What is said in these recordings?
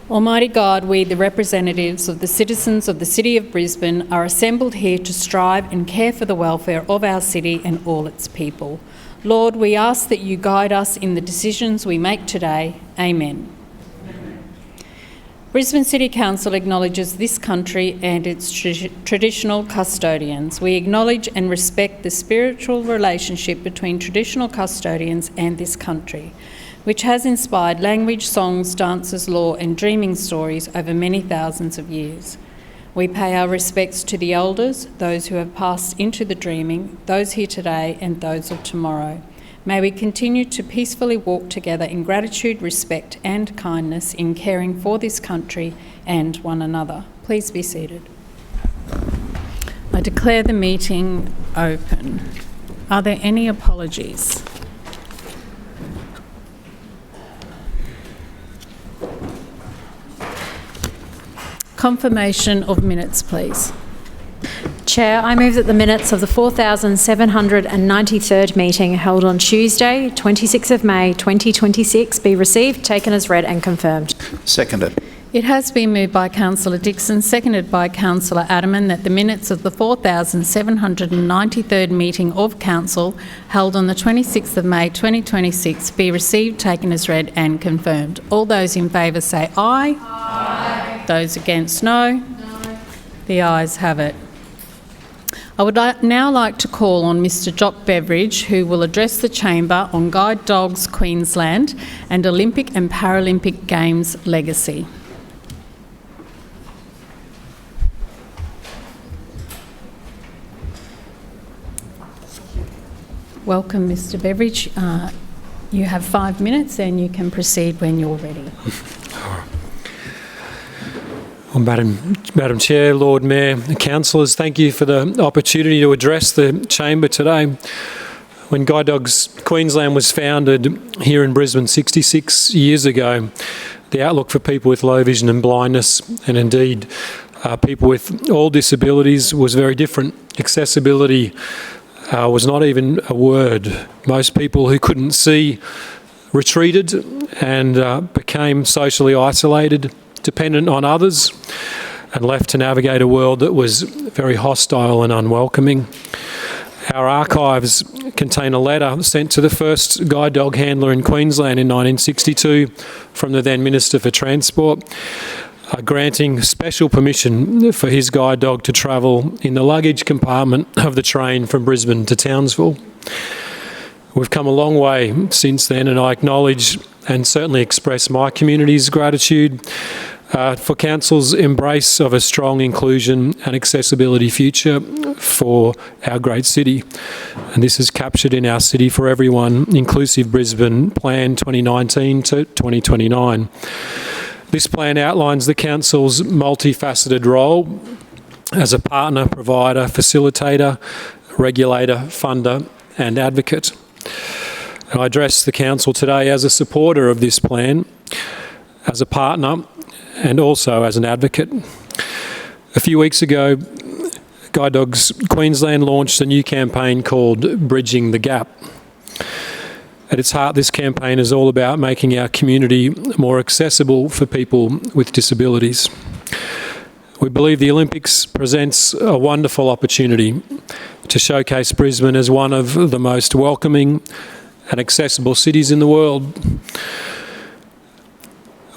Almighty God, we, the representatives of the citizens of the City of Brisbane, are assembled here to strive and care for the welfare of our city and all its people. Lord, we ask that you guide us in the decisions we make today. Amen. Brisbane City Council acknowledges this country and its traditional custodians. We acknowledge and respect the spiritual relationship between traditional custodians and this country, which has inspired language, songs, dances, law and dreaming stories over many thousands of years. We pay our respects to the elders, those who have passed into the dreaming, those here today and those of tomorrow. May we continue to peacefully walk together in gratitude, respect and kindness in caring for this country and one another. Please be seated. I declare the meeting open. Are there any apologies? Confirmation of minutes, please. Chair, I move that the minutes of the 4,793rd meeting held on Tuesday, 26th of May 2026 be received, taken as read and confirmed. Seconded. It has been moved by Councillor Dixon, seconded by Councillor Adaman, that the minutes of the 4,793rd meeting of Council held on the 26th of May 2026 be received, taken as read and confirmed. All those in favour say aye. Aye. Those against no. No. The ayes have it. I would now like to call on Mr Jock Beveridge, who will address the Chamber on Guide Dogs Queensland and Olympic and Paralympic Games legacy. Welcome, Mr Beveridge. You have 5 minutes and you can proceed when you're ready. Well, Madam Chair, Lord Mayor, councillors, thank you for the opportunity to address the Chamber today. When Guide Dogs Queensland was founded here in Brisbane 66 years ago, the outlook for people with low vision and blindness, and indeed people with all disabilities, was very different. Accessibility was not even a word. Most people who couldn't see retreated and became socially isolated, dependent on others, and left to navigate a world that was very hostile and unwelcoming. Our archives contain a letter sent to the first guide dog handler in Queensland in 1962 from the then Minister for Transport, granting special permission for his guide dog to travel in the luggage compartment of the train from Brisbane to Townsville. We've come a long way since then, and I acknowledge and certainly express my community's gratitude for Council's embrace of a strong inclusion and accessibility future for our great city. And this is captured in our City for Everyone Inclusive Brisbane Plan 2019 to 2029. This plan outlines the Council's multifaceted role as a partner, provider, facilitator, regulator, funder and advocate. And I address the Council today as a supporter of this plan, as a partner and also as an advocate. A few weeks ago, Guide Dogs Queensland launched a new campaign called Bridging the Gap. At its heart, this campaign is all about making our community more accessible for people with disabilities. We believe the Olympics presents a wonderful opportunity to showcase Brisbane as one of the most welcoming and accessible cities in the world.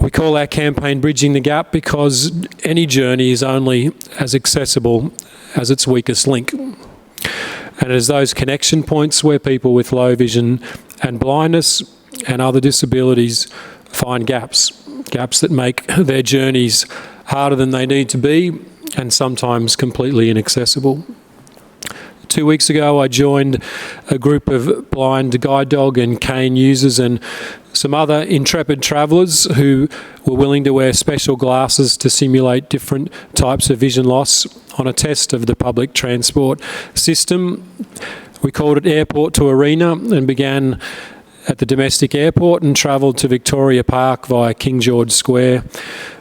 We call our campaign Bridging the Gap because any journey is only as accessible as its weakest link. And it is those connection points where people with low vision and blindness and other disabilities find gaps that make their journeys harder than they need to be and sometimes completely inaccessible. 2 weeks ago, I joined a group of blind guide dog and cane users and some other intrepid travellers who were willing to wear special glasses to simulate different types of vision loss on a test of the public transport system. We called it Airport to Arena and began at the domestic airport and travelled to Victoria Park via King George Square,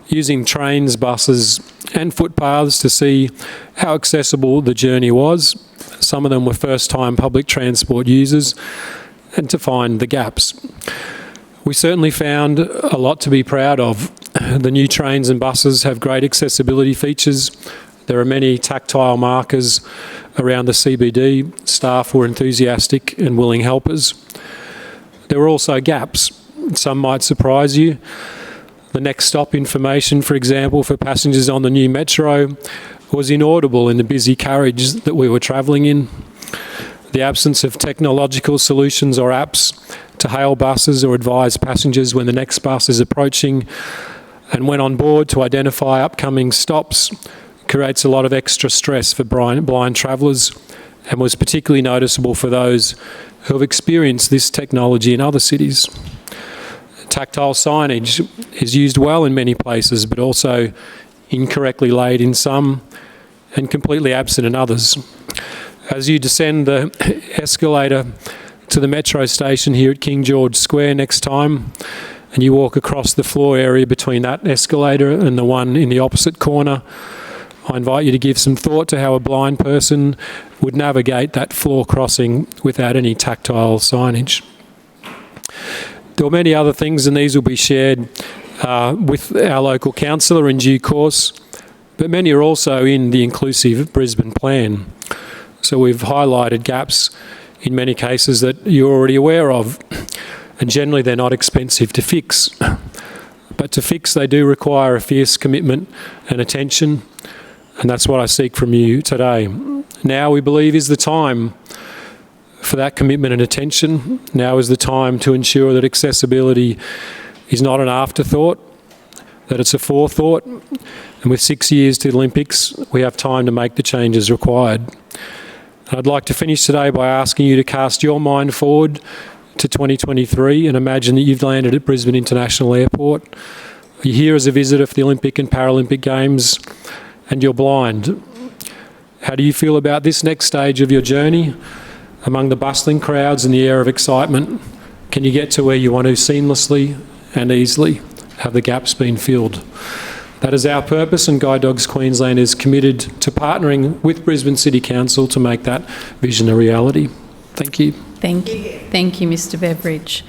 using trains, buses and footpaths to see how accessible the journey was. Some of them were first-time public transport users, and to find the gaps. We certainly found a lot to be proud of. The new trains and buses have great accessibility features. There are many tactile markers around the CBD. Staff were enthusiastic and willing helpers. There were also gaps. Some might surprise you. The next stop information, for example, for passengers on the new metro was inaudible in the busy carriage that we were travelling in. The absence of technological solutions or apps to hail buses or advise passengers when the next bus is approaching and when on board to identify upcoming stops creates a lot of extra stress for blind travellers and was particularly noticeable for those who have experienced this technology in other cities. Tactile signage is used well in many places, but also incorrectly laid in some and completely absent in others. As you descend the escalator to the metro station here at King George Square next time, and you walk across the floor area between that escalator and the one in the opposite corner, I invite you to give some thought to how a blind person would navigate that floor crossing without any tactile signage. There are many other things, and these will be shared with our local councillor in due course, but many are also in the Inclusive Brisbane Plan. So we've highlighted gaps in many cases that you're already aware of, and generally they're not expensive to fix. But to fix, they do require a fierce commitment and attention, and that's what I seek from you today. Now we believe is the time for that commitment and attention. Now is the time to ensure that accessibility is not an afterthought, that it's a forethought, and with 6 years to the Olympics, we have time to make the changes required. I'd like to finish today by asking you to cast your mind forward to 2023 and imagine that you've landed at Brisbane International Airport. You're here as a visitor for the Olympic and Paralympic Games and you're blind. How do you feel about this next stage of your journey? Among the bustling crowds and the air of excitement, can you get to where you want to seamlessly and easily? Have the gaps been filled? That is our purpose, and Guide Dogs Queensland is committed to partnering with Brisbane City Council to make that vision a reality. Thank you. Thank you. Thank you, Mr Beveridge.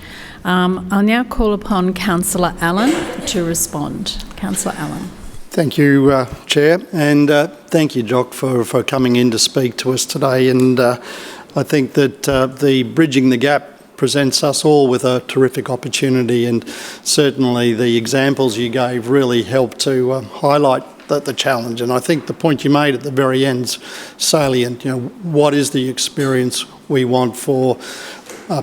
I'll now call upon Councillor Allen to respond. Councillor Allen. Thank you, Chair, and thank you, Jock, for coming in to speak to us today. And I think that the Bridging the Gap presents us all with a terrific opportunity, and certainly the examples you gave really help to highlight the challenge. And I think the point you made at the very end's salient. You know, what is the experience we want for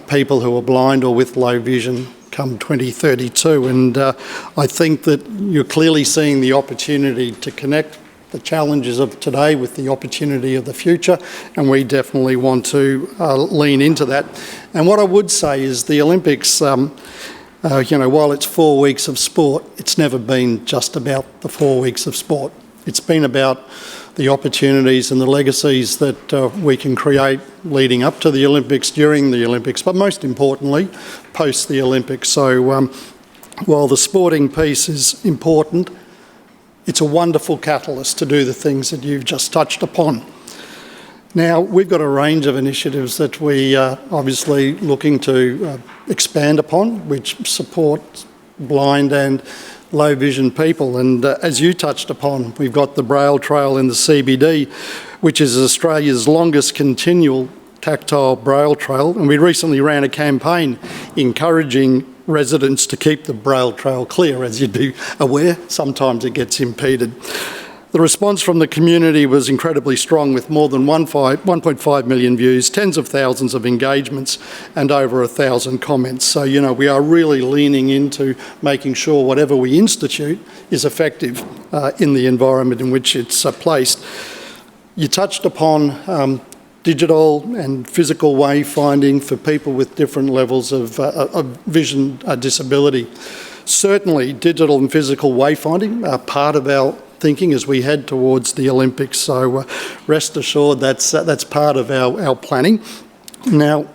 people who are blind or with low vision come 2032? And I think that you're clearly seeing the opportunity to connect the challenges of today with the opportunity of the future, and we definitely want to lean into that. And what I would say is the Olympics, while it's 4 weeks of sport, it's never been just about the 4 weeks of sport. It's been about the opportunities and the legacies that we can create leading up to the Olympics, during the Olympics, but most importantly, post the Olympics. So while the sporting piece is important, it's a wonderful catalyst to do the things that you've just touched upon. Now, we've got a range of initiatives that we are obviously looking to expand upon, which support blind and low vision people. And as you touched upon, we've got the Braille Trail in the CBD, which is Australia's longest continual tactile Braille trail. And we recently ran a campaign encouraging residents to keep the Braille Trail clear. As you'd be aware, sometimes it gets impeded. The response from the community was incredibly strong, with more than 1.5 million views, tens of thousands of engagements and over 1,000 comments. So, you know, we are really leaning into making sure whatever we institute is effective in the environment in which it's placed. You touched upon digital and physical wayfinding for people with different levels of vision disability. Certainly, digital and physical wayfinding are part of our thinking as we head towards the Olympics. So rest assured that's part of our planning. Now,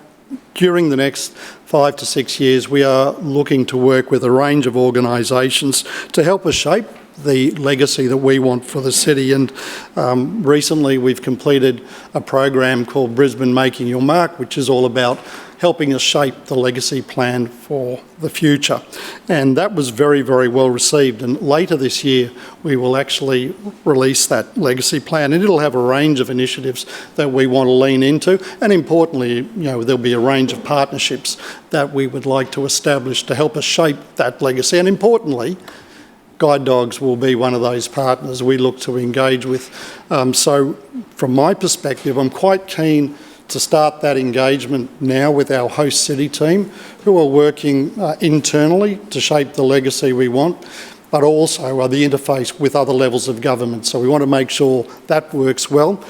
during the next 5 to 6 years, we are looking to work with a range of organisations to help us shape the legacy that we want for the city. And recently we've completed a program called Brisbane Making Your Mark, which is all about helping us shape the legacy plan for the future. And that was very, very well received. And later this year, we will actually release that legacy plan, and it'll have a range of initiatives that we want to lean into. And importantly, there'll be a range of partnerships that we would like to establish to help us shape that legacy. And importantly, guide dogs will be one of those partners we look to engage with. So from my perspective, I'm quite keen to start that engagement now with our host city team, who are working internally to shape the legacy we want, but also are the interface with other levels of government. So we want to make sure that works well.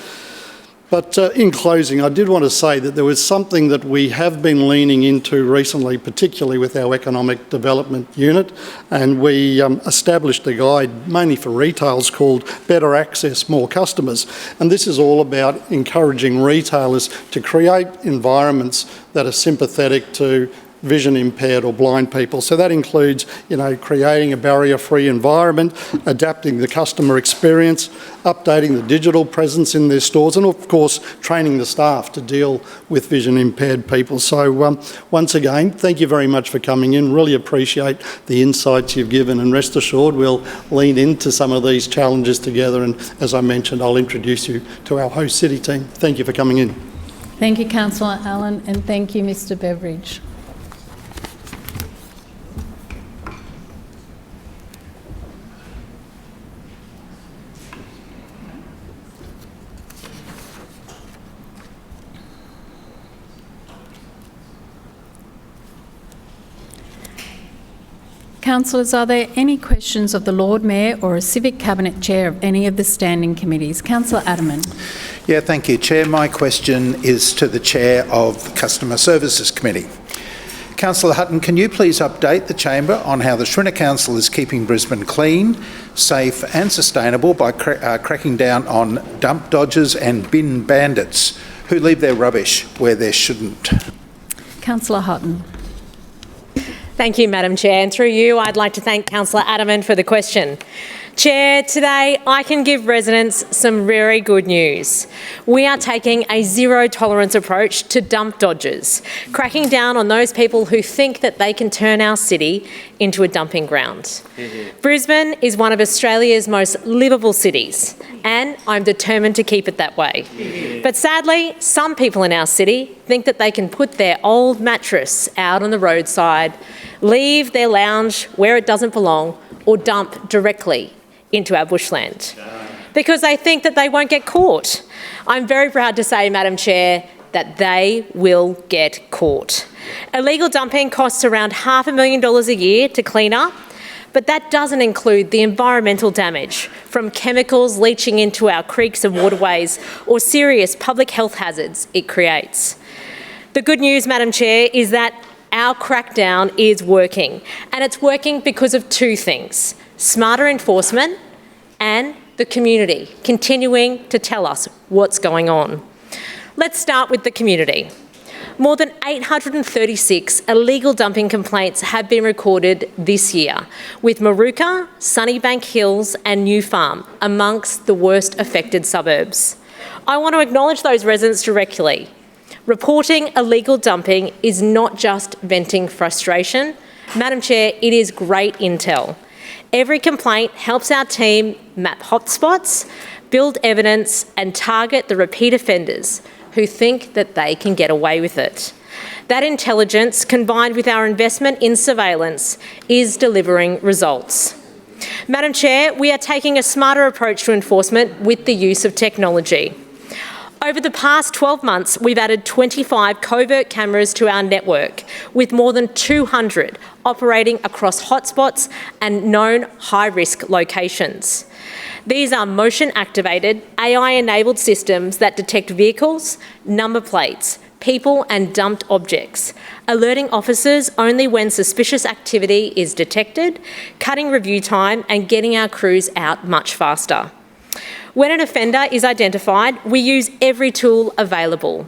But in closing, I did want to say that there was something that we have been leaning into recently, particularly with our economic development unit, and we established a guide mainly for retailers called Better Access, More Customers. And this is all about encouraging retailers to create environments that are sympathetic to vision impaired or blind people. So that includes, creating a barrier-free environment, adapting the customer experience, updating the digital presence in their stores, and of course, training the staff to deal with vision impaired people. So once again, thank you very much for coming in. Really appreciate the insights you've given, and rest assured we'll lean into some of these challenges together. And as I mentioned, I'll introduce you to our host city team. Thank you for coming in. Thank you, Councillor Allen, and thank you, Mr Beveridge. Councillors, are there any questions of the Lord Mayor or a Civic Cabinet Chair of any of the standing committees? Councillor Adaman. Yeah, thank you, Chair. My question is to the Chair of the Customer Services Committee. Councillor Hutton, can you please update the Chamber on how the Schrinner Council is keeping Brisbane clean, safe and sustainable by cracking down on dump dodgers and bin bandits who leave their rubbish where they shouldn't? Councillor Hutton. Thank you, Madam Chair. And through you, I'd like to thank Councillor Adaman for the question. Chair, today I can give residents some very good news. We are taking a zero-tolerance approach to dump dodgers, cracking down on those people who think that they can turn our city into a dumping ground. Brisbane is one of Australia's most livable cities, and I'm determined to keep it that way. But sadly, some people in our city think that they can put their old mattress out on the roadside, leave their lounge where it doesn't belong, or dump directly into our bushland because they think that they won't get caught. I'm very proud to say, Madam Chair, that they will get caught. Illegal dumping costs around $500,000 a year to clean up, but that doesn't include the environmental damage from chemicals leaching into our creeks and waterways or serious public health hazards it creates. The good news, Madam Chair, is that our crackdown is working, and it's working because of two things: smarter enforcement and the community continuing to tell us what's going on. Let's start with the community. More than 836 illegal dumping complaints have been recorded this year, with Maruka, Sunnybank Hills and New Farm amongst the worst affected suburbs. I want to acknowledge those residents directly. Reporting illegal dumping is not just venting frustration. Madam Chair, it is great intel. Every complaint helps our team map hotspots, build evidence and target the repeat offenders who think that they can get away with it. That intelligence, combined with our investment in surveillance, is delivering results. Madam Chair, we are taking a smarter approach to enforcement with the use of technology. Over the past 12 months, we've added 25 covert cameras to our network, with more than 200 operating across hotspots and known high-risk locations. These are motion-activated, AI-enabled systems that detect vehicles, number plates, people and dumped objects, alerting officers only when suspicious activity is detected, cutting review time and getting our crews out much faster. When an offender is identified, we use every tool available.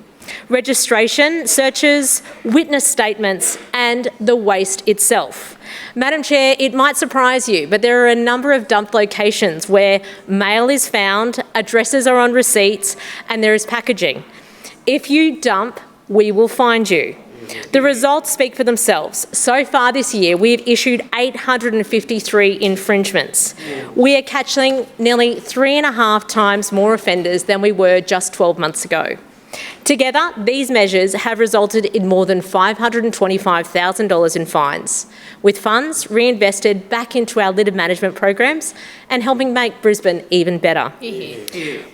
registration, searches, witness statements, and the waste itself. Madam Chair, it might surprise you, but there are a number of dump locations where mail is found, addresses are on receipts, and there is packaging. If you dump, we will find you. The results speak for themselves. So far this year, we've issued 853 infringements. We are catching nearly 3.5 times more offenders than we were just 12 months ago. Together, these measures have resulted in more than $525,000 in fines, with funds reinvested back into our litter management programs and helping make Brisbane even better.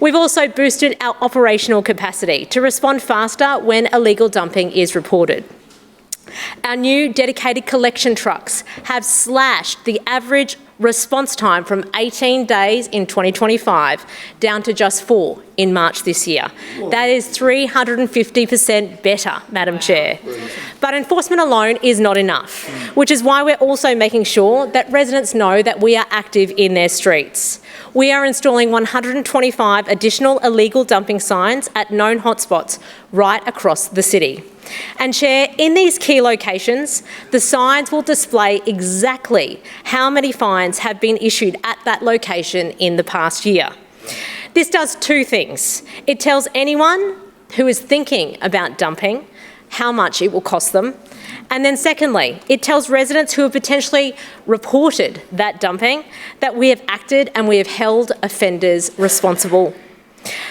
We've also boosted our operational capacity to respond faster when illegal dumping is reported. Our new dedicated collection trucks have slashed the average response time from 18 days in 2025 down to just 4 in March this year. That is 350% better, Madam Chair. But enforcement alone is not enough, which is why we're also making sure that residents know that we are active in their streets. We are installing 125 additional illegal dumping signs at known hotspots right across the city. And Chair, in these key locations, the signs will display exactly how many fines have been issued at that location in the past year. This does two things. It tells anyone who is thinking about dumping how much it will cost them. And then secondly, it tells residents who have potentially reported that dumping that we have acted and we have held offenders responsible.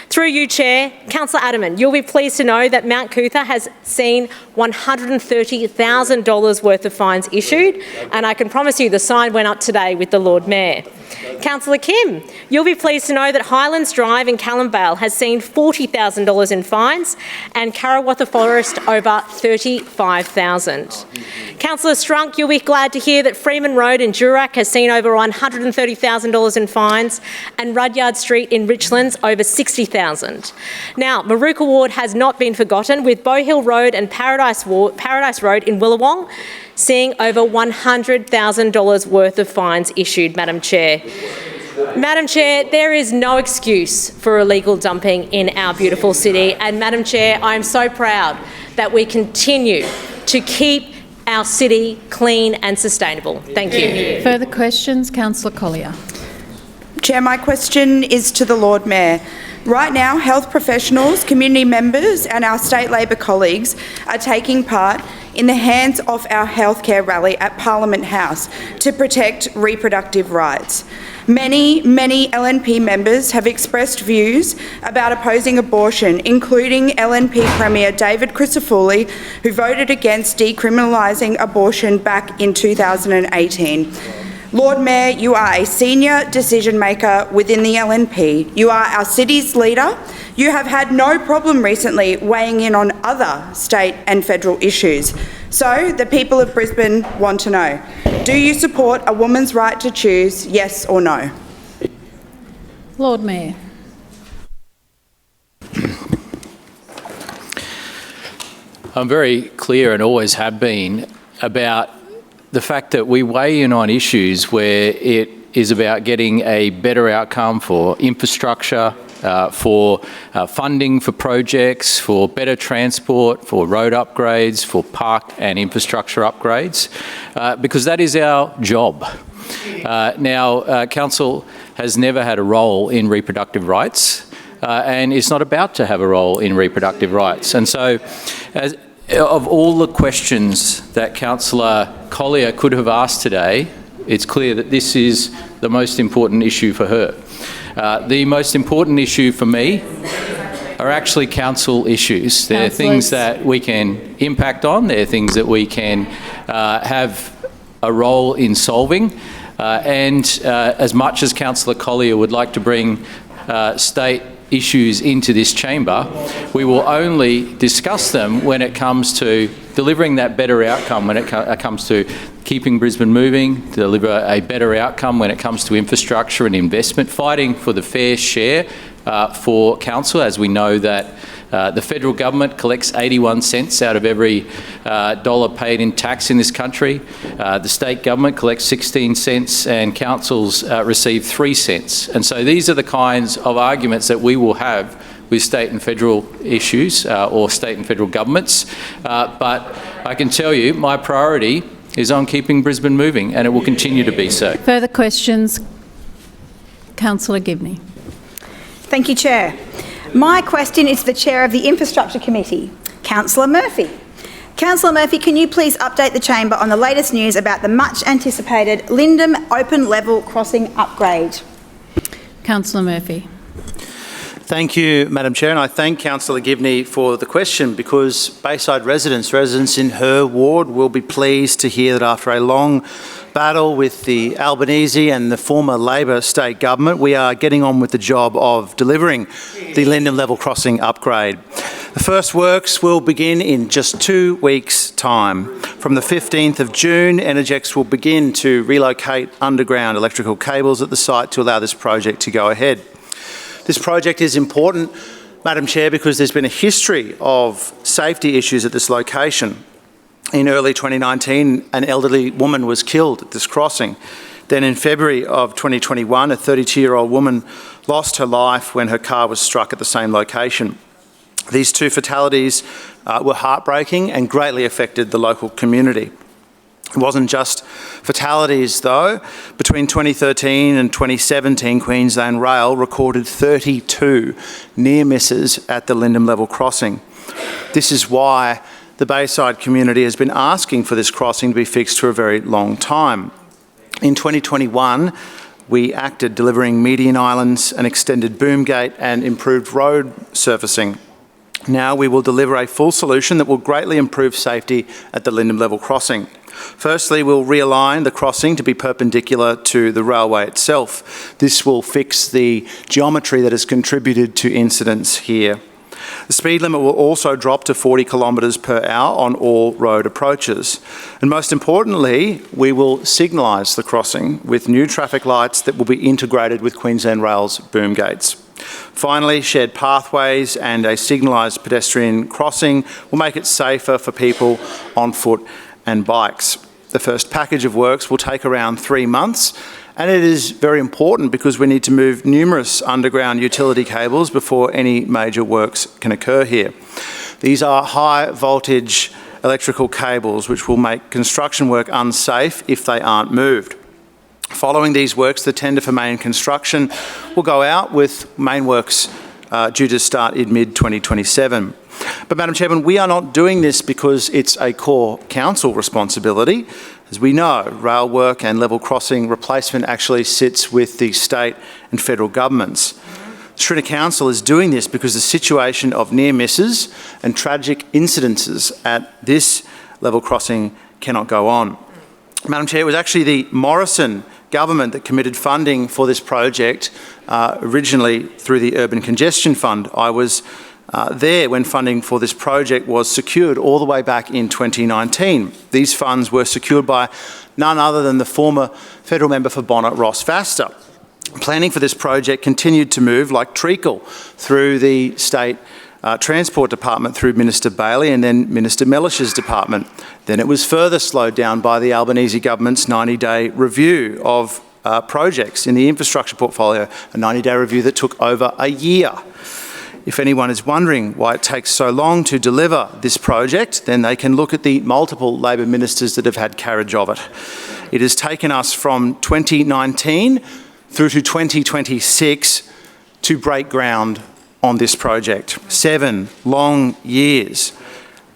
Through you, Chair, Councillor Adaman, you'll be pleased to know that Mount Cootha has seen $130,000 worth of fines issued, and I can promise you the sign went up today with the Lord Mayor. Councillor Kim, you'll be pleased to know that Highlands Drive in Callumvale has seen $40,000 in fines, and Karawatha Forest over $35,000. Councillor Strunk, you'll be glad to hear that Freeman Road in Durack has seen over $130,000 in fines, and Rudyard Street in Richlands over $60,000. Now, Maruka Ward has not been forgotten, with Bowhill Road and Paradise Road in Willawong seeing over $100,000 worth of fines issued, Madam Chair. Madam Chair, there is no excuse for illegal dumping in our beautiful city, and Madam Chair, I am so proud that we continue to keep our city clean and sustainable. Thank you. Further questions? Councillor Collier. Chair, my question is to the Lord Mayor. Right now, health professionals, community members and our state Labor colleagues are taking part in the Hands Off Our Healthcare rally at Parliament House to protect reproductive rights. Many LNP members have expressed views about opposing abortion, including LNP Premier David Crisafulli, who voted against decriminalising abortion back in 2018. Lord Mayor, you are a senior decision maker within the LNP. You are our city's leader. You have had no problem recently weighing in on other state and federal issues. So the people of Brisbane want to know, do you support a woman's right to choose, yes or no? Lord Mayor. I'm very clear and always have been about the fact that we weigh in on issues where it is about getting a better outcome for infrastructure, for funding for projects, for better transport, for road upgrades, for park and infrastructure upgrades, because that is our job. Now, Council has never had a role in reproductive rights, and it's not about to have a role in reproductive rights. And so, of all the questions that Councillor Collier could have asked today, it's clear that this is the most important issue for her. The most important issue for me are actually council issues. They're things that we can impact on. They're things that we can have a role in solving. As much as Councillor Collier would like to bring state issues into this chamber, we will only discuss them when it comes to delivering that better outcome, when it comes to keeping Brisbane moving, to deliver a better outcome when it comes to infrastructure and investment, fighting for the fair share for council, as we know that the federal government collects 81 cents out of every dollar paid in tax in this country. The state government collects 16 cents and councils receive 3 cents. And so these are the kinds of arguments that we will have with state and federal issues or state and federal governments. But I can tell you my priority is on keeping Brisbane moving, and it will continue to be so. Further questions? Councillor Gibney. Thank you, Chair. My question is to the Chair of the Infrastructure Committee, Councillor Murphy. Councillor Murphy, can you please update the Chamber on the latest news about the much anticipated Lyndham open level crossing upgrade? Councillor Murphy. Thank you, Madam Chair, and I thank Councillor Gibney for the question, because Bayside residents in her ward will be pleased to hear that after a long battle with the Albanese and the former Labor state government, we are getting on with the job of delivering the Lyndham level crossing upgrade. The first works will begin in just 2 weeks' time. From the 15th of June, Energex will begin to relocate underground electrical cables at the site to allow this project to go ahead. This project is important, Madam Chair, because there's been a history of safety issues at this location. In early 2019, an elderly woman was killed at this crossing. Then in February of 2021, a 32-year-old woman lost her life when her car was struck at the same location. These two fatalities were heartbreaking and greatly affected the local community. It wasn't just fatalities, though. Between 2013 and 2017, Queensland Rail recorded 32 near misses at the Lyndham level crossing. This is why the Bayside community has been asking for this crossing to be fixed for a very long time. In 2021, we acted, delivering median islands, an extended boom gate and improved road surfacing. Now we will deliver a full solution that will greatly improve safety at the Lyndham level crossing. Firstly, we'll realign the crossing to be perpendicular to the railway itself. This will fix the geometry that has contributed to incidents here. The speed limit will also drop to 40 kilometres per hour on all road approaches. And most importantly, we will signalise the crossing with new traffic lights that will be integrated with Queensland Rail's boom gates. Finally, shared pathways and a signalised pedestrian crossing will make it safer for people on foot and bikes. The first package of works will take around 3 months, and it is very important because we need to move numerous underground utility cables before any major works can occur here. These are high voltage electrical cables which will make construction work unsafe if they aren't moved. Following these works, the tender for main construction will go out, with main works due to start in mid-2027. But Madam Chairman, we are not doing this because it's a core council responsibility. As we know, rail work and level crossing replacement actually sits with the state and federal governments. The Shrinner Council is doing this because the situation of near misses and tragic incidences at this level crossing cannot go on. Madam Chair, it was actually the Morrison government that committed funding for this project, originally through the Urban Congestion Fund. I was there when funding for this project was secured all the way back in 2019. These funds were secured by none other than the former federal member for Bonnet, Ross Vasta. Planning for this project continued to move like treacle through the state Transport Department through Minister Bailey and then Minister Mellish's department. Then it was further slowed down by the Albanese government's 90-day review of projects in the infrastructure portfolio, a 90-day review that took over a year. If anyone is wondering why it takes so long to deliver this project, then they can look at the multiple Labor ministers that have had carriage of it. It has taken us from 2019 through to 2026 to break ground on this project. 7 long years.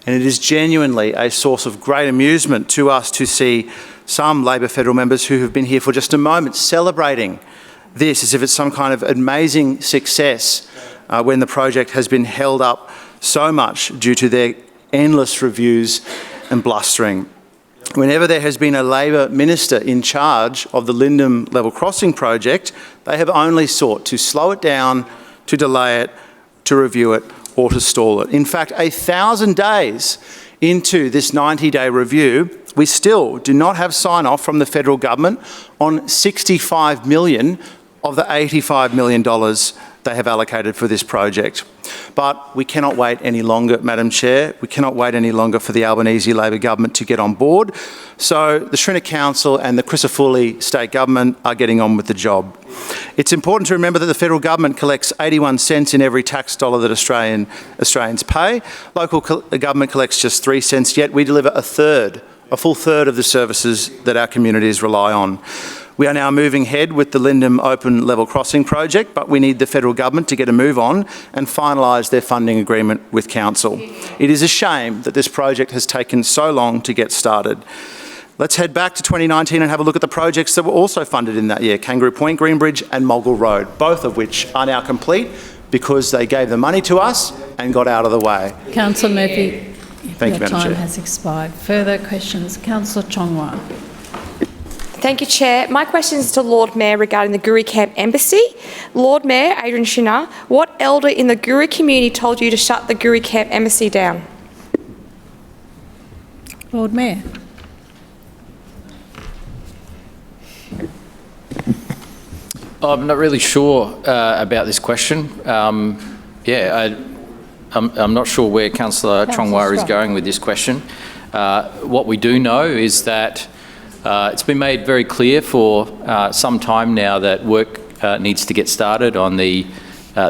And it is genuinely a source of great amusement to us to see some Labor federal members who have been here for just a moment celebrating this as if it's some kind of amazing success when the project has been held up so much due to their endless reviews and blustering. Whenever there has been a Labor minister in charge of the Lyndham level crossing project, they have only sought to slow it down, to delay it, to review it, or to stall it. In fact, 1,000 days into this 90-day review, we still do not have sign-off from the federal government on $65 million of the $85 million they have allocated for this project. But we cannot wait any longer, Madam Chair. We cannot wait any longer for the Albanese Labor government to get on board. So the Shrinner Council and the Crisafulli State Government are getting on with the job. It's important to remember that the federal government collects 81 cents in every tax dollar that Australians pay. Local government collects just 3 cents, yet we deliver a full third of the services that our communities rely on. We are now moving ahead with the Lyndham Open Level Crossing project, but we need the federal government to get a move on and finalise their funding agreement with Council. It is a shame that this project has taken so long to get started. Let's head back to 2019 and have a look at the projects that were also funded in that year, Kangaroo Point, Greenbridge and Mogul Road, both of which are now complete because they gave the money to us and got out of the way. Councillor Murphy, Thank you, your Madam time Chair. has expired. Further questions? Councillor Chongwa. Thank you, Chair. My question is to Lord Mayor regarding the Guri Camp Embassy. Lord Mayor Adrian Schrinner, what elder in the Guri community told you to shut the Guri Camp Embassy down? Lord Mayor. I'm not really sure about this question. I'm not sure where Councillor Chongwa is going with this question. What we do know is that it's been made very clear for some time now that work needs to get started on the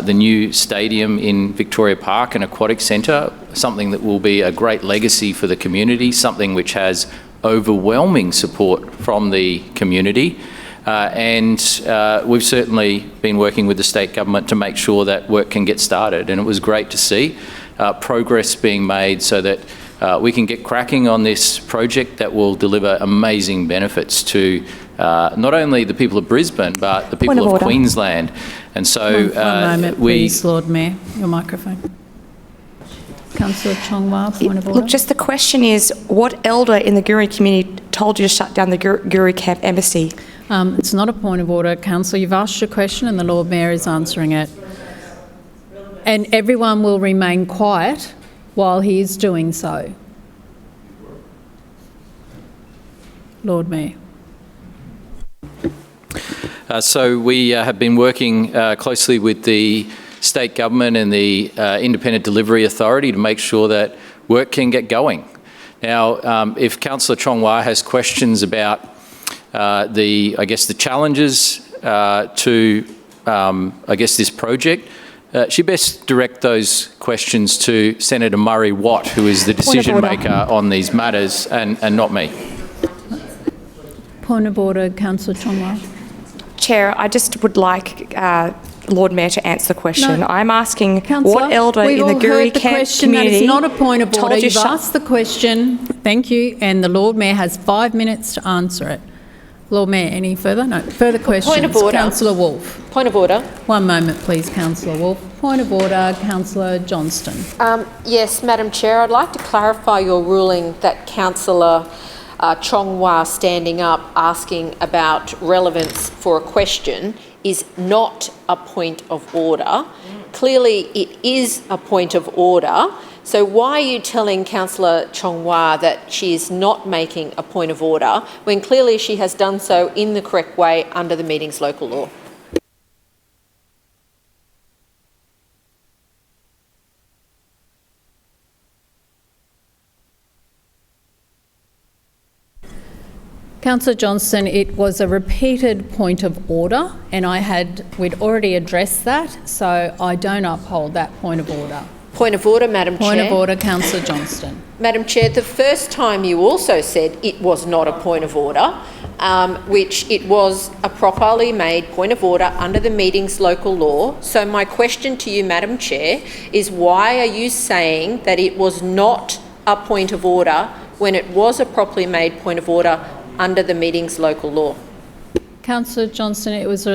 new stadium in Victoria Park and Aquatic Centre, something that will be a great legacy for the community, something which has overwhelming support from the community. And we've certainly been working with the state government to make sure that work can get started. And it was great to see progress being made so that we can get cracking on this project that will deliver amazing benefits to not only the people of Brisbane, but the people of Queensland. And so one moment, please, Lord Mayor, your microphone. Councillor Chongwa, point of order. Look, just the question is, what elder in the Guri community told you to shut down the Guri Camp Embassy? It's not a point of order, Councillor. You've asked your question and the Lord Mayor is answering it. And everyone will remain quiet while he is doing so. Lord Mayor. So we have been working closely with the state government and the Independent Delivery Authority to make sure that work can get going. Now, if Councillor Chongwa has questions about the challenges to this project, she best direct those questions to Senator Murray Watt, who is the decision maker on these matters, and not me. Point of order, Councillor Chongwa. Chair, I just would like Lord Mayor to answer the question. No. I'm asking Councillor, what elder in the Guri Camp community... That is not a point of order. You've shut... asked the question. Thank you. And the Lord Mayor has 5 minutes to answer it. Lord Mayor, any further? No. Further questions? Point of order. Councillor Wolfe. Point of order. One moment, please, Councillor Wolfe. Point of order, Councillor Johnston. Yes, Madam Chair, I'd like to clarify your ruling that Councillor Chongwa standing up asking about relevance for a question is not a point of order. Clearly, it is a point of order. So why are you telling Councillor Chongwa that she is not making a point of order when clearly she has done so in the correct way under the meeting's local law? Councillor Johnston, it was a repeated point of order and we'd already addressed that, so I don't uphold that point of order. Point of order, Madam Chair. Point of order, Councillor Johnston. Madam Chair, the first time you also said it was not a point of order, which it was a properly made point of order under the meeting's local law. So my question to you, Madam Chair, is why are you saying that it was not a point of order when it was a properly made point of order under the meeting's local law? Councillor Johnston, it was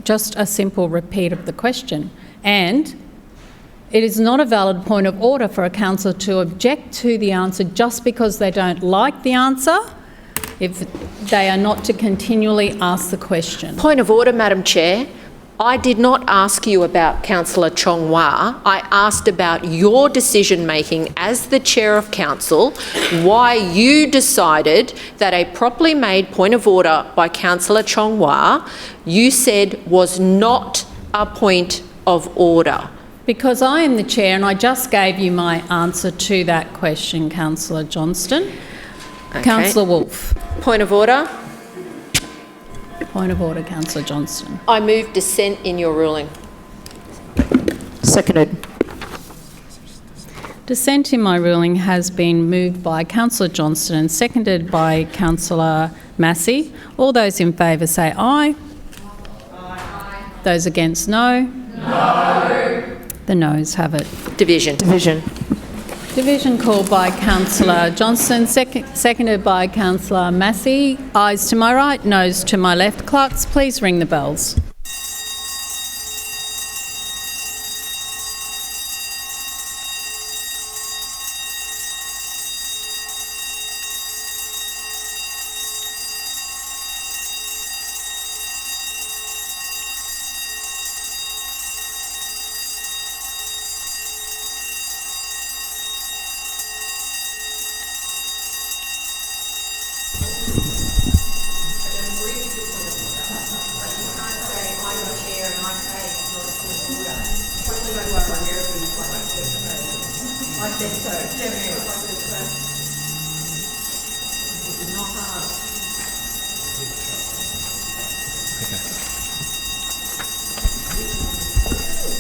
just a simple repeat of the question, and it is not a valid point of order for a councillor to object to the answer just because they don't like the answer, if they are not to continually ask the question. Point of order, Madam Chair. I did not ask you about Councillor Chongwa. I asked about your decision-making as the Chair of Council, why you decided that a properly made point of order by Councillor Chongwa, you said was not a point of order? Because I am the chair and I just gave you my answer to that question, Councillor Johnston. Okay. Councillor Wolfe. Point of order. Point of order, Councillor Johnston. I move dissent in your ruling. Seconded. Dissent in my ruling has been moved by Councillor Johnston and seconded by Councillor Massey. All those in favour say aye. Aye. Those against no. No. The noes have it. Division. Division called by Councillor Johnston, seconded by Councillor Massey. Ayes to my right, noes to my left. Clerks, please ring the bells.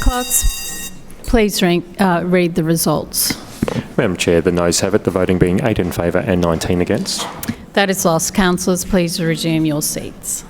Clerks, please read the results. Madam Chair, the noes have it, the voting being 8 in favour and 19 against. That is lost. Councillors, please resume your seats.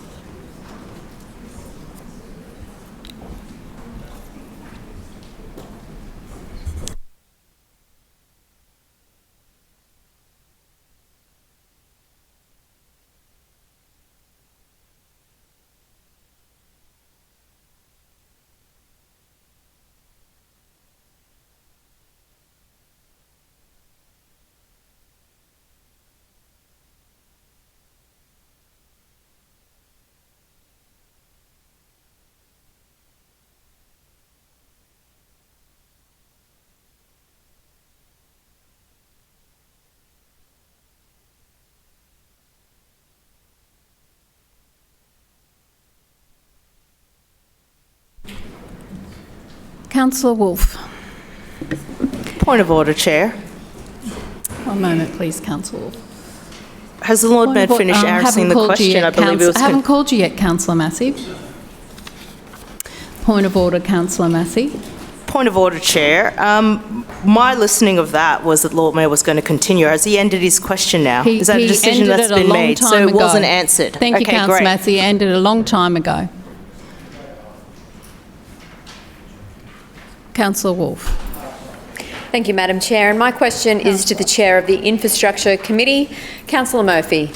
Councillor Wolfe. Point of order, Chair. One moment, please, Councillor Wolfe. Has the Lord Mayor finished answering the question? I believe it was... I haven't called you yet, Councillor Massey. Point of order, Councillor Massey. Point of order, Chair. My listening of that was that the Lord Mayor was going to continue. Has he ended his question now? Is that a decision that's been made? So it wasn't answered. Thank you, Councillor Massey. He ended a long time ago. Councillor Wolfe. Thank you, Madam Chair. And my question is to the Chair of the Infrastructure Committee, Councillor Murphy.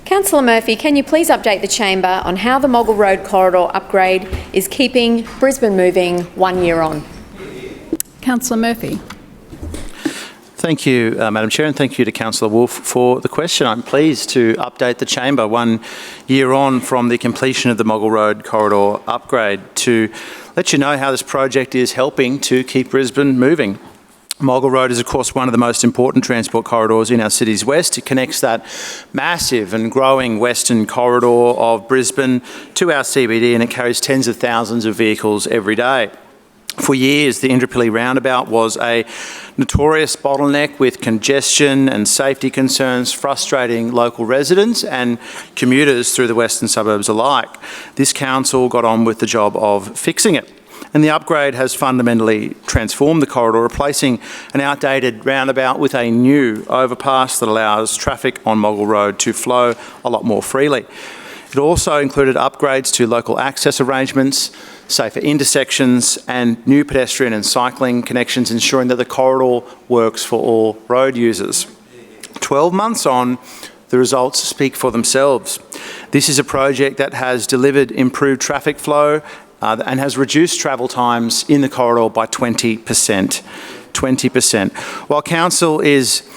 Councillor Murphy, can you please update the chamber on how the Moggill Road corridor upgrade is keeping Brisbane moving 1 year on? Councillor Murphy. Thank you, Madam Chair, and thank you to Councillor Wolfe for the question. I'm pleased to update the chamber 1 year on from the completion of the Moggill Road corridor upgrade to let you know how this project is helping to keep Brisbane moving. Moggill Road is, of course, one of the most important transport corridors in our city's west. It connects that massive and growing western corridor of Brisbane to our CBD, and it carries tens of thousands of vehicles every day. For years, the Indooroopilly roundabout was a notorious bottleneck with congestion and safety concerns frustrating local residents and commuters through the western suburbs alike. This council got on with the job of fixing it, and the upgrade has fundamentally transformed the corridor, replacing an outdated roundabout with a new overpass that allows traffic on Moggill Road to flow a lot more freely. It also included upgrades to local access arrangements, safer intersections and new pedestrian and cycling connections, ensuring that the corridor works for all road users. 12 months on, the results speak for themselves. This is a project that has delivered improved traffic flow and has reduced travel times in the corridor by 20%. 20%. While Council is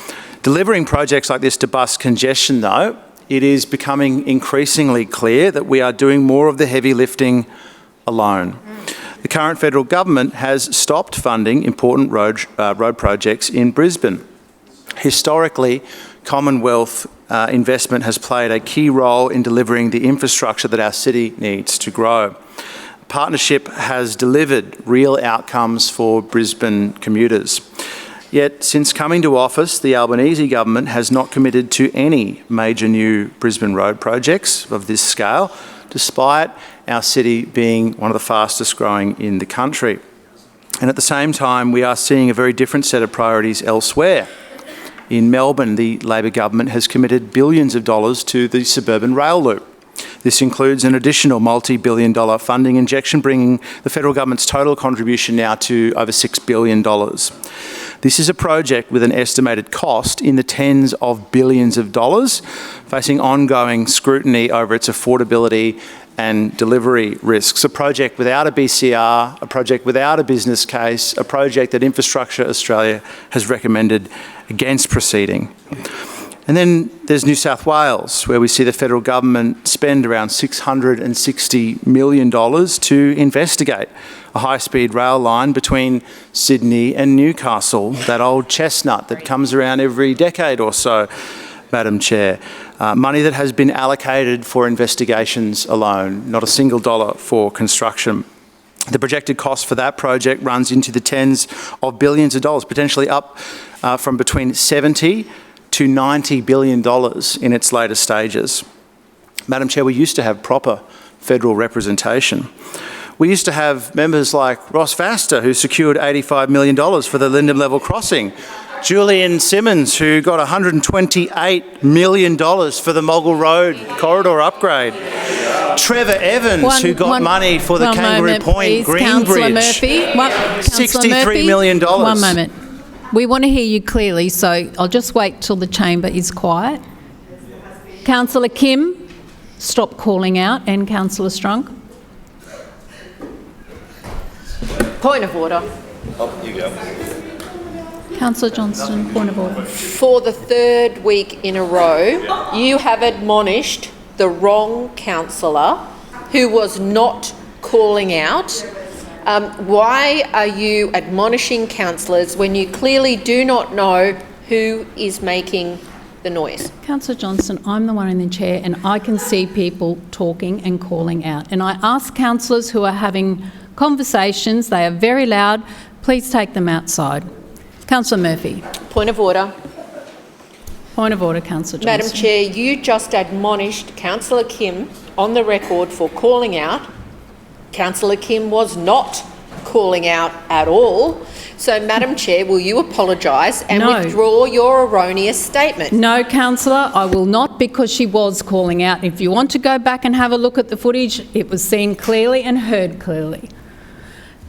delivering projects like this to bust congestion, though, it is becoming increasingly clear that we are doing more of the heavy lifting alone. The current federal government has stopped funding important road projects in Brisbane. Historically, Commonwealth investment has played a key role in delivering the infrastructure that our city needs to grow. partnership has delivered real outcomes for Brisbane commuters. Yet, since coming to office, the Albanese government has not committed to any major new Brisbane road projects of this scale, despite our city being one of the fastest growing in the country. And at the same time, we are seeing a very different set of priorities elsewhere. In Melbourne, the Labor government has committed billions of dollars to the suburban rail loop. This includes an additional multi-billion-dollar funding injection, bringing the federal government's total contribution now to over $6 billion. This is a project with an estimated cost in the tens of billions of dollars, facing ongoing scrutiny over its affordability and delivery risks. A project without a BCR, a project without a business case, a project that Infrastructure Australia has recommended against proceeding. And then there's New South Wales, where we see the federal government spend around $660 million to investigate a high-speed rail line between Sydney and Newcastle, that old chestnut that comes around every decade or so, Madam Chair. Money that has been allocated for investigations alone, not a single dollar for construction. The projected cost for that project runs into the tens of billions of dollars, potentially up from between $70 to $90 billion in its later stages. Madam Chair, we used to have proper federal representation. We used to have members like Ross Vaster, who secured $85 million for the Lyndon Level Crossing. Julian Simmons, who got $128 million for the Mogul Road corridor upgrade. Trevor Evans, who got money for the Kangaroo Point Green Bridge. $63 million. One moment. We want to hear you clearly, so I'll just wait till the chamber is quiet. Councillor Kim, stop calling out, and Councillor Strunk. Point of order. Oh, you go. Councillor Johnston, point of order. For the third week in a row, you have admonished the wrong councillor who was not calling out. Why are you admonishing councillors when you clearly do not know who is making the noise? Councillor Johnston, I'm the one in the chair and I can see people talking and calling out. And I ask councillors who are having conversations, they are very loud, please take them outside. Councillor Murphy. Point of order. Point of order, Councillor Johnston. Madam Chair, you just admonished Councillor Kim on the record for calling out. Councillor Kim was not calling out at all. So, Madam Chair, will you apologise and withdraw your erroneous statement? No, Councillor, I will not, because she was calling out. If you want to go back and have a look at the footage, it was seen clearly and heard clearly.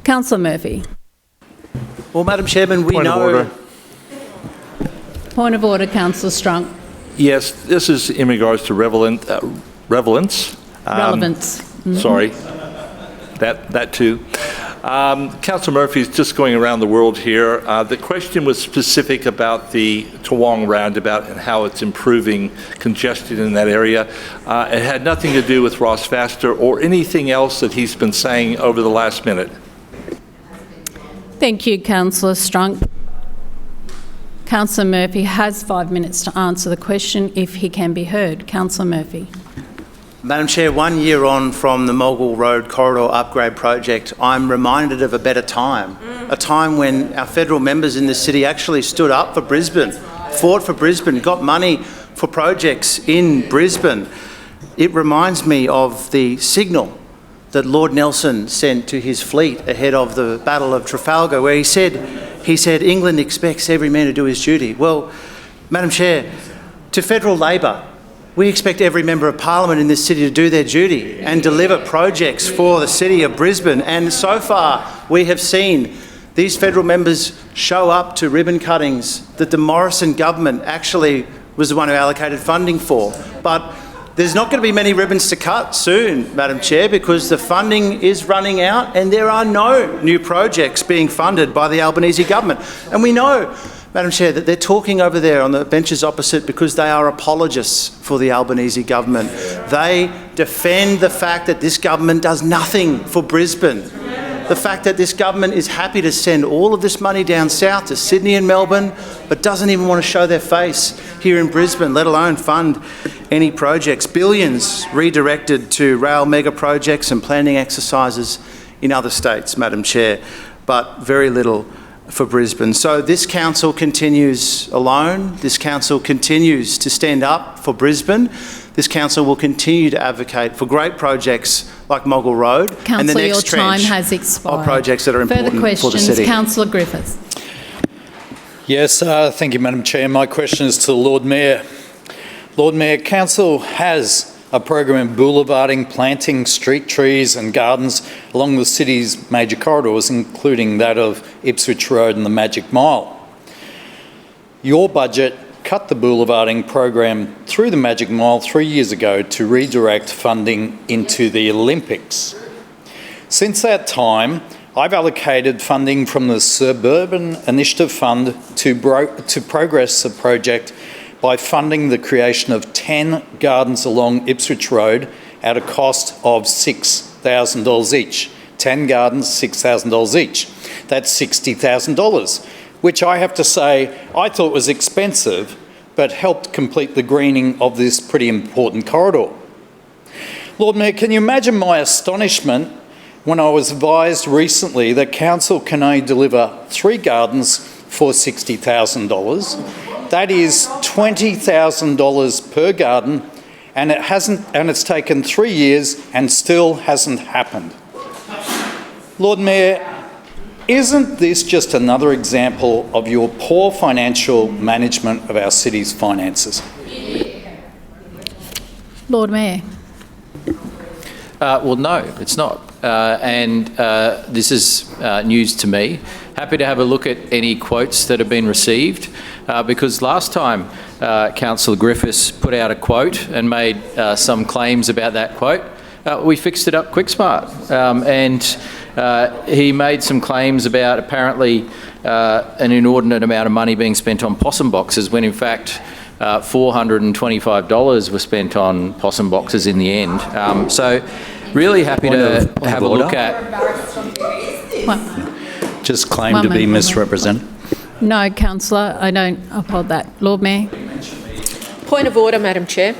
Councillor Murphy. Well, Madam Chairman, we know... Point of order, Councillor Strunk. Yes, this is in regards to relevance. Relevance. Sorry, that too. Councillor Murphy is just going around the world here. The question was specific about the Toowong roundabout and how it's improving congestion in that area. It had nothing to do with Ross Vaster or anything else that he's been saying over the last minute. Thank you, Councillor Strunk. Councillor Murphy has 5 minutes to answer the question if he can be heard. Councillor Murphy. Madam Chair, 1 year on from the Mogul Road corridor upgrade project, I'm reminded of a better time, a time when our federal members in the city actually stood up for Brisbane, fought for Brisbane, got money for projects in Brisbane. It reminds me of the signal that Lord Nelson sent to his fleet ahead of the Battle of Trafalgar, where he said, England expects every man to do his duty. Well, Madam Chair, to federal Labor, we expect every member of Parliament in this city to do their duty and deliver projects for the city of Brisbane. And so far, we have seen these federal members show up to ribbon cuttings that the Morrison government actually was the one who allocated funding for. But there's not going to be many ribbons to cut soon, Madam Chair, because the funding is running out and there are no new projects being funded by the Albanese government. And we know, Madam Chair, that they're talking over there on the benches opposite because they are apologists for the Albanese government. They defend the fact that this government does nothing for Brisbane. The fact that this government is happy to send all of this money down south to Sydney and Melbourne, but doesn't even want to show their face here in Brisbane, let alone fund any projects. Billions redirected to rail mega projects and planning exercises in other states, Madam Chair, but very little for Brisbane. So this council continues alone. This council continues to stand up for Brisbane. This council will continue to advocate for great projects like Mogul Road and the Councillor, next your time tranche has expired. of projects that are important Further for the questions, city. Councillor Griffiths. Yes, thank you, Madam Chair. My question is to the Lord Mayor. Lord Mayor, Council has a program of boulevarding, planting street trees and gardens along the city's major corridors, including that of Ipswich Road and the Magic Mile. Your budget cut the boulevarding program through the Magic Mile 3 years ago to redirect funding into the Olympics. Since that time, I've allocated funding from the Suburban Initiative Fund to progress the project by funding the creation of 10 gardens along Ipswich Road at a cost of $6,000 each. 10 gardens, $6,000 each. That's $60,000, which I have to say I thought was expensive, but helped complete the greening of this pretty important corridor. Lord Mayor, can you imagine my astonishment when I was advised recently that Council can only deliver 3 gardens for $60,000? That is $20,000 per garden, and it's taken 3 years and still hasn't happened. Lord Mayor, isn't this just another example of your poor financial management of our city's finances? Lord Mayor. Well, no, it's not. This is news to me. Happy to have a look at any quotes that have been received, because last time Councillor Griffiths put out a quote and made some claims about that quote, we fixed it up quick smart. He made some claims about apparently an inordinate amount of money being spent on possum boxes, when in fact $425 were spent on possum boxes in the end. So really happy to have a look at... Just claim to be misrepresented. No, Councillor, I don't uphold that. Lord Mayor. Point of order, Madam Chair.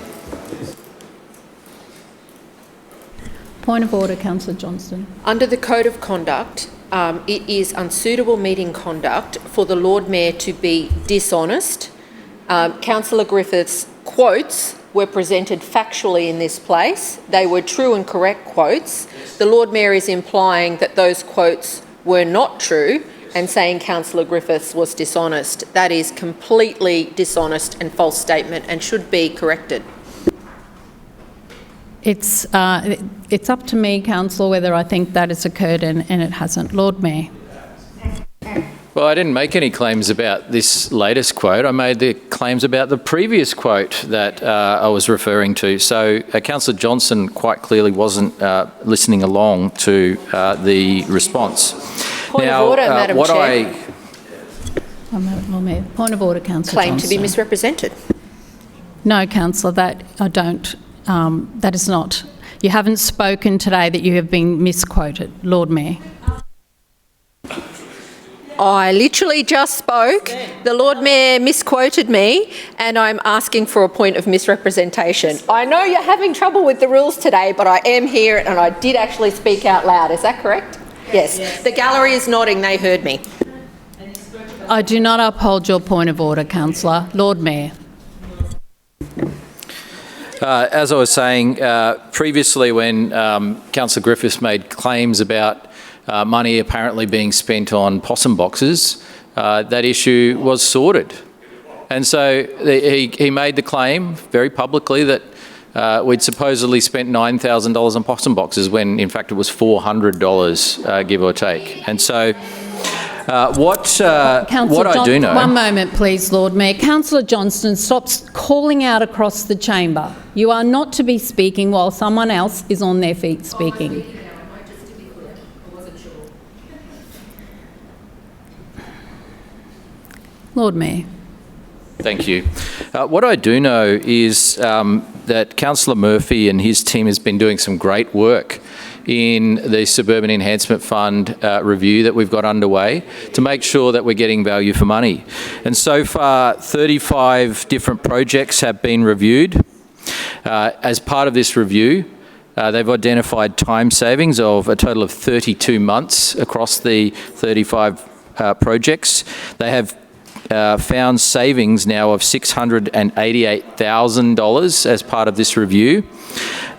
Point of order, Councillor Johnston. Under the Code of Conduct, it is unsuitable meeting conduct for the Lord Mayor to be dishonest. Councillor Griffiths' quotes were presented factually in this place. They were true and correct quotes. The Lord Mayor is implying that those quotes were not true and saying Councillor Griffiths was dishonest. That is completely dishonest and false statement and should be corrected. It's up to me, Councillor, whether I think that has occurred and it hasn't. Lord Mayor. Well, I didn't make any claims about this latest quote. I made the claims about the previous quote that I was referring to. So Councillor Johnson quite clearly wasn't listening along to the response. Point of order, Madam Chair. Lord Mayor. Point of order, Councillor Claim Johnson. to be misrepresented. No, Councillor, that I don't. That is not. You haven't spoken today that you have been misquoted. Lord Mayor. I literally just spoke. The Lord Mayor misquoted me and I'm asking for a point of misrepresentation. I know you're having trouble with the rules today, but I am here and I did actually speak out loud. Is that correct? Yes. The gallery is nodding. They heard me. I do not uphold your point of order, Councillor. Lord Mayor. As I was saying previously, when Councillor Griffiths made claims about money apparently being spent on possum boxes, that issue was sorted. And so he made the claim very publicly that we'd supposedly spent $9,000 on possum boxes when in fact it was $400, give or take. And so what I do know... One moment please, Lord Mayor. Councillor Johnston, stop calling out across the chamber. You are not to be speaking while someone else is on their feet speaking. Lord Mayor. Thank you. What I do know is that Councillor Murphy and his team has been doing some great work in the Suburban Enhancement Fund review that we've got underway to make sure that we're getting value for money. And so far, 35 different projects have been reviewed. As part of this review, they've identified time savings of a total of 32 months across the 35 projects. They have found savings now of $688,000 as part of this review.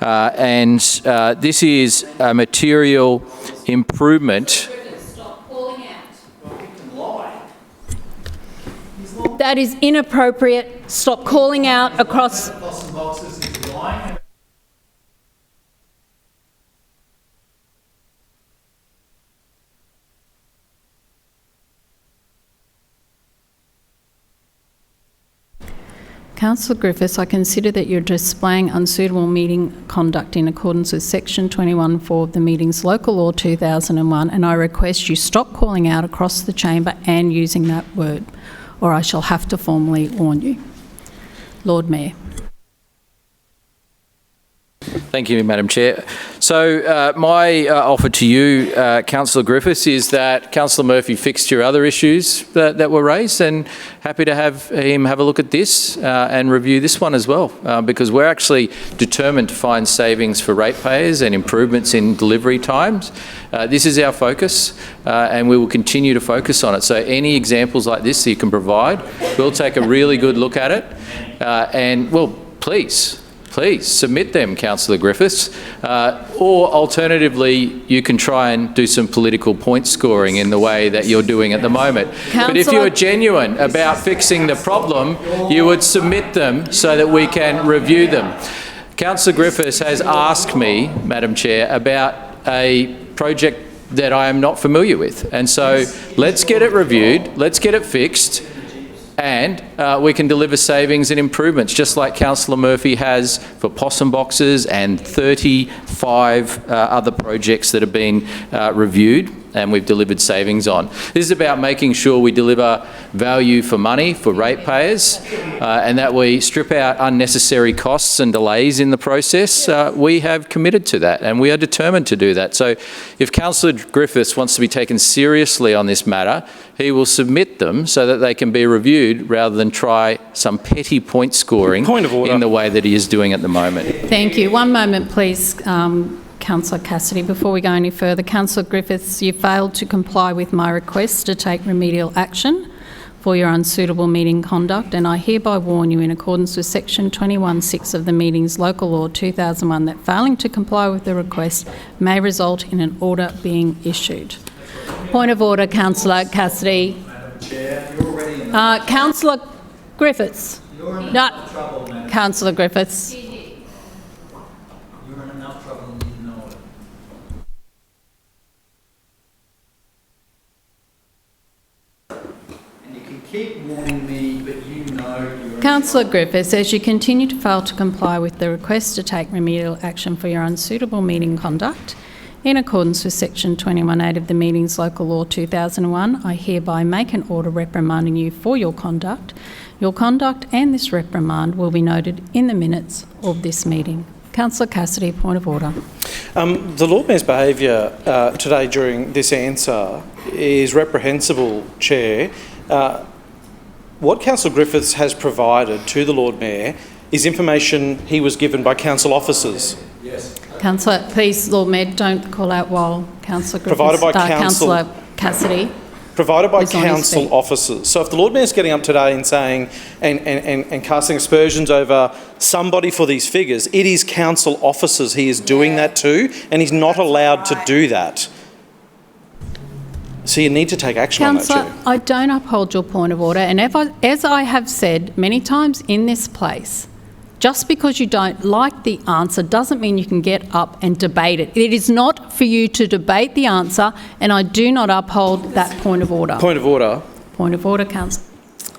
And this is a material improvement. That is inappropriate. Stop calling out across. Councillor Griffiths, I consider that you're displaying unsuitable meeting conduct in accordance with Section 21(4) of the Meetings Local Law 2001, and I request you stop calling out across the chamber and using that word, or I shall have to formally warn you. Lord Mayor. Thank you, Madam Chair. So my offer to you, Councillor Griffiths, is that Councillor Murphy fixed your other issues that were raised, and happy to have him have a look at this and review this one as well, because we're actually determined to find savings for ratepayers and improvements in delivery times. This is our focus, and we will continue to focus on it. So any examples like this that you can provide, we'll take a really good look at it, and, well, please submit them, Councillor Griffiths, or alternatively you can try and do some political point scoring in the way that you're doing at the moment. But if you're genuine about fixing the problem, you would submit them so that we can review them. Councillor Griffiths has asked me, Madam Chair, about a project that I am not familiar with, and so let's get it reviewed, let's get it fixed, and we can deliver savings and improvements, just like Councillor Murphy has for possum boxes and 35 other projects that have been reviewed and we've delivered savings on. This is about making sure we deliver value for money for ratepayers and that we strip out unnecessary costs and delays in the process. We have committed to that and we are determined to do that. So if Councillor Griffiths wants to be taken seriously on this matter, he will submit them so that they can be reviewed rather than try some petty point scoring in the way that he is doing at the moment. Thank you. One moment, please, Councillor Cassidy. Before we go any further, Councillor Griffiths, you failed to comply with my request to take remedial action for your unsuitable meeting conduct, and I hereby warn you in accordance with Section 21(6) of the Meetings Local Law 2001 that failing to comply with the request may result in an order being issued. Point of order, Councillor Cassidy. Councillor Griffiths. No, Councillor Griffiths. You're in enough trouble and you know it. And you can keep warning me, but you know you're... Councillor Griffiths, as you continue to fail to comply with the request to take remedial action for your unsuitable meeting conduct, in accordance with Section 21(8) of the Meetings Local Law 2001, I hereby make an order reprimanding you for your conduct. Your conduct and this reprimand will be noted in the minutes of this meeting. Councillor Cassidy, point of order. The Lord Mayor's behaviour today during this answer is reprehensible, Chair. What Councillor Griffiths has provided to the Lord Mayor is information he was given by council officers. Yes. Councillor, please, Lord Mayor, don't call out while Councillor Griffiths... Provided by Councillor Cassidy. Provided by council officers. So if the Lord Mayor's getting up today and saying and casting aspersions over somebody for these figures, it is council officers he is doing that to, and he's not allowed to do that. So you need to take action on that, Chair. Councillor, I don't uphold your point of order, and as I have said many times in this place, just because you don't like the answer doesn't mean you can get up and debate it. It is not for you to debate the answer, and I do not uphold that point of order. Point of order. Point of order, Councillor.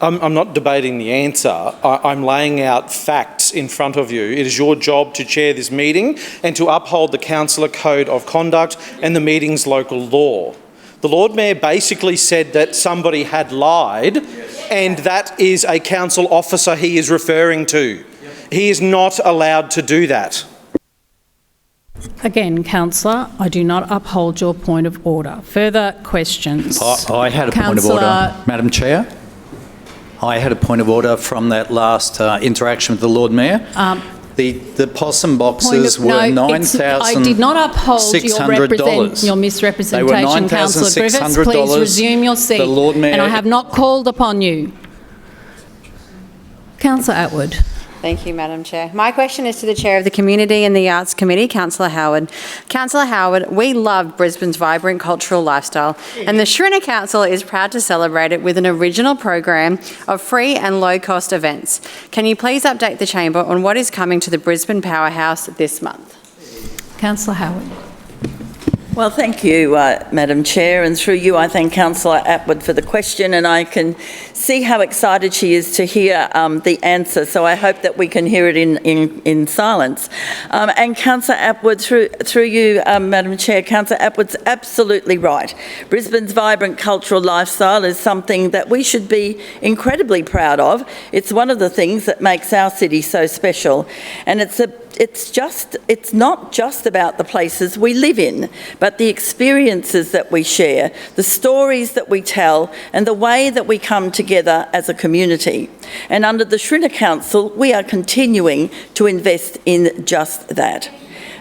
I'm not debating the answer. I'm laying out facts in front of you. It is your job to chair this meeting and to uphold the Councillor Code of Conduct and the Meetings Local Law. The Lord Mayor basically said that somebody had lied. Yes. and that is a council officer he is referring to. He is not allowed to do that. Again, councillor, I do not uphold your point of order. Further questions? I had a point of order, Madam Chair. I had a point of order from that last interaction with the Lord Mayor. The possum boxes were $9,600. I did not uphold your misrepresentation, Councillor Griffiths. Please resume your seat. The Lord Mayor, and I have not called upon you. Councillor Atwood. Thank you, Madam Chair. My question is to the Chair of the Community and the Arts Committee, Councillor Howard. Councillor Howard, we love Brisbane's vibrant cultural lifestyle, and the Schrinner Council is proud to celebrate it with an original program of free and low-cost events. Can you please update the Chamber on what is coming to the Brisbane Powerhouse this month? Councillor Howard. Well, thank you, Madam Chair, and through you I thank Councillor Atwood for the question, and I can see how excited she is to hear the answer, so I hope that we can hear it in silence. And Councillor Atwood, through you, Madam Chair, Councillor Atwood's absolutely right. Brisbane's vibrant cultural lifestyle is something that we should be incredibly proud of. It's one of the things that makes our city so special, and it's not just about the places we live in, but the experiences that we share, the stories that we tell, and the way that we come together as a community. And under the Schrinner Council, we are continuing to invest in just that,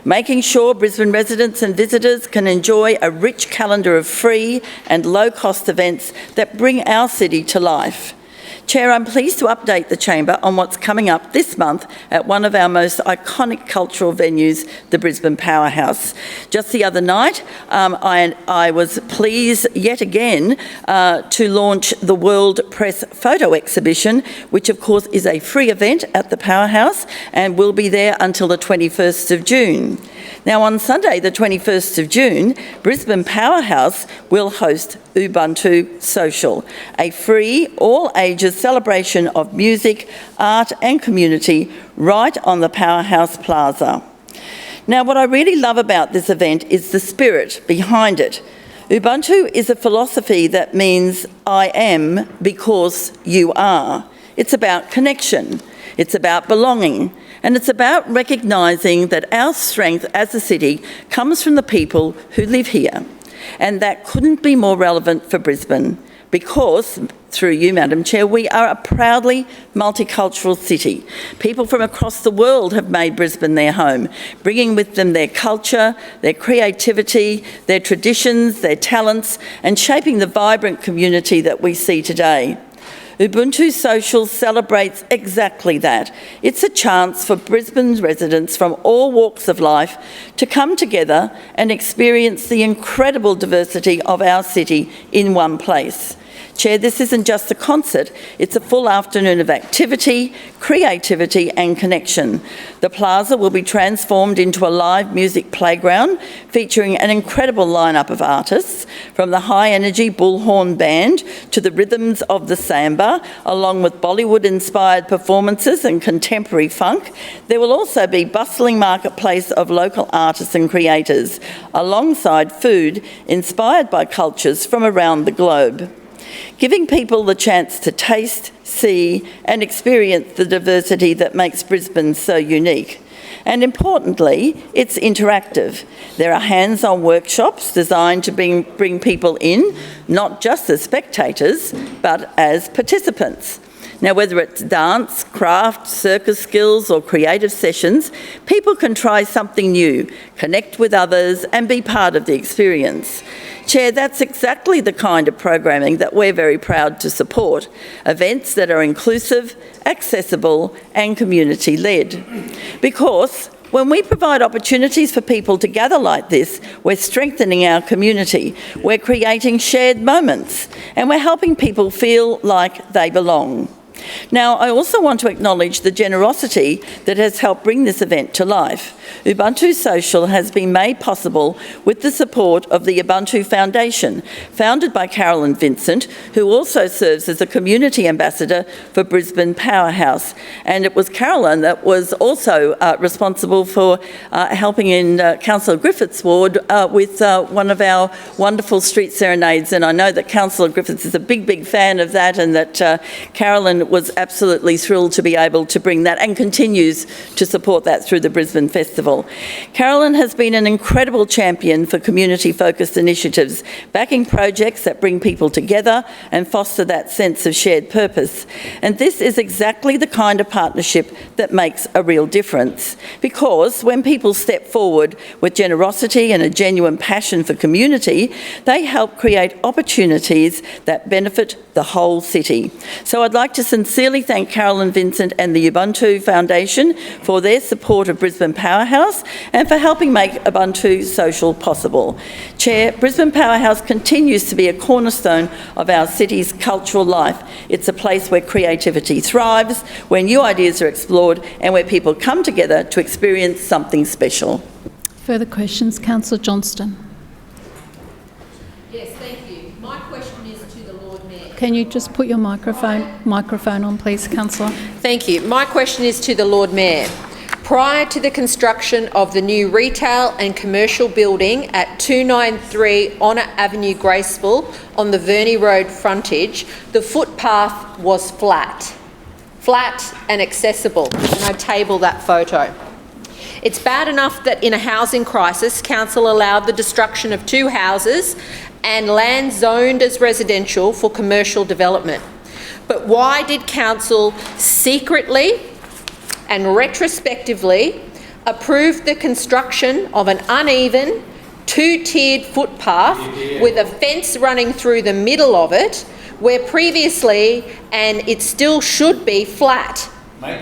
making sure Brisbane residents and visitors can enjoy a rich calendar of free and low-cost events that bring our city to life. Chair, I'm pleased to update the Chamber on what's coming up this month at one of our most iconic cultural venues, the Brisbane Powerhouse. Just the other night, I was pleased yet again to launch the World Press Photo Exhibition, which of course is a free event at the Powerhouse and will be there until the 21st of June. Now on Sunday, the 21st of June, Brisbane Powerhouse will host Ubuntu Social, a free, all-ages celebration of music, art and community right on the Powerhouse Plaza. Now, what I really love about this event is the spirit behind it. Ubuntu is a philosophy that means I am because you are. It's about connection, it's about belonging, and it's about recognising that our strength as a city comes from the people who live here. And that couldn't be more relevant for Brisbane because, through you, Madam Chair, we are a proudly multicultural city. People from across the world have made Brisbane their home, bringing with them their culture, their creativity, their traditions, their talents, and shaping the vibrant community that we see today. Ubuntu Social celebrates exactly that. It's a chance for Brisbane's residents from all walks of life to come together and experience the incredible diversity of our city in one place. Chair, this isn't just a concert, it's a full afternoon of activity, creativity and connection. The plaza will be transformed into a live music playground featuring an incredible lineup of artists, from the high-energy Bullhorn Band to the rhythms of the samba, along with Bollywood-inspired performances and contemporary funk. There will also be bustling marketplace of local artists and creators, alongside food inspired by cultures from around the globe, giving people the chance to taste, see and experience the diversity that makes Brisbane so unique. And importantly, it's interactive. There are hands-on workshops designed to bring people in, not just as spectators, but as participants. Now, whether it's dance, craft, circus skills or creative sessions, people can try something new, connect with others and be part of the experience. Chair, that's exactly the kind of programming that we're very proud to support. Events that are inclusive, accessible and community-led. Because when we provide opportunities for people to gather like this, we're strengthening our community, we're creating shared moments and we're helping people feel like they belong. Now, I also want to acknowledge the generosity that has helped bring this event to life. Ubuntu Social has been made possible with the support of the Ubuntu Foundation, founded by Carolyn Vincent, who also serves as a community ambassador for Brisbane Powerhouse. And it was Carolyn that was also responsible for helping in Councillor Griffith's ward with one of our wonderful street serenades. And I know that Councillor Griffiths is a big fan of that, and that Carolyn was absolutely thrilled to be able to bring that and continues to support that through the Brisbane Festival. Carolyn has been an incredible champion for community-focused initiatives, backing projects that bring people together and foster that sense of shared purpose. And this is exactly the kind of partnership that makes a real difference. Because when people step forward with generosity and a genuine passion for community, they help create opportunities that benefit the whole city. So I'd like to sincerely thank Carolyn Vincent and the Ubuntu Foundation for their support of Brisbane Powerhouse and for helping make Ubuntu Social possible. Chair, Brisbane Powerhouse continues to be a cornerstone of our city's cultural life. It's a place where creativity thrives, where new ideas are explored, and where people come together to experience something special. Further questions? Councillor Johnston. Yes, thank you. My question is to the Lord Mayor. Can you just put your microphone on, please, Councillor? Thank you. My question is to the Lord Mayor. Prior to the construction of the new retail and commercial building at 293 Honour Avenue, Graceville, on the Verney Road frontage, the footpath was flat and accessible, and I table that photo. It's bad enough that in a housing crisis, Council allowed the destruction of 2 houses and land zoned as residential for commercial development. But why did Council secretly and retrospectively approve the construction of an uneven 2-tiered footpath with a fence running through the middle of it, where previously, and it still should be, flat?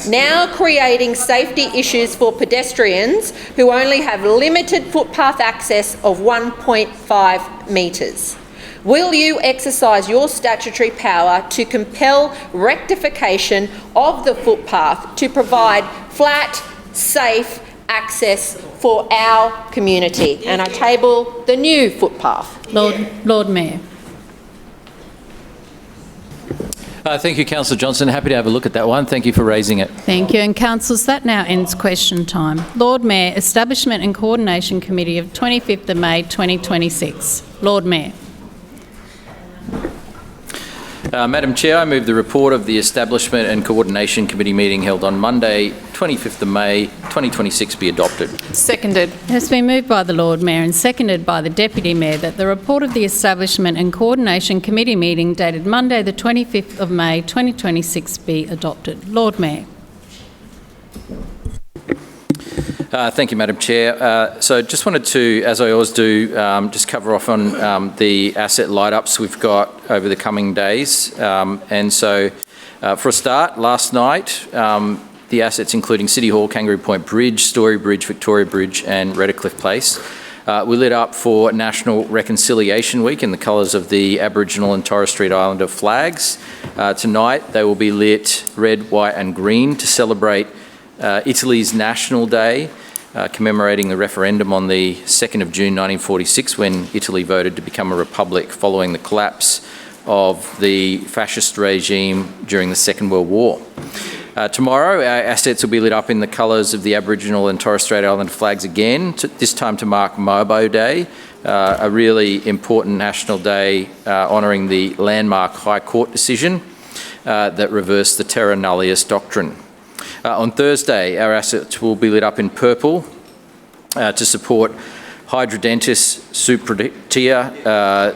Now creating safety issues for pedestrians who only have limited footpath access of 1.5 metres. Will you exercise your statutory power to compel rectification of the footpath to provide flat, safe access for our community? And I table the new footpath. Lord Mayor. Thank you, Councillor Johnston. Happy to have a look at that one. Thank you for raising it. Thank you. And councillors, that now ends question time. Lord Mayor, Establishment and Coordination Committee of 25th of May 2026. Lord Mayor. Madam Chair, I move the report of the Establishment and Coordination Committee meeting held on Monday, 25th of May 2026 be adopted. Seconded. It has been moved by the Lord Mayor and seconded by the Deputy Mayor that the report of the Establishment and Coordination Committee meeting dated Monday the 25th of May 2026 be adopted. Lord Mayor. Thank you, Madam Chair. So just wanted to, as I always do, just cover off on the asset light-ups we've got over the coming days. And so for a start, last night, the assets including City Hall, Kangaroo Point Bridge, Story Bridge, Victoria Bridge and Redcliffe Place we lit up for National Reconciliation Week in the colours of the Aboriginal and Torres Strait Islander flags. Tonight they will be lit red, white and green to celebrate Italy's National Day, commemorating the referendum on the 2nd of June 1946 when Italy voted to become a republic following the collapse of the fascist regime during the Second World War. Tomorrow, our assets will be lit up in the colours of the Aboriginal and Torres Strait Islander flags again, this time to mark Mabo Day, a really important national day honouring the landmark High Court decision that reversed the terra nullius doctrine. On Thursday, our assets will be lit up in purple to support Hydrodentis suppurativa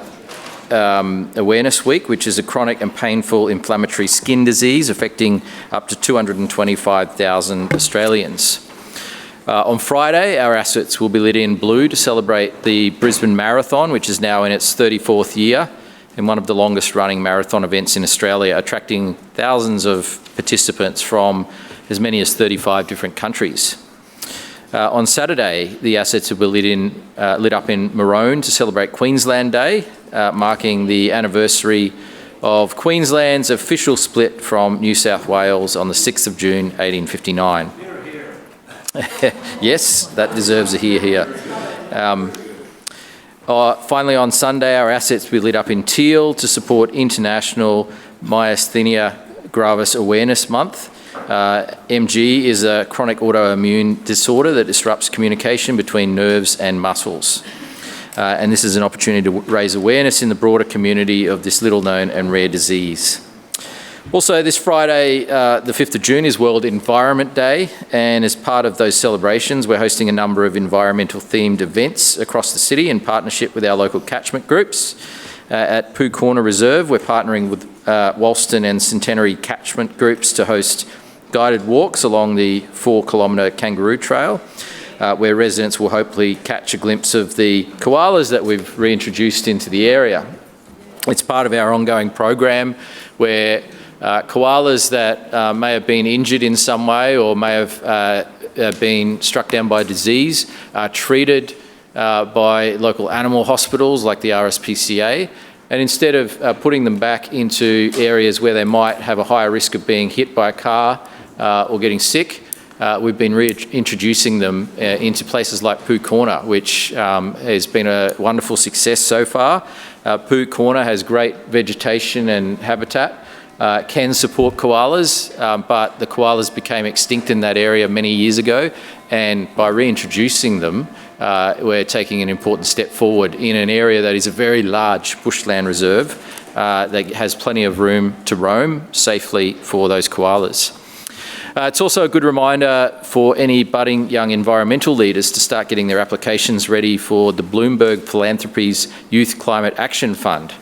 Awareness Week, which is a chronic and painful inflammatory skin disease affecting up to 225,000 Australians. On Friday, our assets will be lit in blue to celebrate the Brisbane Marathon, which is now in its 34th year and one of the longest running marathon events in Australia, attracting thousands of participants from as many as 35 different countries. On Saturday, the assets will be lit up in maroon to celebrate Queensland Day, marking the anniversary of Queensland's official split from New South Wales on the 6th of June 1859. Yes, that deserves a hear. Finally, on Sunday, our assets will be lit up in teal to support International Myasthenia Gravis Awareness Month. MG is a chronic autoimmune disorder that disrupts communication between nerves and muscles. And this is an opportunity to raise awareness in the broader community of this little-known and rare disease. Also, this Friday, the 5th of June, is World Environment Day, and as part of those celebrations, we're hosting a number of environmental-themed events across the city in partnership with our local catchment groups. At Pooh Corner Reserve, we're partnering with Walston and Centenary catchment groups to host guided walks along the 4-kilometre Kangaroo Trail, where residents will hopefully catch a glimpse of the koalas that we've reintroduced into the area. It's part of our ongoing program where koalas that may have been injured in some way or may have been struck down by disease are treated by local animal hospitals like the RSPCA, and instead of putting them back into areas where they might have a higher risk of being hit by a car or getting sick, we've been reintroducing them into places like Pooh Corner, which has been a wonderful success so far. Pooh Corner has great vegetation and habitat, can support koalas, but the koalas became extinct in that area many years ago, and by reintroducing them, we're taking an important step forward in an area that is a very large bushland reserve that has plenty of room to roam safely for those koalas. It's also a good reminder for any budding young environmental leaders to start getting their applications ready for the Bloomberg Philanthropies Youth Climate Action Fund.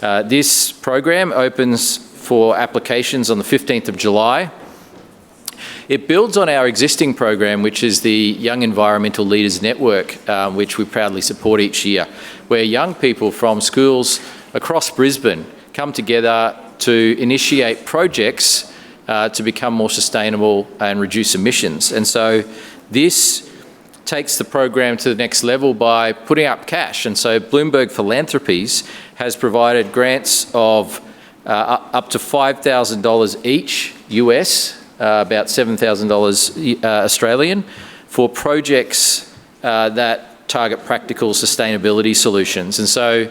This program opens for applications on the 15th of July. It builds on our existing program, which is the Young Environmental Leaders Network, which we proudly support each year, where young people from schools across Brisbane come together to initiate projects to become more sustainable and reduce emissions. And so this takes the program to the next level by putting up cash. And so Bloomberg Philanthropies has provided grants of up to $5,000 each US, about $7,000 Australian, for projects that target practical sustainability solutions. And so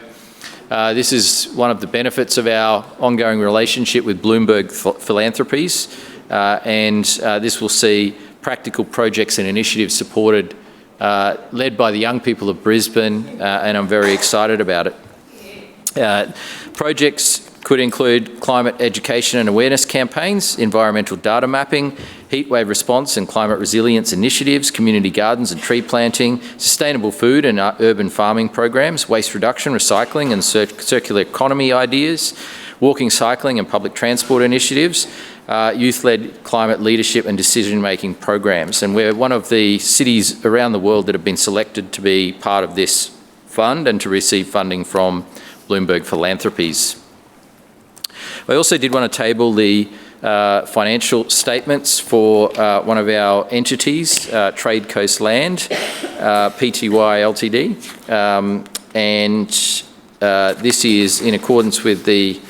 this is one of the benefits of our ongoing relationship with Bloomberg Philanthropies, and this will see practical projects and initiatives supported, led by the young people of Brisbane, and I'm very excited about it. Projects could include climate education and awareness campaigns, environmental data mapping, heatwave response and climate resilience initiatives, community gardens and tree planting, sustainable food and urban farming programs, waste reduction, recycling and circular economy ideas, walking, cycling and public transport initiatives, youth-led climate leadership and decision-making programs. And we're one of the cities around the world that have been selected to be part of this fund and to receive funding from Bloomberg Philanthropies. I also did want to table the financial statements for one of our entities, Trade Coast Land, Pty Ltd, and this is in accordance with the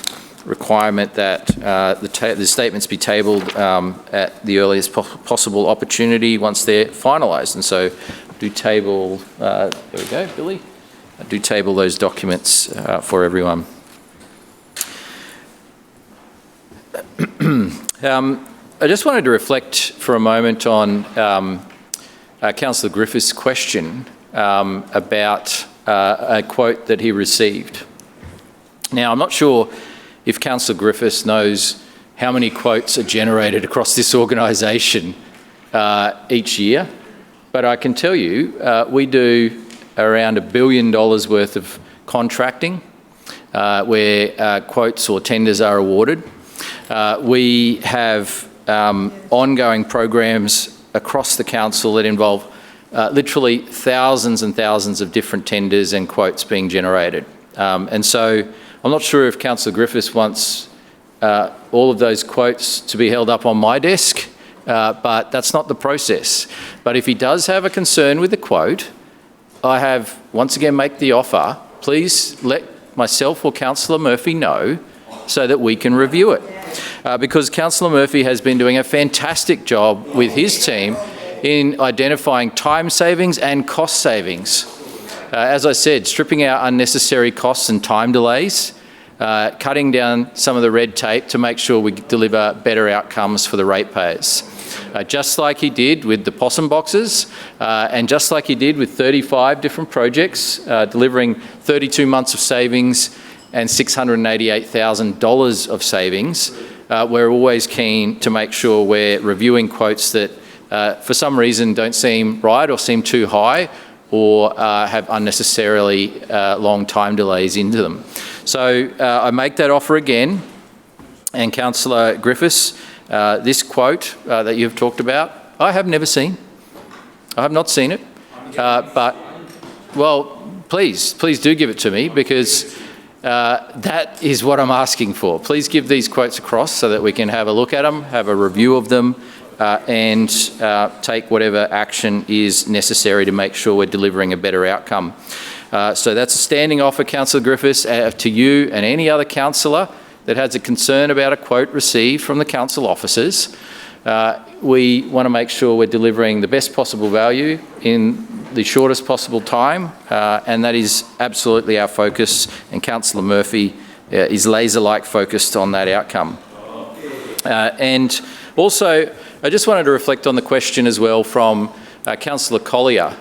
requirement that the statements be tabled at the earliest possible opportunity once they're finalised. And so do table, there we go, Billy, do table those documents for everyone. I just wanted to reflect for a moment on Councillor Griffiths' question about a quote that he received. Now, I'm not sure if Councillor Griffiths knows how many quotes are generated across this organisation each year, but I can tell you we do around $1 billion worth of contracting where quotes or tenders are awarded. We have ongoing programs across the council that involve literally thousands and thousands of different tenders and quotes being generated. And so I'm not sure if Councillor Griffiths wants all of those quotes to be held up on my desk, but that's not the process. But if he does have a concern with the quote, I have once again make the offer, please let myself or Councillor Murphy know so that we can review it. Because Councillor Murphy has been doing a fantastic job with his team in identifying time savings and cost savings. As I said, stripping out unnecessary costs and time delays, cutting down some of the red tape to make sure we deliver better outcomes for the ratepayers. Just like he did with the possum boxes, and just like he did with 35 different projects, delivering 32 months of savings and $688,000 of savings, we're always keen to make sure we're reviewing quotes that for some reason don't seem right or seem too high or have unnecessarily long time delays into them. So I make that offer again, and Councillor Griffiths, this quote that you've talked about, I have never seen. I have not seen it, but, well, please do give it to me, because that is what I'm asking for. Please give these quotes across so that we can have a look at them, have a review of them, and take whatever action is necessary to make sure we're delivering a better outcome. So that's a standing offer, Councillor Griffiths, to you and any other councillor that has a concern about a quote received from the council officers. We want to make sure we're delivering the best possible value in the shortest possible time, and that is absolutely our focus, and Councillor Murphy is laser-like focused on that outcome. And also, I just wanted to reflect on the question as well from Councillor Collier,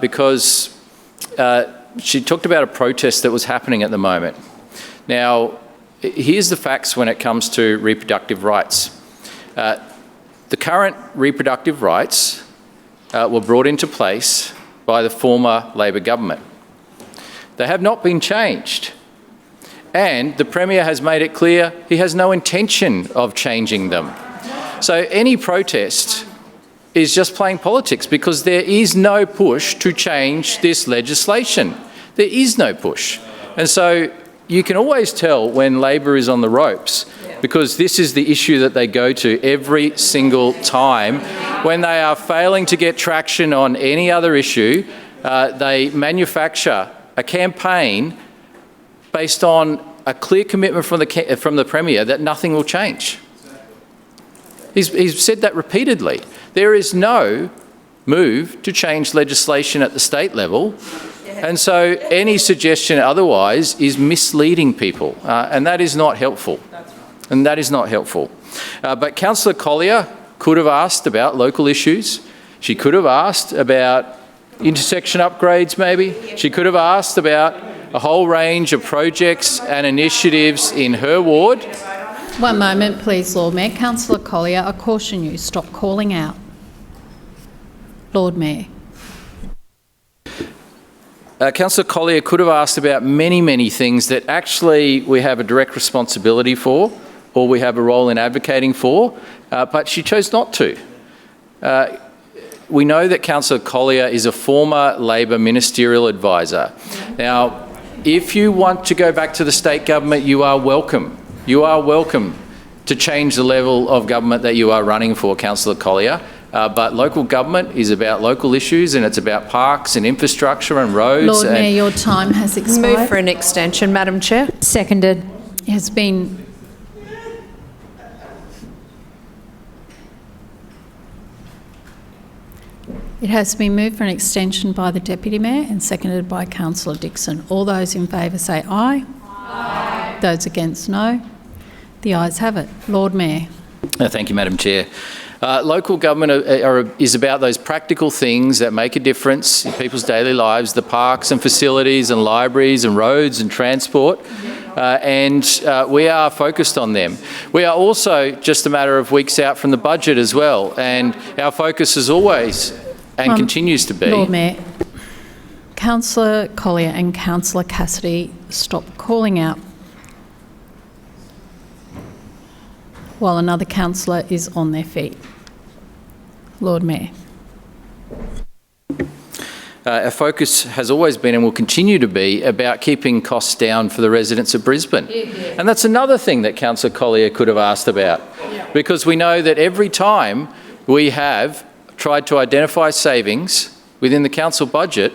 because she talked about a protest that was happening at the moment. Now, here's the facts when it comes to reproductive rights. The current reproductive rights were brought into place by the former Labor government. They have not been changed. And the Premier has made it clear he has no intention of changing them. So any protest is just playing politics, because there is no push to change this legislation. There is no push. And so you can always tell when Labor is on the ropes, because this is the issue that they go to every single time. When they are failing to get traction on any other issue, they manufacture a campaign based on a clear commitment from the Premier that nothing will change. He's said that repeatedly. There is no move to change legislation at the state level, and so any suggestion otherwise is misleading people, and that is not helpful. And that is not helpful. But Councillor Collier could have asked about local issues. She could have asked about intersection upgrades, maybe. She could have asked about a whole range of projects and initiatives in her ward. One moment, please, Lord Mayor. Councillor Collier, I caution you, stop calling out. Lord Mayor. Councillor Collier could have asked about many, many things that actually we have a direct responsibility for, or we have a role in advocating for, but she chose not to. We know that Councillor Collier is a former Labor ministerial advisor. Now, if you want to go back to the state government, you are welcome. You are welcome to change the level of government that you are running for, Councillor Collier. But local government is about local issues, and it's about parks and infrastructure and roads. Lord Mayor, your time has expired. Move for an extension, Madam Chair. Seconded. It has been... It has been moved for an extension by the Deputy Mayor and seconded by Councillor Dixon. All those in favour say aye. Aye. Those against, no. The ayes have it. Lord Mayor. Thank you, Madam Chair. Local government is about those practical things that make a difference in people's daily lives, the parks and facilities and libraries and roads and transport, and we are focused on them. We are also just a matter of weeks out from the budget as well, and our focus is always and continues to be... Lord Mayor, Councillor Collier and Councillor Cassidy, stop calling out while another councillor is on their feet. Lord Mayor. Our focus has always been and will continue to be about keeping costs down for the residents of Brisbane. And that's another thing that Councillor Collier could have asked about, because we know that every time we have tried to identify savings within the council budget,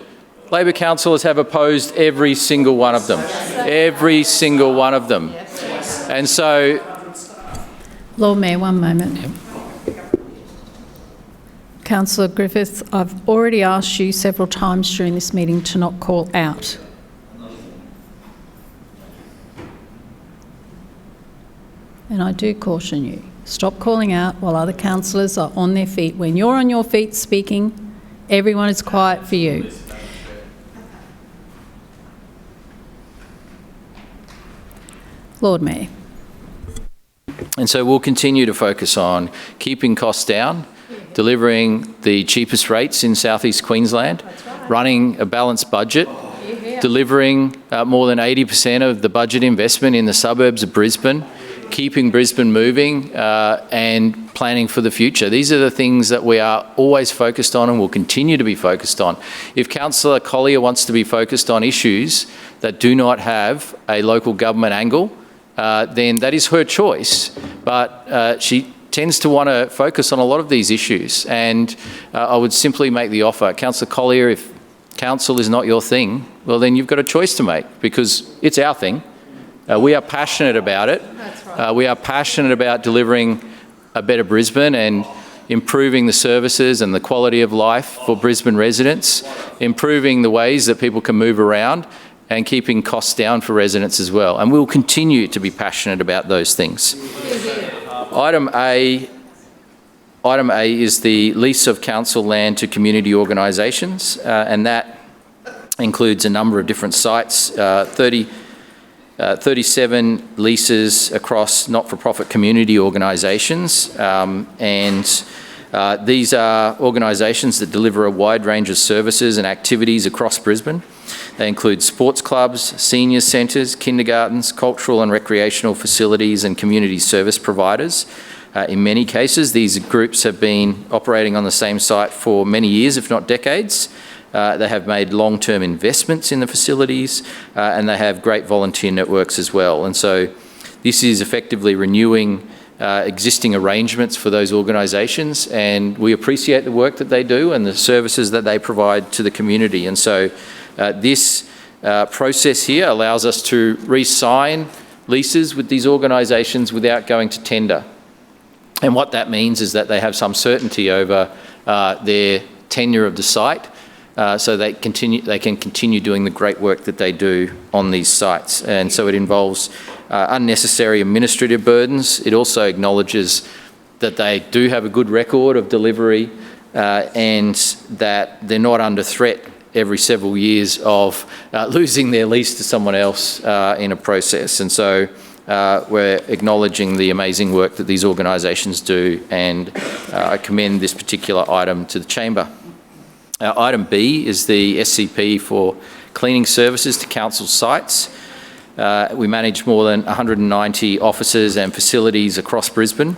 Labor councillors have opposed every single one of them. Every single one of them. And so... Lord Mayor, one moment. Yep. Councillor Griffiths, I've already asked you several times during this meeting to not call out. And I do caution you, stop calling out while other councillors are on their feet. When you're on your feet speaking, everyone is quiet for you. Lord Mayor. And so we'll continue to focus on keeping costs down, delivering the cheapest rates in South East Queensland, running a balanced budget, delivering more than 80% of the budget investment in the suburbs of Brisbane, keeping Brisbane moving and planning for the future. These are the things that we are always focused on and will continue to be focused on. If Councillor Collier wants to be focused on issues that do not have a local government angle, then that is her choice. But she tends to want to focus on a lot of these issues. And I would simply make the offer, Councillor Collier, if council is not your thing, well, then you've got a choice to make because it's our thing. We are passionate about it. That's right. We are passionate about delivering a better Brisbane and improving the services and the quality of life for Brisbane residents, improving the ways that people can move around and keeping costs down for residents as well. And we'll continue to be passionate about those things. Item A is the lease of council land to community organisations, and that includes a number of different sites, 37 leases across not-for-profit community organisations, and these are organisations that deliver a wide range of services and activities across Brisbane. They include sports clubs, senior centres, kindergartens, cultural and recreational facilities and community service providers. In many cases, these groups have been operating on the same site for many years, if not decades. They have made long-term investments in the facilities and they have great volunteer networks as well. And so this is effectively renewing existing arrangements for those organisations, and we appreciate the work that they do and the services that they provide to the community. And so this process here allows us to re-sign leases with these organisations without going to tender. And what that means is that they have some certainty over their tenure of the site, so they can continue doing the great work that they do on these sites. And so it involves unnecessary administrative burdens. It also acknowledges that they do have a good record of delivery and that they're not under threat every several years of losing their lease to someone else in a process. And so we're acknowledging the amazing work that these organisations do, and I commend this particular item to the Chamber. Item B is the SCP for cleaning services to council sites. We manage more than 190 offices and facilities across Brisbane.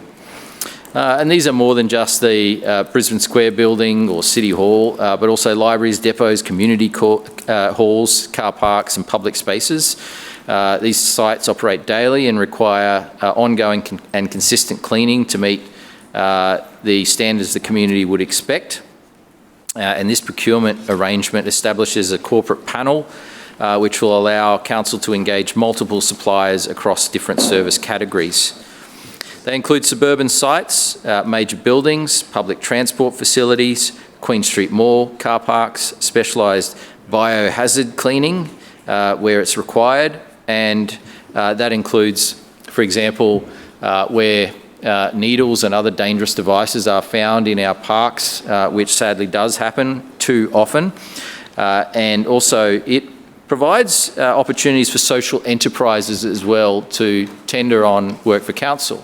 And these are more than just the Brisbane Square building or City Hall, but also libraries, depots, community halls, car parks and public spaces. These sites operate daily and require ongoing and consistent cleaning to meet the standards the community would expect. And this procurement arrangement establishes a corporate panel which will allow council to engage multiple suppliers across different service categories. They include suburban sites, major buildings, public transport facilities, Queen Street Mall, car parks, specialised biohazard cleaning where it's required, and that includes, for example, where needles and other dangerous devices are found in our parks, which sadly does happen too often. And also it provides opportunities for social enterprises as well to tender on work for council.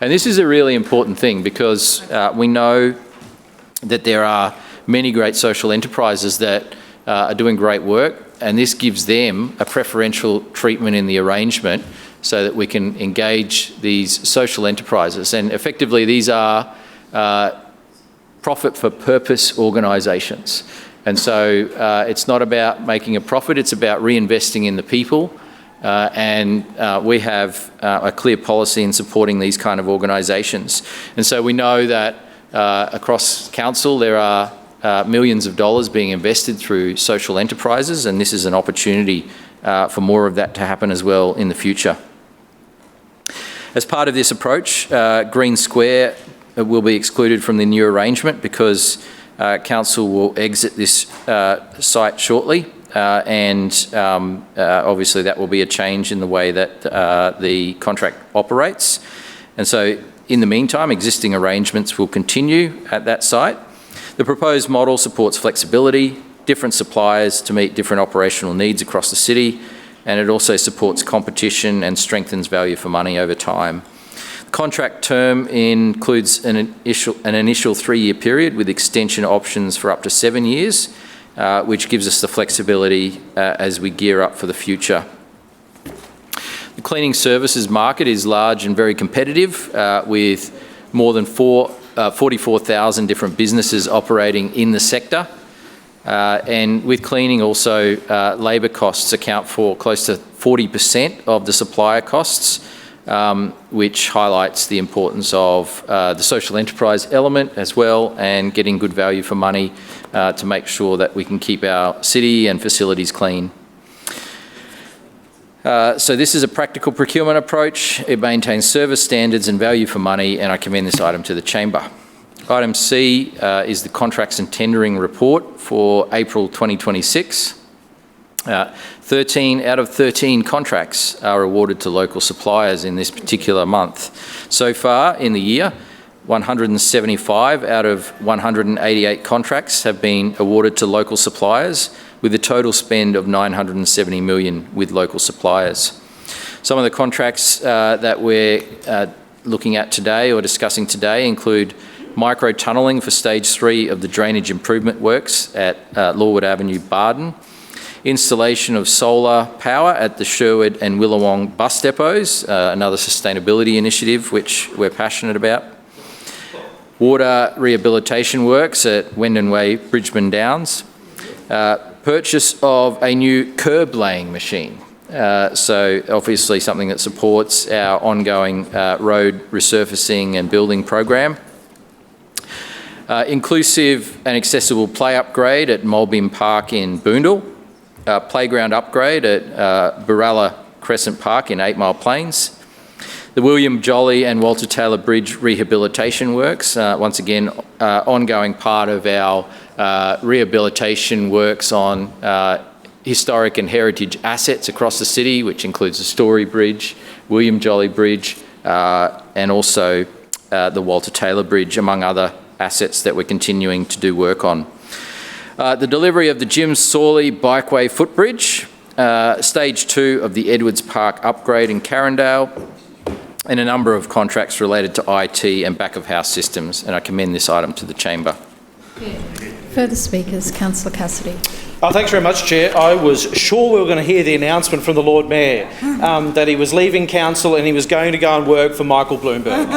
And this is a really important thing because we know that there are many great social enterprises that are doing great work, and this gives them a preferential treatment in the arrangement so that we can engage these social enterprises. And effectively these are profit for purpose organisations. And so it's not about making a profit, it's about reinvesting in the people. And we have a clear policy in supporting these kind of organisations. And so we know that across council there are millions of dollars being invested through social enterprises, and this is an opportunity for more of that to happen as well in the future. As part of this approach, Green Square will be excluded from the new arrangement because Council will exit this site shortly, and obviously that will be a change in the way that the contract operates. And so in the meantime, existing arrangements will continue at that site. The proposed model supports flexibility, different suppliers to meet different operational needs across the city, and it also supports competition and strengthens value for money over time. The contract term includes an initial 3-year period with extension options for up to 7 years, which gives us the flexibility as we gear up for the future. The cleaning services market is large and very competitive, with more than 44,000 different businesses operating in the sector. And with cleaning also, labour costs account for close to 40% of the supplier costs, which highlights the importance of the social enterprise element as well, and getting good value for money to make sure that we can keep our city and facilities clean. So this is a practical procurement approach. It maintains service standards and value for money, and I commend this item to the Chamber. Item C is the contracts and tendering report for April 2026. 13 out of 13 contracts are awarded to local suppliers in this particular month. So far in the year, 175 out of 188 contracts have been awarded to local suppliers, with a total spend of $970 million with local suppliers. Some of the contracts that we're looking at today or discussing today include micro-tunnelling for Stage 3 of the drainage improvement works at Lorwood Avenue, Barden, installation of solar power at the Sherwood and Willawong bus depots, another sustainability initiative which we're passionate about, water rehabilitation works at Wendon Way, Brisbane Downs, purchase of a new curb laying machine. So obviously something that supports our ongoing road resurfacing and building program. Inclusive and accessible play upgrade at Mulbin Park in Boondall, playground upgrade at Burralla Crescent Park in 8 Mile Plains, the William Jolly and Walter Taylor Bridge rehabilitation works, once again ongoing part of our rehabilitation works on historic and heritage assets across the city, which includes the Story Bridge, William Jolly Bridge, and also the Walter Taylor Bridge, among other assets that we're continuing to do work on. The delivery of the Jim Sawley Bikeway Footbridge, Stage 2 of the Edwards Park upgrade in Carindale, and a number of contracts related to IT and back-of-house systems, and I commend this item to the Chamber. Further speakers, Councillor Cassidy. Thanks very much, Chair. I was sure we were going to hear the announcement from the Lord Mayor that he was leaving Council and he was going to go and work for Michael Bloomberg.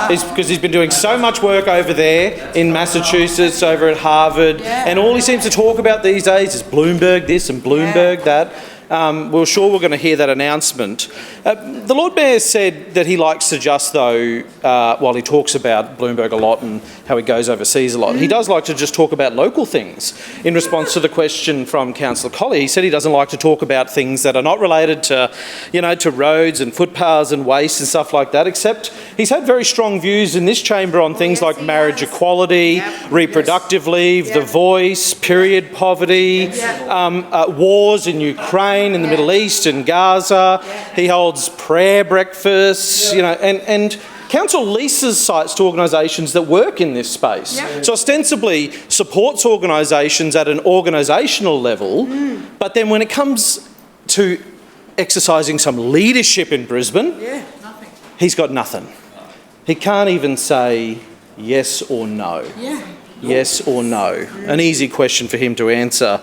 Because he's been doing so much work over there in Massachusetts, over at Harvard, and all he seems to talk about these days is Bloomberg this and Bloomberg that. We were sure we were going to hear that announcement. The Lord Mayor said that he likes to just, though, while he talks about Bloomberg a lot and how he goes overseas a lot, he does like to just talk about local things. In response to the question from Councillor Colley, he said he doesn't like to talk about things that are not related to, to roads and footpaths and waste and stuff like that, except he's had very strong views in this chamber on things like marriage equality, reproductive leave, the voice, period poverty, wars in Ukraine, in the Middle East and Gaza. He holds prayer breakfasts, and Council leases sites to organisations that work in this space. So ostensibly supports organisations at an organisational level, but then when it comes to exercising some leadership in Brisbane, he's got nothing. He can't even say yes or no. Yes or no. An easy question for him to answer.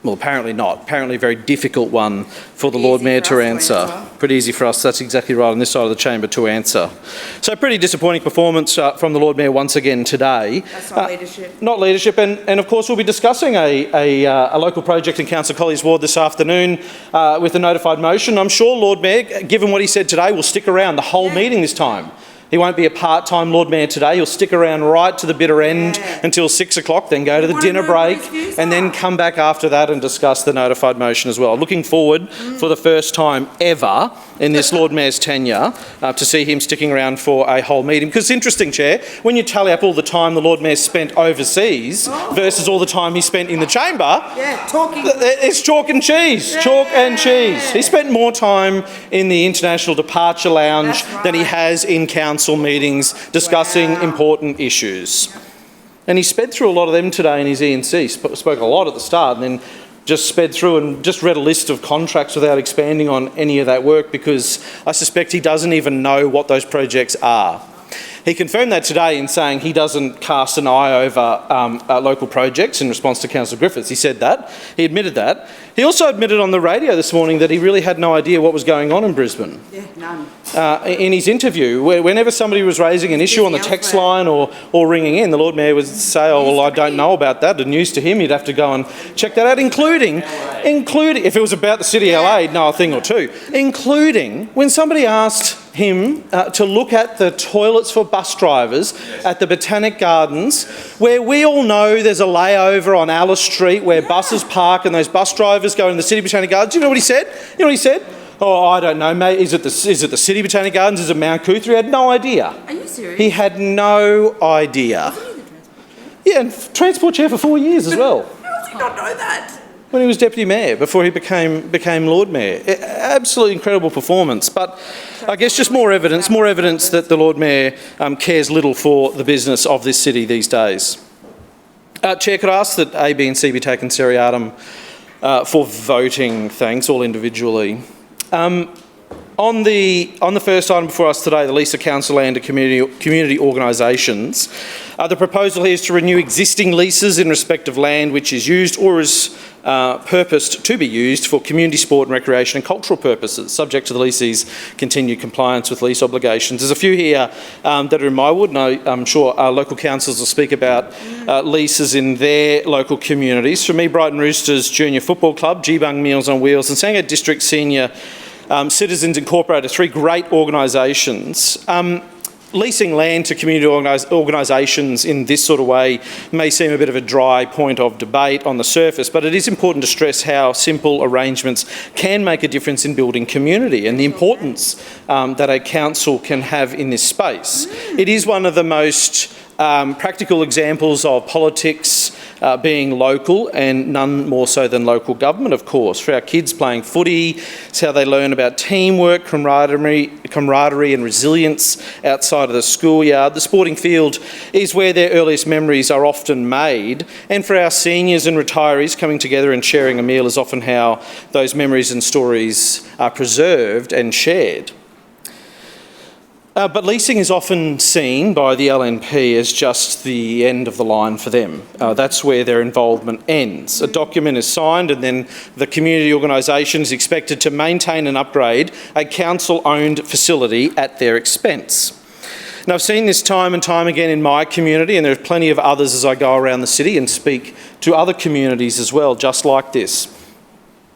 Well, apparently not. Apparently a very difficult one for the Lord Mayor to answer. Pretty easy for us, that's exactly right, on this side of the chamber to answer. So pretty disappointing performance from the Lord Mayor once again today. That's not leadership. Not leadership, and of course we'll be discussing a local project in Councillor Colley's ward this afternoon with a notified motion. I'm sure Lord Mayor, given what he said today, will stick around the whole meeting this time. He won't be a part-time Lord Mayor today. He'll stick around right to the bitter end until 6 o'clock, then go to the dinner break, and then come back after that and discuss the notified motion as well. Looking forward for the first time ever in this Lord Mayor's tenure to see him sticking around for a whole meeting. Because it's interesting, Chair, when you tally up all the time the Lord Mayor spent overseas versus all the time he spent in the chamber, it's chalk and cheese. Chalk and cheese. He spent more time in the International Departure Lounge than he has in council meetings discussing important issues. And he sped through a lot of them today in his E&C. Spoke a lot at the start and then just sped through and just read a list of contracts without expanding on any of that work, because I suspect he doesn't even know what those projects are. He confirmed that today in saying he doesn't cast an eye over local projects in response to Councillor Griffiths. He said that. He admitted that. He also admitted on the radio this morning that he really had no idea what was going on in Brisbane. Yeah, none. In his interview, whenever somebody was raising an issue on the text line or ringing in, the Lord Mayor would say, oh, well, I don't know about that. The news to him, he'd have to go and check that out, including if it was about the City of LA, he'd know a thing or two, including when somebody asked him to look at the toilets for bus drivers at the Botanic Gardens, where we all know there's a layover on Alice Street where buses park and those bus drivers go in the City Botanic Gardens. Do you know what he said? You know what he said? Oh, I don't know, mate. Is it the City Botanic Gardens? Is it Mount Coothree? He had no idea. Are you serious? He had no idea. Yeah, and Transport Chair for 4 years as well. How did you not know that? When he was Deputy Mayor, before he became Lord Mayor. Absolutely incredible performance. But I guess just more evidence that the Lord Mayor cares little for the business of this city these days. Chair, could I ask that A, B and C be taken seriatim for voting, thanks, all individually. On the first item before us today, the lease of council land to community organisations, the proposal here is to renew existing leases in respect of land which is used or is purposed to be used for community sport and recreation and cultural purposes, subject to the leasee's continued compliance with lease obligations. There's a few here that are in my ward, and I'm sure our local councils will speak about leases in their local communities. For me, Brighton Roosters Junior Football Club, G-Bung Meals on Wheels and Sangha District Senior Citizens Incorporated, three great organisations. Leasing land to community organisations in this sort of way may seem a bit of a dry point of debate on the surface, but it is important to stress how simple arrangements can make a difference in building community and the importance that a council can have in this space. It is one of the most practical examples of politics being local, and none more so than local government, of course. For our kids playing footy, it's how they learn about teamwork, camaraderie and resilience outside of the schoolyard. The sporting field is where their earliest memories are often made, and for our seniors and retirees, coming together and sharing a meal is often how those memories and stories are preserved and shared. But leasing is often seen by the LNP as just the end of the line for them. That's where their involvement ends. A document is signed and then the community organisation is expected to maintain and upgrade a council-owned facility at their expense. Now, I've seen this time and time again in my community, and there are plenty of others as I go around the city and speak to other communities as well, just like this.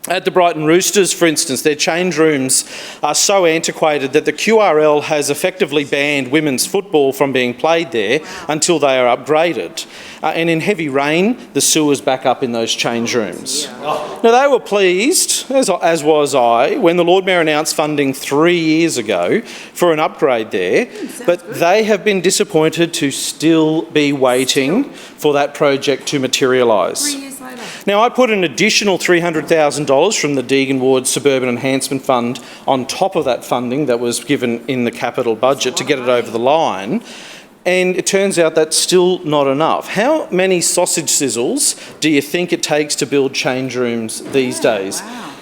At the Brighton Roosters, for instance, their change rooms are so antiquated that the QRL has effectively banned women's football from being played there until they are upgraded. And in heavy rain, the sewer's back up in those change rooms. Now, they were pleased, as was I, when the Lord Mayor announced funding 3 years ago for an upgrade there, but they have been disappointed to still be waiting for that project to materialise. Now, I put an additional $300,000 from the Deagon Ward Suburban Enhancement Fund on top of that funding that was given in the capital budget to get it over the line, and it turns out that's still not enough. How many sausage sizzles do you think it takes to build change rooms these days?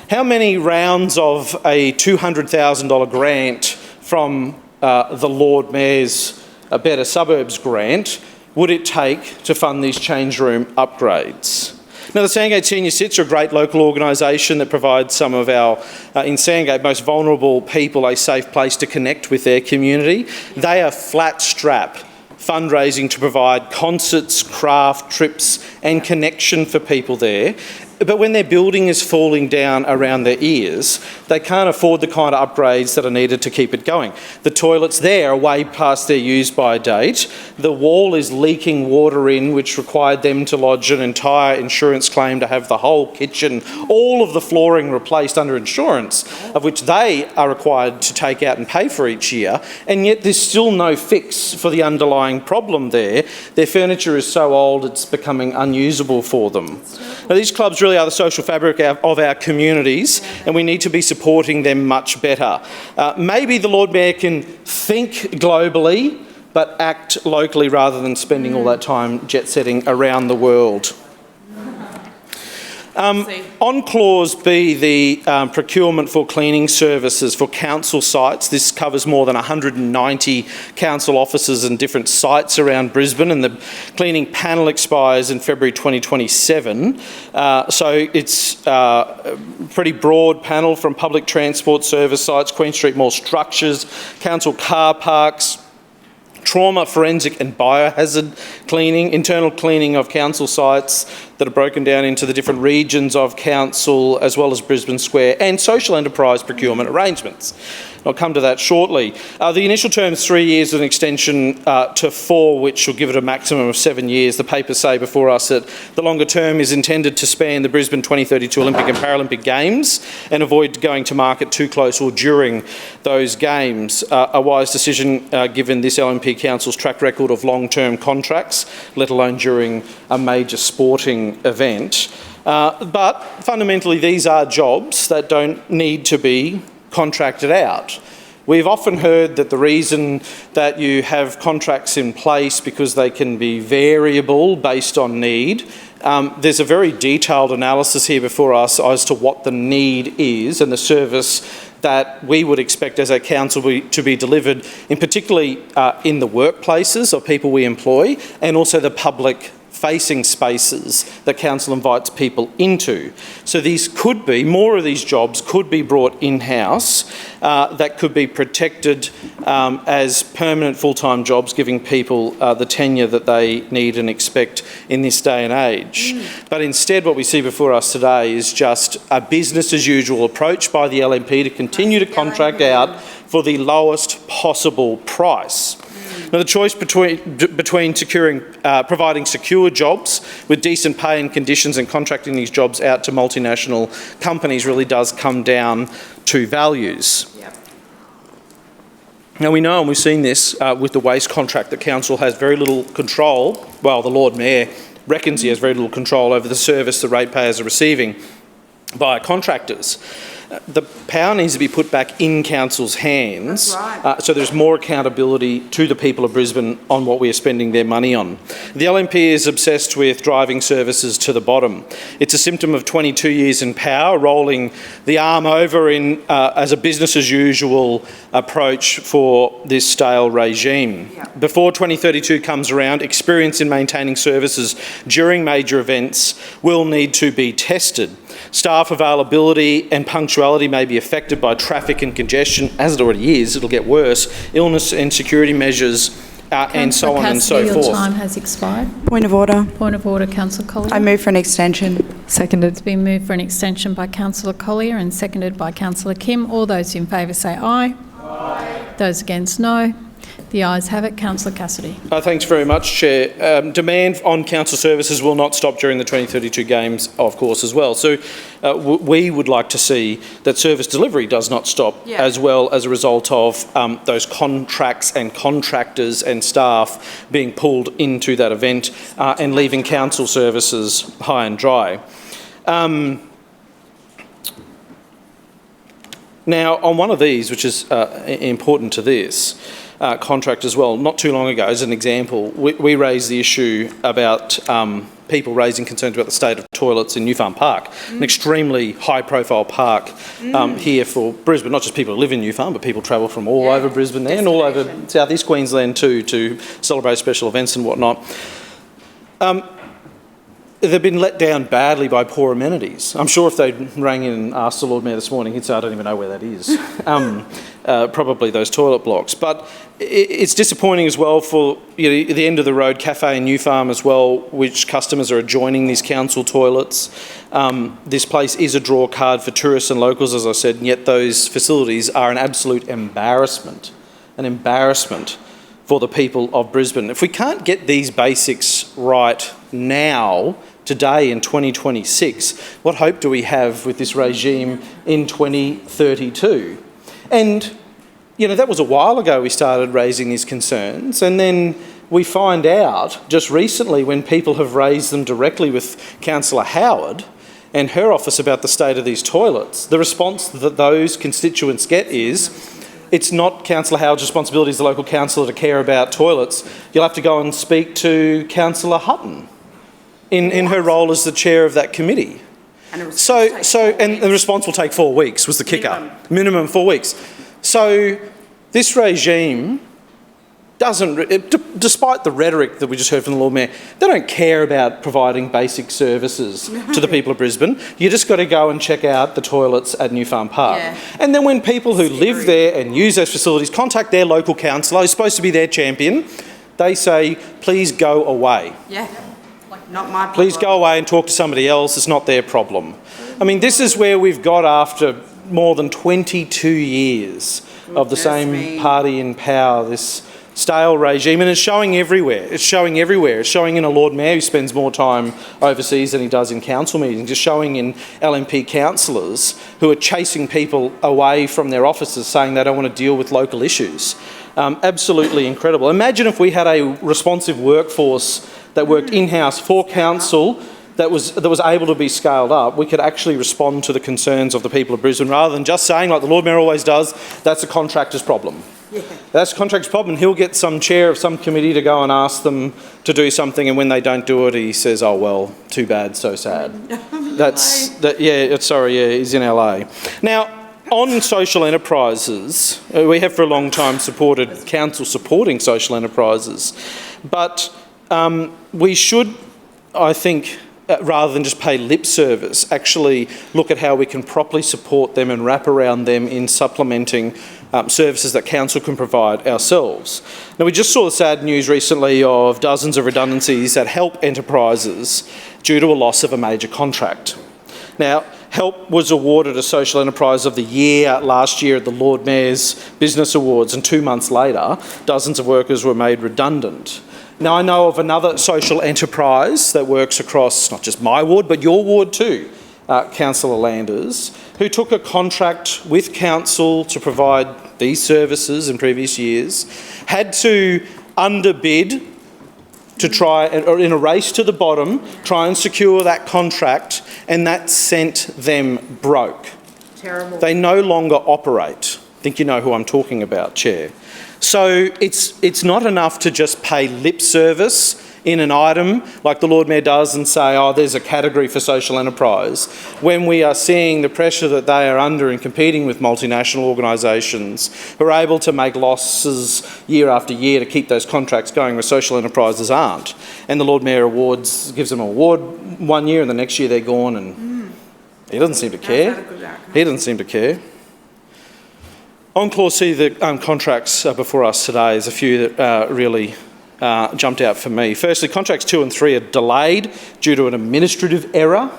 How many rounds of a $200,000 grant from the Lord Mayor's Better Suburbs grant would it take to fund these change room upgrades? Now, the Sandgate Senior Cits are a great local organisation that provides some of our, in Sandgate, most vulnerable people a safe place to connect with their community. They are flat strap fundraising to provide concerts, craft, trips and connection for people there. But when their building is falling down around their ears, they can't afford the kind of upgrades that are needed to keep it going. The toilets there are way past their use-by date. The wall is leaking water in, which required them to lodge an entire insurance claim to have the whole kitchen, all of the flooring replaced under insurance, of which they are required to take out and pay for each year, and yet there's still no fix for the underlying problem there. Their furniture is so old it's becoming unusable for them. Now, these clubs really are the social fabric of our communities, and we need to be supporting them much better. Maybe the Lord Mayor can think globally but act locally rather than spending all that time jet-setting around the world. On Clause B, the procurement for cleaning services for council sites, this covers more than 190 council offices and different sites around Brisbane, and the cleaning panel expires in February 2027. So it's a pretty broad panel from public transport service sites, Queen Street Mall structures, council car parks, trauma, forensic and biohazard cleaning, internal cleaning of council sites that are broken down into the different regions of council, as well as Brisbane Square, and social enterprise procurement arrangements. I'll come to that shortly. The initial term is 3 years with an extension to 4, which will give it a maximum of 7 years. The papers say before us that the longer term is intended to span the Brisbane 2032 Olympic and Paralympic Games and avoid going to market too close or during those games. A wise decision given this LNP Council's track record of long-term contracts, let alone during a major sporting event. But fundamentally, these are jobs that don't need to be contracted out. We've often heard that the reason that you have contracts in place because they can be variable based on need. There's a very detailed analysis here before us as to what the need is and the service that we would expect as a council to be delivered, in particularly in the workplaces of people we employ, and also the public facing spaces that council invites people into. So these could be, more of these jobs could be brought in-house that could be protected as permanent full-time jobs, giving people the tenure that they need and expect in this day and age. But instead what we see before us today is just a business as usual approach by the LNP to continue to contract out for the lowest possible price. Now, the choice between securing, providing secure jobs with decent pay and conditions and contracting these jobs out to multinational companies really does come down to values. Yep. Now, we know, and we've seen this with the waste contract, that council has very little control. Well, the Lord Mayor reckons he has very little control over the service the ratepayers are receiving by contractors. The power needs to be put back in council's hands, so there's more accountability to the people of Brisbane on what we are spending their money on. The LNP is obsessed with driving services to the bottom. It's a symptom of 22 years in power, rolling the arm over in as a business as usual approach for this stale regime. Yeah. Before 2032 comes around, experience in maintaining services during major events will need to be tested. Staff availability and punctuality may be affected by traffic and congestion, as it already is. It'll get worse. Illness and security measures, and so on and so forth. Your time has expired. Point of order. Point of order, Councillor Collier. I move for an extension. Seconded. It's been moved for an extension by Councillor Collier and seconded by Councillor Kim. All those in favour say aye. Aye. Those against, no. The ayes have it. Councillor Cassidy. Thanks very much, Chair. Demand on council services will not stop during the 2032 Games, of course, as well. So we would like to see that service delivery does not stop, as well as a result of those contracts and contractors and staff being pulled into that event and leaving council services high and dry. Now, on one of these, which is important to this, contract as well, not too long ago, as an example, we raised the issue about people raising concerns about the state of toilets in New Farm Park, an extremely high-profile park here for Brisbane. Not just people who live in New Farm, but people travel from all over Brisbane there and all over South East Queensland too to celebrate special events and whatnot. they've been let down badly by poor amenities. I'm sure if they rang in and asked the Lord Mayor this morning, he'd say, I don't even know where that is. Probably those toilet blocks. But it's disappointing as well for the end of the road cafe in New Farm as well, which customers are adjoining these council toilets. This place is a draw card for tourists and locals, as I said, and yet those facilities are an absolute embarrassment for the people of Brisbane. If we can't get these basics right now, today in 2026, what hope do we have with this regime in 2032? And, that was a while ago we started raising these concerns, and then we find out just recently when people have raised them directly with Councillor Howard and her office about the state of these toilets, the response that those constituents get is, it's not Councillor Howard's responsibility as the local councillor to care about toilets. You'll have to go and speak to Councillor Hutton in her role as the chair of that committee. And the response will take 4 weeks was the kicker. Minimum 4 weeks. So this regime doesn't, despite the rhetoric that we just heard from the Lord Mayor, they don't care about providing basic services to the people of Brisbane. You just got to go and check out the toilets at New Farm Park. Yeah. And then when people who live there and use those facilities contact their local councillor, who's supposed to be their champion, they say, please go away. Yeah. Not my problem. Please go away and talk to somebody else. It's not their problem. I mean, this is where we've got after more than 22 years of the same party in power, this stale regime, and it's showing everywhere. It's showing in a Lord Mayor who spends more time overseas than he does in council meetings. It's showing in LNP councillors who are chasing people away from their offices saying they don't want to deal with local issues. Absolutely incredible. Imagine if we had a responsive workforce that worked in-house for council that was able to be scaled up. We could actually respond to the concerns of the people of Brisbane rather than just saying, like the Lord Mayor always does, that's a contractor's problem. Yeah. That's a contractor's problem. He'll get some chair of some committee to go and ask them to do something, and when they don't do it, he says, oh, well, too bad, so sad. He's in LA. Now, on social enterprises, we have for a long time supported council supporting social enterprises, but we should, I think, rather than just pay lip service, actually look at how we can properly support them and wrap around them in supplementing services that council can provide ourselves. Now, we just saw the sad news recently of dozens of redundancies at Help enterprises due to a loss of a major contract. Now, Help was awarded a Social Enterprise of the Year last year at the Lord Mayor's Business Awards, and 2 months later, dozens of workers were made redundant. Now, I know of another social enterprise that works across not just my ward, but your ward too, Councillor Landers, who took a contract with council to provide these services in previous years, had to underbid to try, or in a race to the bottom, try and secure that contract, and that sent them broke. Terrible. They no longer operate. I think you know who I'm talking about, Chair. So it's not enough to just pay lip service in an item like the Lord Mayor does and say, oh, there's a category for social enterprise, when we are seeing the pressure that they are under in competing with multinational organisations who are able to make losses year after year to keep those contracts going where social enterprises aren't. And the Lord Mayor gives them an award 1 year and the next year they're gone, and he doesn't seem to care. He doesn't seem to care. On Clause C, the contracts before us today, there's a few that really jumped out for me. Firstly, contracts 2 and 3 are delayed due to an administrative error.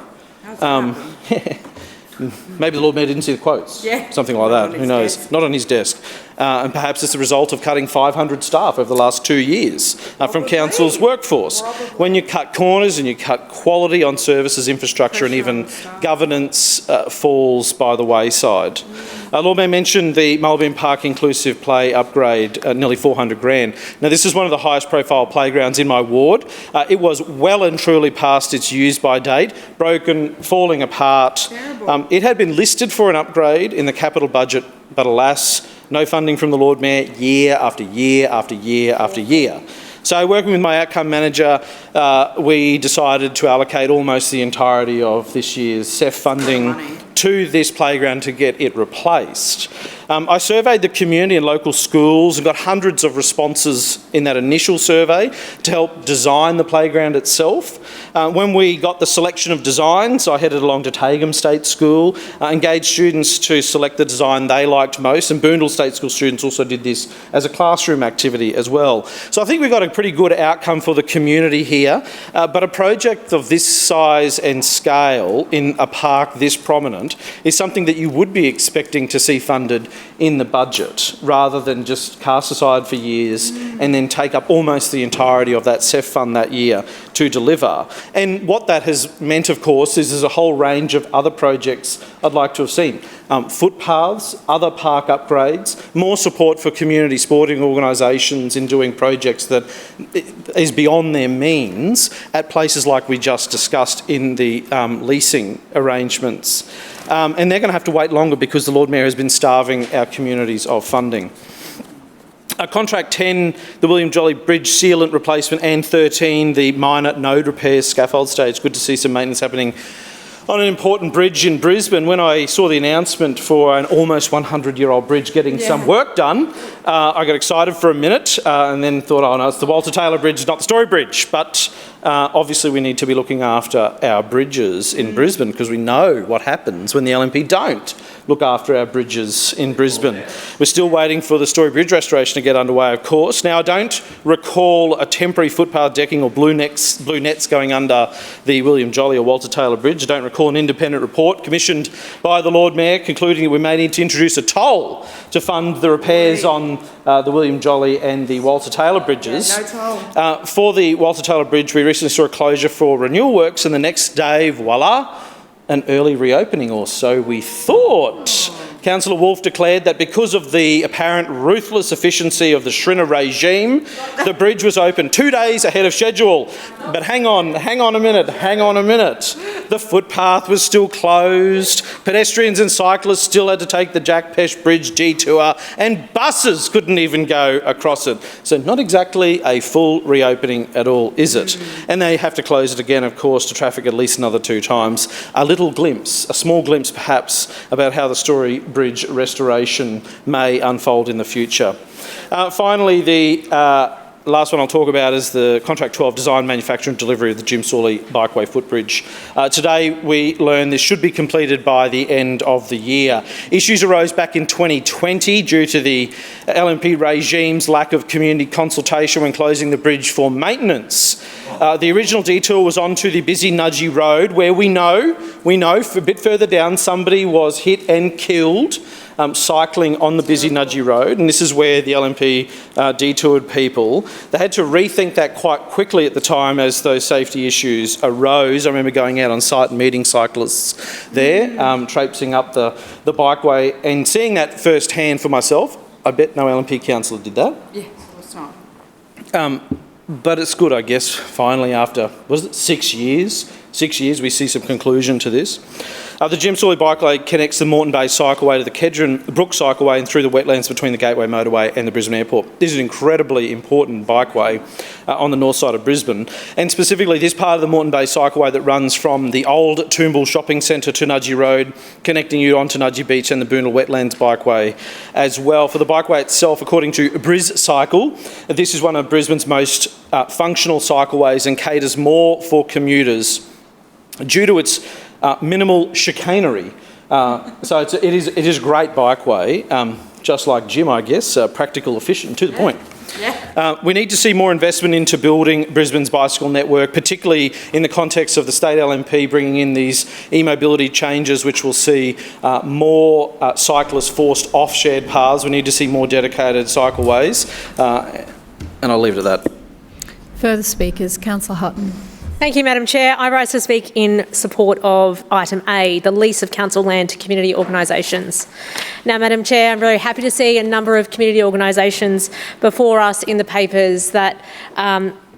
Maybe the Lord Mayor didn't see the quotes, something like that, who knows. Desk. Not on his desk. And perhaps it's a result of cutting 500 staff over the last 2 years from council's workforce. When you cut corners and you cut quality on services, infrastructure and even governance falls by the wayside. Lord Mayor mentioned the Mulberry Park Inclusive Play upgrade, nearly $400,000. Now, this is one of the highest profile playgrounds in my ward. It was well and truly past its use-by date, broken, falling apart. It had been listed for an upgrade in the capital budget, but alas, no funding from the Lord Mayor year after year after year after year. So working with my outcome manager, we decided to allocate almost the entirety of this year's CEF funding to this playground to get it replaced. I surveyed the community and local schools and got hundreds of responses in that initial survey to help design the playground itself. When we got the selection of designs, I headed along to Tagum State School, engaged students to select the design they liked most, and Boondall State School students also did this as a classroom activity as well. So I think we've got a pretty good outcome for the community here, but a project of this size and scale in a park this prominent is something that you would be expecting to see funded in the budget rather than just cast aside for years and then take up almost the entirety of that CEF fund that year to deliver. And what that has meant, of course, is there's a whole range of other projects I'd like to have seen. Footpaths, other park upgrades, more support for community sporting organisations in doing projects that is beyond their means at places like we just discussed in the leasing arrangements. And they're going to have to wait longer because the Lord Mayor has been starving our communities of funding. Contract 10, the William Jolly Bridge sealant replacement, and 13, the minor node repairs scaffold stage. Good to see some maintenance happening on an important bridge in Brisbane. When I saw the announcement for an almost 100-year-old bridge getting some work done, I got excited for a minute and then thought, oh no, it's the Walter Taylor Bridge, not the Story Bridge. But obviously we need to be looking after our bridges in Brisbane because we know what happens when the LNP don't look after our bridges in Brisbane. We're still waiting for the Story Bridge restoration to get underway, of course. Now, I don't recall a temporary footpath decking or blue nets going under the William Jolly or Walter Taylor Bridge. I don't recall an independent report commissioned by the Lord Mayor concluding that we may need to introduce a toll to fund the repairs on the William Jolly and the Walter Taylor bridges. No toll. For the Walter Taylor Bridge, we recently saw a closure for renewal works, and the next day, voila, an early reopening, or so we thought. Councillor Wolfe declared that because of the apparent ruthless efficiency of the Schrinner regime, the bridge was open 2 days ahead of schedule. But hang on a minute. The footpath was still closed, pedestrians and cyclists still had to take the Jack Pesh Bridge detour, and buses couldn't even go across it. So not exactly a full reopening at all, is it? And they have to close it again, of course, to traffic at least another 2 times. A little glimpse, a small glimpse perhaps, about how the Story Bridge restoration may unfold in the future. Finally, the last one I'll talk about is the Contract 12 design, manufacture and delivery of the Jim Sawley Bikeway footbridge. Today we learned this should be completed by the end of the year. Issues arose back in 2020 due to the LNP regime's lack of community consultation when closing the bridge for maintenance. The original detour was onto the busy Nudgee Road, where we know a bit further down somebody was hit and killed cycling on the busy Nudgee Road, and this is where the LNP detoured people. They had to rethink that quite quickly at the time as those safety issues arose. I remember going out on site and meeting cyclists there, traipsing up the bikeway and seeing that firsthand for myself. I bet no LNP councillor did that. Yeah, of course not. But it's good, I guess, finally after, 6 years? 6 years we see some conclusion to this. The Jim Sawley Bikeway connects the Moreton Bay Cycleway to the Kedron Brook Cycleway and through the wetlands between the Gateway Motorway and the Brisbane Airport. This is an incredibly important bikeway on the north side of Brisbane, and specifically this part of the Moreton Bay Cycleway that runs from the old Toombul Shopping Centre to Nudgee Road, connecting you onto Nudgee Beach and the Boondall Wetlands Bikeway as well. For the bikeway itself, according to Bris Cycle, this is one of Brisbane's most functional cycleways and caters more for commuters due to its minimal chicanery. So it is a great bikeway, just like Jim, I guess, practical, efficient, to the point. Yeah. We need to see more investment into building Brisbane's bicycle network, particularly in the context of the state LNP bringing in these e-mobility changes, which will see more cyclists forced off shared paths. We need to see more dedicated cycleways, and I'll leave it at that. Further speakers, Councillor Hutton. Thank you, Madam Chair. I rise to speak in support of item A, the lease of council land to community organisations. Now, Madam Chair, I'm very happy to see a number of community organisations before us in the papers that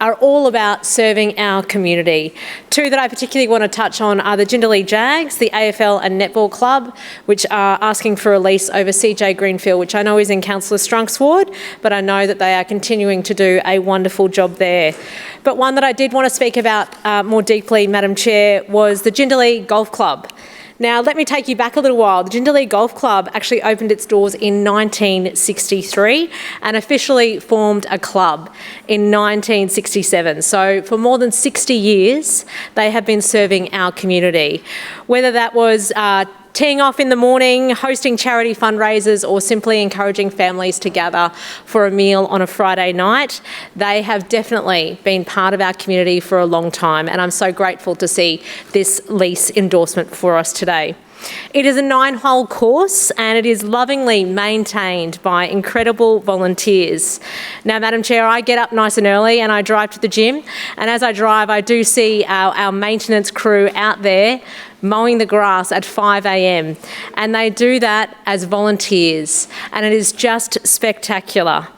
are all about serving our community. 2 that I particularly want to touch on are the Jindalee Jags, the AFL and Netball Club, which are asking for a lease over CJ Greenfield, which I know is in Councillor Strunk's ward, but I know that they are continuing to do a wonderful job there. But one that I did want to speak about more deeply, Madam Chair, was the Jindalee Golf Club. Now, let me take you back a little while. The Jindalee Golf Club actually opened its doors in 1963 and officially formed a club in 1967. So for more than 60 years, they have been serving our community. Whether that was teeing off in the morning, hosting charity fundraisers, or simply encouraging families to gather for a meal on a Friday night, they have definitely been part of our community for a long time, and I'm so grateful to see this lease endorsement for us today. It is a 9-hole course and it is lovingly maintained by incredible volunteers. Now, Madam Chair, I get up nice and early and I drive to the gym, and as I drive I do see our maintenance crew out there mowing the grass at 5 a.m, and they do that as volunteers, and it is just spectacular.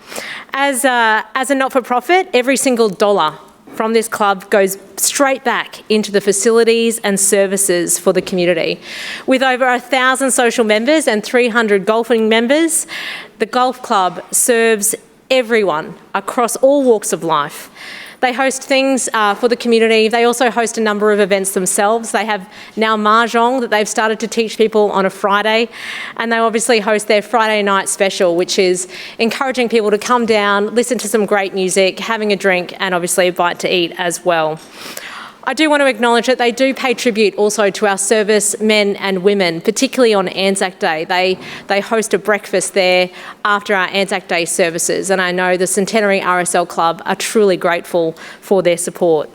As a not-for-profit, every single dollar from this club goes straight back into the facilities and services for the community. With over 1,000 social members and 300 golfing members, the golf club serves everyone across all walks of life. They host things for the community. They also host a number of events themselves. They have now Mahjong that they've started to teach people on a Friday, and they obviously host their Friday night special, which is encouraging people to come down, listen to some great music, having a drink, and obviously a bite to eat as well. I do want to acknowledge that they do pay tribute also to our service men and women, particularly on Anzac Day. They host a breakfast there after our Anzac Day services, and I know the Centenary RSL Club are truly grateful for their support.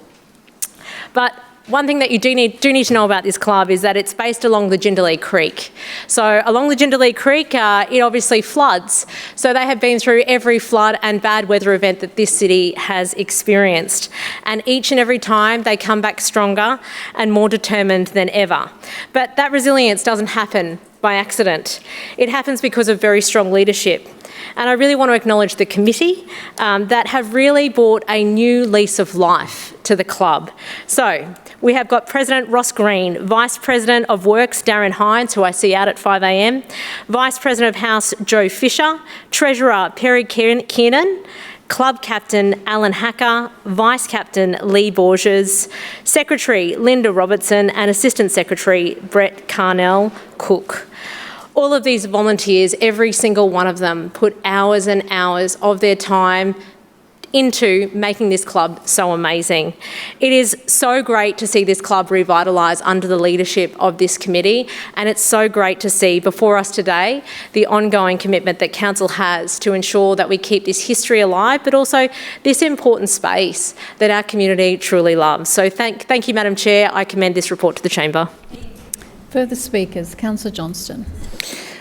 But one thing that you do need to know about this club is that it's based along the Jindalee Creek. So along the Jindalee Creek, it obviously floods. So they have been through every flood and bad weather event that this city has experienced. And each and every time they come back stronger and more determined than ever. But that resilience doesn't happen by accident. It happens because of very strong leadership. And I really want to acknowledge the committee that have really brought a new lease of life to the club. So we have got President Ross Green, Vice President of Works Darren Hines, who I see out at 5 a.m, Vice President of House Joe Fisher, Treasurer Perry Kiernan, Club Captain Alan Hacker, Vice Captain Lee Borges, Secretary Linda Robertson, and Assistant Secretary Brett Carnell Cook. All of these volunteers, every single one of them, put hours and hours of their time into making this club so amazing. It is so great to see this club revitalise under the leadership of this committee, and it's so great to see before us today the ongoing commitment that Council has to ensure that we keep this history alive, but also this important space that our community truly loves. So thank you, Madam Chair. I commend this report to the Chamber. Further speakers, Councillor Johnston.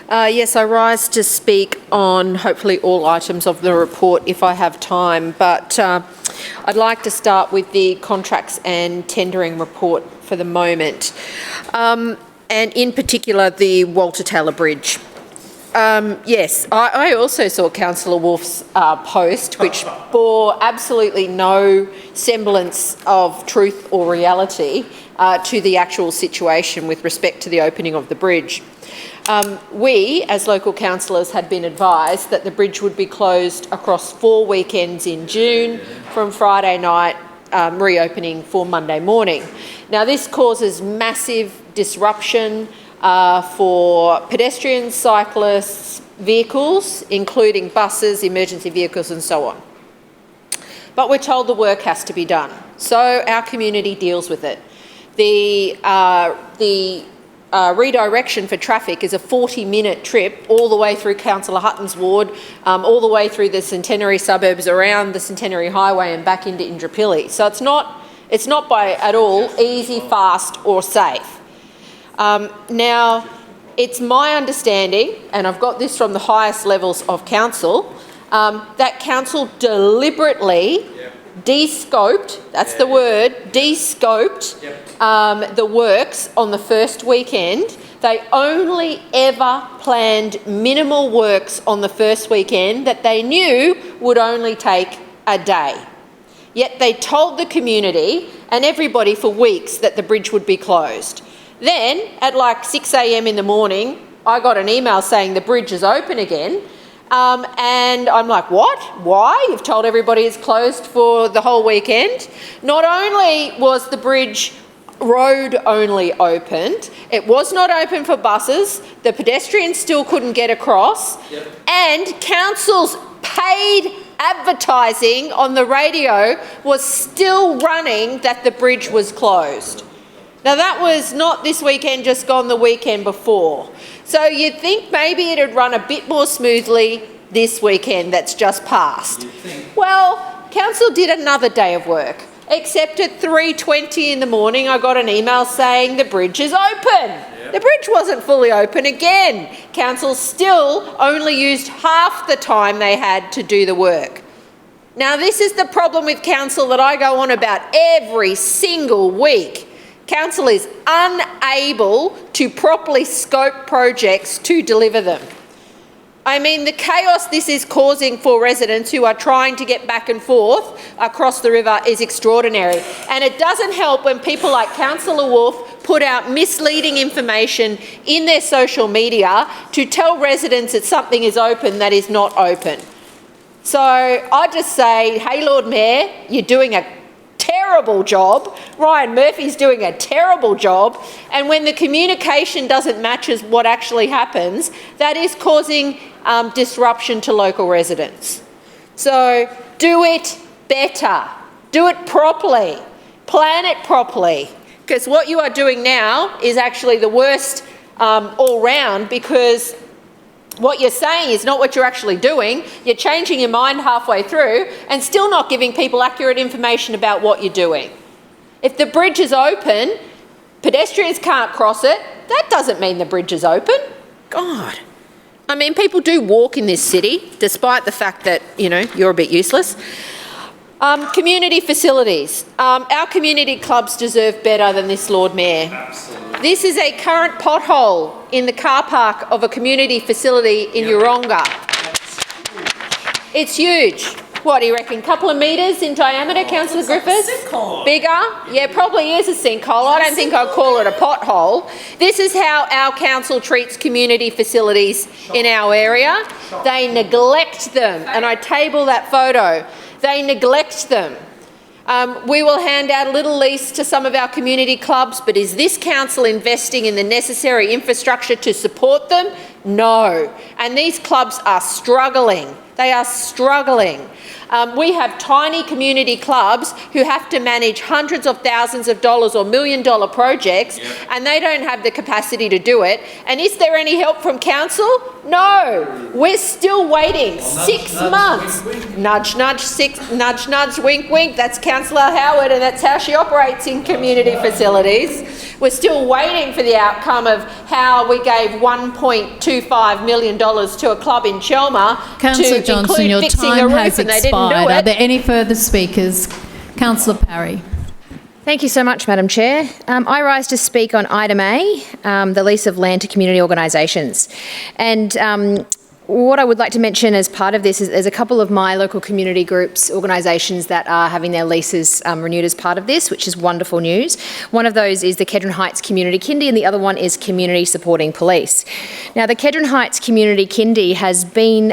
Yes, I rise to speak on hopefully all items of the report if I have time, but I'd like to start with the contracts and tendering report for the moment, and in particular the Walter Taylor Bridge. Yes, I also saw Councillor Wolf's post, which bore absolutely no semblance of truth or reality to the actual situation with respect to the opening of the bridge. We, as local councillors, had been advised that the bridge would be closed across 4 weekends in June from Friday night, reopening for Monday morning. Now, this causes massive disruption for pedestrians, cyclists, vehicles, including buses, emergency vehicles and so on. But we're told the work has to be done, so our community deals with it. The redirection for traffic is a 40-minute trip all the way through Councillor Hutton's ward, all the way through the Centenary suburbs, around the Centenary Highway and back into Indooroopilly. So it's not by at all easy, fast or safe. Now, it's my understanding, and I've got this from the highest levels of council, that council deliberately de-scoped, that's the word, de-scoped the works on the first weekend. They only ever planned minimal works on the first weekend that they knew would only take a day. Yet they told the community and everybody for weeks that the bridge would be closed. Then, at like 6 a.m. in the morning, I got an email saying the bridge is open again. And I'm like, what? Why? You've told everybody it's closed for the whole weekend? Not only was the bridge road only opened. It was not open for buses. The pedestrians still couldn't get across. And council's paid advertising on the radio was still running that the bridge was closed. Now that was not this weekend, just gone the weekend before. So you'd think maybe it'd run a bit more smoothly this weekend that's just passed. Well, council did another day of work, except at 3:20 in the morning I got an email saying the bridge is open. The bridge wasn't fully open again. Council still only used half the time they had to do the work. Now this is the problem with council that I go on about every single week. Council is unable to properly scope projects to deliver them. I mean, the chaos this is causing for residents who are trying to get back and forth across the river is extraordinary. And it doesn't help when people like Councillor Wolfe put out misleading information in their social media to tell residents that something is open that is not open. So I just say, hey, Lord Mayor, you're doing a terrible job. Ryan Murphy's doing a terrible job. And when the communication doesn't match what actually happens, that is causing disruption to local residents. So do it better. Do it properly. Plan it properly. Because what you are doing now is actually the worst all round, because what you're saying is not what you're actually doing. You're changing your mind halfway through and still not giving people accurate information about what you're doing. If the bridge is open, pedestrians can't cross it, that doesn't mean the bridge is open. God. I mean, people do walk in this city, despite the fact that, you know, you're a bit useless. Community facilities. Our community clubs deserve better than this, Lord Mayor. Absolutely. This is a current pothole in the car park of a community facility in Yeronga. It's huge. What do you reckon? Couple of metres in diameter, Councillor Griffiths? Like bigger? Yeah, probably is a sinkhole. I don't think I'd call it a pothole. This is how our council treats community facilities in our area. They neglect them, and I table that photo. They neglect them. We will hand out a little lease to some of our community clubs, but is this council investing in the necessary infrastructure to support them? No. And these clubs are struggling. They are struggling. We have tiny community clubs who have to manage hundreds of thousands of dollars or $1 million projects, and they don't have the capacity to do it. And is there any help from council? No. We're still waiting 6 months. Nudge, nudge, nudge, nudge, wink, wink. That's Councillor Howard, and that's how she operates in community facilities. We're still waiting for the outcome of how we gave $1.25 million to a club in Chelmer Councillor Johnson, your time has expired. Are there any further speakers? Councillor Parry. Thank you so much, Madam Chair. I rise to speak on item A, the lease of land to community organisations. And what I would like to mention as part of this is there's a couple of my local community groups, organisations that are having their leases renewed as part of this, which is wonderful news. One of those is the Kedron Heights Community Kindy, and the other one is Community Supporting Police. Now, the Kedron Heights Community Kindy has been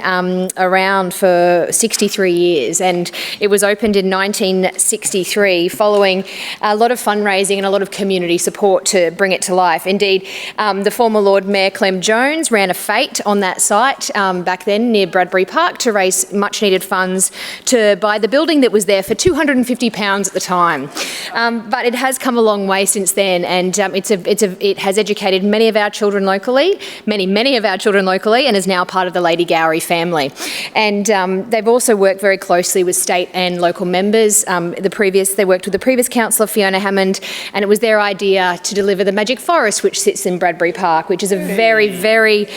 around for 63 years, and it was opened in 1963 following a lot of fundraising and a lot of community support to bring it to life. Indeed, the former Lord Mayor Clem Jones ran a fete on that site back then near Bradbury Park to raise much needed funds to buy the building that was there for £250 at the time. But it has come a long way since then, and it has educated many of our children locally, many of our children locally, and is now part of the Lady Gowrie family. And they've also worked very closely with state and local members. They worked with the previous councillor, Fiona Hammond, and it was their idea to deliver the Magic Forest, which sits in Bradbury Park, which is a very, very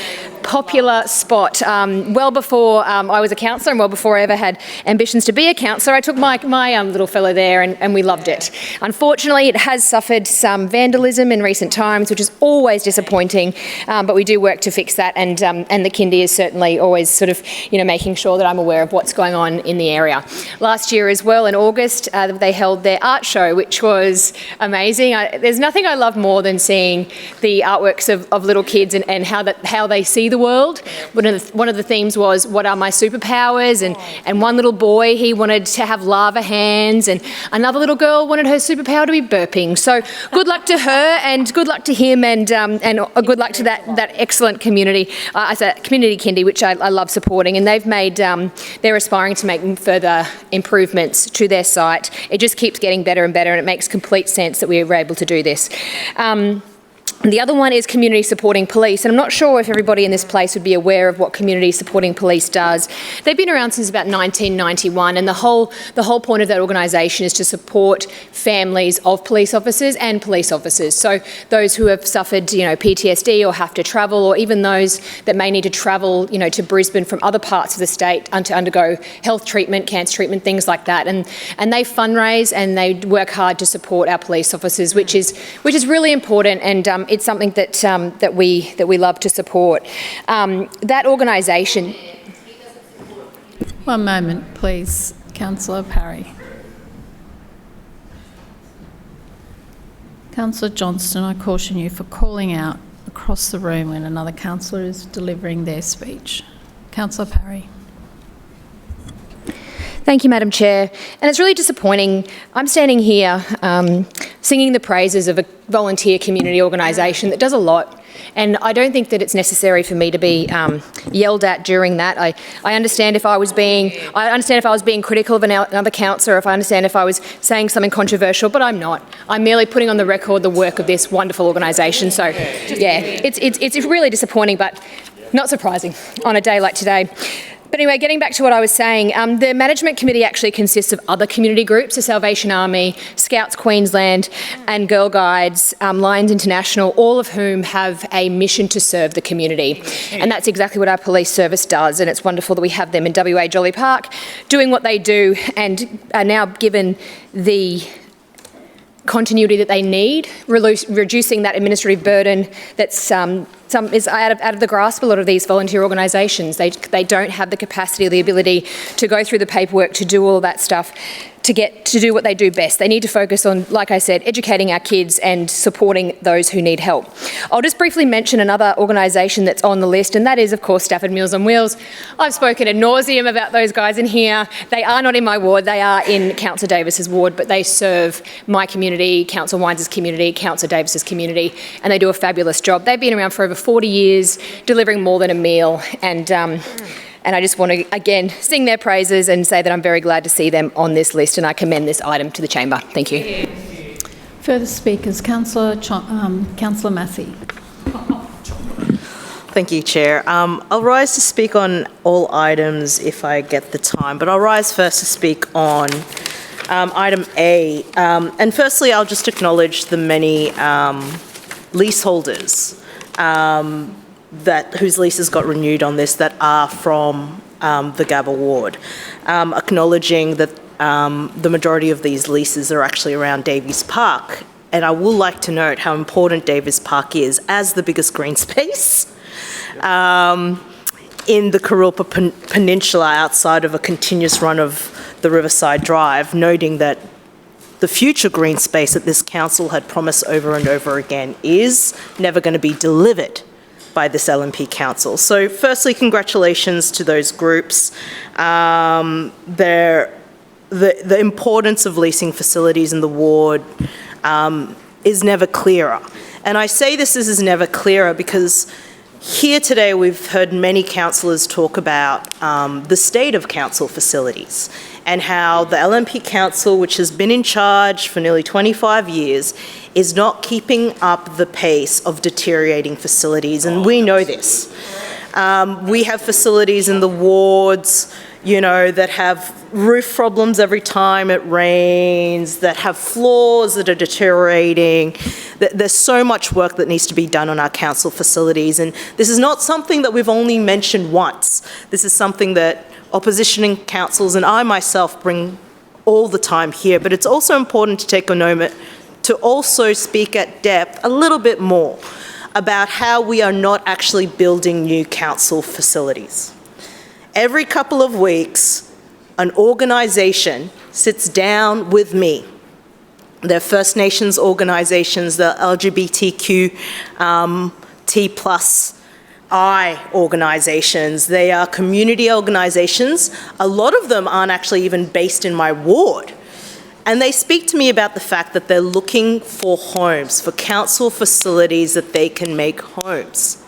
popular spot. Well before I was a councillor and well before I ever had ambitions to be a councillor, I took my little fellow there, and we loved it. Unfortunately, it has suffered some vandalism in recent times, which is always disappointing, but we do work to fix that, and the Kindy is certainly always sort of, making sure that I'm aware of what's going on in the area. Last year as well, in August, they held their art show, which was amazing. There's nothing I love more than seeing the artworks of little kids and how they see the world. One of the themes was, what are my superpowers? And one little boy, he wanted to have lava hands, and another little girl wanted her superpower to be burping. So good luck to her, and good luck to him, and good luck to that excellent community. I say community kindy, which I love supporting, and they've made, they're aspiring to make further improvements to their site. It just keeps getting better and better, and it makes complete sense that we were able to do this. The other one is community supporting police, and I'm not sure if everybody in this place would be aware of what community supporting police does. They've been around since about 1991, and the whole point of that organisation is to support families of police officers and police officers. So those who have suffered, PTSD or have to travel, or even those that may need to travel, to Brisbane from other parts of the state to undergo health treatment, cancer treatment, things like that. And they fundraise and they work hard to support our police officers, which is really important, and it's something that we love to support. That organisation. One moment, please, Councillor Parry. Councillor Johnston, I caution you for calling out across the room when another councillor is delivering their speech. Councillor Parry. Thank you, Madam Chair. And it's really disappointing. I'm standing here singing the praises of a volunteer community organisation that does a lot, and I don't think that it's necessary for me to be yelled at during that. I understand if I was being critical of another councillor, if I understand if I was saying something controversial, but I'm not. I'm merely putting on the record the work of this wonderful organisation. So, yeah, it's really disappointing, but not surprising on a day like today. But anyway, getting back to what I was saying, the management committee actually consists of other community groups, the Salvation Army, Scouts Queensland and Girl Guides, Lions International, all of whom have a mission to serve the community. And that's exactly what our police service does, and it's wonderful that we have them in WA Jolly Park doing what they do and are now given the continuity that they need, reducing that administrative burden that's is out of the grasp of a lot of these volunteer organisations. They don't have the capacity or the ability to go through the paperwork, to do all of that stuff, to do what they do best. They need to focus on, like I said, educating our kids and supporting those who need help. I'll just briefly mention another organisation that's on the list, and that is, of course, Stafford Meals on Wheels. I've spoken ad nauseum about those guys in here. They are not in my ward, they are in Councillor Davis's ward, but they serve my community, Councillor Wines' community, Councillor Davis's community, and they do a fabulous job. They've been around for over 40 years, delivering more than a meal, and I just want to, again, sing their praises and say that I'm very glad to see them on this list, and I commend this item to the chamber. Thank you. Further speakers, Councillor Massey. Thank you, Chair. I'll rise to speak on all items if I get the time, but I'll rise first to speak on item A. And firstly, I'll just acknowledge the many leaseholders whose leases got renewed on this that are from the Gabba ward, acknowledging that the majority of these leases are actually around Davies Park. And I will like to note how important Davies Park is as the biggest green space in the Kurilpa Peninsula outside of a continuous run of the Riverside Drive, noting that the future green space that this council had promised over and over again is never going to be delivered by this LNP council. So firstly, congratulations to those groups. The importance of leasing facilities in the ward is never clearer. And I say this is never clearer because here today we've heard many councillors talk about the state of council facilities and how the LNP council, which has been in charge for nearly 25 years, is not keeping up the pace of deteriorating facilities, and we know this. We have facilities in the wards, that have roof problems every time it rains, that have floors that are deteriorating. There's so much work that needs to be done on our council facilities, and this is not something that we've only mentioned once. This is something that opposition councils and I myself bring all the time here, but it's also important to take a moment to also speak at depth a little bit more about how we are not actually building new council facilities. Every couple of weeks, an organisation sits down with me. They're First Nations organisations, the LGBTQ T+ organisations. They are community organisations. A lot of them aren't actually even based in my ward. And they speak to me about the fact that they're looking for homes, for council facilities that they can make homes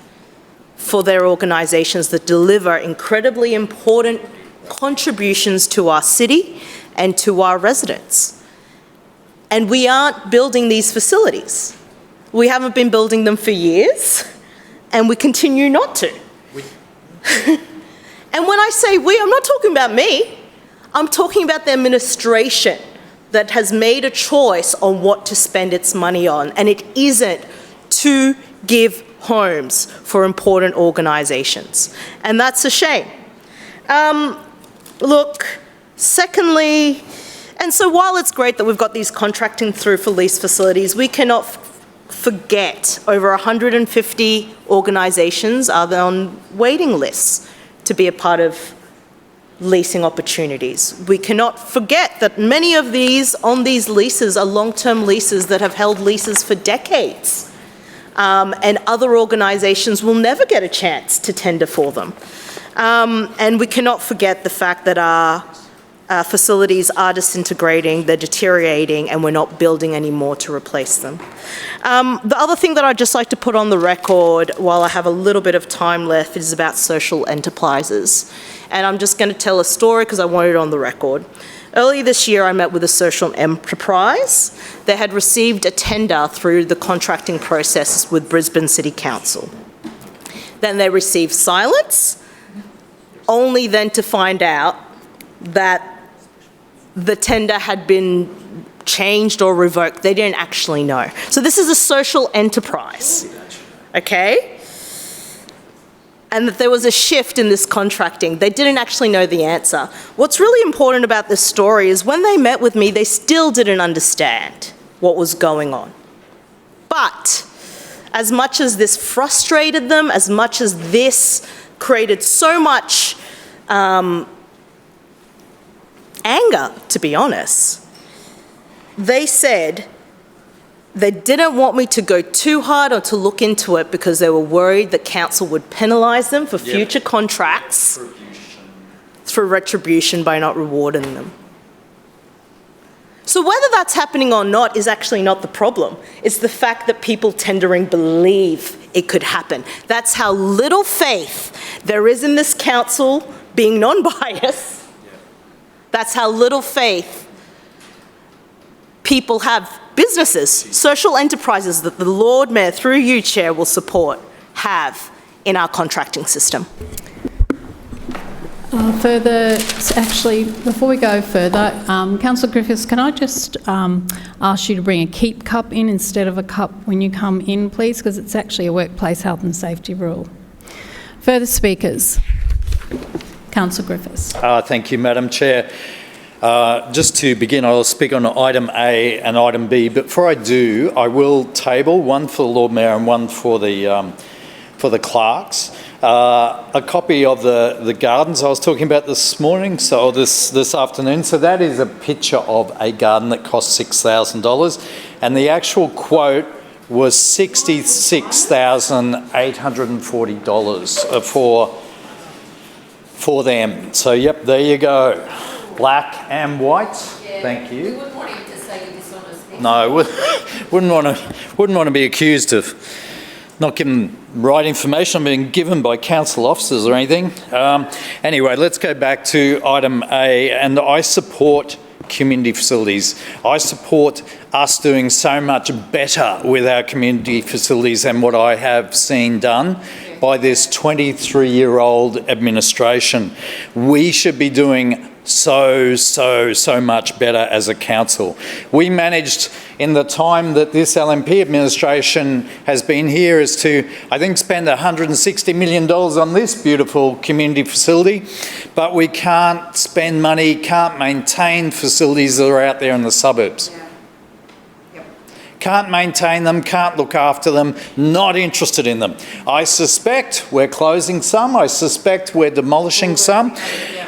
for their organisations that deliver incredibly important contributions to our city and to our residents. And we aren't building these facilities. We haven't been building them for years, and we continue not to. And when I say we, I'm not talking about me. I'm talking about the administration that has made a choice on what to spend its money on, and it isn't to give homes for important organisations. And that's a shame. Look, secondly, and so while it's great that we've got these contracting through for lease facilities, we cannot forget over 150 organisations are on waiting lists to be a part of leasing opportunities. We cannot forget that many of these on these leases are long-term leases that have held leases for decades. And other organisations will never get a chance to tender for them. And we cannot forget the fact that our facilities are disintegrating, they're deteriorating, and we're not building any more to replace them. The other thing that I'd just like to put on the record while I have a little bit of time left is about social enterprises. And I'm just going to tell a story because I want it on the record. Earlier this year, I met with a social enterprise. They had received a tender through the contracting process with Brisbane City Council. Then they received silence, only then to find out that the tender had been changed or revoked. They didn't actually know. So this is a social enterprise, okay? And that there was a shift in this contracting. They didn't actually know the answer. What's really important about this story is when they met with me, they still didn't understand what was going on. But as much as this frustrated them, as much as this created so much anger, to be honest, they said they didn't want me to go too hard or to look into it because they were worried that council would penalise them for future contracts through retribution by not rewarding them. So whether that's happening or not is actually not the problem. It's the fact that people tendering believe it could happen. That's how little faith there is in this council being non-biased. That's how little faith people have, businesses, social enterprises that the Lord Mayor, through you, Chair, will support, have in our contracting system. Actually, before we go further, Councillor Griffiths, can I just ask you to bring a keep cup in instead of a cup when you come in, please, because it's actually a workplace health and safety rule. Further speakers. Councillor Griffiths. Thank you, Madam Chair. Just to begin, I'll speak on item A and item B. But before I do, I will table one for the Lord Mayor and one for the clerks. A copy of the gardens I was talking about this morning, so this afternoon. So that is a picture of a garden that cost $6,000, and the actual quote was $66,840 for them. So yep, there you go. Black and white. Yeah, thank you. We wouldn't want him to say you're dishonest. No, wouldn't want to be accused of not giving right information, being given by council officers or anything. Anyway, let's go back to item A, and I support community facilities. I support us doing so much better with our community facilities than what I have seen done by this 23-year-old administration. We should be doing so much better as a council. We managed, in the time that this LNP administration has been here, is to, I think, spend $160 million on this beautiful community facility, but we can't spend money, can't maintain facilities that are out there in the suburbs. Can't maintain them, can't look after them, not interested in them. I suspect we're closing some, I suspect we're demolishing some,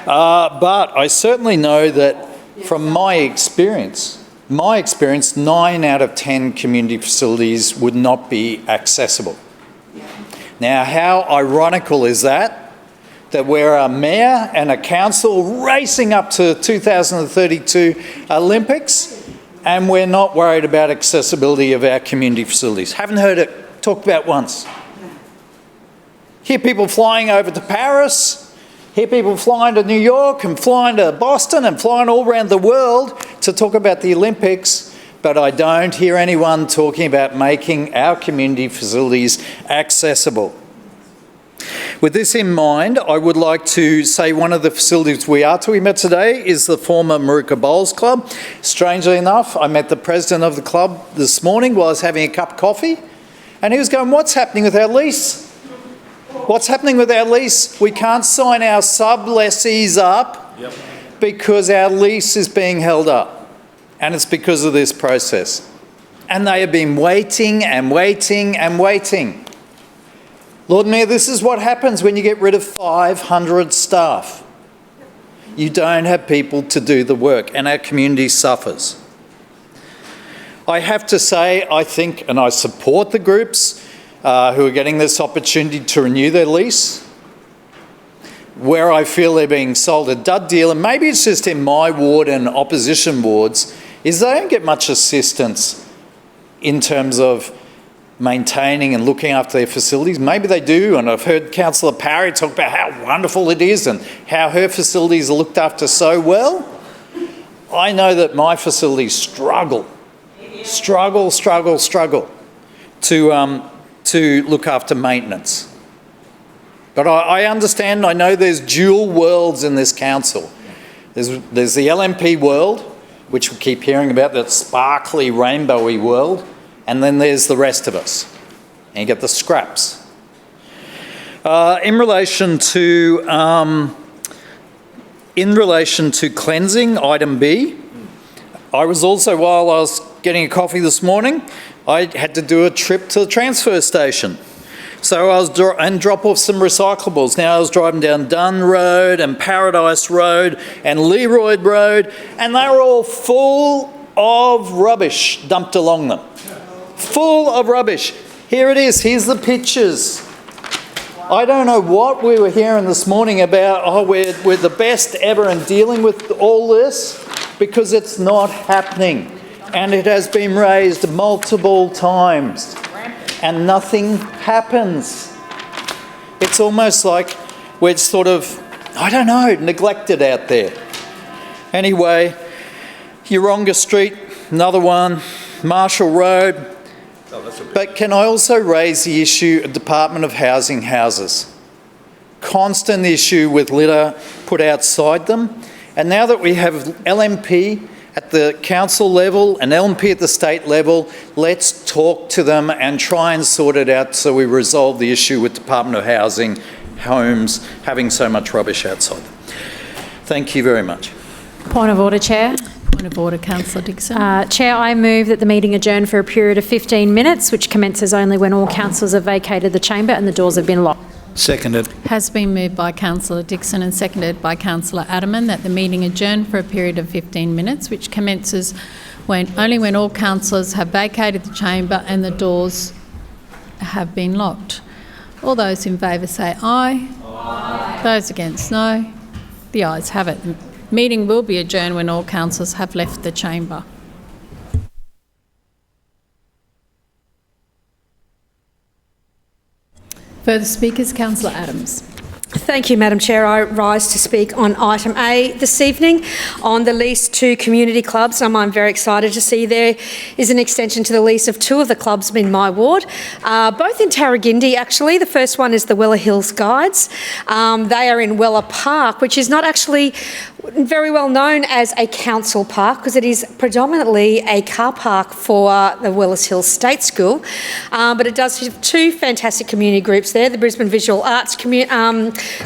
but I certainly know that from my experience, 9 out of 10 community facilities would not be accessible. Now, how ironical is that? That we're a mayor and a council racing up to 2032 Olympics, and we're not worried about accessibility of our community facilities. Haven't heard it talked about once. Hear people flying over to Paris, hear people flying to New York and flying to Boston and flying all around the world to talk about the Olympics, but I don't hear anyone talking about making our community facilities accessible. With this in mind, I would like to say one of the facilities we are talking about today is the former Maruka Bowls Club. Strangely enough, I met the president of the club this morning while I was having a cup of coffee, and he was going, "What's happening with our lease? What's happening with our lease? We can't sign our sub-lessees up because our lease is being held up." And it's because of this process. And they have been waiting and waiting and waiting. Lord Mayor, this is what happens when you get rid of 500 staff. You don't have people to do the work, and our community suffers. I have to say, I think, and I support the groups who are getting this opportunity to renew their lease. Where I feel they're being sold a dud deal, and maybe it's just in my ward and opposition wards, is they don't get much assistance in terms of maintaining and looking after their facilities. Maybe they do, and I've heard Councillor Parry talk about how wonderful it is and how her facilities are looked after so well. I know that my facilities struggle to look after maintenance. But I understand, I know there's dual worlds in this council. There's the LNP world, which we keep hearing about, that sparkly, rainbowy world, and then there's the rest of us. And you get the scraps. In relation to cleansing, item B, I was also, while I was getting a coffee this morning, I had to do a trip to the transfer station. So I was and drop off some recyclables. Now I was driving down Dunn Road and Paradise Road and Leroyd Road, and they were all full of rubbish dumped along them. Full of rubbish. Here it is. Here's the pictures. I don't know what we were hearing this morning about, oh, we're the best ever in dealing with all this, because it's not happening. And it has been raised multiple times. And nothing happens. It's almost like we're sort of, I don't know, neglected out there. Anyway, Yeronga Street, another one, Marshall Road. But can I also raise the issue of Department of Housing houses? Constant issue with litter put outside them. And now that we have LNP at the council level and LNP at the state level, let's talk to them and try and sort it out so we resolve the issue with Department of Housing homes having so much rubbish outside them. Thank you very much. Point of order, Chair. Point of order, Councillor Dixon. Chair, I move that the meeting adjourn for a period of 15 minutes, which commences only when all councillors have vacated the chamber and the doors have been locked. Seconded. Has been moved by Councillor Dixon and seconded by Councillor Adaman that the meeting adjourn for a period of 15 minutes, which commences only when all councillors have vacated the chamber and the doors have been locked. All those in favour say aye. Aye. Those against no. The ayes have it. The meeting will be adjourned when all councillors have left the chamber. Further speakers, Councillor Adams. Thank you, Madam Chair. I rise to speak on item A this evening on the lease to community clubs. I'm very excited to see there is an extension to the lease of two of the clubs in my ward, both in Tarragindi actually. The first one is the Weller Hills Guides. They are in Weller Park, which is not actually very well known as a council park because it is predominantly a car park for the Wellers Hills State School, but it does have two fantastic community groups there, the Brisbane Visual Arts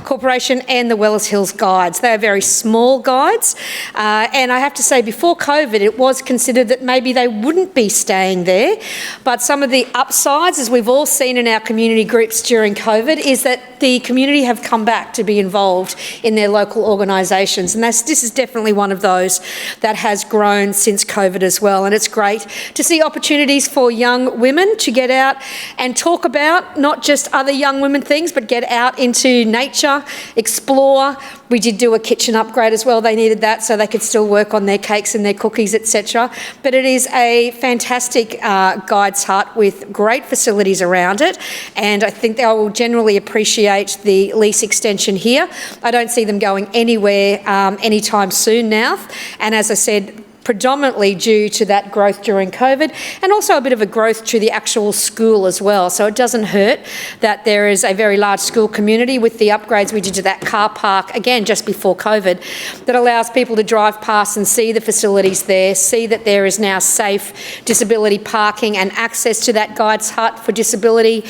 Corporation and the Wellers Hills Guides. They are very small guides, and I have to say before COVID it was considered that maybe they wouldn't be staying there, but some of the upsides, as we've all seen in our community groups during COVID, is that the community have come back to be involved in their local organisations, and this is definitely one of those that has grown since COVID as well. And it's great to see opportunities for young women to get out and talk about not just other young women things, but get out into nature, explore. We did do a kitchen upgrade as well. They needed that so they could still work on their cakes and their cookies, etc. But it is a fantastic guides hut with great facilities around it, and I think they will generally appreciate the lease extension here. I don't see them going anywhere anytime soon now, and as I said, predominantly due to that growth during COVID, and also a bit of a growth to the actual school as well. So it doesn't hurt that there is a very large school community with the upgrades we did to that car park, again, just before COVID, that allows people to drive past and see the facilities there, see that there is now safe disability parking and access to that guides hut for disability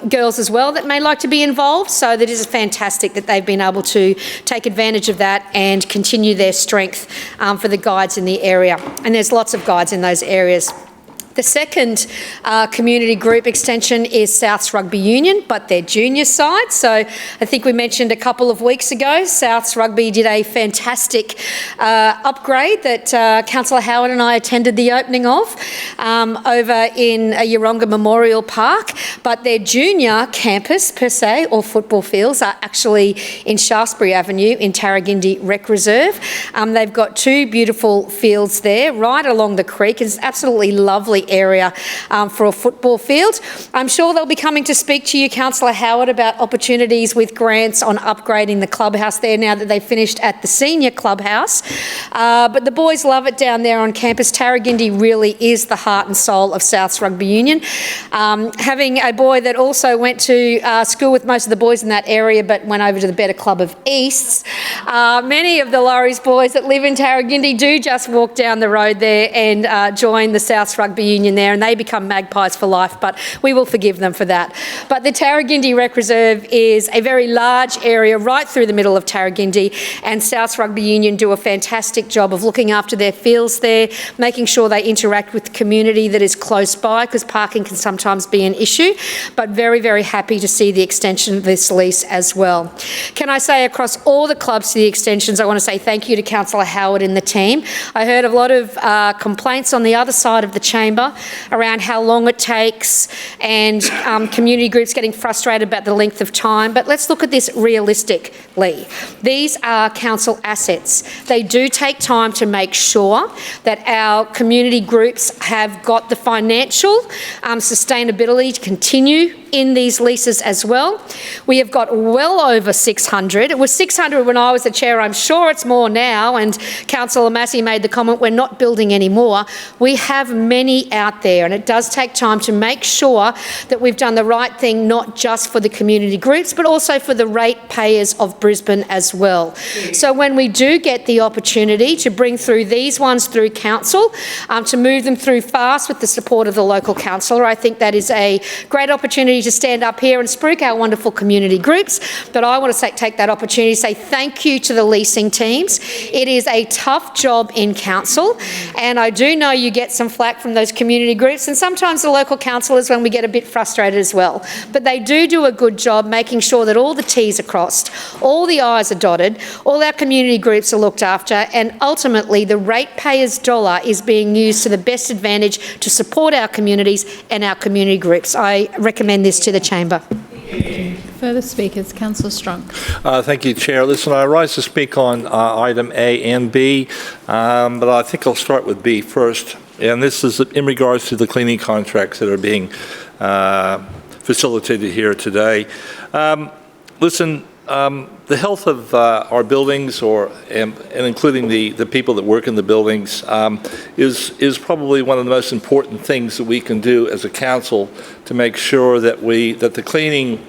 girls as well that may like to be involved. So that is fantastic that they've been able to take advantage of that and continue their strength for the guides in the area, and there's lots of guides in those areas. The second community group extension is South's Rugby Union, but their junior side. So I think we mentioned a couple of weeks ago, South's Rugby did a fantastic upgrade that Councillor Howard and I attended the opening of over in Yeronga Memorial Park. But their junior campus, per se, or football fields, are actually in Shaftesbury Avenue in Tarragindi Rec Reserve. They've got two beautiful fields there right along the creek. It's absolutely lovely area for a football field. I'm sure they'll be coming to speak to you, Councillor Howard, about opportunities with grants on upgrading the clubhouse there now that they've finished at the senior clubhouse. But the boys love it down there on campus. Tarragindi really is the heart and soul of South's Rugby Union. Having a boy that also went to school with most of the boys in that area but went over to the Better Club of Easts, many of the Laurie's boys that live in Tarragindi do just walk down the road there and join the South's Rugby Union there, and they become magpies for life, but we will forgive them for that. But the Tarragindi Rec Reserve is a very large area right through the middle of Tarragindi, and South's Rugby Union do a fantastic job of looking after their fields there, making sure they interact with the community that is close by, because parking can sometimes be an issue, but very, very happy to see the extension of this lease as well. Can I say across all the clubs to the extensions, I want to say thank you to Councillor Howard and the team. I heard a lot of complaints on the other side of the chamber around how long it takes and community groups getting frustrated about the length of time. But let's look at this realistically. These are council assets. They do take time to make sure that our community groups have got the financial sustainability to continue in these leases as well. We have got well over 600. It was 600 when I was the chair. I'm sure it's more now, and Councillor Massey made the comment we're not building anymore. We have many out there, and it does take time to make sure that we've done the right thing, not just for the community groups but also for the ratepayers of Brisbane as well. So when we do get the opportunity to bring through these ones through council, to move them through fast with the support of the local councillor, I think that is a great opportunity to stand up here and spruik our wonderful community groups. But I want to take that opportunity to say thank you to the leasing teams. It is a tough job in council, and I do know you get some flack from those community groups and sometimes the local councillors when we get a bit frustrated as well. But they do a good job making sure that all the T's are crossed, all the I's are dotted, all our community groups are looked after, and ultimately the ratepayers' dollar is being used to the best advantage to support our communities and our community groups. I recommend this to the chamber. Further speakers, Councillor Strunk. Thank you, Chair. Listen, I rise to speak on item A and B, but I think I'll start with B first. And this is in regards to the cleaning contracts that are being facilitated here today. Listen, the health of our buildings, and including the people that work in the buildings, is probably one of the most important things that we can do as a council to make sure that the cleaning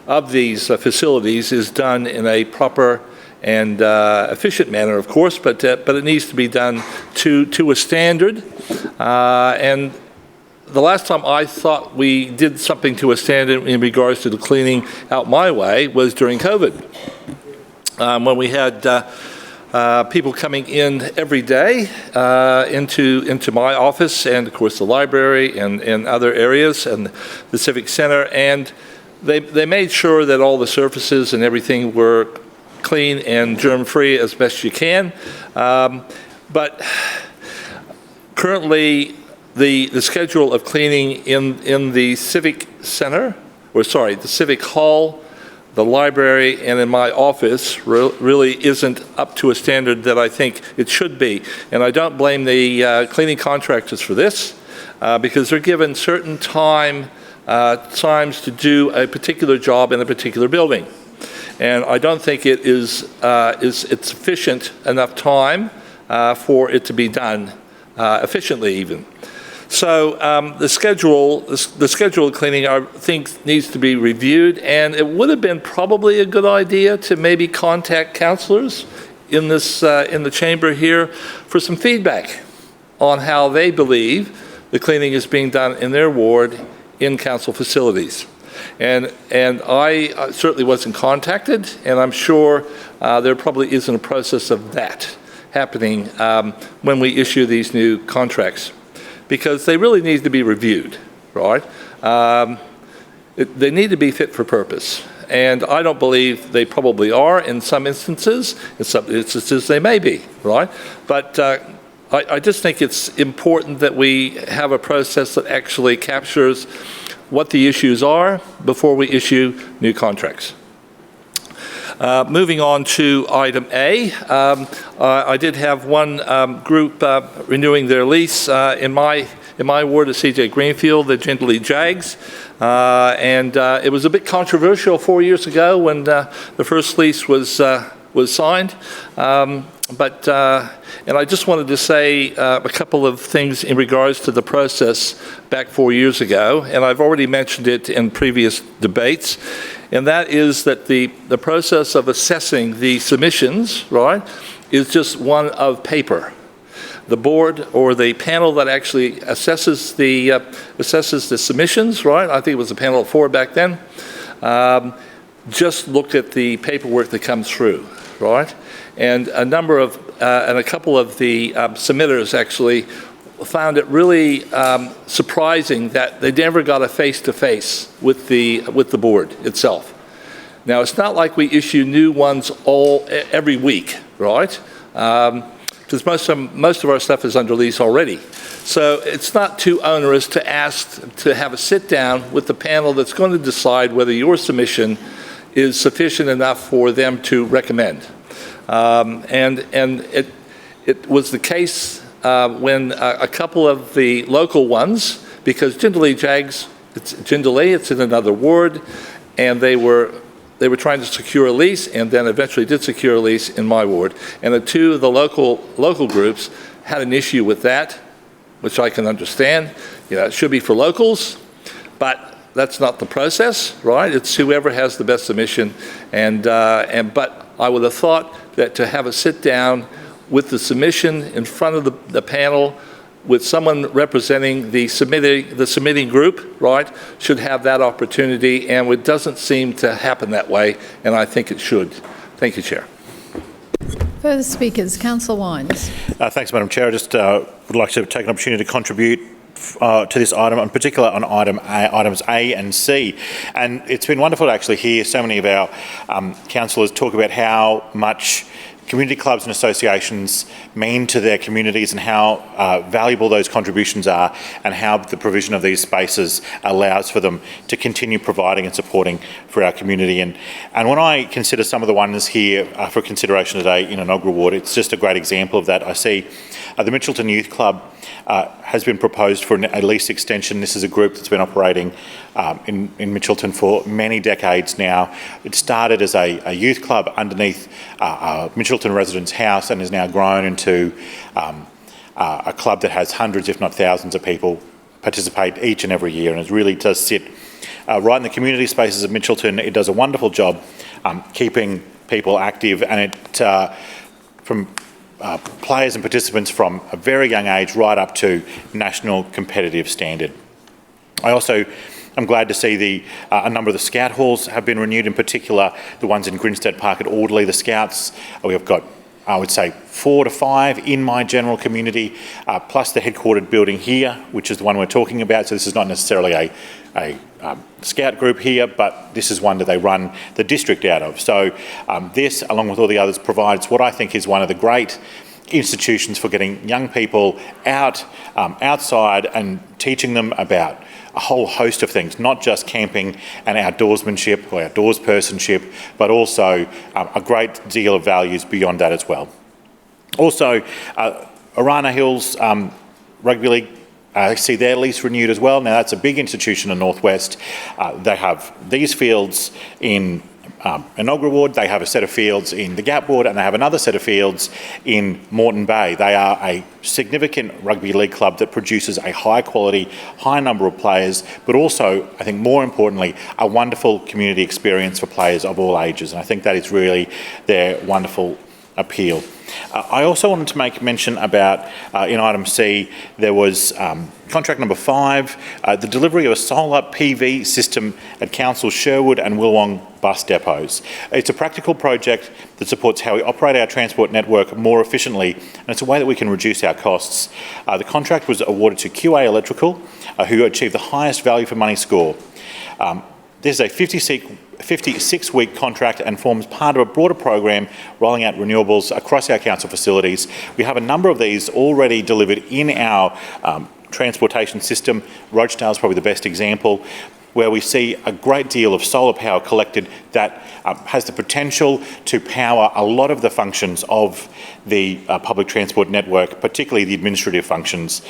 of these facilities is done in a proper and efficient manner, of course, but it needs to be done to a standard. And the last time I thought we did something to a standard in regards to the cleaning out my way was during COVID, when we had people coming in every day into my office and, of course, the library and other areas and the Civic Centre, and they made sure that all the surfaces and everything were clean and germ-free as best you can. But currently, the schedule of cleaning in the Civic Centre, the Civic Hall, the library, and in my office really isn't up to a standard that I think it should be. And I don't blame the cleaning contractors for this, because they're given certain times to do a particular job in a particular building. And I don't think it is it's sufficient enough time for it to be done efficiently even. So the schedule of cleaning, I think, needs to be reviewed, and it would have been probably a good idea to maybe contact councillors in the chamber here for some feedback on how they believe the cleaning is being done in their ward in council facilities. And I certainly wasn't contacted, and I'm sure there probably isn't a process of that happening when we issue these new contracts, because they really need to be reviewed, right? They need to be fit for purpose. And I don't believe they probably are in some instances. In some instances they may be, right? But I just think it's important that we have a process that actually captures what the issues are before we issue new contracts. Moving on to item A, I did have one group renewing their lease in my ward of CJ Greenfield, the Gently Jags, and it was a bit controversial 4 years ago when the first lease was signed. And I just wanted to say a couple of things in regards to the process back 4 years ago, and I've already mentioned it in previous debates, and that is that the process of assessing the submissions, right, is just one of paper. The board or the panel that actually assesses the submissions, right, I think it was a panel of 4 back then, just looked at the paperwork that comes through, right? And a couple of the submitters actually found it really surprising that they never got a face-to-face with the board itself. Now, it's not like we issue new ones every week, right? Because most of our stuff is under lease already. So it's not too onerous to ask to have a sit-down with the panel that's going to decide whether your submission is sufficient enough for them to recommend. And it was the case when a couple of the local ones, because Jindalee Jags, it's Jindalee, it's in another ward, and they were trying to secure a lease, and then eventually did secure a lease in my ward. And the two of the local groups had an issue with that, which I can understand. You know, it should be for locals, but that's not the process, right? It's whoever has the best submission, but I would have thought that to have a sit down with the submission in front of the panel with someone representing the submitting group, right, should have that opportunity, and it doesn't seem to happen that way, and I think it should. Thank you, Chair. Further speakers, Councillor Wines. Thanks, Madam Chair. I just would like to take an opportunity to contribute to this item, in particular on items A and C. And it's been wonderful to actually hear so many of our councillors talk about how much community clubs and associations mean to their communities and how valuable those contributions are, and how the provision of these spaces allows for them to continue providing and supporting for our community. And when I consider some of the ones here for consideration today in Inaugural Ward, it's just a great example of that. I see the Mitchelton Youth Club has been proposed for a lease extension. This is a group that's been operating in Mitchelton for many decades now. It started as a youth club underneath a Mitchelton resident's house and has now grown into a club that has hundreds, if not thousands, of people participate each and every year, and it really does sit right in the community spaces of Mitchelton. It does a wonderful job keeping people active, and it from players and participants from a very young age right up to national competitive standard. I also am glad to see a number of the scout halls have been renewed, in particular the ones in Grinstead Park at Audley. The scouts, we have got I would say 4 to 5 in my general community, plus the headquartered building here, which is the one we're talking about. So this is not necessarily a scout group here, but this is one that they run the district out of. So this, along with all the others, provides what I think is one of the great institutions for getting young people out, outside and teaching them about a whole host of things, not just camping and outdoorsmanship or outdoorspersonship, but also a great deal of values beyond that as well. Also, Arana Hills Rugby League, I see their lease renewed as well. Now that's a big institution in Northwest. They have these fields in Inaugural Ward, they have a set of fields in the Gap Ward, and they have another set of fields in Moreton Bay. They are a significant rugby league club that produces a high quality, high number of players, but also, I think more importantly, a wonderful community experience for players of all ages. And I think that is really their wonderful appeal. I also wanted to make mention about, in item C, there was contract number 5, the delivery of a solar PV system at Council Sherwood and Willawong bus depots. It's a practical project that supports how we operate our transport network more efficiently, and it's a way that we can reduce our costs. The contract was awarded to QA Electrical, who achieved the highest value for money score. This is a 56-week contract and forms part of a broader program rolling out renewables across our council facilities. We have a number of these already delivered in our transportation system. Rochdale is probably the best example, where we see a great deal of solar power collected that has the potential to power a lot of the functions of the public transport network, particularly the administrative functions.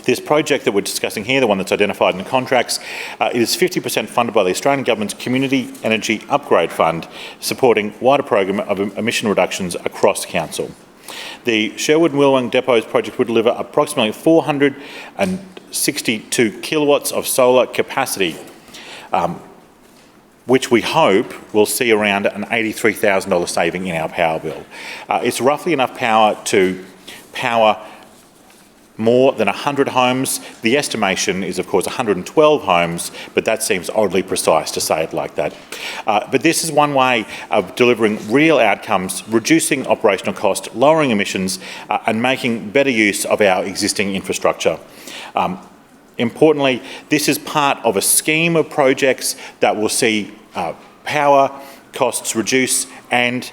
This project that we're discussing here, the one that's identified in the contracts, it is 50% funded by the Australian Government's Community Energy Upgrade Fund, supporting a wider program of emission reductions across council. The Sherwood and Willawong Depots project would deliver approximately 462 kilowatts of solar capacity, which we hope will see around an $83,000 saving in our power bill. It's roughly enough power to power more than 100 homes. The estimation is, of course, 112 homes, but that seems oddly precise to say it like that. But this is one way of delivering real outcomes, reducing operational cost, lowering emissions, and making better use of our existing infrastructure. Importantly, this is part of a scheme of projects that will see power costs reduce and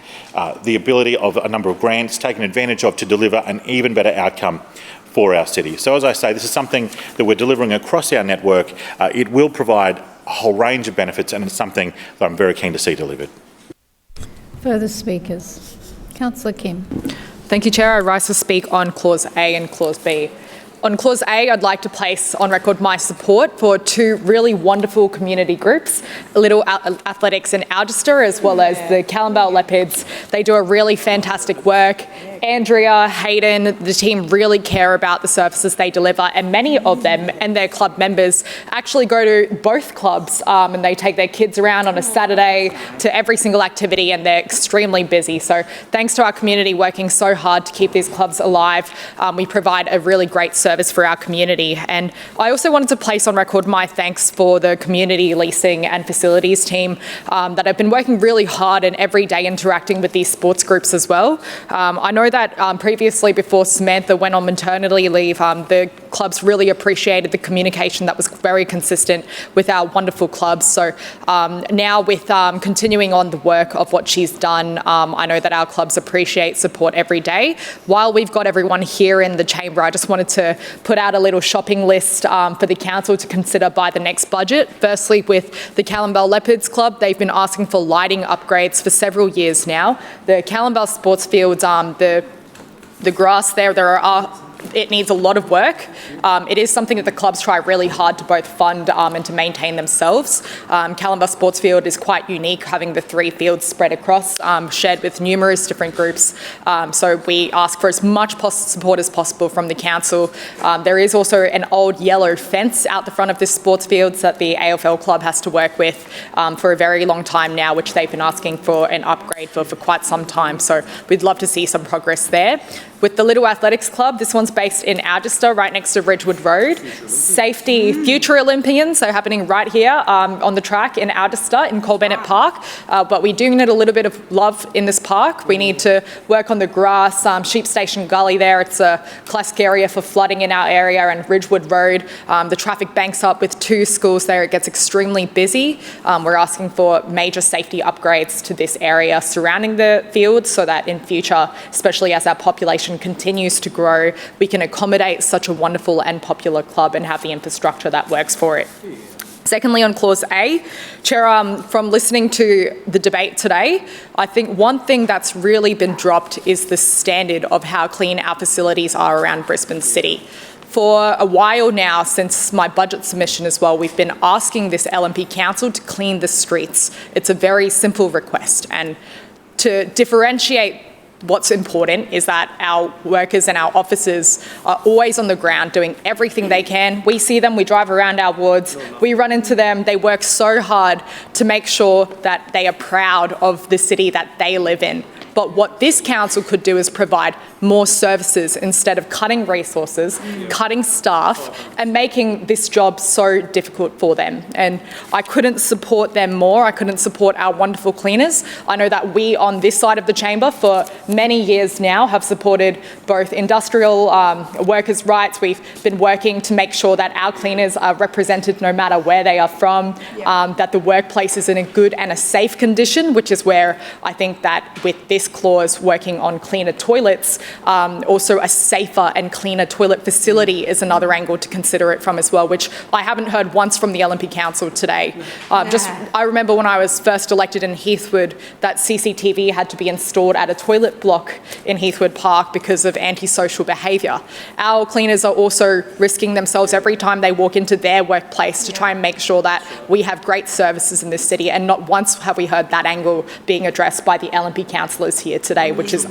the ability of a number of grants taken advantage of to deliver an even better outcome for our city. So as I say, this is something that we're delivering across our network. It will provide a whole range of benefits, and it's something that I'm very keen to see delivered. Further speakers? Councillor Kim. Thank you, Chair. I rise to speak on Clause A and Clause B. On Clause A, I'd like to place on record my support for 2 really wonderful community groups, Little Athletics in Algester, as well as the Callambell Leopards. They do a really fantastic work. Andrea, Hayden, the team really care about the services they deliver, and many of them and their club members actually go to both clubs and they take their kids around on a Saturday to every single activity, and they're extremely busy. So thanks to our community working so hard to keep these clubs alive, we provide a really great service for our community. And I also wanted to place on record my thanks for the community leasing and facilities team that have been working really hard and every day interacting with these sports groups as well. I know that previously, before Samantha went on maternity leave, the clubs really appreciated the communication that was very consistent with our wonderful clubs. So now with continuing on the work of what she's done, I know that our clubs appreciate support every day. While we've got everyone here in the chamber, I just wanted to put out a little shopping list for the council to consider by the next budget. Firstly, with the Callambell Leopards Club, they've been asking for lighting upgrades for several years now. The Callambell Sports Fields, the grass there it needs a lot of work. It is something that the clubs try really hard to both fund and to maintain themselves. Callambell Sports Field is quite unique, having the 3 fields spread across, shared with numerous different groups. So we ask for as much support as possible from the council. There is also an old yellow fence out the front of this sports field that the AFL club has to work with for a very long time now, which they've been asking for an upgrade for quite some time. So we'd love to see some progress there. With the Little Athletics Club, this one's based in Algester, right next to Ridgewood Road. Safety, future Olympians, so happening right here on the track in Algester in Cole Bennett Park. But we do need a little bit of love in this park. We need to work on the grass, Sheep Station Gully there. It's a classic area for flooding in our area, and Ridgewood Road. The traffic banks up with 2 schools there. It gets extremely busy. We're asking for major safety upgrades to this area surrounding the fields so that in future, especially as our population continues to grow, we can accommodate such a wonderful and popular club and have the infrastructure that works for it. Secondly, on Clause A, Chair, from listening to the debate today, I think one thing that's really been dropped is the standard of how clean our facilities are around Brisbane City. For a while now, since my budget submission as well, we've been asking this LNP Council to clean the streets. It's a very simple request, and to differentiate what's important is that our workers and our officers are always on the ground doing everything they can. We see them, we drive around our wards, we run into them. They work so hard to make sure that they are proud of the city that they live in. But what this council could do is provide more services instead of cutting resources, cutting staff, and making this job so difficult for them. And I couldn't support them more. I couldn't support our wonderful cleaners. I know that we on this side of the chamber for many years now have supported both industrial workers' rights. We've been working to make sure that our cleaners are represented no matter where they are from, that the workplace is in a good and a safe condition, which is where I think that with this clause working on cleaner toilets, also a safer and cleaner toilet facility is another angle to consider it from as well, which I haven't heard once from the LNP Council today. I remember when I was first elected in Heathwood that CCTV had to be installed at a toilet block in Heathwood Park because of antisocial behaviour. Our cleaners are also risking themselves every time they walk into their workplace to try and make sure that we have great services in this city, and not once have we heard that angle being addressed by the LNP councillors here today, which is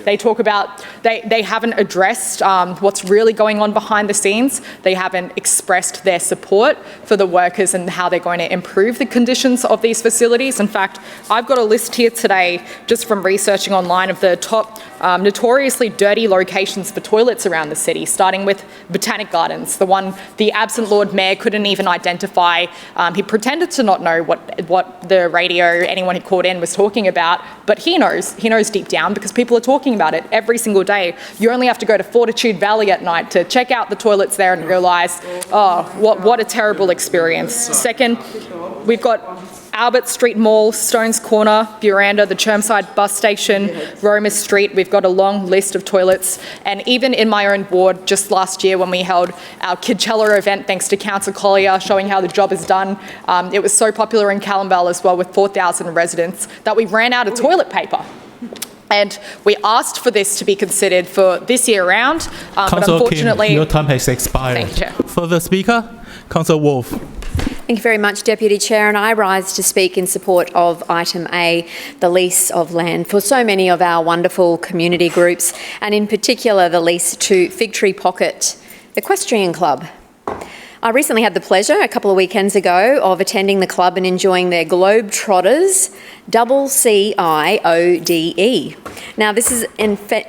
they talk about they haven't addressed what's really going on behind the scenes. They haven't expressed their support for the workers and how they're going to improve the conditions of these facilities. In fact, I've got a list here today just from researching online of the top notoriously dirty locations for toilets around the city, starting with Botanic Gardens, the one the absent Lord Mayor couldn't even identify. He pretended to not know what the radio, anyone who called in, was talking about, but he knows deep down because people are talking about it every single day. You only have to go to Fortitude Valley at night to check out the toilets there and realise, oh, what a terrible experience. Second, we've got Albert Street Mall, Stones Corner, Buranda, the Chermside bus station, Roma Street. We've got a long list of toilets. And even in my own ward, just last year when we held our Kidchella event, thanks to Councillor Collier, showing how the job is done, it was so popular in Callambell as well with 4,000 residents that we ran out of toilet paper. And we asked for this to be considered for this year round, but unfortunately... Kim, your time has expired. Thank you, Chair. Further speaker, Councillor Wolf. Thank you very much, Deputy Chair, and I rise to speak in support of item A, the lease of land for so many of our wonderful community groups, and in particular the lease to Fig Tree Pocket Equestrian Club. I recently had the pleasure, a couple of weekends ago, of attending the club and enjoying their Globetrotters CIODE. Now, this is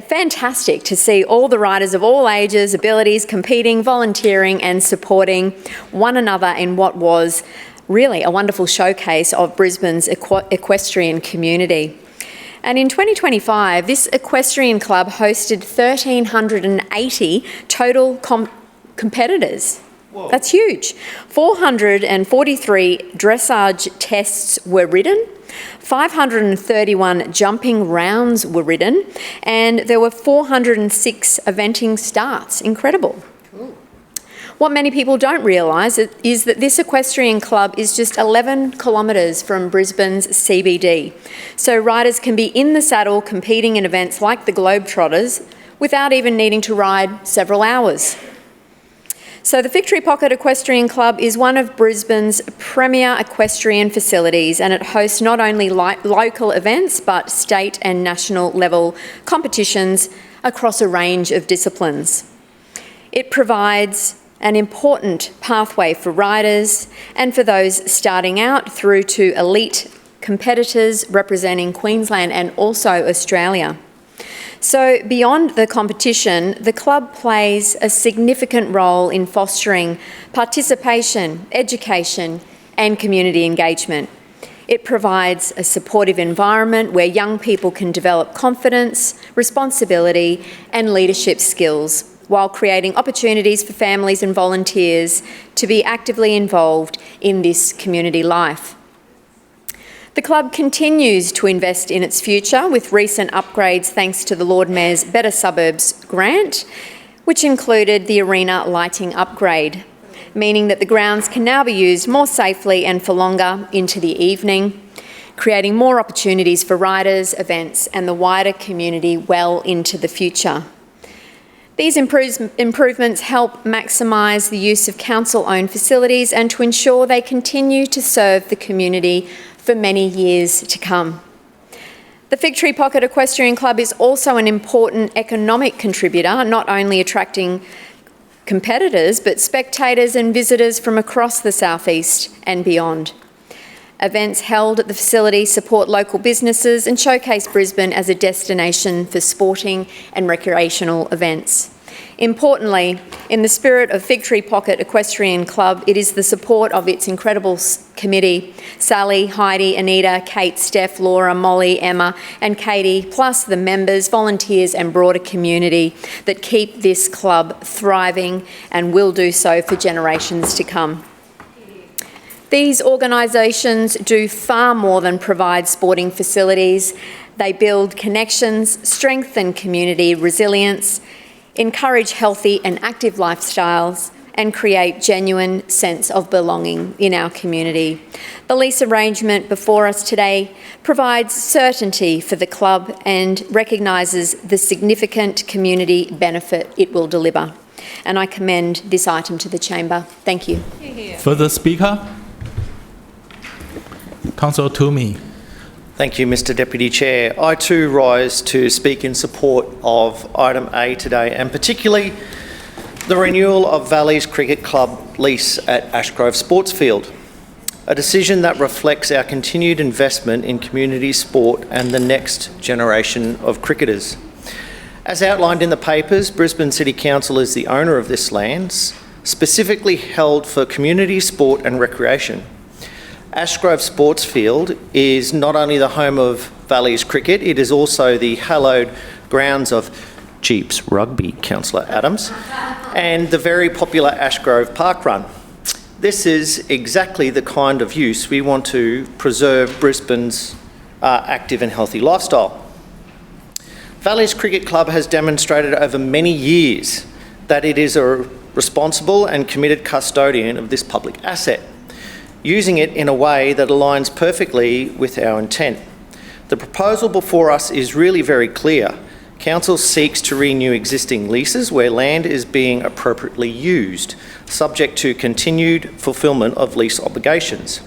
fantastic to see all the riders of all ages, abilities, competing, volunteering and supporting one another in what was really a wonderful showcase of Brisbane's equestrian community. And in 2025, this equestrian club hosted 1,380 total competitors. Whoa. That's huge. 443 dressage tests were ridden, 531 jumping rounds were ridden, and there were 406 eventing starts. Incredible. Cool. What many people don't realise is that this equestrian club is just 11 kilometres from Brisbane's CBD. So riders can be in the saddle competing in events like the Globetrotters without even needing to ride several hours. So the Fig Tree Pocket Equestrian Club is one of Brisbane's premier equestrian facilities, and it hosts not only local events but state and national level competitions across a range of disciplines. It provides an important pathway for riders and for those starting out through to elite competitors representing Queensland and also Australia. So beyond the competition, the club plays a significant role in fostering participation, education and community engagement. It provides a supportive environment where young people can develop confidence, responsibility and leadership skills, while creating opportunities for families and volunteers to be actively involved in this community life. The club continues to invest in its future with recent upgrades thanks to the Lord Mayor's Better Suburbs grant, which included the arena lighting upgrade, meaning that the grounds can now be used more safely and for longer into the evening, creating more opportunities for riders, events and the wider community well into the future. These improvements help maximise the use of council-owned facilities and to ensure they continue to serve the community for many years to come. The Fig Tree Pocket Equestrian Club is also an important economic contributor, not only attracting competitors, but spectators and visitors from across the southeast and beyond. Events held at the facility support local businesses and showcase Brisbane as a destination for sporting and recreational events. Importantly, in the spirit of Fig Tree Pocket Equestrian Club, it is the support of its incredible committee, Sally, Heidi, Anita, Kate, Steph, Laura, Molly, Emma and Katie, plus the members, volunteers and broader community that keep this club thriving and will do so for generations to come. These organisations do far more than provide sporting facilities. They build connections, strengthen community resilience, encourage healthy and active lifestyles and create genuine sense of belonging in our community. The lease arrangement before us today provides certainty for the club and recognises the significant community benefit it will deliver. And I commend this item to the Chamber. Thank you. Further speaker? Councillor Toomey. Thank you, Mr Deputy Chair. I too rise to speak in support of item A today, and particularly the renewal of Valleys Cricket Club lease at Ashgrove Sports Field, a decision that reflects our continued investment in community sport and the next generation of cricketers. As outlined in the papers, Brisbane City Council is the owner of this land, specifically held for community sport and recreation. Ashgrove Sports Field is not only the home of Valleys Cricket, it is also the hallowed grounds of Jeeps Rugby, Councillor Adams, and the very popular Ashgrove Park Run. This is exactly the kind of use we want to preserve Brisbane's active and healthy lifestyle. Valleys Cricket Club has demonstrated over many years that it is a responsible and committed custodian of this public asset, using it in a way that aligns perfectly with our intent. The proposal before us is really very clear. Council seeks to renew existing leases where land is being appropriately used, subject to continued fulfilment of lease obligations.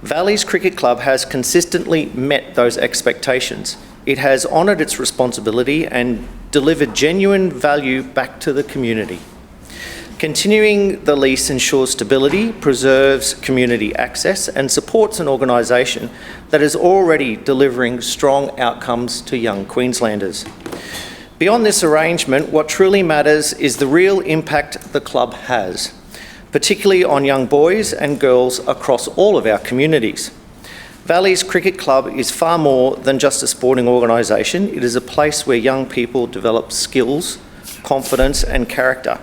Valleys Cricket Club has consistently met those expectations. It has honoured its responsibility and delivered genuine value back to the community. Continuing the lease ensures stability, preserves community access and supports an organisation that is already delivering strong outcomes to young Queenslanders. Beyond this arrangement, what truly matters is the real impact the club has, particularly on young boys and girls across all of our communities. Valleys Cricket Club is far more than just a sporting organisation. It is a place where young people develop skills, confidence and character.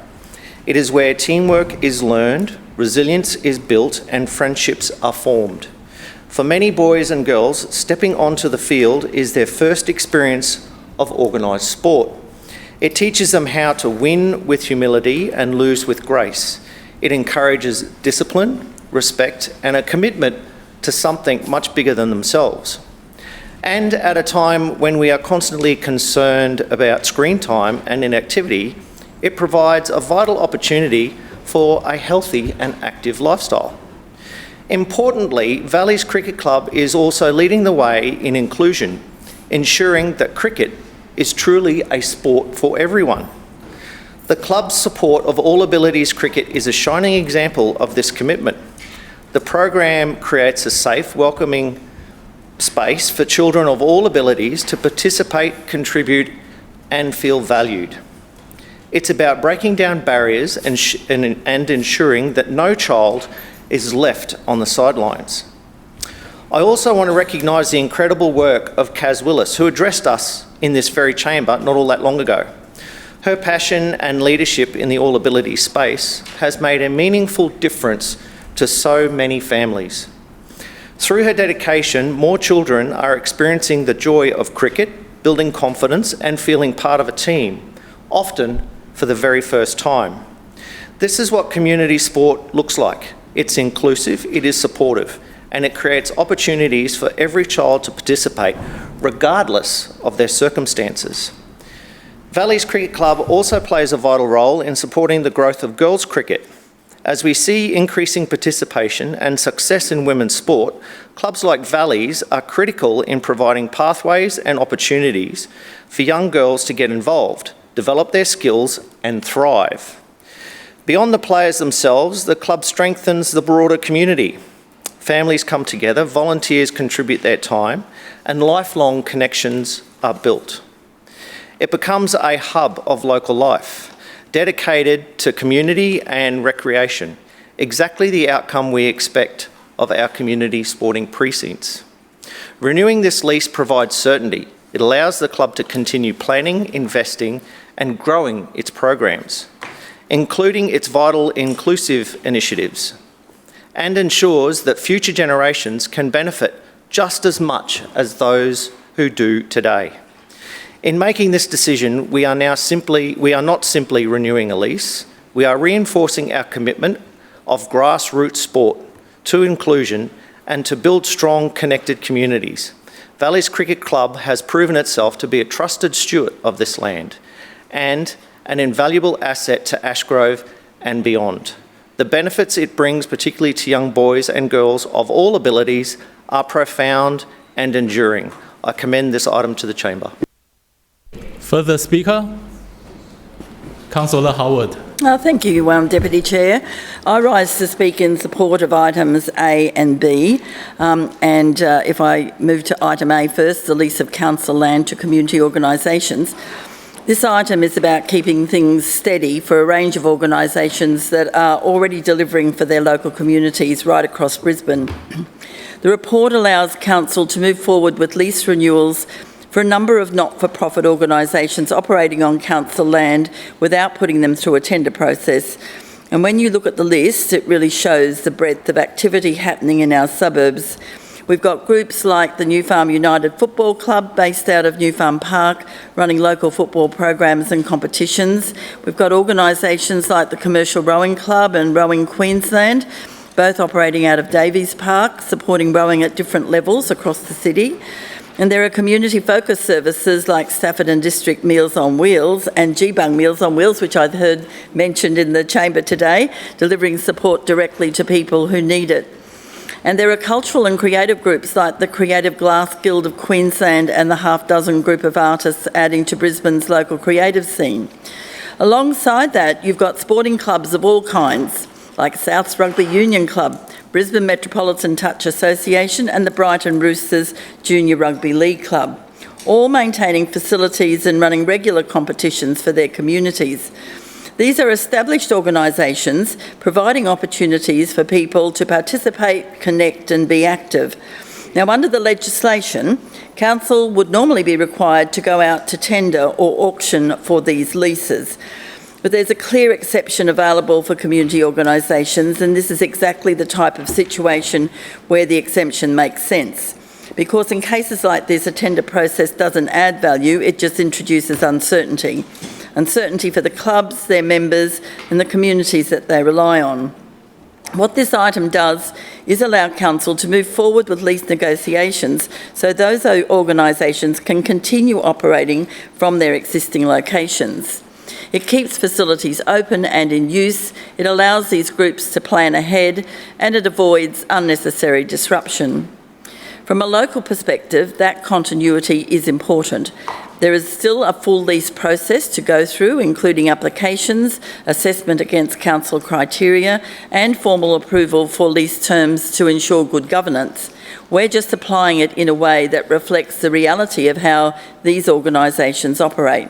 It is where teamwork is learned, resilience is built and friendships are formed. For many boys and girls, stepping onto the field is their first experience of organised sport. It teaches them how to win with humility and lose with grace. It encourages discipline, respect and a commitment to something much bigger than themselves. And at a time when we are constantly concerned about screen time and inactivity, it provides a vital opportunity for a healthy and active lifestyle. Importantly, Valleys Cricket Club is also leading the way in inclusion, ensuring that cricket is truly a sport for everyone. The club's support of All Abilities Cricket is a shining example of this commitment. The program creates a safe, welcoming space for children of all abilities to participate, contribute and feel valued. It's about breaking down barriers and ensuring that no child is left on the sidelines. I also want to recognise the incredible work of Kaz Willis, who addressed us in this very chamber not all that long ago. Her passion and leadership in the all-ability space has made a meaningful difference to so many families. Through her dedication, more children are experiencing the joy of cricket, building confidence and feeling part of a team, often for the very first time. This is what community sport looks like. It's inclusive, it is supportive, and it creates opportunities for every child to participate, regardless of their circumstances. Valleys Cricket Club also plays a vital role in supporting the growth of girls' cricket. As we see increasing participation and success in women's sport, clubs like Valleys are critical in providing pathways and opportunities for young girls to get involved, develop their skills and thrive. Beyond the players themselves, the club strengthens the broader community. Families come together, volunteers contribute their time, and lifelong connections are built. It becomes a hub of local life, dedicated to community and recreation, exactly the outcome we expect of our community sporting precincts. Renewing this lease provides certainty. It allows the club to continue planning, investing, and growing its programs, including its vital inclusive initiatives, and ensures that future generations can benefit just as much as those who do today. In making this decision, we are not simply renewing a lease, we are reinforcing our commitment of grassroots sport to inclusion and to build strong, connected communities. Valleys Cricket Club has proven itself to be a trusted steward of this land and an invaluable asset to Ashgrove and beyond. The benefits it brings, particularly to young boys and girls of all abilities, are profound and enduring. I commend this item to the Chamber. Further speaker? Councillor Howard. Thank you, Deputy Chair. I rise to speak in support of items A and B. If I move to item A first, the lease of council land to community organisations. This item is about keeping things steady for a range of organisations that are already delivering for their local communities right across Brisbane. The report allows council to move forward with lease renewals for a number of not-for-profit organisations operating on council land without putting them through a tender process. And when you look at the list, it really shows the breadth of activity happening in our suburbs. We've got groups like the New Farm United Football Club, based out of New Farm Park, running local football programs and competitions. We've got organisations like the Commercial Rowing Club and Rowing Queensland, both operating out of Davies Park, supporting rowing at different levels across the city. And there are community-focused services like Stafford and District Meals on Wheels and G-Bung Meals on Wheels, which I've heard mentioned in the chamber today, delivering support directly to people who need it. And there are cultural and creative groups like the Creative Glass Guild of Queensland and the half dozen group of artists adding to Brisbane's local creative scene. Alongside that, you've got sporting clubs of all kinds, like Souths Rugby Union Club, Brisbane Metropolitan Touch Association and the Brighton Roosters Junior Rugby League Club, all maintaining facilities and running regular competitions for their communities. These are established organisations providing opportunities for people to participate, connect and be active. Now, under the legislation, council would normally be required to go out to tender or auction for these leases. But there's a clear exception available for community organisations, and this is exactly the type of situation where the exemption makes sense. Because in cases like this, a tender process doesn't add value, it just introduces uncertainty. Uncertainty for the clubs, their members, and the communities that they rely on. What this item does is allow council to move forward with lease negotiations so those organisations can continue operating from their existing locations. It keeps facilities open and in use, it allows these groups to plan ahead, and it avoids unnecessary disruption. From a local perspective, that continuity is important. There is still a full lease process to go through, including applications, assessment against council criteria, and formal approval for lease terms to ensure good governance. We're just applying it in a way that reflects the reality of how these organisations operate.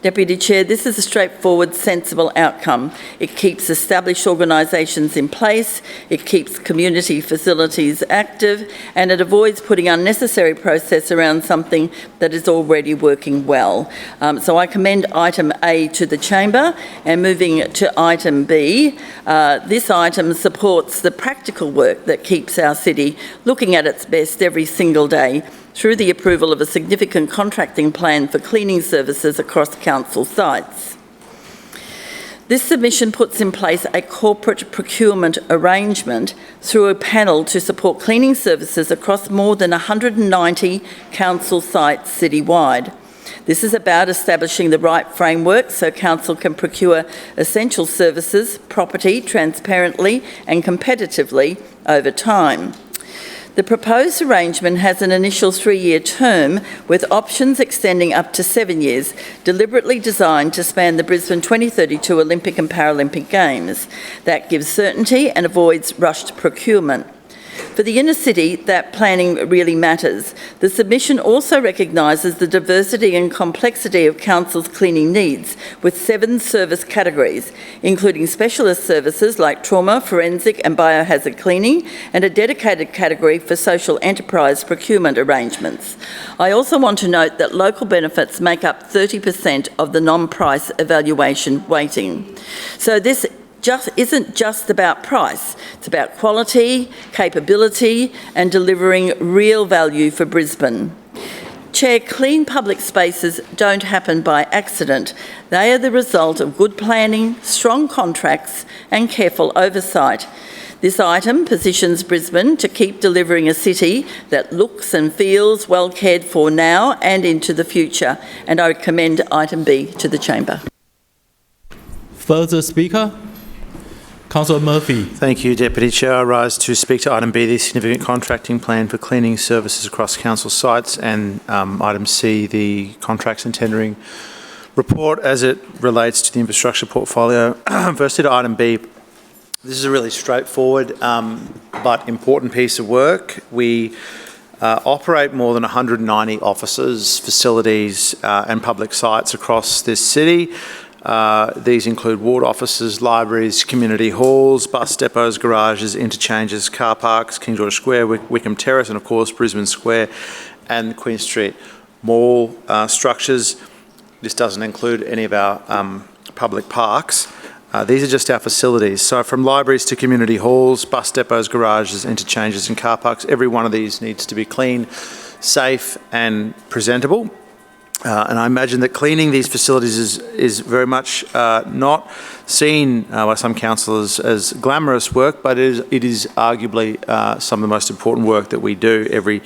Deputy Chair, this is a straightforward, sensible outcome. It keeps established organisations in place, it keeps community facilities active, and it avoids putting unnecessary process around something that is already working well. So I commend item A to the Chamber, and moving to item B, this item supports the practical work that keeps our city looking at its best every single day through the approval of a significant contracting plan for cleaning services across council sites. This submission puts in place a corporate procurement arrangement through a panel to support cleaning services across more than 190 council sites citywide. This is about establishing the right framework so council can procure essential services, property, transparently and competitively over time. The proposed arrangement has an initial 3-year term with options extending up to 7 years, deliberately designed to span the Brisbane 2032 Olympic and Paralympic Games. That gives certainty and avoids rushed procurement. For the inner city, that planning really matters. The submission also recognises the diversity and complexity of council's cleaning needs, with 7 service categories, including specialist services like trauma, forensic and biohazard cleaning, and a dedicated category for social enterprise procurement arrangements. I also want to note that local benefits make up 30% of the non-price evaluation weighting. So this isn't just about price, it's about quality, capability and delivering real value for Brisbane. Chair, clean public spaces don't happen by accident. They are the result of good planning, strong contracts and careful oversight. This item positions Brisbane to keep delivering a city that looks and feels well cared for now and into the future, and I commend item B to the Chamber. Further speaker? Councillor Murphy. Thank you, Deputy Chair. I rise to speak to item B, the significant contracting plan for cleaning services across council sites, and item C, the contracts and tendering report as it relates to the infrastructure portfolio. Firstly to item B, this is a really straightforward but important piece of work. We operate more than 190 offices, facilities and public sites across this city. These include ward offices, libraries, community halls, bus depots, garages, interchanges, car parks, King George Square, Wickham Terrace, and of course Brisbane Square and Queen Street Mall structures. This doesn't include any of our public parks. These are just our facilities. So from libraries to community halls, bus depots, garages, interchanges and car parks, every one of these needs to be clean, safe and presentable. And I imagine that cleaning these facilities is very much not seen by some councillors as glamorous work, but it is arguably some of the most important work that we do. Every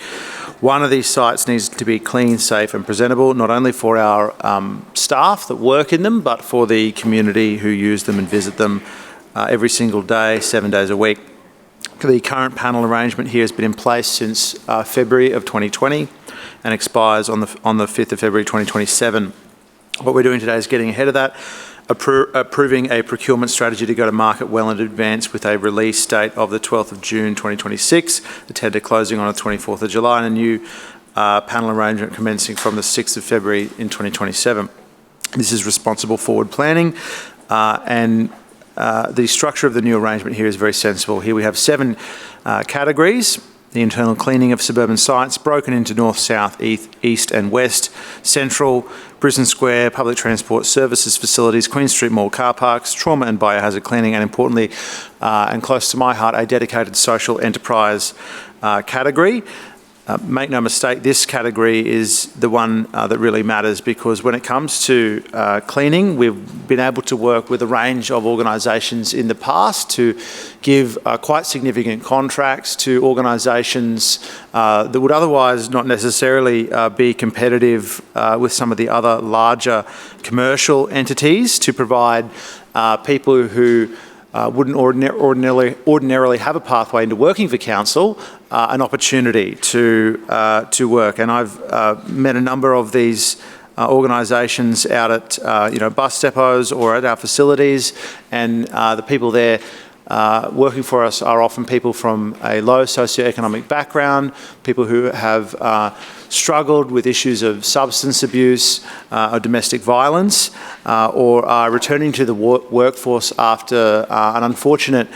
one of these sites needs to be clean, safe and presentable, not only for our staff that work in them, but for the community who use them and visit them every single day, 7 days a week. The current panel arrangement here has been in place since February of 2020 and expires on the 5th of February 2027. What we're doing today is getting ahead of that, approving a procurement strategy to go to market well in advance with a release date of the 12th of June 2026, the tender closing on the 24th of July, and a new panel arrangement commencing from the 6th of February in 2027. This is responsible forward planning and the structure of the new arrangement here is very sensible. Here we have 7 categories. The internal cleaning of suburban sites broken into north, south, east and west, central, Brisbane Square, public transport services facilities, Queen Street Mall car parks, trauma and biohazard cleaning, and importantly, and close to my heart, a dedicated social enterprise category. Make no mistake, this category is the one that really matters, because when it comes to cleaning, we've been able to work with a range of organisations in the past to give quite significant contracts to organisations that would otherwise not necessarily be competitive with some of the other larger commercial entities, to provide people who wouldn't ordinarily have a pathway into working for council an opportunity to work. And I've met a number of these organisations out at bus depots or at our facilities, and the people there working for us are often people from a low socioeconomic background, people who have struggled with issues of substance abuse or domestic violence, or are returning to the workforce after an unfortunate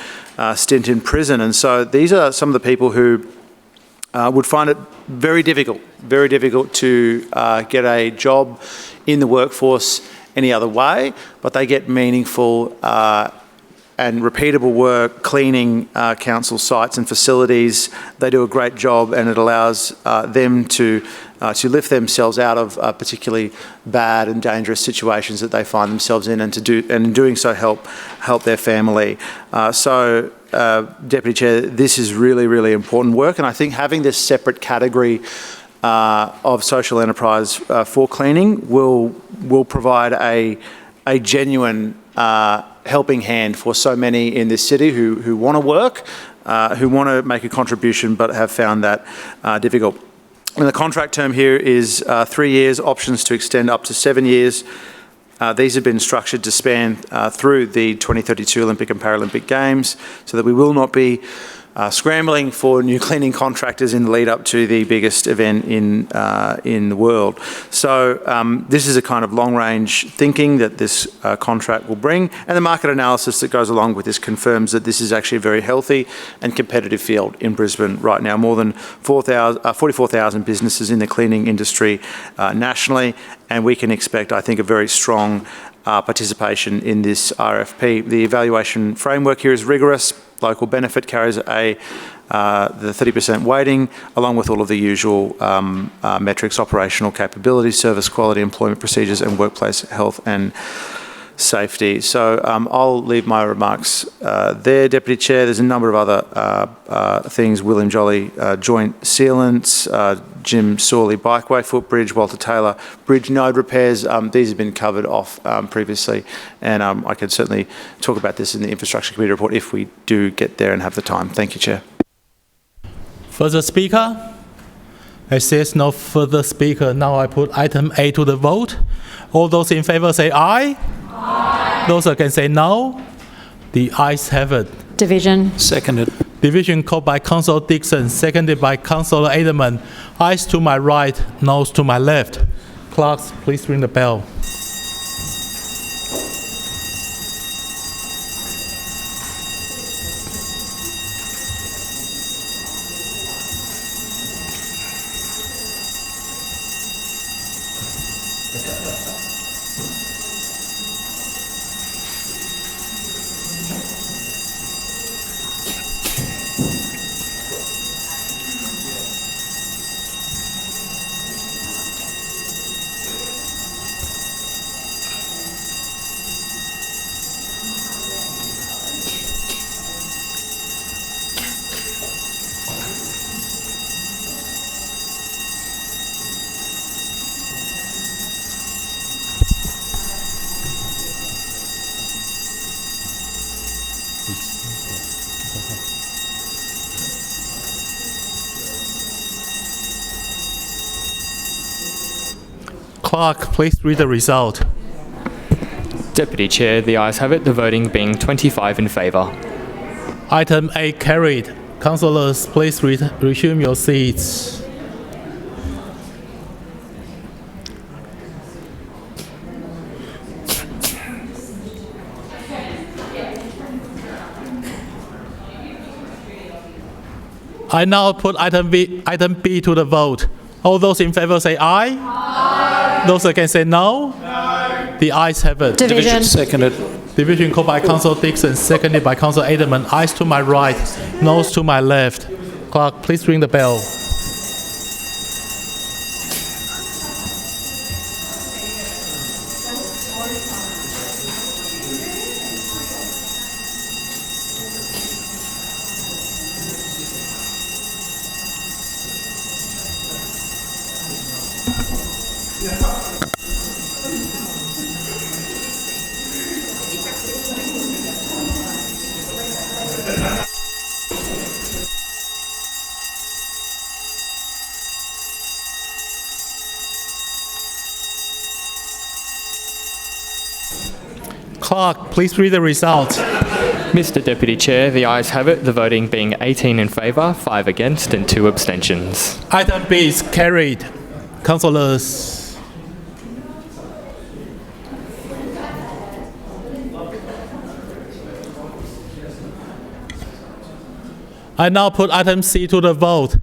stint in prison. And so these are some of the people who would find it very difficult to get a job in the workforce any other way, but they get meaningful and repeatable work cleaning council sites and facilities. They do a great job, and it allows them to lift themselves out of particularly bad and dangerous situations that they find themselves in, and in doing so help their family. Deputy Chair, this is really important work, and I think having this separate category of social enterprise for cleaning will provide a genuine helping hand for so many in this city who want to work, who want to make a contribution, but have found that difficult. And the contract term here is 3 years, options to extend up to 7 years. These have been structured to span through the 2032 Olympic and Paralympic Games, so that we will not be scrambling for new cleaning contractors in the lead up to the biggest event in the world. So this is a kind of long-range thinking that this contract will bring, and the market analysis that goes along with this confirms that this is actually a very healthy and competitive field in Brisbane right now. More than 44,000 businesses in the cleaning industry nationally, and we can expect, I think, a very strong participation in this RFP. The evaluation framework here is rigorous. Local benefit carries the 30% weighting, along with all of the usual metrics: operational capability, service quality, employment procedures, and workplace health and safety. So I'll leave my remarks there, Deputy Chair. There's a number of other things: William Jolly joint sealants, Jim Sawley bikeway footbridge, Walter Taylor bridge node repairs. These have been covered off previously, and I could certainly talk about this in the Infrastructure Committee report if we do get there and have the time. Thank you, Chair. Further speaker? I says no further speaker. Now I put item A to the vote. All those in favour say aye. Aye. Those against say no. The ayes have it. Division. Seconded. Division called by Councillor Dixon, seconded by Councillor Edelman. Ayes to my right, noes to my left. Clerks, please ring the bell. Clerk, please read the result. Deputy Chair, the ayes have it, the voting being 25 in favour. Item A carried. Councillors, please resume your seats. I now put item B to the vote. All those in favour say aye. Aye. Those against say no. No. The ayes have it. Division. Seconded. Division called by Councillor Dixon, seconded by Councillor Edelman. Ayes to my right, noes to my left. Clerk, please ring the bell. Clerk, please read the result. Mr Deputy Chair, the ayes have it, the voting being 18 in favour, 5 against and 2 abstentions. Item B is carried. Councillors. I now put item C to the vote.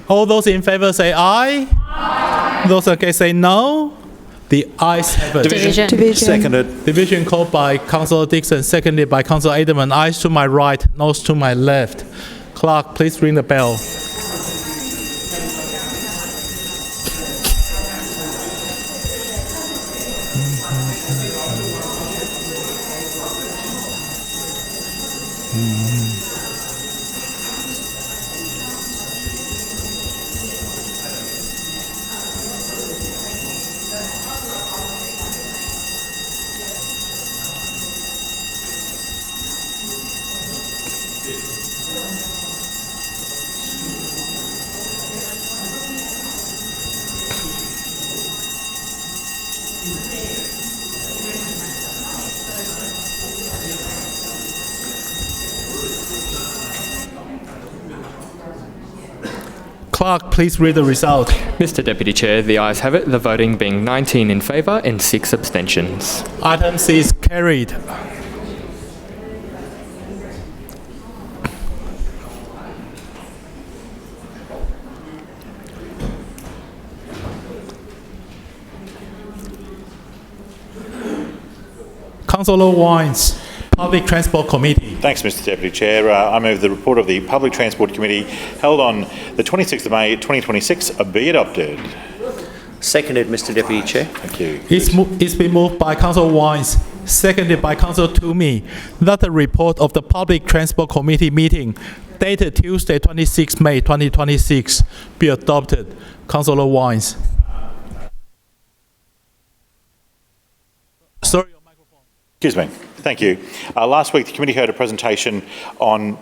All those in favour say aye. Aye. Those against say no. The ayes have it. Division. Seconded. Division called by Councillor Dixon, seconded by Councillor Aderman. Ayes to my right, noes to my left. Clerk, please ring the bell. Clerk, please read the result. Mr Deputy Chair, the ayes have it, the voting being 19 in favour and 6 abstentions. Item C is carried. Councillor Wines, Public Transport Committee. Thanks, Mr Deputy Chair. I move the report of the Public Transport Committee held on the 26th of May 2026 be adopted. Seconded, Mr Deputy Chair. Thank you. It's been moved by Councillor Wines, seconded by Councillor Toomey, that the report of the Public Transport Committee meeting dated Tuesday 26 May 2026 be adopted. Councillor Wines. Sorry. Excuse me. Thank you. Last week, the committee heard a presentation on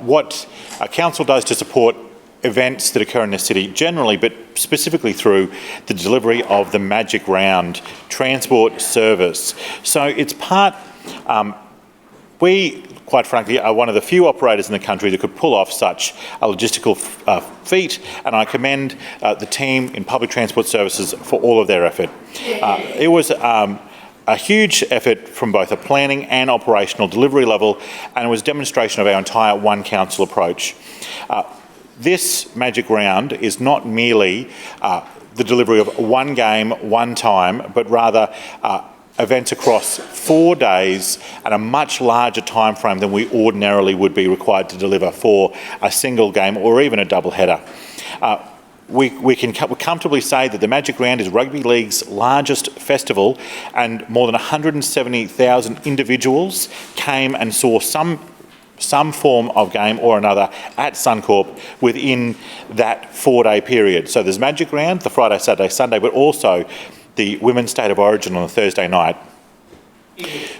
what council does to support events that occur in the city generally, but specifically through the delivery of the Magic Round transport service. So it's part, we, quite frankly, are one of the few operators in the country that could pull off such a logistical feat, and I commend the team in public transport services for all of their effort. It was a huge effort from both a planning and operational delivery level, and it was a demonstration of our entire One Council approach. This Magic Round is not merely the delivery of one game, one time, but rather events across 4 days and a much larger time frame than we ordinarily would be required to deliver for a single game or even a double header. We can comfortably say that the Magic Round is Rugby League's largest festival, and more than 170,000 individuals came and saw some form of game or another at Suncorp within that 4-day period. So there's Magic Round, the Friday, Saturday, Sunday, but also the Women's State of Origin on the Thursday night.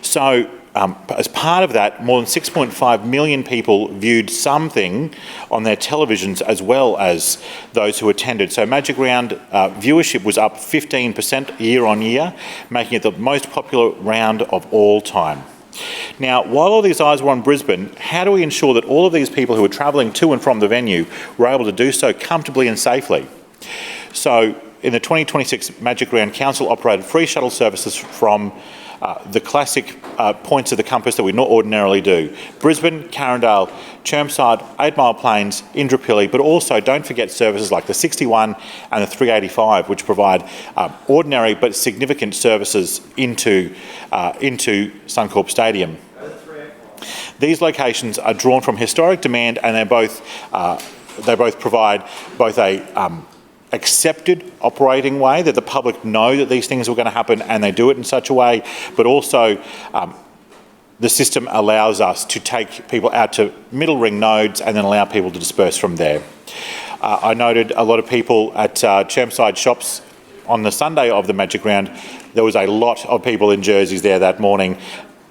So as part of that, more than 6.5 million people viewed something on their televisions as well as those who attended. So Magic Round viewership was up 15% year on year, making it the most popular round of all time. Now, while all these eyes were on Brisbane, how do we ensure that all of these people who are travelling to and from the venue were able to do so comfortably and safely? So in the 2026 Magic Round, Council operated free shuttle services from the classic points of the compass that we not ordinarily do. Brisbane, Carindale, Chermside, 8 Mile Plains, Indooroopilly, but also don't forget services like the 61 and the 385, which provide ordinary but significant services into Suncorp Stadium. These locations are drawn from historic demand, and they both provide both a accepted operating way that the public know that these things are going to happen and they do it in such a way, but also the system allows us to take people out to middle ring nodes and then allow people to disperse from there. I noted a lot of people at Chermside shops on the Sunday of the Magic Round. There was a lot of people in jerseys there that morning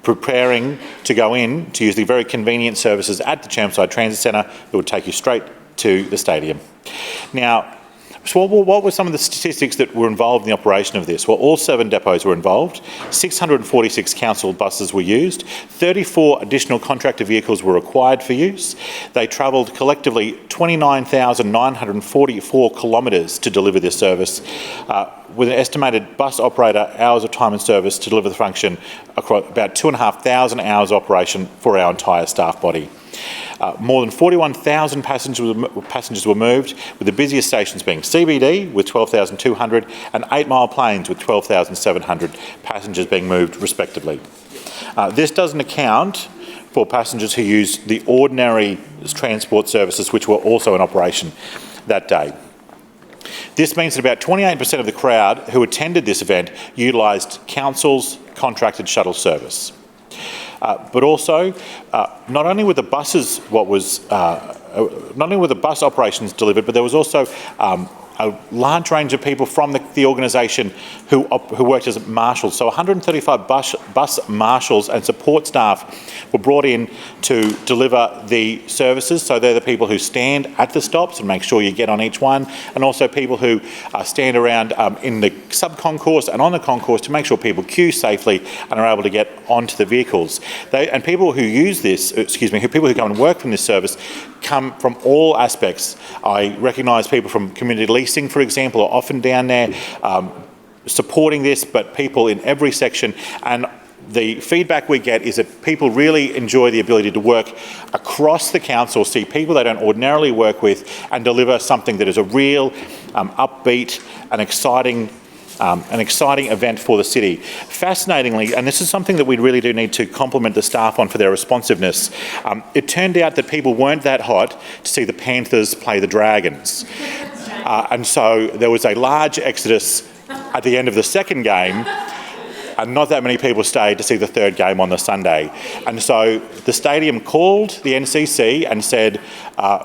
preparing to go in to use the very convenient services at the Chermside Transit Centre that would take you straight to the stadium. Now, So what were some of the statistics that were involved in the operation of this? Well, all 7 depots were involved, 646 council buses were used, 34 additional contractor vehicles were required for use. They travelled collectively 29,944 kilometres to deliver this service, with an estimated bus operator hours of time and service to deliver the function across about 2,500 hours of operation for our entire staff body. More than 41,000 passengers were moved, with the busiest stations being CBD with 12,200 and 8 Mile Plains with 12,700 passengers being moved respectively. This doesn't account for passengers who use the ordinary transport services which were also in operation that day. This means that about 28% of the crowd who attended this event utilised council's contracted shuttle service. But also, not only were the buses not only were the bus operations delivered, but there was also a large range of people from the organisation who worked as marshals. So 135 bus marshals and support staff were brought in to deliver the services. So they're the people who stand at the stops and make sure you get on each one, and also people who stand around in the sub-concourse and on the concourse to make sure people queue safely and are able to get onto the vehicles. And people who use this, people who come and work from this service come from all aspects. I recognise people from community leasing, for example, are often down there supporting this, but people in every section. And the feedback we get is that people really enjoy the ability to work across the council, see people they don't ordinarily work with, and deliver something that is a real upbeat and exciting event for the city. Fascinatingly, and this is something that we really do need to compliment the staff on for their responsiveness, it turned out that people weren't that hot to see the Panthers play the Dragons. And so there was a large exodus at the end of the second game, and not that many people stayed to see the third game on the Sunday. And so the stadium called the NCC and said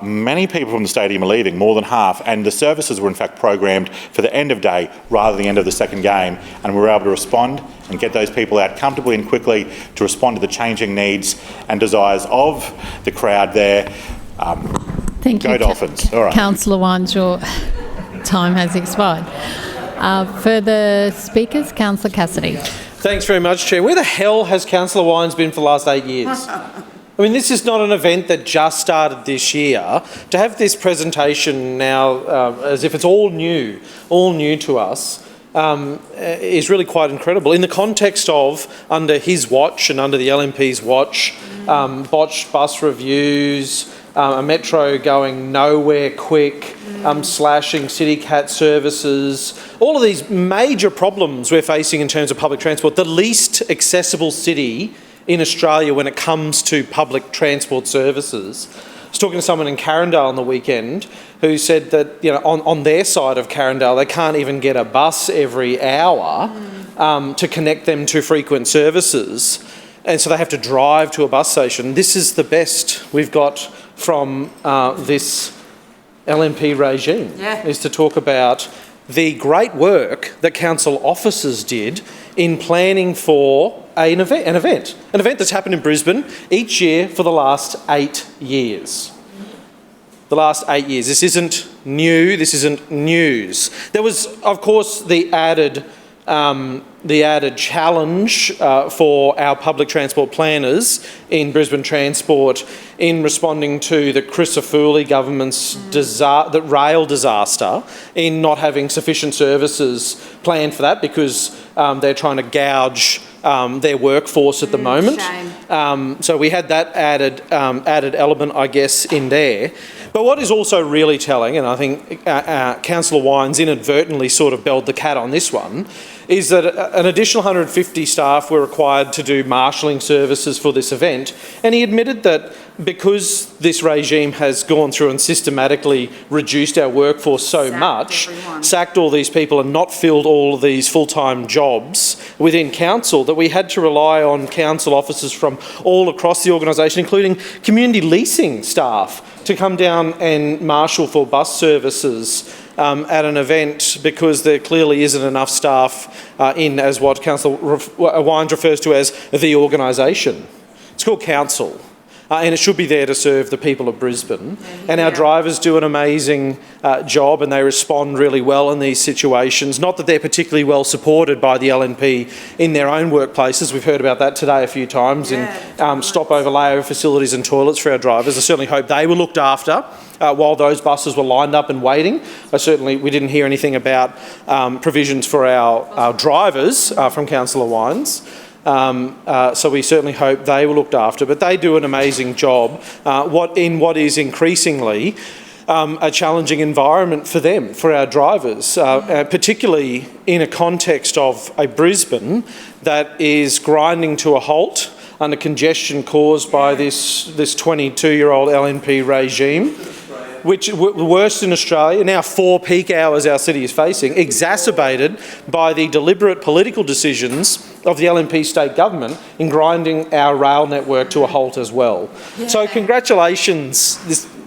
many people from the stadium are leaving, more than half, and the services were in fact programmed for the end of day rather than the end of the second game, and we were able to respond and get those people out comfortably and quickly to respond to the changing needs and desires of the crowd there. Thank you, Dolphins. All right. Councillor Wines, your time has expired. Further speakers, Councillor Cassidy. Thanks very much, Chair. Where the hell has Councillor Wines been for the last 8 years? I mean, this is not an event that just started this year. To have this presentation now, as if it's all new to us, is really quite incredible. In the context of, under his watch and under the LNP's watch, botched bus reviews, a metro going nowhere quick, slashing City Cat services, all of these major problems we're facing in terms of public transport, the least accessible city in Australia when it comes to public transport services. I was talking to someone in Carindale on the weekend who said that, you know, on their side of Carindale, they can't even get a bus every hour to connect them to frequent services. And so they have to drive to a bus station. This is the best we've got from this LNP regime, is to talk about the great work that council officers did in planning for an event that's happened in Brisbane each year for the last 8 years. The last 8 years. This isn't new. This isn't news. There was, of course, the added challenge for our public transport planners in Brisbane Transport in responding to the Crisafulli government's rail disaster, in not having sufficient services planned for that because they're trying to gouge their workforce at the moment. So we had that added element, I guess, in there. But what is also really telling, and I think Councillor Wines inadvertently sort of belled the cat on this one, is that an additional 150 staff were required to do marshalling services for this event. And he admitted that because this regime has gone through and systematically reduced our workforce so much, sacked all these people and not filled all of these full-time jobs within council, that we had to rely on council officers from all across the organisation, including community leasing staff, to come down and marshal for bus services at an event because there clearly isn't enough staff in, as what Councillor Wines refers to as the organisation. It's called council. and it should be there to serve the people of Brisbane. And our drivers do an amazing job, and they respond really well in these situations. Not that they're particularly well supported by the LNP in their own workplaces. We've heard about that today a few times in stopover layover facilities and toilets for our drivers. I certainly hope they were looked after while those buses were lined up and waiting. We didn't hear anything about provisions for our drivers from Councillor Wines. So we certainly hope they were looked after, but they do an amazing job in what is increasingly a challenging environment for them, for our drivers, particularly in a context of a Brisbane that is grinding to a halt under congestion caused by this 22-year-old LNP regime, which worst in Australia, now 4 peak hours our city is facing, exacerbated by the deliberate political decisions of the LNP state government in grinding our rail network to a halt as well. So congratulations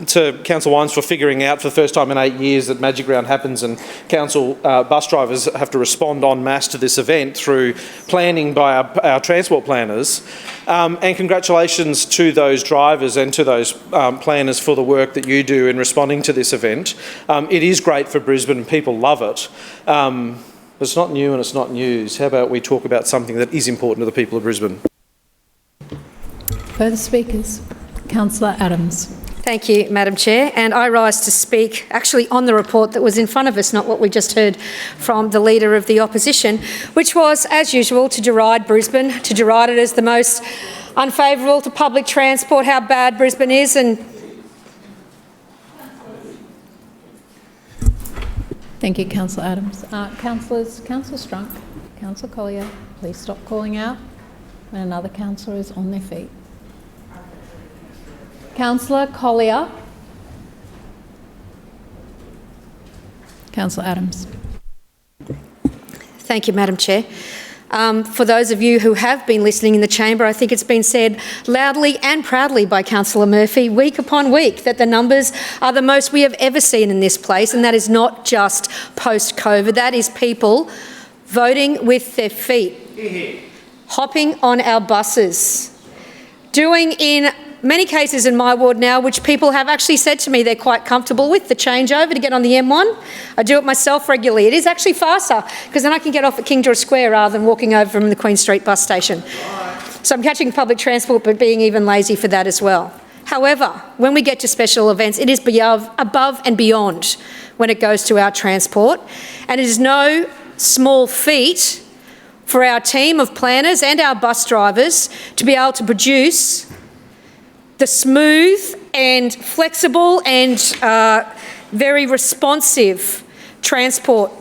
to Councillor Wines for figuring out for the first time in 8 years that Magic Round happens, and council bus drivers have to respond en masse to this event through planning by our transport planners. And congratulations to those drivers and to those planners for the work that you do in responding to this event. It is great for Brisbane and people love it. It's not new and it's not news. How about we talk about something that is important to the people of Brisbane? Further speakers? Councillor Adams. Thank you, Madam Chair. And I rise to speak actually on the report that was in front of us, not what we just heard from the Leader of the Opposition, which was, as usual, to deride Brisbane, to deride it as the most unfavourable to public transport, how bad Brisbane is. And Thank you, Councillor Adams. Councillor Strunk, Councillor Collier, please stop calling out when another councillor is on their feet. Councillor Collier. Councillor Adams. Thank you, Madam Chair. For those of you who have been listening in the chamber, I think it's been said loudly and proudly by Councillor Murphy week upon week that the numbers are the most we have ever seen in this place, and that is not just post-COVID. That is people voting with their feet, hopping on our buses, doing in many cases in my ward now, which people have actually said to me they're quite comfortable with, the changeover to get on the M1. I do it myself regularly. It is actually faster because then I can get off at King George Square rather than walking over from the Queen Street bus station. So I'm catching public transport but being even lazy for that as well. However, when we get to special events, it is above and beyond when it goes to our transport, and it is no small feat for our team of planners and our bus drivers to be able to produce the smooth and flexible and very responsive transport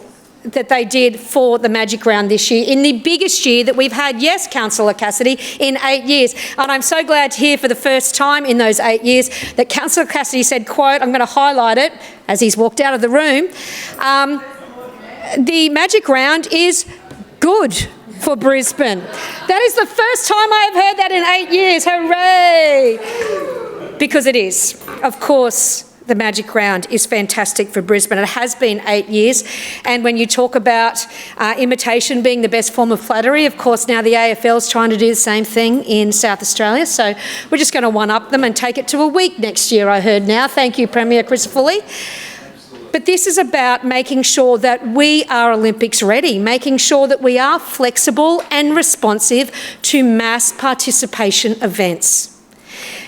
that they did for the Magic Round this year, in the biggest year that we've had, yes, Councillor Cassidy, in 8 years. And I'm so glad to hear for the first time in those 8 years that Councillor Cassidy said, quote, I'm going to highlight it as he's walked out of the room, the Magic Round is good for Brisbane. That is the first time I have heard that in 8 years. Hooray! Because it is. Of course, the Magic Round is fantastic for Brisbane. It has been 8 years. And when you talk about imitation being the best form of flattery, of course, now the AFL is trying to do the same thing in South Australia. So we're just going to one-up them and take it to a week next year, I heard now. Thank you, Premier Chris Foley. But this is about making sure that we are Olympics ready, making sure that we are flexible and responsive to mass participation events.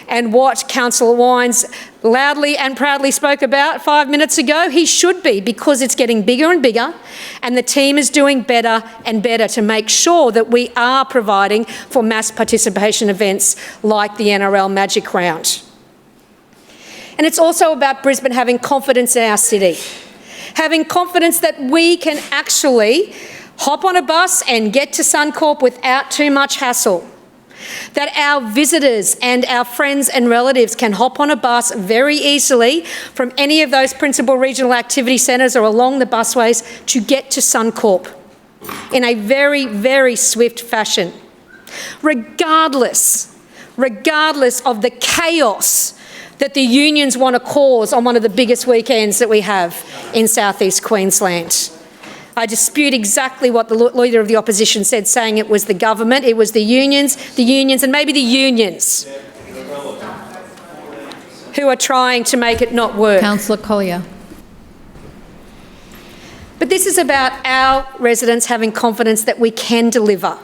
And what Councillor Wines loudly and proudly spoke about 5 minutes ago, he should be, because it's getting bigger and bigger, and the team is doing better and better to make sure that we are providing for mass participation events like the NRL Magic Round. And it's also about Brisbane having confidence in our city, having confidence that we can actually hop on a bus and get to Suncorp without too much hassle, that our visitors and our friends and relatives can hop on a bus very easily from any of those principal regional activity centres or along the busways to get to Suncorp in a very, very swift fashion, regardless of the chaos that the unions want to cause on one of the biggest weekends that we have in southeast Queensland. I dispute exactly what the Leader of the Opposition said, saying it was the government, it was the unions, and maybe the unions. who are trying to make it not work. Councillor Collier. But this is about our residents having confidence that we can deliver.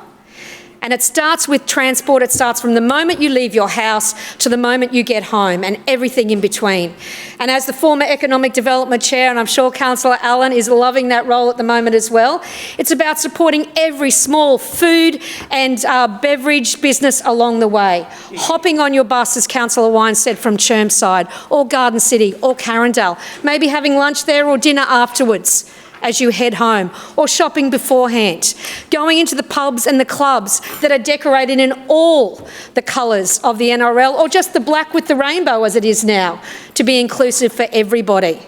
And it starts with transport. It starts from the moment you leave your house to the moment you get home and everything in between. And as the former Economic Development Chair, and I'm sure Councillor Allen is loving that role at the moment as well, it's about supporting every small food and beverage business along the way. Hopping on your bus, as Councillor Wines said, from Chermside or Garden City or Carindale. Maybe having lunch there or dinner afterwards as you head home, or shopping beforehand, going into the pubs and the clubs that are decorated in all the colours of the NRL, or just the black with the rainbow as it is now, to be inclusive for everybody.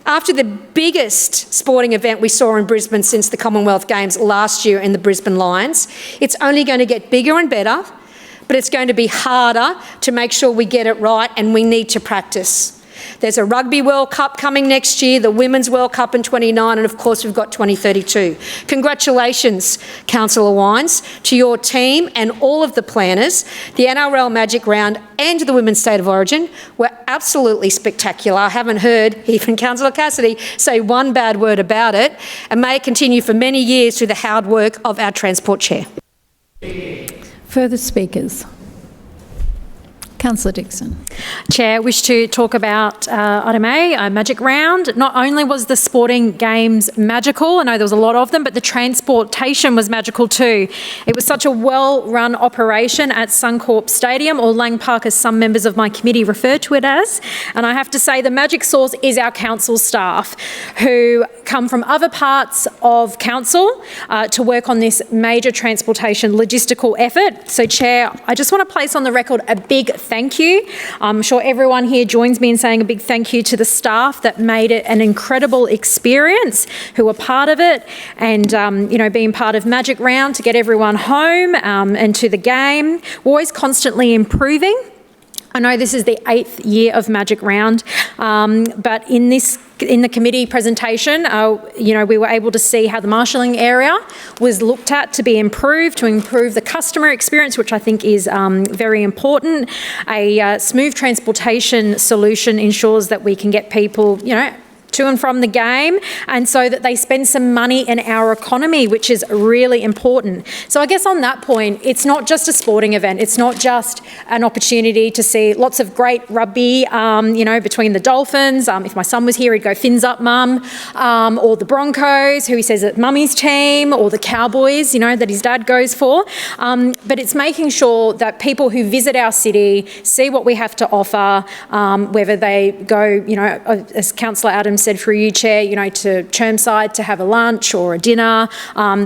After the biggest sporting event we saw in Brisbane since the Commonwealth Games last year in the Brisbane Lions, it's only going to get bigger and better, but it's going to be harder to make sure we get it right, and we need to practice. There's a Rugby World Cup coming next year, the Women's World Cup in 29, and of course we've got 2032. Congratulations, Councillor Wines, to your team and all of the planners. The NRL Magic Round and the Women's State of Origin were absolutely spectacular. I haven't heard even Councillor Cassidy say one bad word about it, and may it continue for many years through the hard work of our Transport Chair. Further speakers? Councillor Dixon. Chair, I wish to talk about item A, Magic Round. Not only was the sporting games magical, I know there was a lot of them, but the transportation was magical too. It was such a well-run operation at Suncorp Stadium, or Lang Park as some members of my committee refer to it as. And I have to say the magic source is our council staff, who come from other parts of council to work on this major transportation logistical effort. So Chair, I just want to place on the record a big thank you. I'm sure everyone here joins me in saying a big thank you to the staff that made it an incredible experience, who were part of it, and being part of Magic Round to get everyone home and to the game. We're always constantly improving. I know this is the 8th year of Magic Round, but in the committee presentation, we were able to see how the marshalling area was looked at to be improved, to improve the customer experience, which I think is very important. A smooth transportation solution ensures that we can get people, to and from the game, and so that they spend some money in our economy, which is really important. So I guess on that point, it's not just a sporting event. It's not just an opportunity to see lots of great rugby, between the Dolphins. If my son was here, he'd go Fins Up Mum, or the Broncos, who he says is Mummy's team, or the Cowboys, that his dad goes for. But it's making sure that people who visit our city see what we have to offer, whether they go, as Councillor Adams said through you, Chair, to Chermside to have a lunch or a dinner.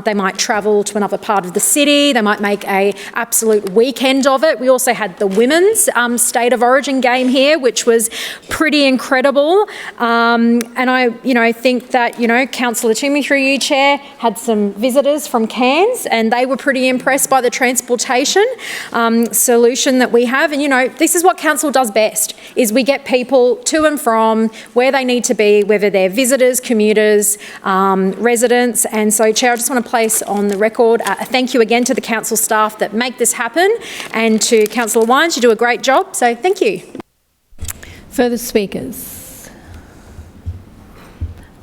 They might travel to another part of the city. They might make an absolute weekend of it. We also had the Women's State of Origin game here, which was pretty incredible. And I think that, Councillor Toomey, through you, Chair, had some visitors from Cairns, and they were pretty impressed by the transportation solution that we have. And, this is what Council does best, is we get people to and from where they need to be, whether they're visitors, commuters, residents. And so, Chair, I just want to place on the record a thank you again to the council staff that make this happen, and to Councillor Wines, you do a great job, so thank you. Further speakers?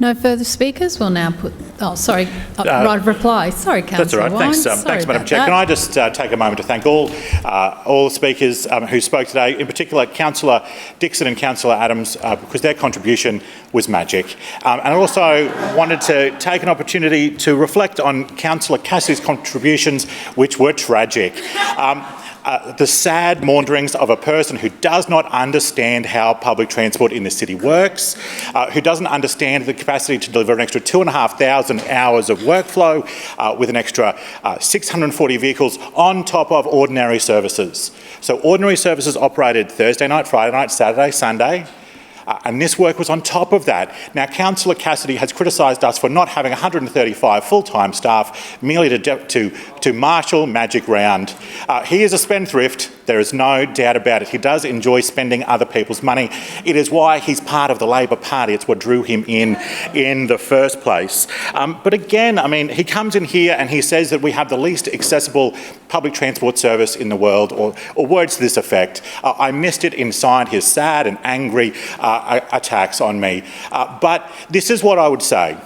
No further speakers? We'll now put... right of reply. Sorry, Councillor That's all right. Wines. Thanks, Madam Chair. Can I just take a moment to thank all the speakers who spoke today, in particular Councillor Dixon and Councillor Adams, because their contribution was magic. And I also wanted to take an opportunity to reflect on Councillor Cassidy's contributions, which were tragic. The sad maunderings of a person who does not understand how public transport in the city works, who doesn't understand the capacity to deliver an extra 2,500 hours of workflow with an extra 640 vehicles on top of ordinary services. So ordinary services operated Thursday night, Friday night, Saturday, Sunday. And this work was on top of that. Now, Councillor Cassidy has criticised us for not having 135 full-time staff merely to marshal Magic Round. He is a spendthrift. There is no doubt about it. He does enjoy spending other people's money. It is why he's part of the Labor Party. It's what drew him in the first place. But again, I mean, he comes in here and he says that we have the least accessible public transport service in the world, or words to this effect. I missed it inside his sad and angry attacks on me. But this is what I would say.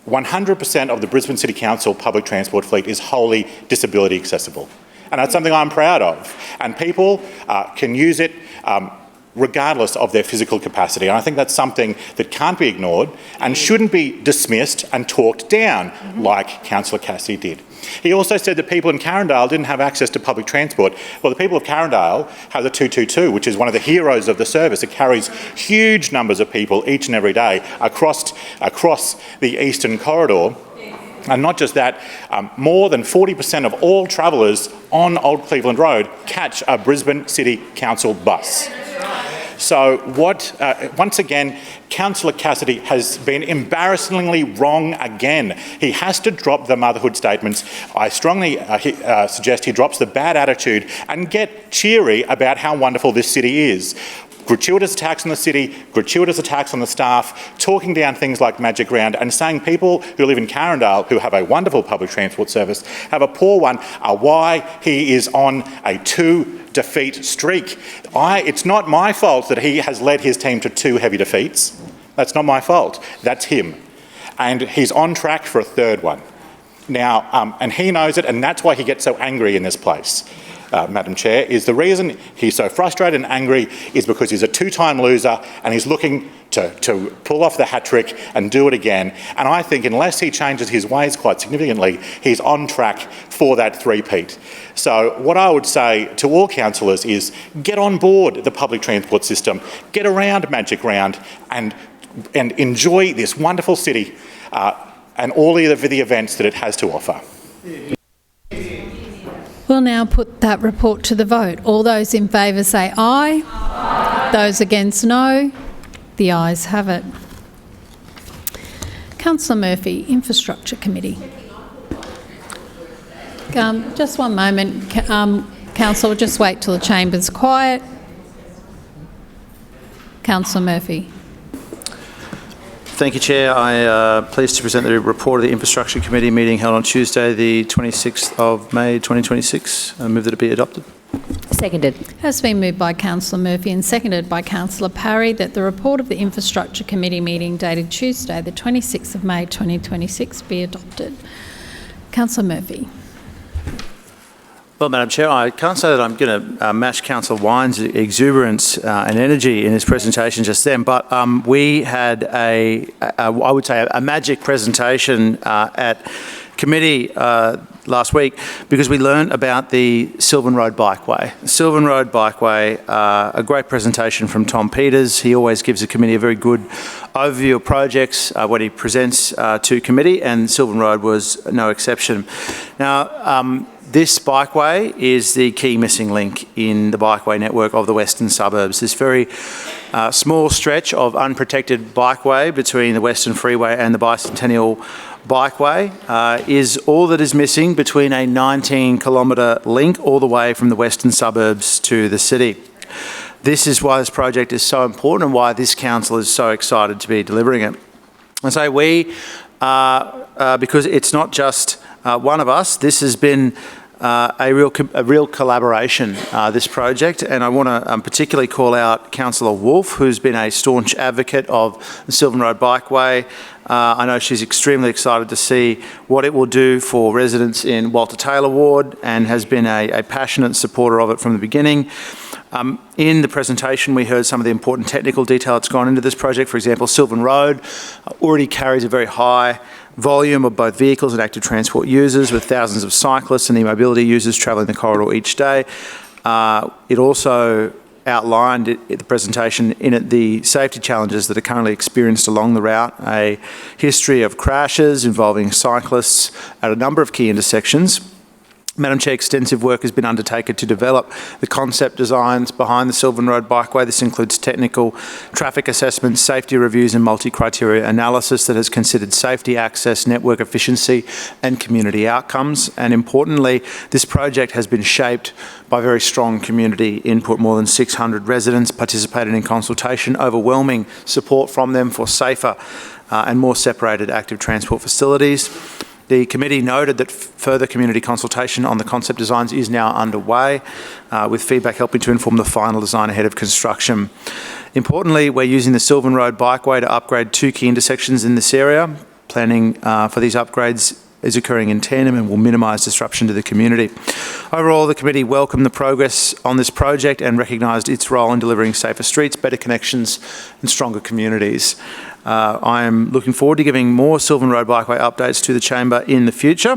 100% of the Brisbane City Council public transport fleet is wholly disability accessible. And that's something I'm proud of. And people can use it regardless of their physical capacity. And I think that's something that can't be ignored and shouldn't be dismissed and talked down like Councillor Cassidy did. He also said that people in Carindale didn't have access to public transport. Well, the people of Carindale have the 222, which is one of the heroes of the service. It carries huge numbers of people each and every day across the eastern corridor. And not just that, more than 40% of all travellers on Old Cleveland Road catch a Brisbane City Council bus. So once again, Councillor Cassidy has been embarrassingly wrong again. He has to drop the motherhood statements. I strongly suggest he drops the bad attitude and get cheery about how wonderful this city is. Gratuitous attacks on the city, gratuitous attacks on the staff, talking down things like Magic Round and saying people who live in Carindale, who have a wonderful public transport service, have a poor one, are why he is on a 2-defeat streak. It's not my fault that he has led his team to 2 heavy defeats. That's not my fault. That's him. And he's on track for a 3rd one. Now, and he knows it, and that's why he gets so angry in this place. Madam Chair, is the reason he's so frustrated and angry is because he's a 2-time loser and he's looking to pull off the hat trick and do it again. And I think unless he changes his ways quite significantly, he's on track for that 3-peat. So what I would say to all councillors is get on board the public transport system, get around Magic Round and enjoy this wonderful city and all of the events that it has to offer. We'll now put that report to the vote. All those in favour say aye. Aye. Those against no. The ayes have it. Councillor Murphy, Infrastructure Committee. Just one moment, Councillor, just wait till the chamber's quiet. Councillor Murphy. Thank you, Chair. I'm pleased to present the report of the Infrastructure Committee meeting held on Tuesday, the 26th of May 2026. I move that it be adopted. Seconded. Has been moved by Councillor Murphy and seconded by Councillor Parry that the report of the Infrastructure Committee meeting dated Tuesday, the 26th of May 2026 be adopted. Councillor Murphy. Well, Madam Chair, I can't say that I'm going to match Councillor Wine's exuberance and energy in his presentation just then, but we had I would say, a magic presentation at committee last week because we learned about the Sylvan Road Bikeway. Sylvan Road Bikeway, a great presentation from Tom Peters. He always gives the committee a very good overview of projects when he presents to committee, and Sylvan Road was no exception. Now, this bikeway is the key missing link in the bikeway network of the western suburbs. This very small stretch of unprotected bikeway between the Western Freeway and the Bicentennial Bikeway is all that is missing between a 19-kilometre link all the way from the western suburbs to the city. This is why this project is so important and why this council is so excited to be delivering it. I say we, because it's not just one of us. This has been a real collaboration, this project, and I want to particularly call out Councillor Wolfe, who's been a staunch advocate of the Sylvan Road Bikeway. I know she's extremely excited to see what it will do for residents in Walter Taylor Ward and has been a passionate supporter of it from the beginning. In the presentation, we heard some of the important technical detail that's gone into this project. For example, Sylvan Road already carries a very high volume of both vehicles and active transport users, with thousands of cyclists and e-mobility users travelling the corridor each day. It also outlined in the presentation the safety challenges that are currently experienced along the route, a history of crashes involving cyclists at a number of key intersections. Madam Chair, extensive work has been undertaken to develop the concept designs behind the Sylvan Road Bikeway. This includes technical traffic assessments, safety reviews and multi-criteria analysis that has considered safety, access, network efficiency and community outcomes. And importantly, this project has been shaped by very strong community input. More than 600 residents participated in consultation, overwhelming support from them for safer and more separated active transport facilities. The committee noted that further community consultation on the concept designs is now underway, with feedback helping to inform the final design ahead of construction. Importantly, we're using the Sylvan Road Bikeway to upgrade 2 key intersections in this area. Planning for these upgrades is occurring in tandem and will minimise disruption to the community. Overall, the committee welcomed the progress on this project and recognised its role in delivering safer streets, better connections and stronger communities. I am looking forward to giving more Sylvan Road Bikeway updates to the Chamber in the future.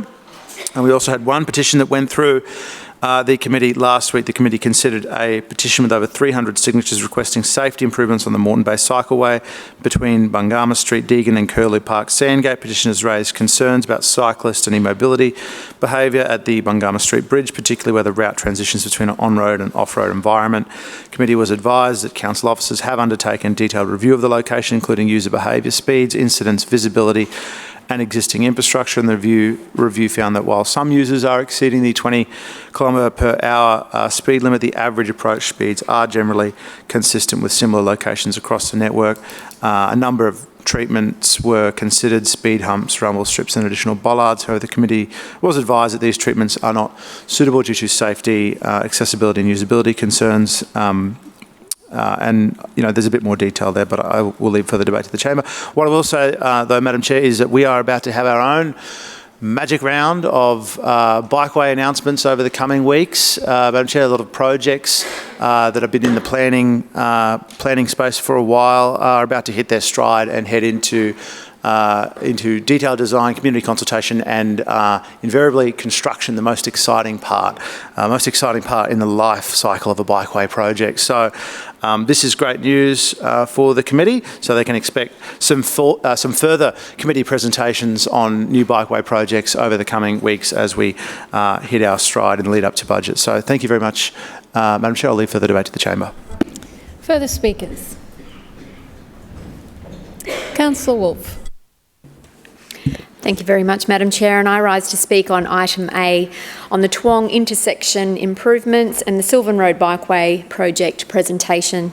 And we also had one petition that went through the committee last week. The committee considered a petition with over 300 signatures requesting safety improvements on the Moreton Bay Cycleway between Bungama Street, Deagon and Curlew Park Sandgate. Petitioners raised concerns about cyclist and e-mobility behaviour at the Bungama Street Bridge, particularly where the route transitions between an on-road and off-road environment. The committee was advised that council officers have undertaken detailed review of the location, including user behaviour, speeds, incidents, visibility and existing infrastructure, and the review found that while some users are exceeding the 20 km per hour speed limit, the average approach speeds are generally consistent with similar locations across the network. A number of treatments were considered: speed humps, rumble strips and additional bollards. However, the committee was advised that these treatments are not suitable due to safety, accessibility and usability concerns. And, you know, there's a bit more detail there, but I will leave further debate to the Chamber. What I will say, though, Madam Chair, is that we are about to have our own magic round of bikeway announcements over the coming weeks. Madam Chair, a lot of projects that have been in the planning space for a while are about to hit their stride and head into detailed design, community consultation and invariably construction, the most exciting part in the life cycle of a bikeway project. So this is great news for the committee, so they can expect some further committee presentations on new bikeway projects over the coming weeks as we hit our stride in the lead up to budget. So thank you very much, Madam Chair. I'll leave further debate to the Chamber. Further speakers? Councillor Wolfe. Thank you very much, Madam Chair, and I rise to speak on item A on the Toowong intersection improvements and the Sylvan Road Bikeway project presentation.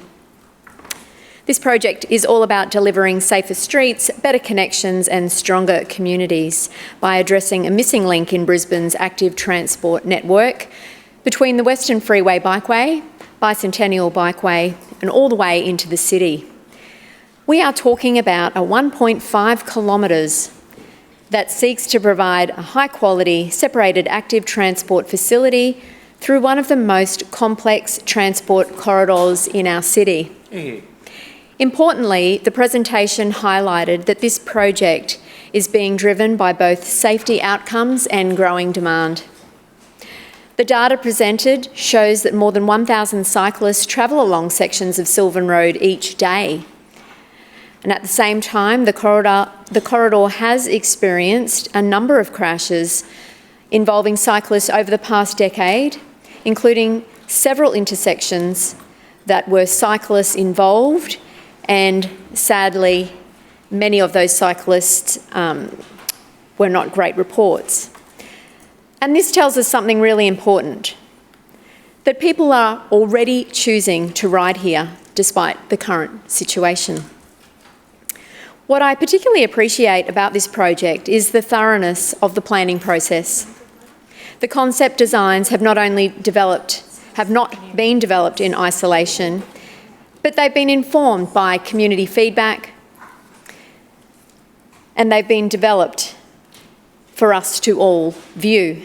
This project is all about delivering safer streets, better connections and stronger communities by addressing a missing link in Brisbane's active transport network between the Western Freeway Bikeway, Bicentennial Bikeway and all the way into the city. We are talking about a 1.5 kilometres that seeks to provide a high-quality, separated active transport facility through one of the most complex transport corridors in our city. Importantly, the presentation highlighted that this project is being driven by both safety outcomes and growing demand. The data presented shows that more than 1,000 cyclists travel along sections of Sylvan Road each day. And at the same time, the corridor has experienced a number of crashes involving cyclists over the past decade, including several intersections that were cyclists involved, and sadly, many of those cyclists were not great reports. And this tells us something really important, that people are already choosing to ride here despite the current situation. What I particularly appreciate about this project is the thoroughness of the planning process. The concept designs have not been developed in isolation, but they've been informed by community feedback and they've been developed for us to all view.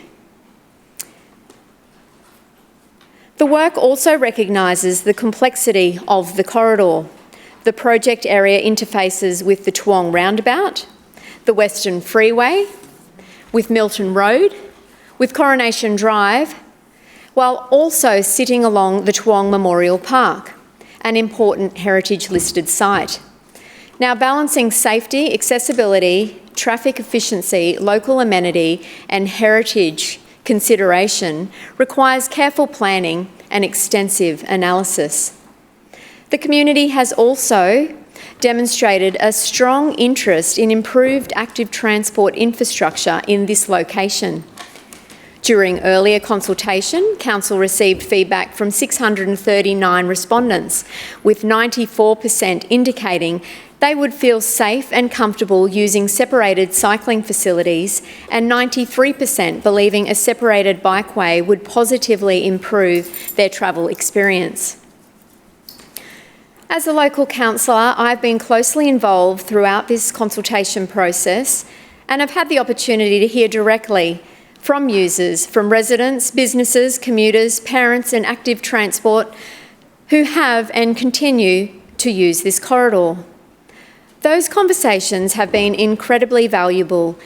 The work also recognises the complexity of the corridor. The project area interfaces with the Toowong roundabout, the Western Freeway, with Milton Road, with Coronation Drive, while also sitting along the Toowong Memorial Park, an important heritage listed site. Now, balancing safety, accessibility, traffic efficiency, local amenity and heritage consideration requires careful planning and extensive analysis. The community has also demonstrated a strong interest in improved active transport infrastructure in this location. During earlier consultation, Council received feedback from 639 respondents, with 94% indicating they would feel safe and comfortable using separated cycling facilities, and 93% believing a separated bikeway would positively improve their travel experience. As a local councillor, I've been closely involved throughout this consultation process and have had the opportunity to hear directly from users, from residents, businesses, commuters, parents and active transport who have and continue to use this corridor. Those conversations have been incredibly valuable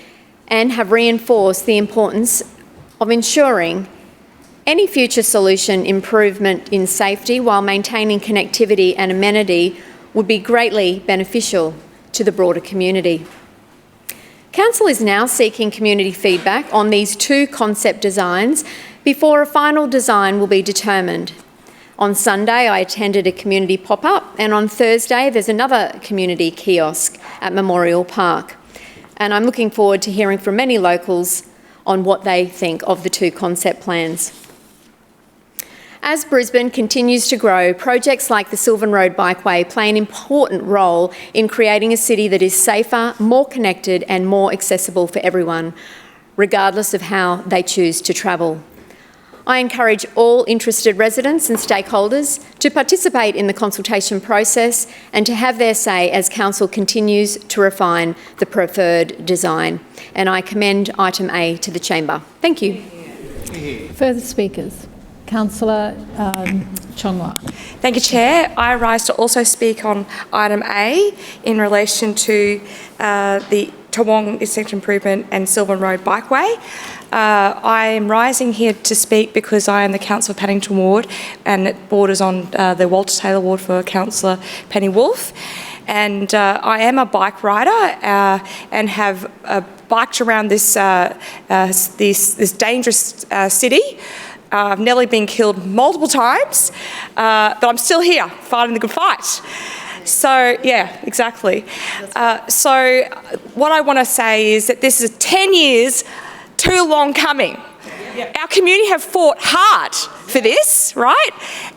and have reinforced the importance of ensuring any future solution improvement in safety while maintaining connectivity and amenity would be greatly beneficial to the broader community. Council is now seeking community feedback on these two concept designs before a final design will be determined. On Sunday, I attended a community pop-up, and on Thursday, there's another community kiosk at Memorial Park. And I'm looking forward to hearing from many locals on what they think of the two concept plans. As Brisbane continues to grow, projects like the Sylvan Road Bikeway play an important role in creating a city that is safer, more connected and more accessible for everyone, regardless of how they choose to travel. I encourage all interested residents and stakeholders to participate in the consultation process and to have their say as Council continues to refine the preferred design. And I commend item A to the Chamber. Thank you. Further speakers? Councillor Chongwa. Thank you, Chair. I rise to also speak on item A in relation to the Toowong Intersection Improvement and Sylvan Road Bikeway. I am rising here to speak because I am the Councillor of Paddington Ward and it borders on the Walter Taylor Ward for Councillor Penny Wolfe. And I am a bike rider and have biked around this dangerous city. I've nearly been killed multiple times, but I'm still here fighting the good fight. So, yeah, exactly. So what I want to say is that this is 10 years too long coming. Our community have fought hard for this, right?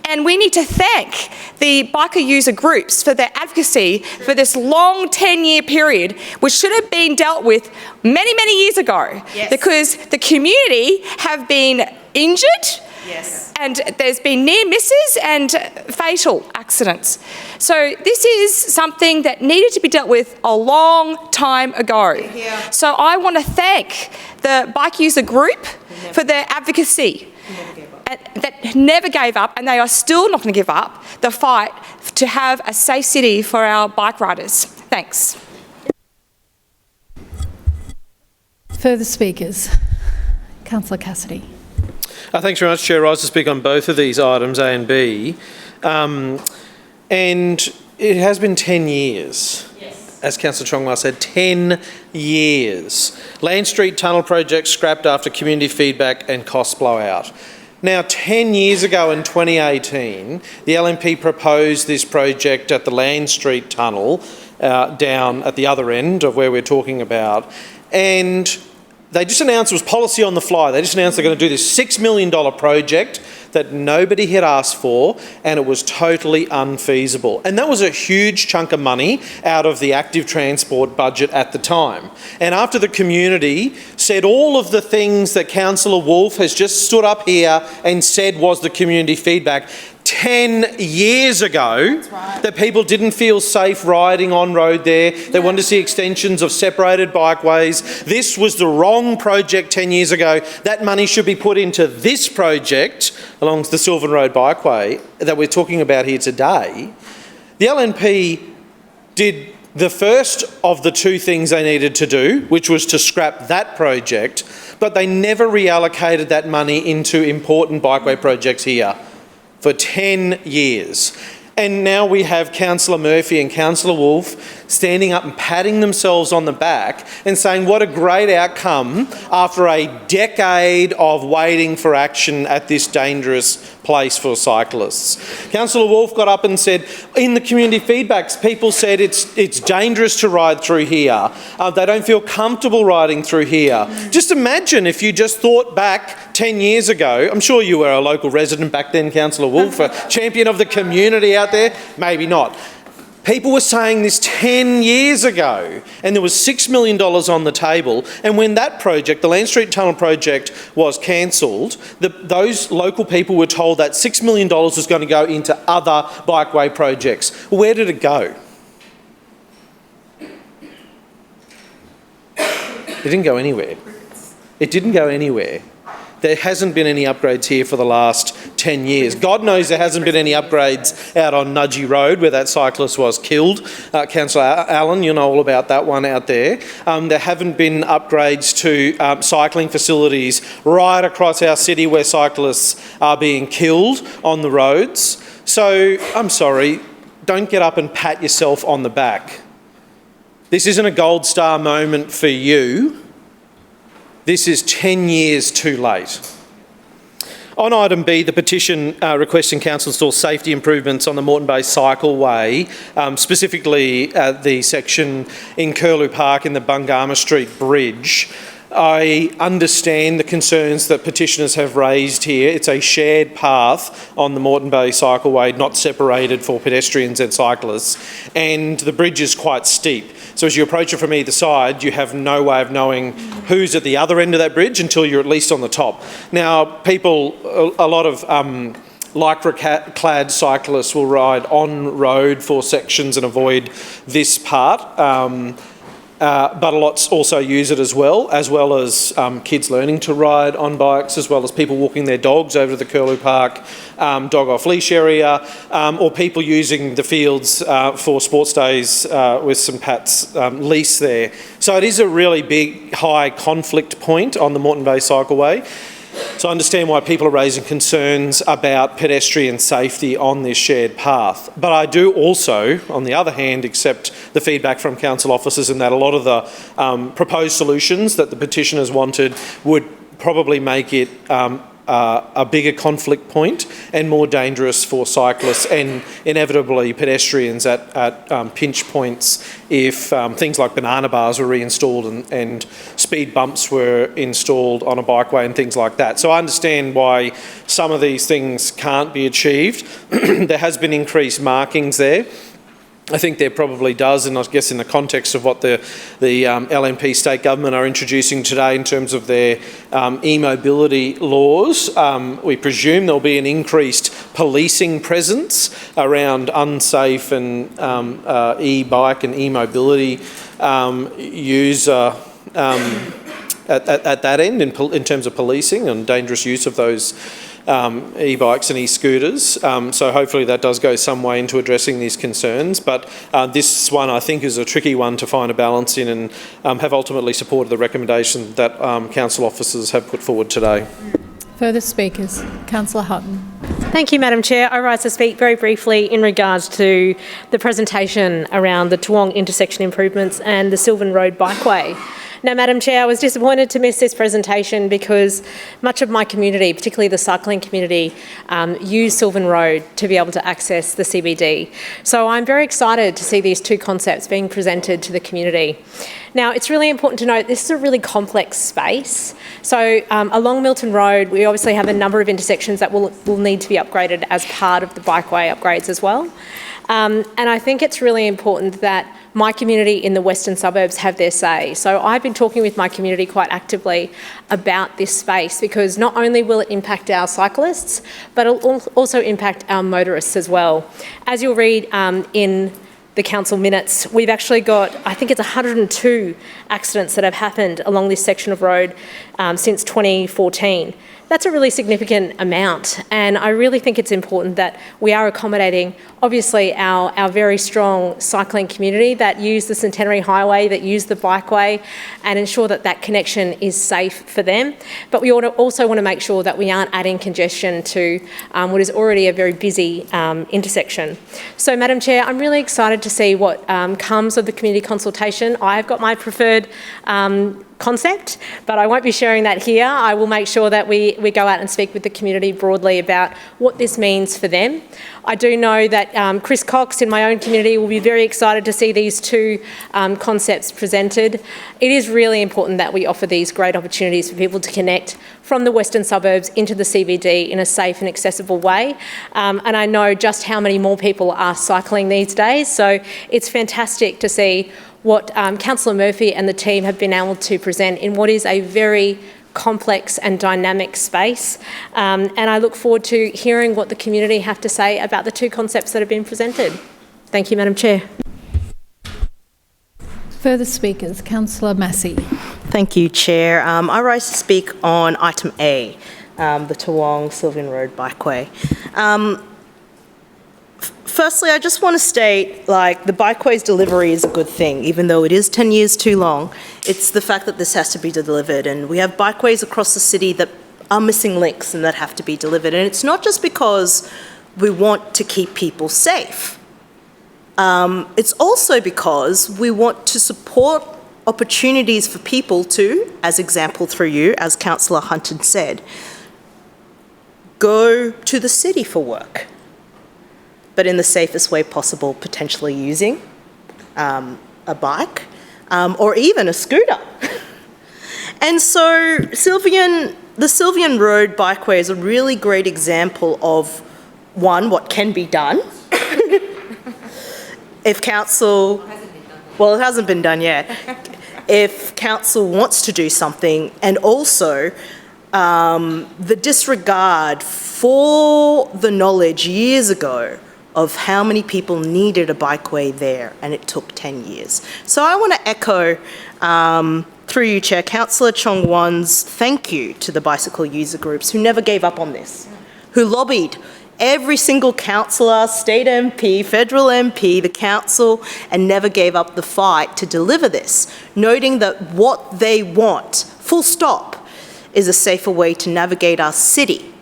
And we need to thank the biker user groups for their advocacy for this long 10-year period, which should have been dealt with many, many years ago. Yes. Because the community have been injured. Yes. And there's been near misses and fatal accidents. So this is something that needed to be dealt with a long time ago. Yeah. So I want to thank the bike user group for their advocacy. That never gave up, and they are still not going to give up the fight to have a safe city for our bike riders. Thanks. Further speakers? Councillor Cassidy. Thanks very much, Chair. I rise to speak on both of these items, A and B. And it has been 10 years. Yes. As Councillor Chongwa said, 10 years. Land Street Tunnel project scrapped after community feedback and cost blowout. Now, 10 years ago in 2018, the LNP proposed this project at the Land Street Tunnel down at the other end of where we're talking about. And they just announced it was policy on the fly. They just announced they're going to do this $6 million project that nobody had asked for, and it was totally unfeasible. And that was a huge chunk of money out of the active transport budget at the time. And after the community said all of the things that Councillor Wolfe has just stood up here and said was the community feedback, 10 years ago, right, that people didn't feel safe riding on road there. They wanted to see extensions of separated bikeways. This was the wrong project 10 years ago. That money should be put into this project along the Sylvan Road Bikeway that we're talking about here today. The LNP did the first of the two things they needed to do, which was to scrap that project, but they never reallocated that money into important bikeway projects here for 10 years. And now we have Councillor Murphy and Councillor Wolfe standing up and patting themselves on the back and saying what a great outcome after a decade of waiting for action at this dangerous place for cyclists. Councillor Wolfe got up and said, in the community feedbacks, people said it's dangerous to ride through here. They don't feel comfortable riding through here. Just imagine if you just thought back 10 years ago, I'm sure you were a local resident back then, Councillor Wolfe, a champion of the community out there. Maybe not. People were saying this 10 years ago, and there was $6 million on the table. And when that project, the Land Street Tunnel project, was cancelled, those local people were told that $6 million was going to go into other bikeway projects. Where did it go? It didn't go anywhere. It didn't go anywhere. There hasn't been any upgrades here for the last 10 years. God knows there hasn't been any upgrades out on Nudgee Road where that cyclist was killed. Councillor Allen, you know all about that one out there. There haven't been upgrades to cycling facilities right across our city where cyclists are being killed on the roads. So, I'm sorry, don't get up and pat yourself on the back. This isn't a gold star moment for you. This is 10 years too late. On item B, the petition requesting council install safety improvements on the Moreton Bay Cycleway, specifically the section in Curlew Park in the Bungama Street Bridge. I understand the concerns that petitioners have raised here. It's a shared path on the Moreton Bay Cycleway, not separated for pedestrians and cyclists, and the bridge is quite steep. So as you approach it from either side, you have no way of knowing who's at the other end of that bridge until you're at least on the top. Now, people, a lot of lycra-clad cyclists will ride on road for sections and avoid this part. But a lot also use it as well as kids learning to ride on bikes, as well as people walking their dogs over to the Curlew Park dog off leash area, or people using the fields for sports days with St Pat's lease there. So it is a really big, high conflict point on the Moreton Bay Cycleway. So I understand why people are raising concerns about pedestrian safety on this shared path. But I do also, on the other hand, accept the feedback from council officers in that a lot of the proposed solutions that the petitioners wanted would probably make it a bigger conflict point and more dangerous for cyclists and inevitably pedestrians at pinch points if things like banana bars were reinstalled and speed bumps were installed on a bikeway and things like that. So I understand why some of these things can't be achieved. There has been increased markings there. I think there probably does, and I guess in the context of what the LNP state government are introducing today in terms of their e-mobility laws, we presume there'll be an increased policing presence around unsafe and e-bike and e-mobility user at that end in terms of policing and dangerous use of those e-bikes and e-scooters. So hopefully that does go some way into addressing these concerns. But this one I think is a tricky one to find a balance in, and have ultimately supported the recommendation that council officers have put forward today. Further speakers? Councillor Hutton. Thank you, Madam Chair. I rise to speak very briefly in regards to the presentation around the Toowong intersection improvements and the Sylvan Road bikeway. Now, Madam Chair, I was disappointed to miss this presentation because much of my community, particularly the cycling community, use Sylvan Road to be able to access the CBD. So I'm very excited to see these two concepts being presented to the community. Now, it's really important to note this is a really complex space. So along Milton Road, we obviously have a number of intersections that will need to be upgraded as part of the bikeway upgrades as well. And I think it's really important that my community in the western suburbs have their say. So I've been talking with my community quite actively about this space because not only will it impact our cyclists, but it'll also impact our motorists as well. As you'll read in the council minutes, we've actually got, I think it's 102 accidents that have happened along this section of road since 2014. that's a really significant amount. And I really think it's important that we are accommodating, obviously, our very strong cycling community that use the Centenary Highway, that use the bikeway, and ensure that that connection is safe for them. But we also want to make sure that we aren't adding congestion to what is already a very busy intersection. So, Madam Chair, I'm really excited to see what comes of the community consultation. I've got my preferred concept, but I won't be sharing that here. I will make sure that we go out and speak with the community broadly about what this means for them. I do know that Chris Cox in my own community will be very excited to see these two concepts presented. It is really important that we offer these great opportunities for people to connect from the western suburbs into the CBD in a safe and accessible way. And I know just how many more people are cycling these days, so it's fantastic to see what Councillor Murphy and the team have been able to present in what is a very complex and dynamic space. And I look forward to hearing what the community have to say about the two concepts that have been presented. Thank you, Madam Chair. Further speakers, Councillor Massey. Thank you, Chair. I rise to speak on item A, the Toowong Sylvian Road Bikeway. Firstly, I just want to state, the bikeway's delivery is a good thing, even though it is 10 years too long. It's the fact that this has to be delivered, and we have bikeways across the city that are missing links and that have to be delivered. And it's not just because we want to keep people safe. It's also because we want to support opportunities for people to, as example through you, as Councillor Hunton said, go to the city for work, but in the safest way possible, potentially using a bike or even a scooter. And so the Sylvian Road Bikeway is a really great example of, one, what can be done. If council, well, it hasn't been done yet. If council wants to do something, and also the disregard for the knowledge years ago of how many people needed a bikeway there, and it took 10 years. So I want to echo, through you, Chair, Councillor Chong Wan's thank you to the bicycle user groups who never gave up on this, who lobbied every single councillor, state MP, federal MP, the council, and never gave up the fight to deliver this, noting that what they want, full stop, is a safer way to navigate our city,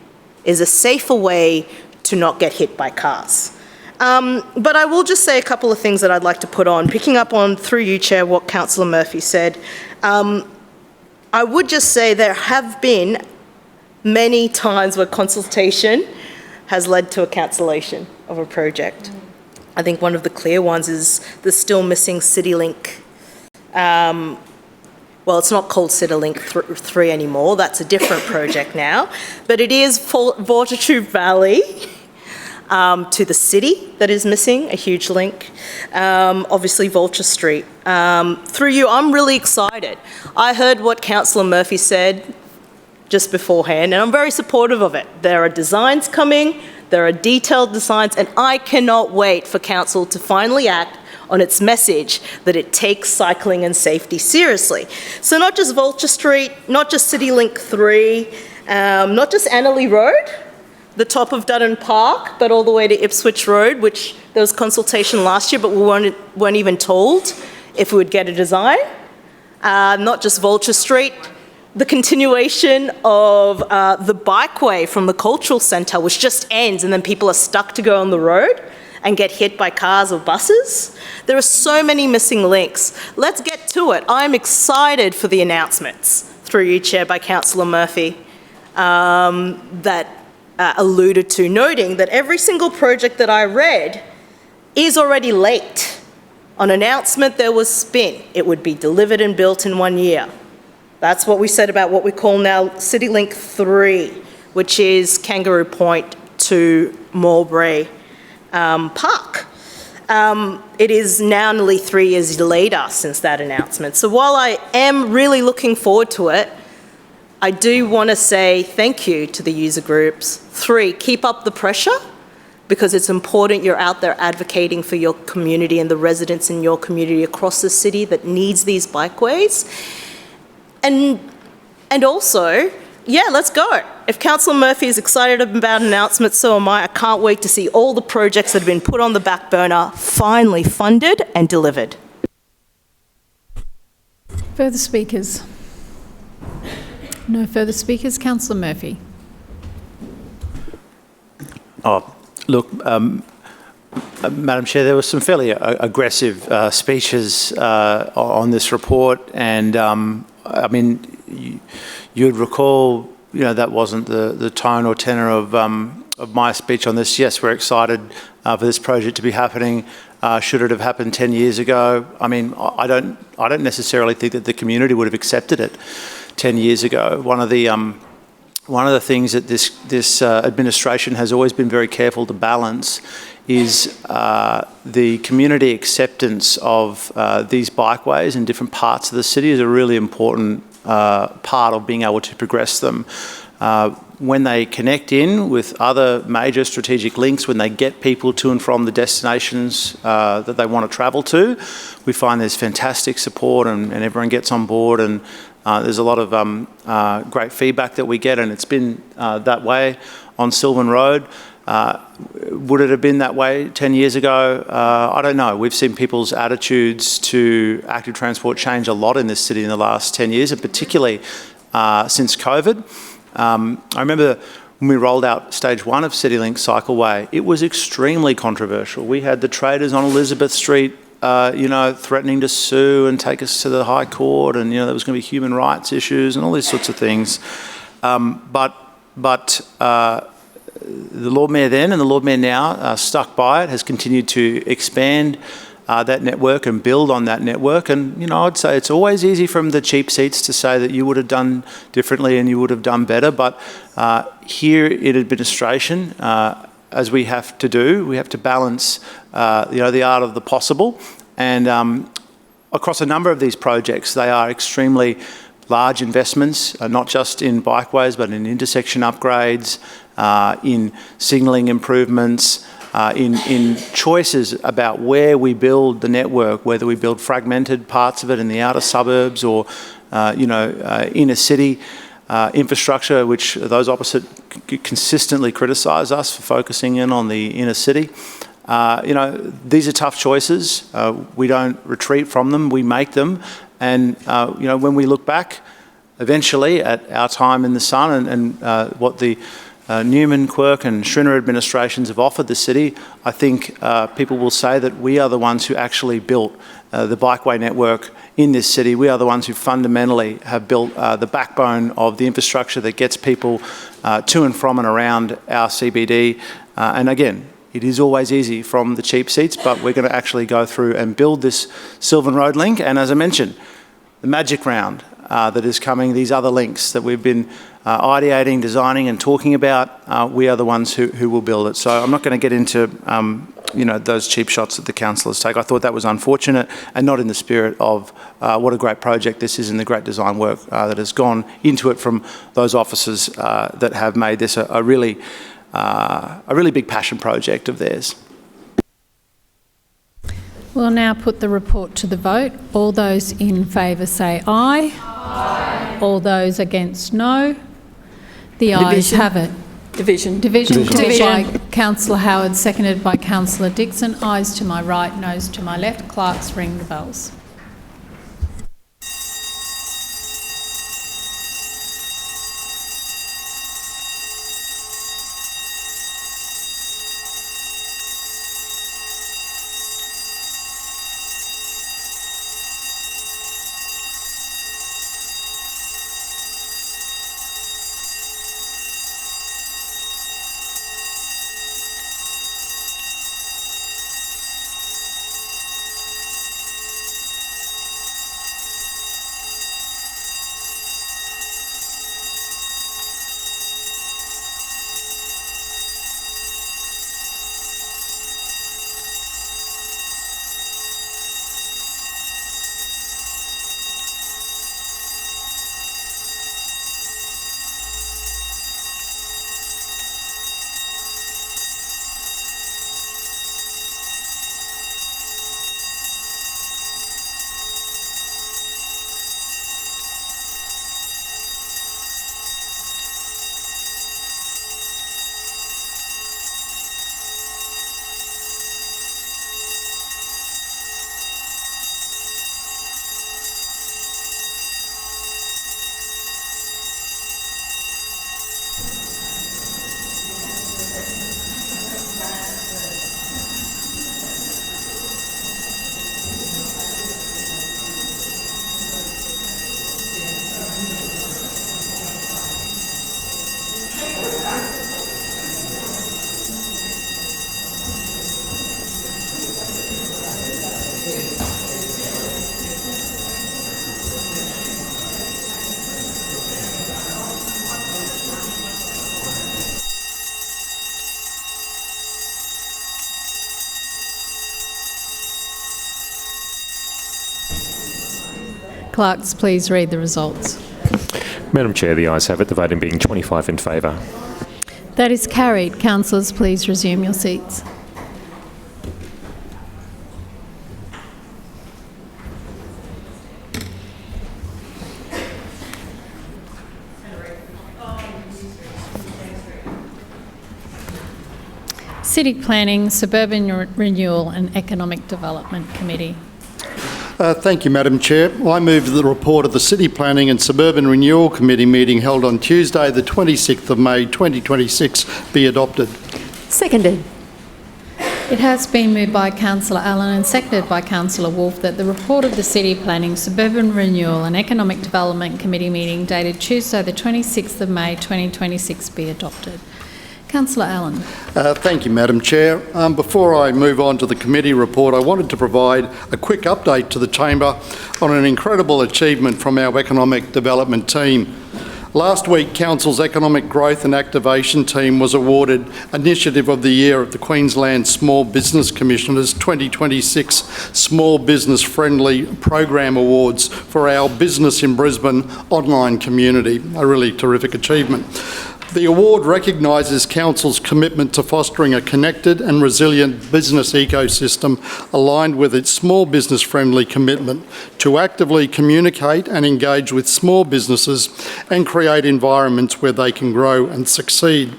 is a safer way to not get hit by cars. But I will just say a couple of things that I'd like to put on, picking up on, through you, Chair, what Councillor Murphy said. I would just say there have been many times where consultation has led to a cancellation of a project. I think one of the clear ones is the still missing CityLink. Well, it's not called CityLink 3 anymore, that's a different project now, but it is Fortitude Valley to the city that is missing, a huge link. Obviously Vulture Street. Through you, I'm really excited. I heard what Councillor Murphy said just beforehand, and I'm very supportive of it. There are designs coming, there are detailed designs, and I cannot wait for council to finally act on its message that it takes cycling and safety seriously. So not just Vulture Street, not just CityLink 3, not just Annerley Road, the top of Dutton Park, but all the way to Ipswich Road, which there was consultation last year, but we weren't even told if we would get a design. Not just Vulture Street, the continuation of the bikeway from the cultural centre, which just ends and then people are stuck to go on the road and get hit by cars or buses. There are so many missing links. Let's get to it. I'm excited for the announcements, through you, Chair, by Councillor Murphy, that alluded to, noting that every single project that I read is already late. On announcement, there was spin. It would be delivered and built in 1 year. That's what we said about what we call now CityLink 3, which is Kangaroo Point to Mulberry Park. It is now nearly 3 years later since that announcement. So while I am really looking forward to it, I do want to say thank you to the user groups. 3, keep up the pressure, because it's important you're out there advocating for your community and the residents in your community across the city that needs these bikeways. And also, yeah, let's go. If Councillor Murphy is excited about announcements, so am I. I can't wait to see all the projects that have been put on the back burner finally funded and delivered. Further speakers? No further speakers. Councillor Murphy. Oh, look, Madam Chair, there were some fairly aggressive speeches on this report, and I mean, you'd recall, you know, that wasn't the tone or tenor of my speech on this. Yes, we're excited for this project to be happening. Should it have happened 10 years ago? I mean, I don't necessarily think that the community would have accepted it 10 years ago. One of the things that this administration has always been very careful to balance is the community acceptance of these bikeways in different parts of the city is a really important part of being able to progress them. When they connect in with other major strategic links, when they get people to and from the destinations that they want to travel to, we find there's fantastic support and everyone gets on board, and there's a lot of great feedback that we get, and it's been that way on Sylvan Road. Would it have been that way 10 years ago? I don't know. We've seen people's attitudes to active transport change a lot in this city in the last 10 years, and particularly since COVID. I remember when we rolled out stage 1 of CityLink Cycleway, it was extremely controversial. We had the traders on Elizabeth Street, threatening to sue and take us to the High Court, and, there was going to be human rights issues and all these sorts of things. But the Lord Mayor then and the Lord Mayor now stuck by it, has continued to expand that network and build on that network. And, I'd say it's always easy from the cheap seats to say that you would have done differently and you would have done better. But here in administration, as we have to do, we have to balance, the art of the possible. And across a number of these projects, they are extremely large investments, not just in bikeways, but in intersection upgrades, in signalling improvements, in choices about where we build the network, whether we build fragmented parts of it in the outer suburbs or, inner city infrastructure, which those opposite consistently criticise us for focusing in on the inner city. These are tough choices. We don't retreat from them, we make them. And, when we look back eventually at our time in the sun and what the Newman, Quirk and Schrinner administrations have offered the city, I think people will say that we are the ones who actually built the bikeway network in this city. We are the ones who fundamentally have built the backbone of the infrastructure that gets people to and from and around our CBD. And again, it is always easy from the cheap seats, but we're going to actually go through and build this Sylvan Road link. And as I mentioned, the magic round that is coming, these other links that we've been ideating, designing and talking about, we are the ones who will build it. So I'm not going to get into, those cheap shots that the councillors take. I thought that was unfortunate and not in the spirit of what a great project this is and the great design work that has gone into it from those officers that have made this a really big passion project of theirs. We'll now put the report to the vote. All those in favour say aye. Aye. All those against no. The ayes have it. Division. By Councillor Howard, seconded by Councillor Dixon. Ayes to my right, noes to my left. Clerks ring the bells. clerks please read the results? Madam Chair, the ayes have it, the voting being 25 in favour. That is carried. Councillors, please resume your seats. City Planning, Suburban Renewal and Economic Development Committee. Thank you, Madam Chair. I move that the report of the City Planning and Suburban Renewal Committee meeting held on Tuesday, the 26th of May 2026 be adopted. Seconded. It has been moved by Councillor Allen and seconded by Councillor Wolfe that the report of the City Planning, Suburban Renewal and Economic Development Committee meeting dated Tuesday, the 26th of May 2026 be adopted. Councillor Allen. Thank you, Madam Chair. Before I move on to the committee report, I wanted to provide a quick update to the Chamber on an incredible achievement from our economic development team. Last week, Council's Economic Growth and Activation team was awarded Initiative of the Year of the Queensland Small Business Commissioner's 2026 Small Business Friendly Program Awards for our Business in Brisbane online community. A really terrific achievement. The award recognises Council's commitment to fostering a connected and resilient business ecosystem aligned with its small business friendly commitment to actively communicate and engage with small businesses and create environments where they can grow and succeed.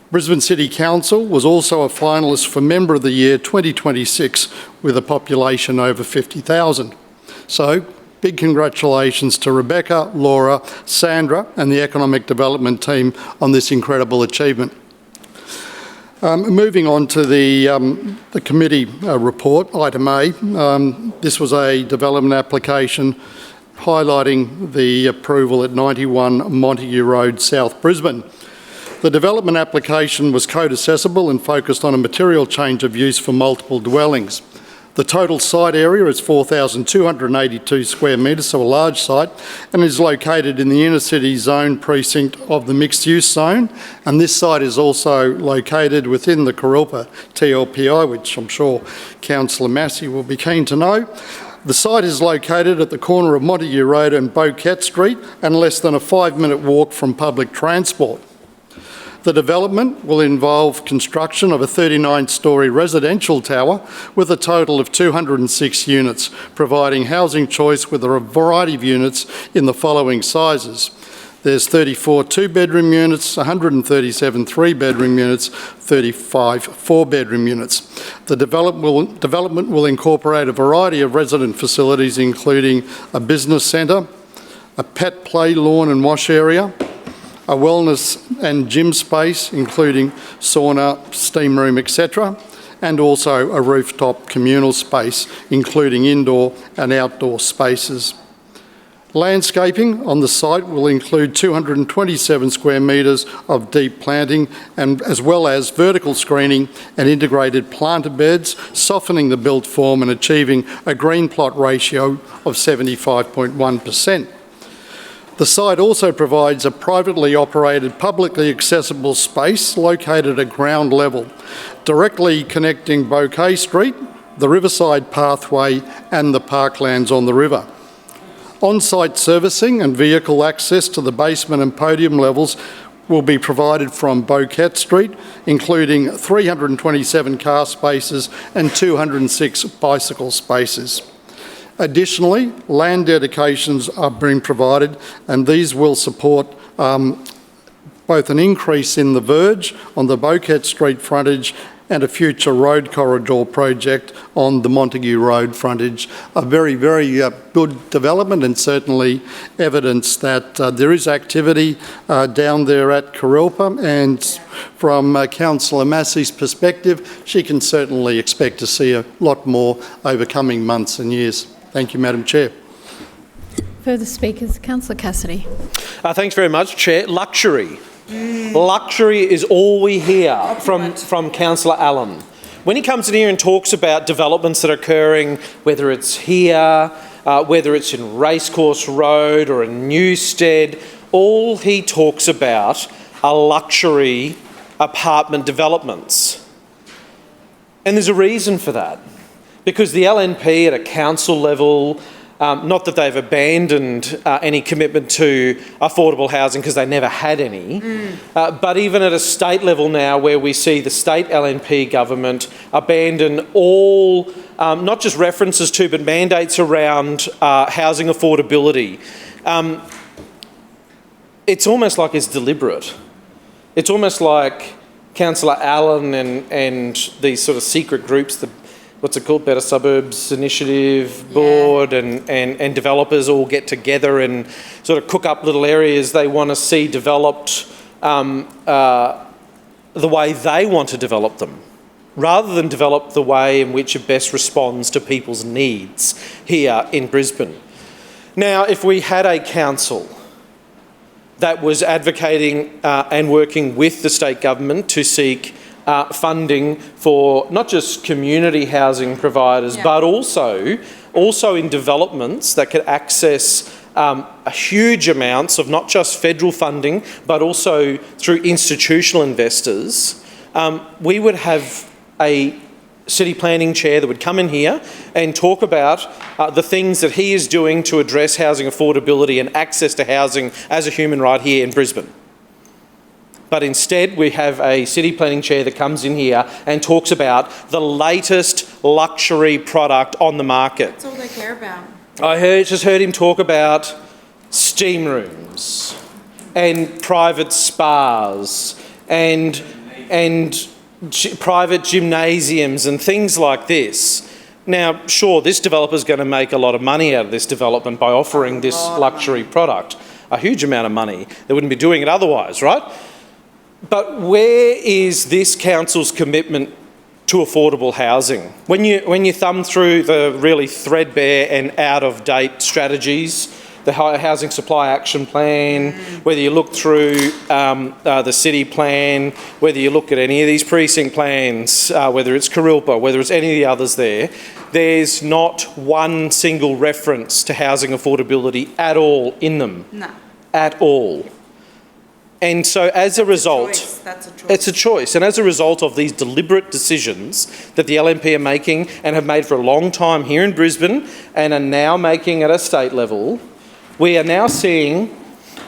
Brisbane City Council was also a finalist for Member of the Year 2026 with a population over 50,000. So, big congratulations to Rebecca, Laura, Sandra and the Economic Development team on this incredible achievement. Moving on to the committee report, item A. This was a development application highlighting the approval at 91 Montague Road, South Brisbane. The development application was code accessible and focused on a material change of use for multiple dwellings. The total site area is 4,282 square metres, so a large site, and is located in the inner city zone precinct of the mixed use zone. And this site is also located within the Kurilpa TLPI, which I'm sure Councillor Massey will be keen to know. The site is located at the corner of Montague Road and Boquette Street and less than a 5-minute walk from public transport. The development will involve construction of a 39-storey residential tower with a total of 206 units, providing housing choice with a variety of units in the following sizes. There's 34 two-bedroom units, 137 three-bedroom units, 35 four-bedroom units. The development will incorporate a variety of resident facilities, including a business centre, a pet play lawn and wash area, a wellness and gym space, including sauna, steam room, etc., and also a rooftop communal space, including indoor and outdoor spaces. Landscaping on the site will include 227 square metres of deep planting, and as well as vertical screening and integrated planter beds, softening the built form and achieving a green plot ratio of 75.1%. The site also provides a privately operated, publicly accessible space located at ground level, directly connecting Bouquet Street, the Riverside Pathway and the parklands on the river. On-site servicing and vehicle access to the basement and podium levels will be provided from Boquette Street, including 327 car spaces and 206 bicycle spaces. Additionally, land dedications are being provided, and these will support both an increase in the verge on the Boquette Street frontage and a future road corridor project on the Montague Road frontage. A very, very good development, and certainly evidence that there is activity down there at Kurilpa, and from Councillor Massey's perspective, she can certainly expect to see a lot more over coming months and years. Thank you, Madam Chair. Further speakers, Councillor Cassidy. Thanks very much, Chair. Luxury. Luxury is all we hear from Councillor Allen. When he comes in here and talks about developments that are occurring, whether it's here, whether it's in Racecourse Road or in Newstead, all he talks about are luxury apartment developments. And there's a reason for that. Because the LNP at a council level Not that they've abandoned any commitment to affordable housing because they never had any, but even at a state level now where we see the state LNP government abandon all, not just references to, but mandates around housing affordability. It's almost like it's deliberate. It's almost like Councillor Allen and these sort of secret groups, the what's it called, Better Suburbs Initiative Board and developers all get together and sort of cook up little areas they want to see developed the way they want to develop them, rather than develop the way in which it best responds to people's needs here in Brisbane. Now, if we had a council that was advocating and working with the state government to seek funding for not just community housing providers, but also in developments that could access huge amounts of not just federal funding, but also through institutional investors, we would have a city planning chair that would come in here and talk about the things that he is doing to address housing affordability and access to housing as a human right here in Brisbane. But instead, we have a city planning chair that comes in here and talks about the latest luxury product on the market. That's all they care about. I just heard him talk about steam rooms and private spas and private gymnasiums and things like this. Now, sure, this developer's going to make a lot of money out of this development by offering this luxury product. A huge amount of money. They wouldn't be doing it otherwise, right? But where is this council's commitment to affordable housing? When you thumb through the really threadbare and out-of-date strategies, the Housing Supply Action Plan, whether you look through the city plan, whether you look at any of these precinct plans, whether it's Kurilpa, whether it's any of the others there's not one single reference to housing affordability at all in them. No. At all. And so as a result, it's a choice. And as a result of these deliberate decisions that the LNP are making and have made for a long time here in Brisbane and are now making at a state level, we are now seeing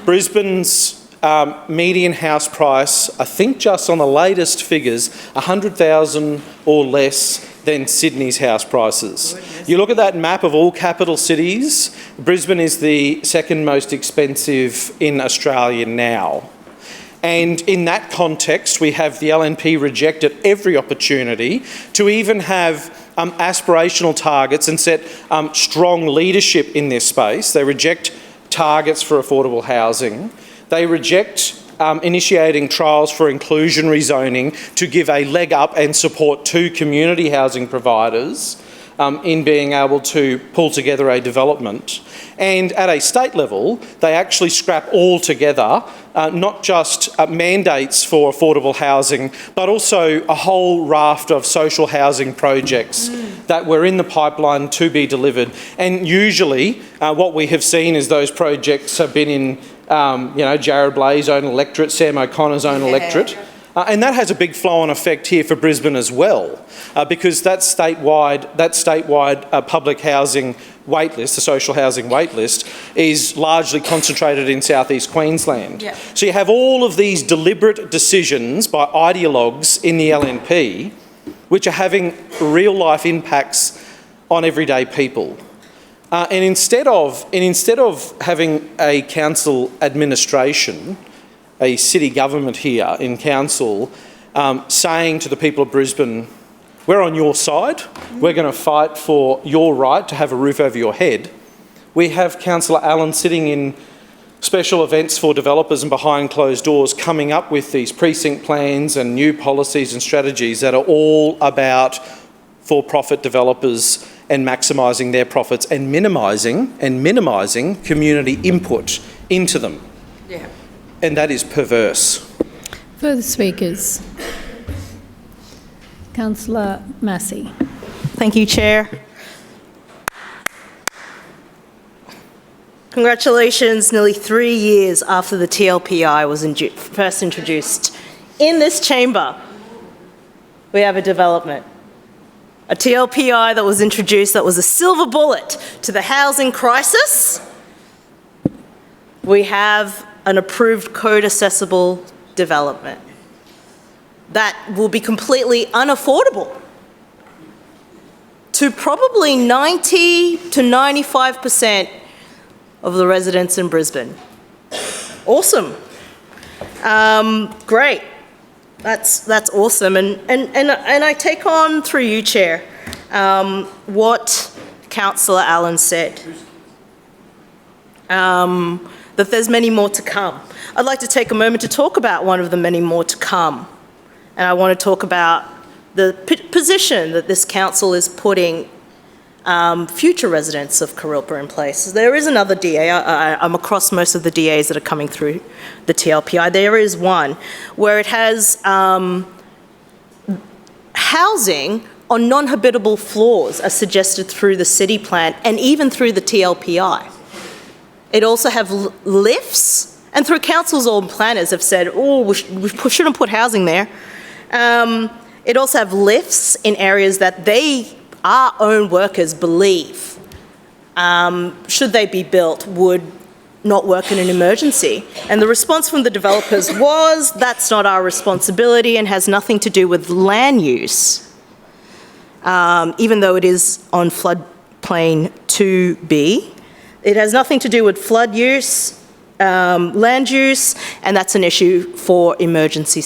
Brisbane's median house price, I think just on the latest figures, $100,000 or less than Sydney's house prices. Goodness. You look at that map of all capital cities, Brisbane is the second most expensive in Australia now. And in that context, we have the LNP reject at every opportunity to even have aspirational targets and set strong leadership in this space. They reject targets for affordable housing. They reject initiating trials for inclusionary zoning to give a leg up and support to community housing providers in being able to pull together a development. And at a state level, they actually scrap altogether not just mandates for affordable housing, but also a whole raft of social housing projects that were in the pipeline to be delivered. And usually what we have seen is those projects have been in Jared Blai's own electorate, Sam O'Connor's own electorate. And that has a big flow-on effect here for Brisbane as well, because that statewide public housing waitlist, the social housing waitlist, is largely concentrated in southeast Queensland. Yep. So you have all of these deliberate decisions by ideologues in the LNP, which are having real-life impacts on everyday people. And instead of having a council administration, a city government here in council, saying to the people of Brisbane, we're on your side, we're going to fight for your right to have a roof over your head. We have Councillor Allen sitting in special events for developers and behind closed doors coming up with these precinct plans and new policies and strategies that are all about for-profit developers and maximising their profits and minimising community input into them. Yeah. And that is perverse. Further speakers. Councillor Massey. Thank you, Chair. Congratulations, nearly 3 years after the TLPI was first introduced in this chamber, we have a development. a TLPI that was introduced that was a silver bullet to the housing crisis. We have an approved code-accessible development that will be completely unaffordable to probably 90 to 95% of the residents in Brisbane. Awesome. Great. That's awesome. And I take on, through you, Chair, what Councillor Allen said, that there's many more to come. I'd like to take a moment to talk about one of the many more to come. And I want to talk about the position that this council is putting future residents of Kurilpa in place. There is another DA. I'm across most of the DAs that are coming through the TLPI. There is one where it has housing on non-habitable floors as suggested through the city plan and even through the TLPI. It also have lifts, and through council's own planners have said, oh, we shouldn't put housing there. It also have lifts in areas that our own workers believe, should they be built, would not work in an emergency. And the response from the developers was, that's not our responsibility and has nothing to do with land use, even though it is on floodplain 2B. It has nothing to do with flood use, land use, and that's an issue for emergency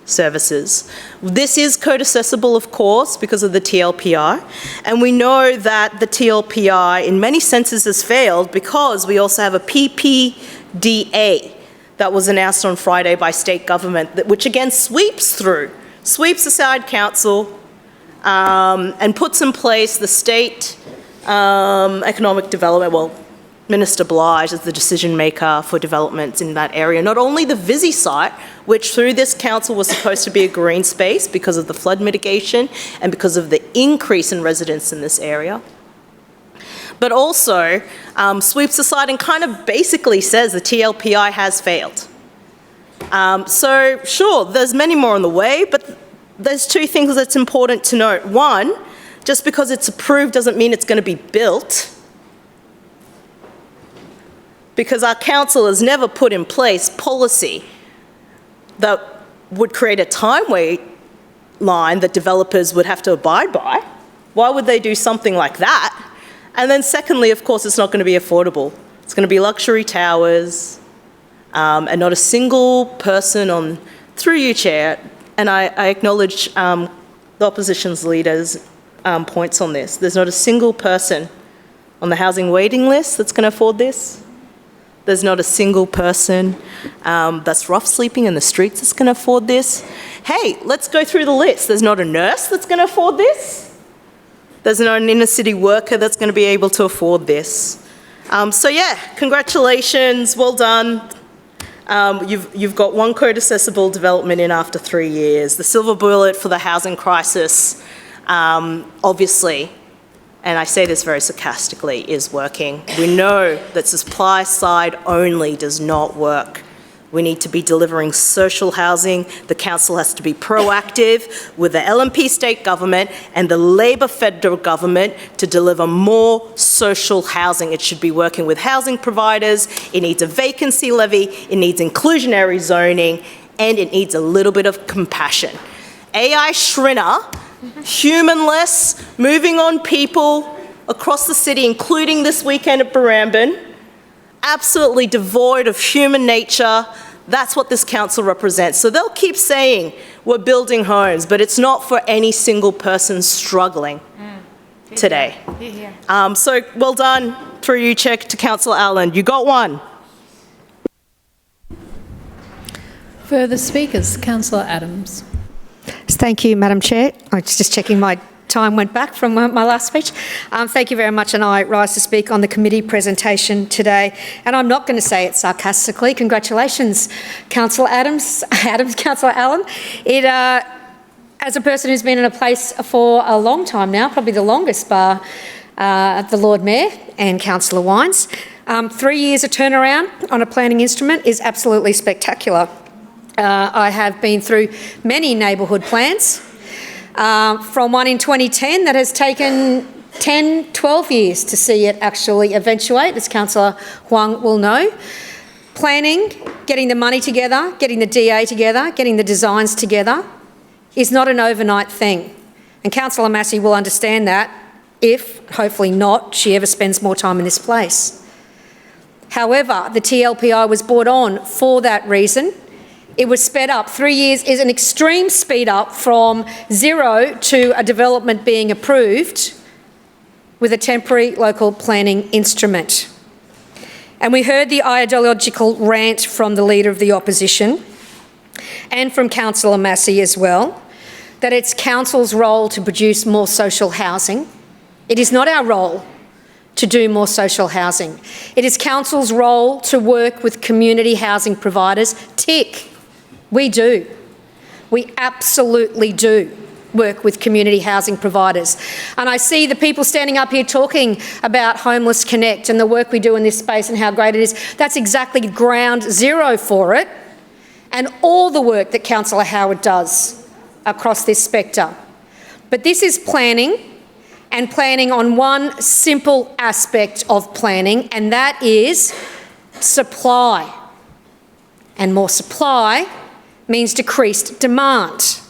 services. This is code accessible, of course, because of the TLPI, and we know that the TLPI in many senses has failed because we also have a PPDA that was announced on Friday by state government, which again sweeps aside council and puts in place the state economic development, well, Minister Blige is the decision maker for developments in that area. Not only the Visi site, which through this council was supposed to be a green space because of the flood mitigation and because of the increase in residents in this area, but also sweeps aside and kind of basically says the TLPI has failed. So sure, there's many more on the way, but there's two things that's important to note. One, just because it's approved doesn't mean it's going to be built, because our council has never put in place policy that would create a timeline that developers would have to abide by. Why would they do something like that? And then secondly, of course, it's not going to be affordable. It's going to be luxury towers, and not a single person through you, Chair, and I acknowledge the opposition's leaders' points on this. There's not a single person on the housing waiting list that's going to afford this. There's not a single person that's rough sleeping in the streets that's going to afford this. Hey, let's go through the list. There's not a nurse that's going to afford this. There's not an inner city worker that's going to be able to afford this. So yeah, congratulations, well done. You've got one code accessible development in after 3 years. The silver bullet for the housing crisis, obviously, and I say this very sarcastically, is working. We know that supply side only does not work. We need to be delivering social housing. The council has to be proactive with the LNP state government and the Labor federal government to deliver more social housing. It should be working with housing providers. It needs a vacancy levy. It needs inclusionary zoning, and it needs a little bit of compassion. AI Schrinner, humanless, moving on people across the city, including this weekend at Brisbane, absolutely devoid of human nature. That's what this council represents. So they'll keep saying we're building homes, but it's not for any single person struggling today. So well done, through you, Chair, to Councillor Allen. You got one. Further speakers, Councillor Adams. Thank you, Madam Chair. I was just checking my time went back from my last speech. Thank you very much, and I rise to speak on the committee presentation today. And I'm not going to say it sarcastically. Congratulations, Councillor Councillor Allen. As a person who's been in a place for a long time now, probably the longest, bar the Lord Mayor and Councillor Wines, 3 years of turnaround on a planning instrument is absolutely spectacular. I have been through many neighbourhood plans. from one in 2010 that has taken 10, 12 years to see it actually eventuate, as Councillor Huang will know. Planning, getting the money together, getting the DA together, getting the designs together is not an overnight thing. And Councillor Massey will understand that if, hopefully not, she ever spends more time in this place. However, the TLPI was brought on for that reason. It was sped up. 3 years is an extreme speed up from zero to a development being approved with a temporary local planning instrument. And we heard the ideological rant from the Leader of the Opposition and from Councillor Massey as well, that it's Council's role to produce more social housing. It is not our role to do more social housing. It is Council's role to work with community housing providers. Tick. We do. We absolutely do work with community housing providers. And I see the people standing up here talking about Homeless Connect and the work we do in this space and how great it is. That's exactly ground zero for it, and all the work that Councillor Howard does across this spectre. But this is planning, and planning on one simple aspect of planning, and that is supply. And more supply means decreased demand.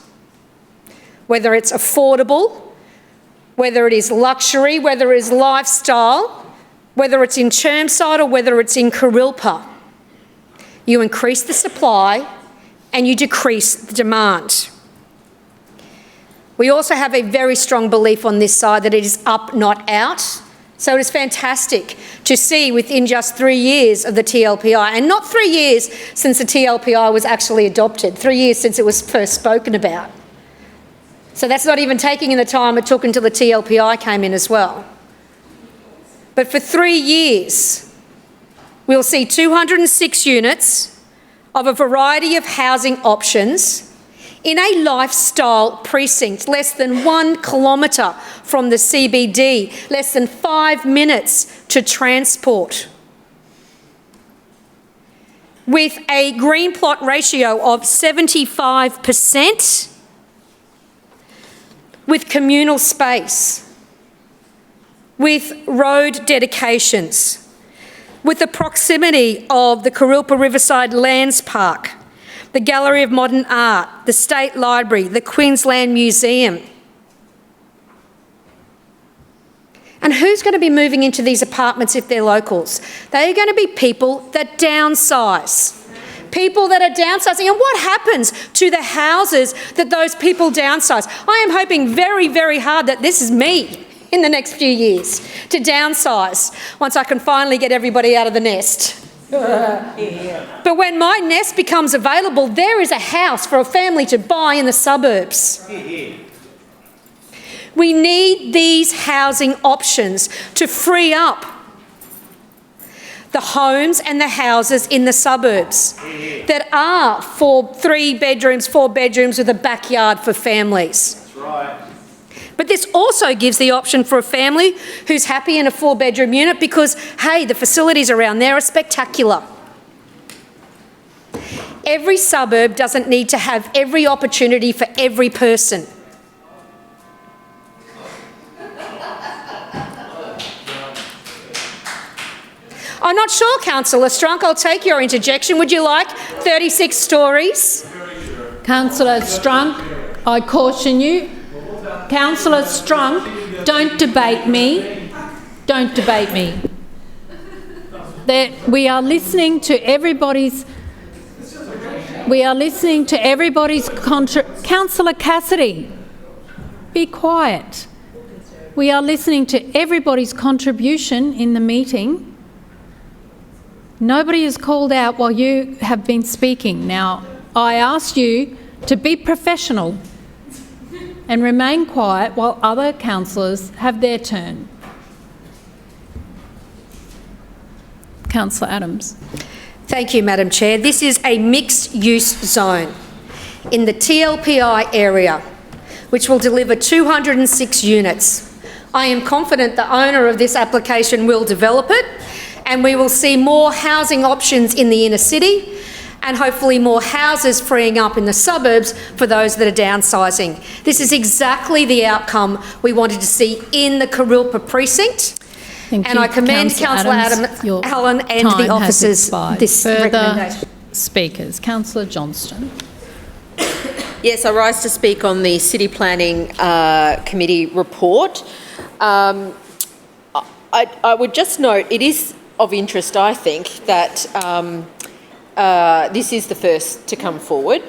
Whether it's affordable, whether it is luxury, whether it is lifestyle, whether it's in Chermside or whether it's in Kurilpa, you increase the supply and you decrease the demand. We also have a very strong belief on this side that it is up, not out. So it is fantastic to see within just 3 years of the TLPI, and not 3 years since the TLPI was actually adopted, 3 years since it was first spoken about. So that's not even taking in the time it took until the TLPI came in as well. But for 3 years, we'll see 206 units of a variety of housing options in a lifestyle precinct, less than 1 kilometre from the CBD, less than 5 minutes to transport, with a green plot ratio of 75%, with communal space, with road dedications, with the proximity of the Kurilpa Riverside Lands Park, the Gallery of Modern Art, the State Library, the Queensland Museum. And who's going to be moving into these apartments if they're locals? They are going to be people that downsize. People that are downsizing. And what happens to the houses that those people downsize? I am hoping very, very hard that this is me in the next few years to downsize once I can finally get everybody out of the nest. But when my nest becomes available, there is a house for a family to buy in the suburbs. We need these housing options to free up the homes and the houses in the suburbs that are for 3 bedrooms, 4 bedrooms with a backyard for families. That's right. But this also gives the option for a family who's happy in a 4-bedroom unit because, hey, the facilities around there are spectacular. Every suburb doesn't need to have every opportunity for every person. I'm not sure, Councillor Strunk, I'll take your interjection. Would you like 36 stories? Councillor Strunk, I caution you. Councillor Strunk, don't debate me. Don't debate me. We are listening to everybody's... Councillor Cassidy, be quiet. We are listening to everybody's contribution in the meeting. Nobody is called out while you have been speaking. Now, I asked you to be professional and remain quiet while other councillors have their turn. Councillor Adams. Thank you, Madam Chair. This is a mixed-use zone in the TLPI area, which will deliver 206 units. I am confident the owner of this application will develop it, and we will see more housing options in the inner city, and hopefully more houses freeing up in the suburbs for those that are downsizing. This is exactly the outcome we wanted to see in the Kurilpa precinct. And I commend Councillor Allen and the officers this recommendation. Speakers. Councillor Johnston. Yes, I rise to speak on the City Planning Committee report. I would just note it is of interest, I think, that this is the first to come forward.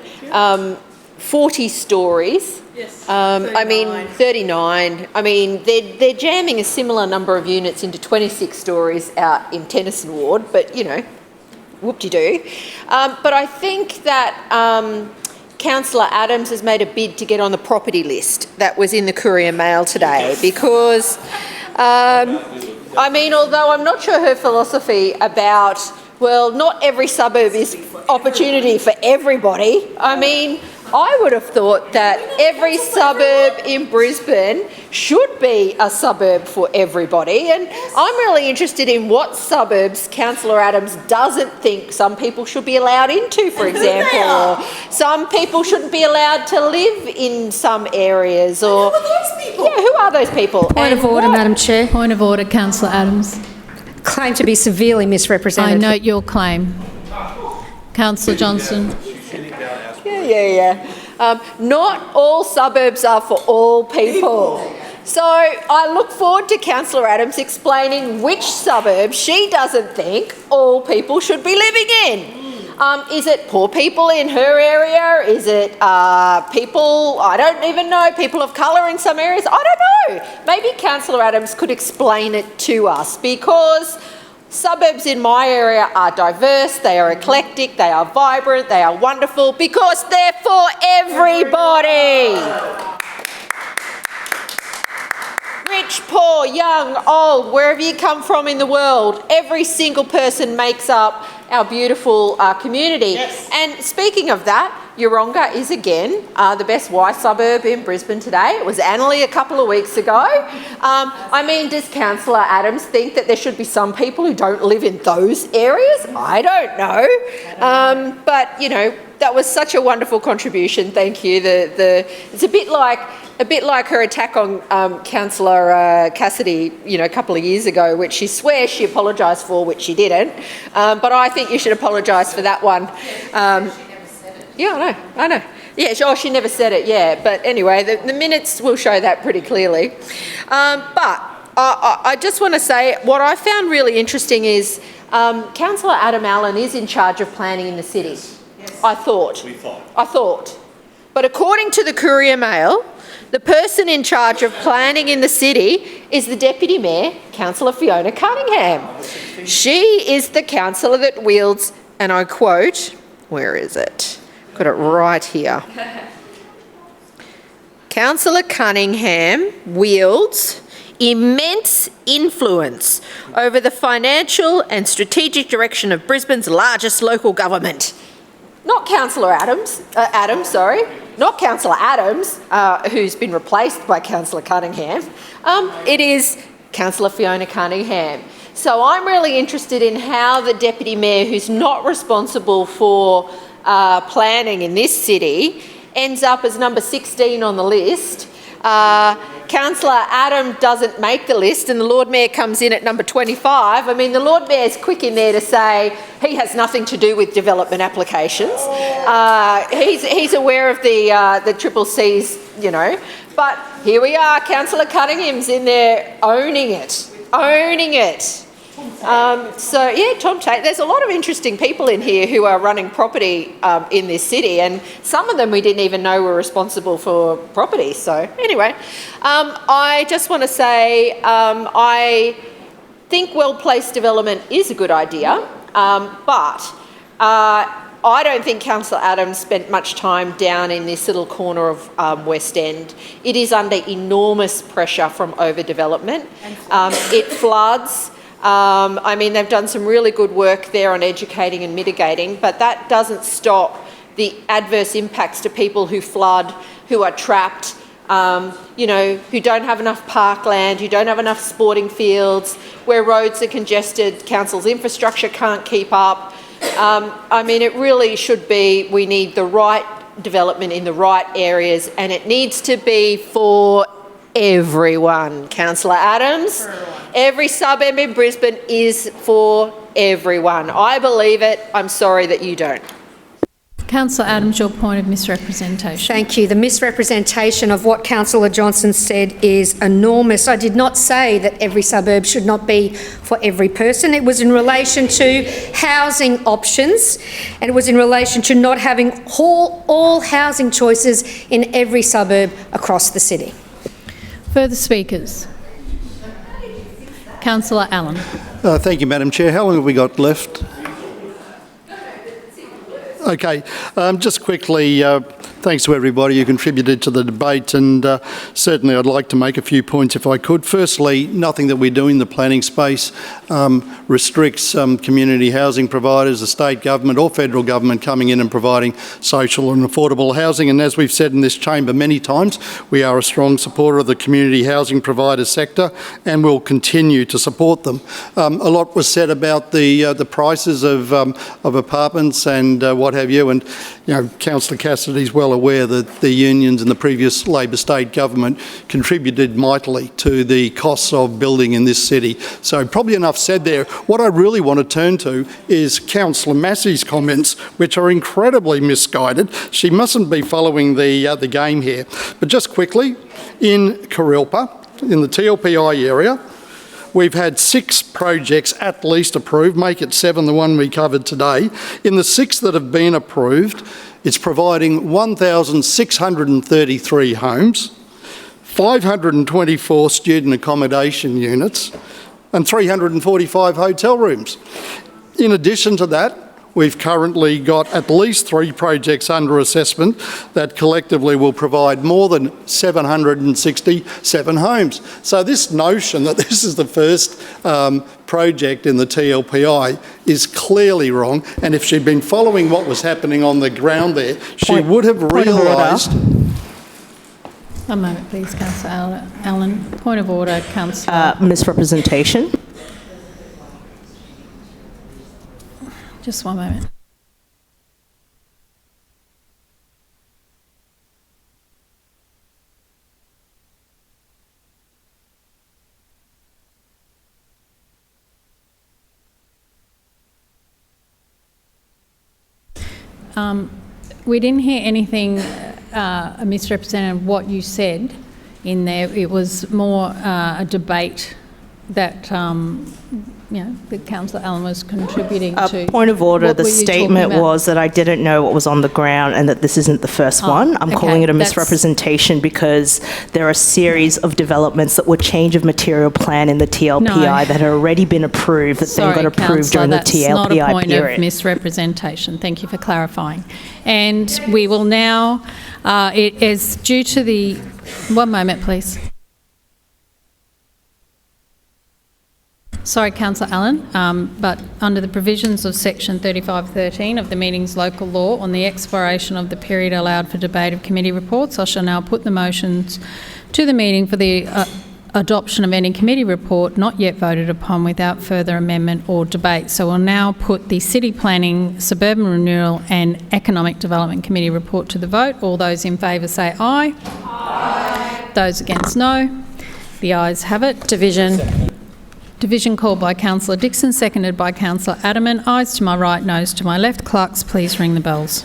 40 stories. Yes. I mean, 39. I mean, they're jamming a similar number of units into 26 stories out in Tennyson Ward, but, you know, whoop-de-doo. But I think that Councillor Adams has made a bid to get on the property list that was in the Courier Mail today because, I mean, although I'm not sure her philosophy about, well, not every suburb is opportunity for everybody. I mean, I would have thought that every suburb in Brisbane should be a suburb for everybody, and I'm really interested in what suburbs Councillor Adams doesn't think some people should be allowed into, for example, or some people shouldn't be allowed to live in some areas, or who are those people? Yeah, who are those people? Point of order, Madam Chair. Point of order, Councillor Adams. Claim to be severely misrepresented. I note your claim. Councillor Johnston. Yeah. Not all suburbs are for all people. So I look forward to Councillor Adams explaining which suburb she doesn't think all people should be living in. Is it poor people in her area? Is it people, I don't even know, people of colour in some areas? I don't know. Maybe Councillor Adams could explain it to us, because suburbs in my area are diverse, they are eclectic, they are vibrant, they are wonderful, because they're for everybody. Rich, poor, young, old, wherever you come from in the world, every single person makes up our beautiful community. Yes. And speaking of that, Yeronga is again the best white suburb in Brisbane today. It was Annerley a couple of weeks ago. I mean, does Councillor Adams think that there should be some people who don't live in those areas? I don't know. But, you know, that was such a wonderful contribution. Thank you. It's a bit like her attack on Councillor Cassidy, you know, a couple of years ago, which she swears she apologised for, which she didn't. But I think you should apologise for that one. Yeah, I know. Yeah, she never said it, yeah. But anyway, the minutes will show that pretty clearly. But I just want to say what I found really interesting is Councillor Adam Allen is in charge of planning in the city. Yes. I thought. But according to the Courier Mail, the person in charge of planning in the city is the Deputy Mayor, Councillor Fiona Cunningham. She is the councillor that wields, and I quote, where is it? Got it right here. Councillor Cunningham wields immense influence over the financial and strategic direction of Brisbane's largest local government. Not Councillor Adams, not Councillor Adams, who's been replaced by Councillor Cunningham. It is Councillor Fiona Cunningham. So I'm really interested in how the Deputy Mayor, who's not responsible for planning in this city, ends up as number 16 on the list. Councillor Adam doesn't make the list and the Lord Mayor comes in at number 25. I mean, the Lord Mayor's quick in there to say he has nothing to do with development applications. He's aware of the Triple C's, you know. But here we are, Councillor Cunningham's in there owning it. So yeah, Tom Tate, there's a lot of interesting people in here who are running property in this city, and some of them we didn't even know were responsible for property. So anyway, I just want to say I think well-placed development is a good idea, but I don't think Councillor Adams spent much time down in this little corner of West End. It is under enormous pressure from overdevelopment. It floods. I mean, they've done some really good work there on educating and mitigating, but that doesn't stop the adverse impacts to people who flood, who are trapped, you know, who don't have enough parkland, who don't have enough sporting fields, where roads are congested, council's infrastructure can't keep up. I mean, it really should be, we need the right development in the right areas, and it needs to be for everyone. Councillor Adams, every suburb in Brisbane is for everyone. I believe it. I'm sorry that you don't. Councillor Adams, your point of misrepresentation. Thank you. The misrepresentation of what Councillor Johnson said is enormous. I did not say that every suburb should not be for every person. It was in relation to housing options, and it was in relation to not having all housing choices in every suburb across the city. Further speakers? Councillor Allen. Thank you, Madam Chair. How long have we got left? Okay, just quickly, thanks to everybody who contributed to the debate, and certainly I'd like to make a few points if I could. Firstly, nothing that we do in the planning space restricts community housing providers, the state government or federal government coming in and providing social and affordable housing. And as we've said in this chamber many times, we are a strong supporter of the community housing provider sector and will continue to support them. A lot was said about the prices of apartments and what have you, and Councillor Cassidy's well aware that the unions and the previous Labor state government contributed mightily to the costs of building in this city. So probably enough said there. What I really want to turn to is Councillor Massey's comments, which are incredibly misguided. She mustn't be following the game here. But just quickly, in Kurilpa, in the TLPI area, we've had 6 projects at least approved, make it 7, the one we covered today. In the 6 that have been approved, it's providing 1,633 homes, 524 student accommodation units, and 345 hotel rooms. In addition to that, we've currently got at least 3 projects under assessment that collectively will provide more than 767 homes. So this notion that this is the first project in the TLPI is clearly wrong. And if she'd been following what was happening on the ground there, she would have realised... One moment, please, Councillor Allen. Point of order, Councillor. Misrepresentation. Just one moment. We didn't hear anything misrepresented what you said in there. It was more a debate that that Councillor Allen was contributing to. Point of order, What the were you statement talking about? was that I didn't know what was on the ground and that this isn't the first one. I'm calling it a misrepresentation because there are a series of developments that were change of material plan in the TLPI that had already been approved, that then got approved during the TLPI period. That's not a point of misrepresentation. Thank you for clarifying. And we will now, it is due to the, one moment please. Sorry, Councillor Allen, but under the provisions of section 3513 of the meeting's local law on the expiration of the period allowed for debate of committee reports, I shall now put the motions to the meeting for the adoption of any committee report not yet voted upon without further amendment or debate. So we'll now put the City Planning, Suburban Renewal and Economic Development Committee report to the vote. All those in favour say aye. Aye. Those against no. The ayes have it. Division called by Councillor Dixon, seconded by Councillor Adaman. Ayes to my right, noes to my left. Clerks, please ring the bells.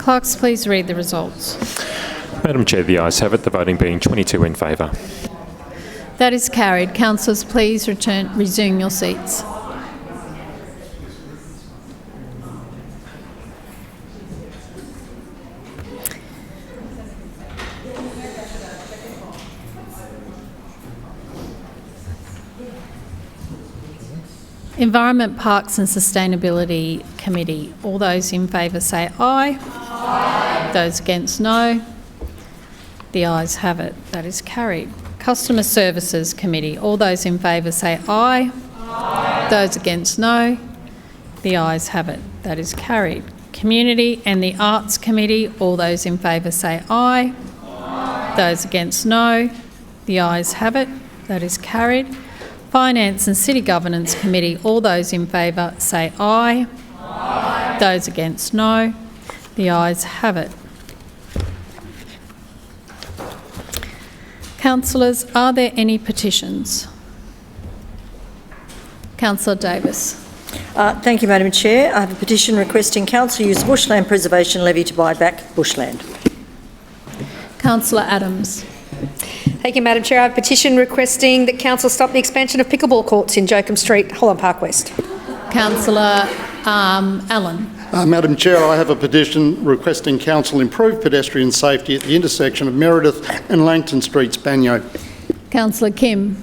Clerks, please read the results. Madam Chair, the ayes have it, the voting being 22 in favour. That is carried. Councillors, please resume your seats. Environment, Parks and Sustainability Committee. All those in favour say aye. Aye. Those against, no. The ayes have it. That is carried. Customer Services Committee. All those in favour say aye. Aye. Those against, no. The ayes have it. That is carried. Community and the Arts Committee. All those in favour say aye. Aye. Those against, no. The ayes have it. That is carried. Finance and City Governance Committee. All those in favour say aye. Aye. Those against, no. The ayes have it. Councillors, are there any petitions? Councillor Davis. Thank you, Madam Chair. I have a petition requesting Council use bushland preservation levy to buy back bushland. Councillor Adams. Thank you, Madam Chair. I have a petition requesting that Council stop the expansion of pickleball courts in Jokum Street, Holland Park West. Councillor Allen. Madam Chair, I have a petition requesting Council improve pedestrian safety at the intersection of Meredith and Langton Streets, Banyo. Councillor Kim.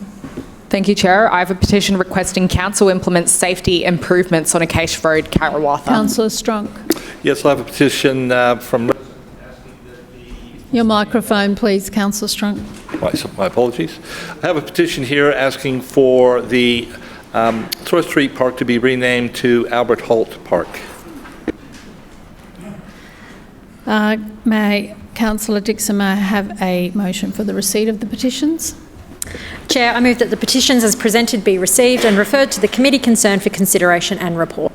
Thank you, Chair. I have a petition requesting Council implement safety improvements on Acacia Road, Karawatha. Councillor Strunk. Yes, I have a petition from... Your microphone, please, Councillor Strunk. My apologies. I have a petition here asking for the Thrush Street Park to be renamed to Albert Holt Park. Councillor Dixon, may I have a motion for the receipt of the petitions? Chair, I move that the petitions as presented be received and referred to the committee concerned for consideration and report.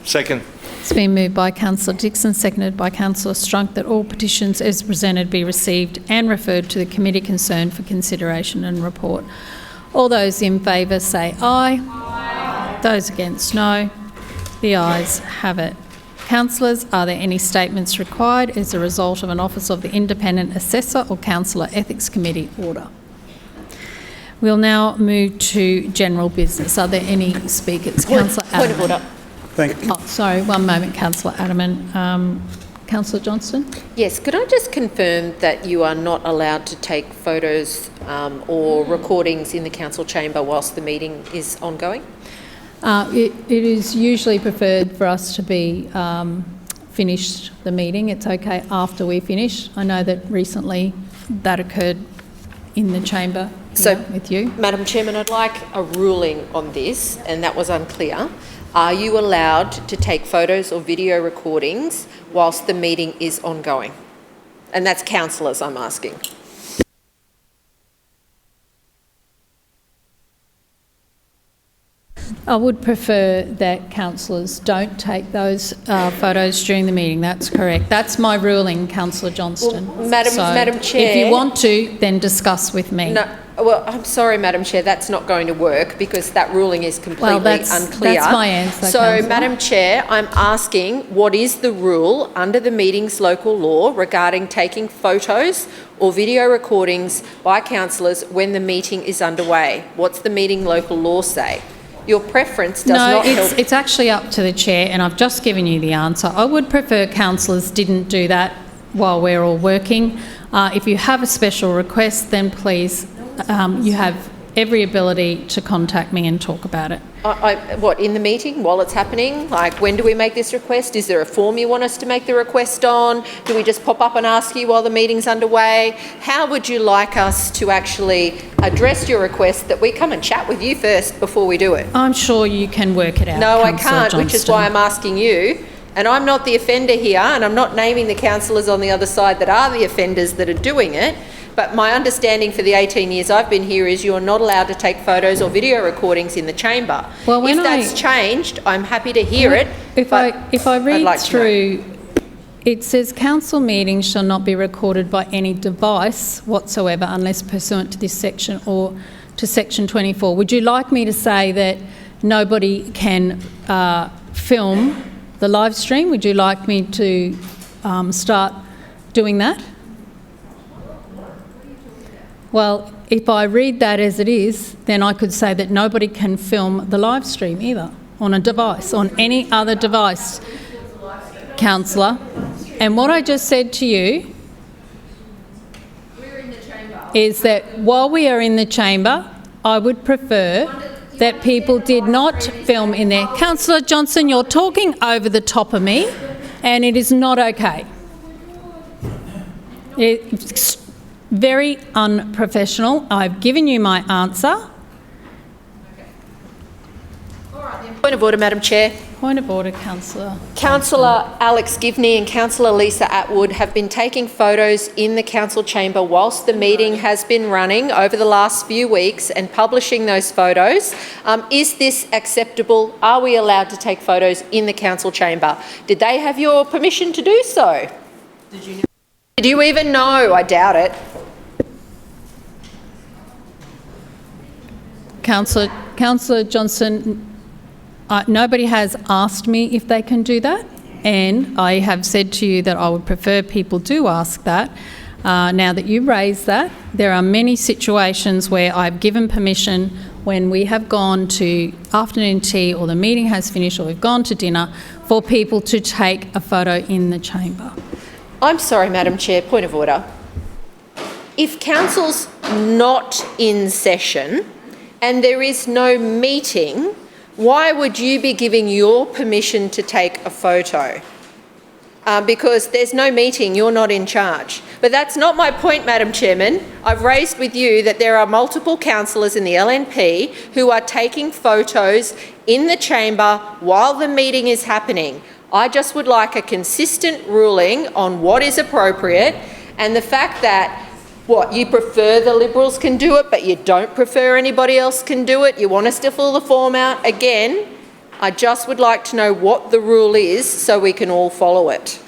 Second. It's been moved by Councillor Dixon, seconded by Councillor Strunk, that all petitions as presented be received and referred to the committee concerned for consideration and report. All those in favour say aye. Aye. Those against, no. The ayes have it. Councillors, are there any statements required as a result of an Office of the Independent Assessor or Councillor Ethics Committee order? We'll now move to general business. Are there any speakers? Councillor Adamant. Point of order. Thank you. Oh, sorry, one moment, Councillor Adamant. Councillor Johnston? Yes, could I just confirm that you are not allowed to take photos or recordings in the council chamber whilst the meeting is ongoing? It is usually preferred for us to be finished the meeting. It's okay after we finish. I know that recently that occurred in the chamber with you. Madam Chairman, I'd like a ruling on this, and that was unclear. Are you allowed to take photos or video recordings whilst the meeting is ongoing? And that's councillors I'm asking. I would prefer that councillors don't take those photos during the meeting. That's correct. That's my ruling, Councillor Johnston. Well, Madam Chair... If you want to, then discuss with me. No, well, I'm sorry, Madam Chair, that's not going to work because that ruling is completely unclear. That's my answer, So, Councillor. Madam Chair, I'm asking what is the rule under the meeting's local law regarding taking photos or video recordings by councillors when the meeting is underway? What's the meeting local law say? Your preference does not help. No, it's actually up to the chair, and I've just given you the answer. I would prefer councillors didn't do that while we're all working. If you have a special request, then please, you have every ability to contact me and talk about it. What, in the meeting while it's happening? Like, when do we make this request? Is there a form you want us to make the request on? Do we just pop up and ask you while the meeting's underway? How would you like us to actually address your request that we come and chat with you first before we do it? I'm sure you can work it out. No, I Councillor can't, which is why I'm asking you. And I'm not the offender here, and I'm not naming the councillors on the other side that are the offenders that are doing it. But my understanding for the 18 years I've been here is you're not allowed to take photos or video recordings in the chamber. Well, if that's changed, I'm happy to hear it. If I read through, it says council meetings shall not be recorded by any device whatsoever unless pursuant to this section or to section 24. Would you like me to say that nobody can film the live stream? Would you like me to start doing that? Well, if I read that as it is, then I could say that nobody can film the live stream either on a device, on any other device, Councillor. And what I just said to you is that while we are in the chamber, I would prefer that people did not film in there. Councillor Johnson, you're talking over the top of me, and it is not okay. It's very unprofessional. I've given you my answer. Point of order, Madam Chair. Point of order, Councillor. Councillor Alex Givney and Councillor Lisa Atwood have been taking photos in the council chamber whilst the meeting has been running over the last few weeks and publishing those photos. Is this acceptable? Are we allowed to take photos in the council chamber? Did they have your permission to do so? Did you even know? I doubt it. Councillor Johnson, nobody has asked me if they can do that, and I have said to you that I would prefer people do ask that. Now that you raise that, there are many situations where I've given permission when we have gone to afternoon tea or the meeting has finished or we've gone to dinner for people to take a photo in the chamber. I'm sorry, Madam Chair, point of order. If council's not in session and there is no meeting, why would you be giving your permission to take a photo? Because there's no meeting, you're not in charge. But that's not my point, Madam Chairman. I've raised with you that there are multiple councillors in the LNP who are taking photos in the chamber while the meeting is happening. I just would like a consistent ruling on what is appropriate, and the fact that you prefer the Liberals can do it, but you don't prefer anybody else can do it? You want us to fill the form out? Again, I just would like to know what the rule is so we can all follow it.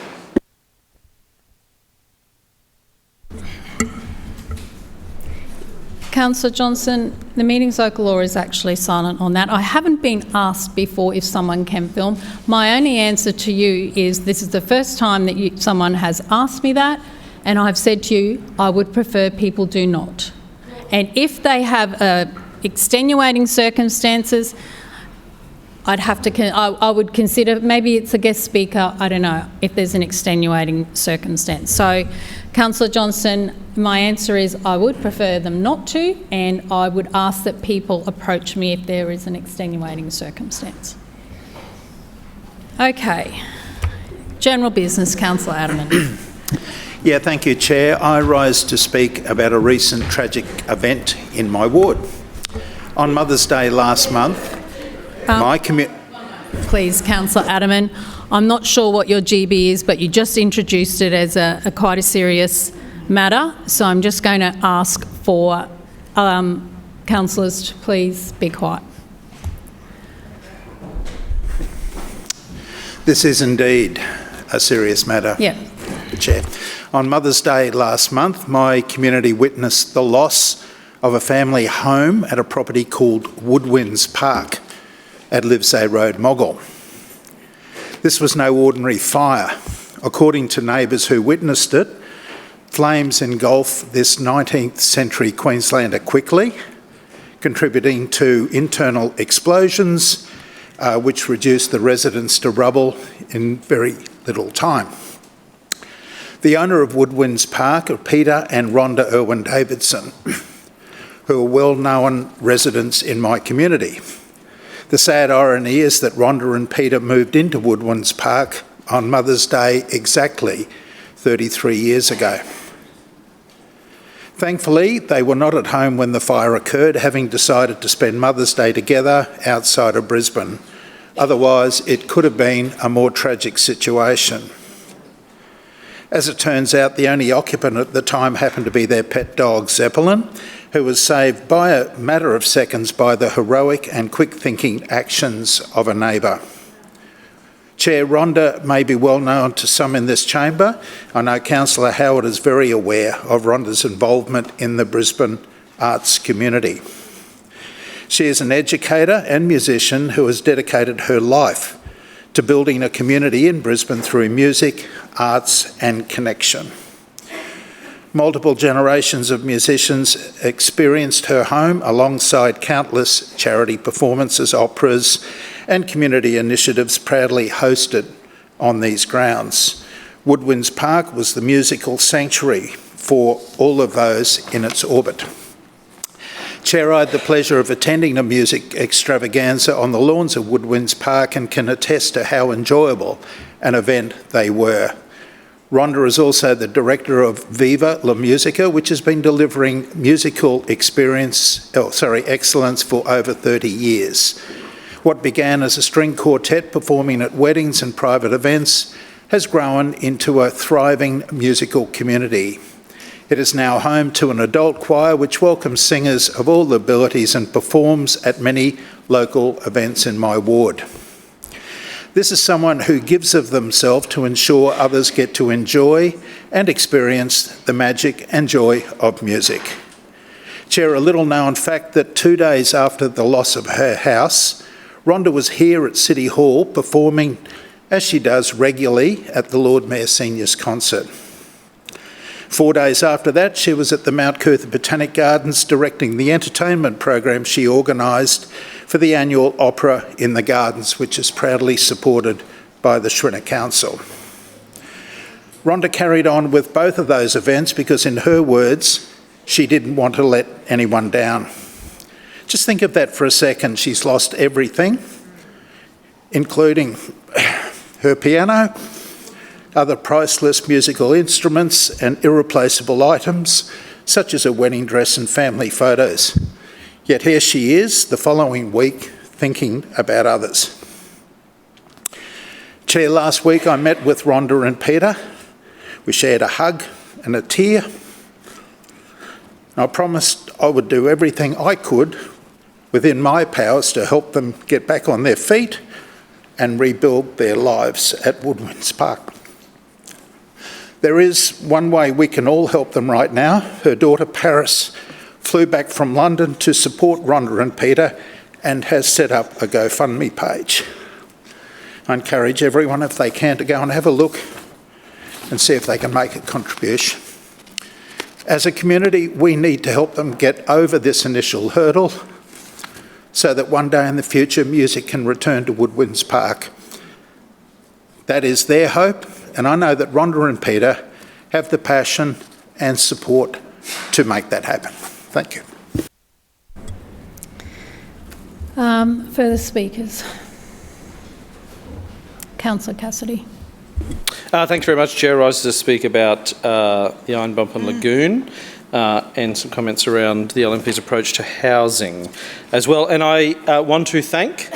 Councillor Johnson, the meeting's local law is actually silent on that. I haven't been asked before if someone can film. My only answer to you is this is the first time that someone has asked me that, and I've said to you I would prefer people do not. And if they have extenuating circumstances, I would consider, maybe it's a guest speaker, I don't know, if there's an extenuating circumstance. So, Councillor Johnson, my answer is I would prefer them not to, and I would ask that people approach me if there is an extenuating circumstance. Okay. General business, Councillor Adderman. Yeah, thank you, Chair. I rise to speak about a recent tragic event in my ward. On Mother's Day last month, Please, Councillor Adderman, I'm not sure what your GB is, but you just introduced it as a quite a serious matter, so I'm just going to ask for councillors to please be quiet. This is indeed a serious matter, Yeah. Chair. On Mother's Day last month, my community witnessed the loss of a family home at a property called Woodwinds Park at Livesay Road, Moggill. This was no ordinary fire. According to neighbours who witnessed it, flames engulfed this 19th century Queenslander quickly, contributing to internal explosions which reduced the residents to rubble in very little time. The owner of Woodwinds Park are Peter and Rhonda Irwin Davidson, who are well-known residents in my community. The sad irony is that Rhonda and Peter moved into Woodwinds Park on Mother's Day exactly 33 years ago. Thankfully, they were not at home when the fire occurred, having decided to spend Mother's Day together outside of Brisbane. Otherwise, it could have been a more tragic situation. As it turns out, the only occupant at the time happened to be their pet dog, Zeppelin, who was saved by a matter of seconds by the heroic and quick-thinking actions of a neighbour. Chair, Rhonda may be well known to some in this chamber. I know Councillor Howard is very aware of Rhonda's involvement in the Brisbane arts community. She is an educator and musician who has dedicated her life to building a community in Brisbane through music, arts and connection. Multiple generations of musicians experienced her home alongside countless charity performances, operas and community initiatives proudly hosted on these grounds. Woodwinds Park was the musical sanctuary for all of those in its orbit. Chair, I had the pleasure of attending a music extravaganza on the lawns of Woodwinds Park and can attest to how enjoyable an event they were. Rhonda is also the director of Viva La Musica, which has been delivering musical excellence for over 30 years. What began as a string quartet performing at weddings and private events has grown into a thriving musical community. It is now home to an adult choir which welcomes singers of all abilities and performs at many local events in my ward. This is someone who gives of themselves to ensure others get to enjoy and experience the magic and joy of music. Chair, a little known fact that 2 days after the loss of her house, Rhonda was here at City Hall performing, as she does regularly, at the Lord Mayor Senior's concert. 4 days after that, she was at the Mount Cootha Botanic Gardens directing the entertainment program she organised for the annual Opera in the Gardens, which is proudly supported by the Brisbane City Council. Rhonda carried on with both of those events because, in her words, she didn't want to let anyone down. Just think of that for a second. She's lost everything, including her piano, other priceless musical instruments and irreplaceable items, such as a wedding dress and family photos. Yet here she is, the following week, thinking about others. Chair, last week I met with Rhonda and Peter. We shared a hug and a tear. I promised I would do everything I could within my powers to help them get back on their feet and rebuild their lives at Woodwinds Park. There is one way we can all help them right now. Her daughter Paris flew back from London to support Rhonda and Peter and has set up a GoFundMe page. I encourage everyone, if they can, to go and have a look and see if they can make a contribution. As a community, we need to help them get over this initial hurdle so that one day in the future music can return to Woodwinds Park. That is their hope, and I know that Rhonda and Peter have the passion and support to make that happen. Thank you. Further speakers? Councillor Cassidy. Thanks very much, Chair. I rise to speak about the Iron Bump and Lagoon and some comments around the LNP's approach to housing as well. And I want to thank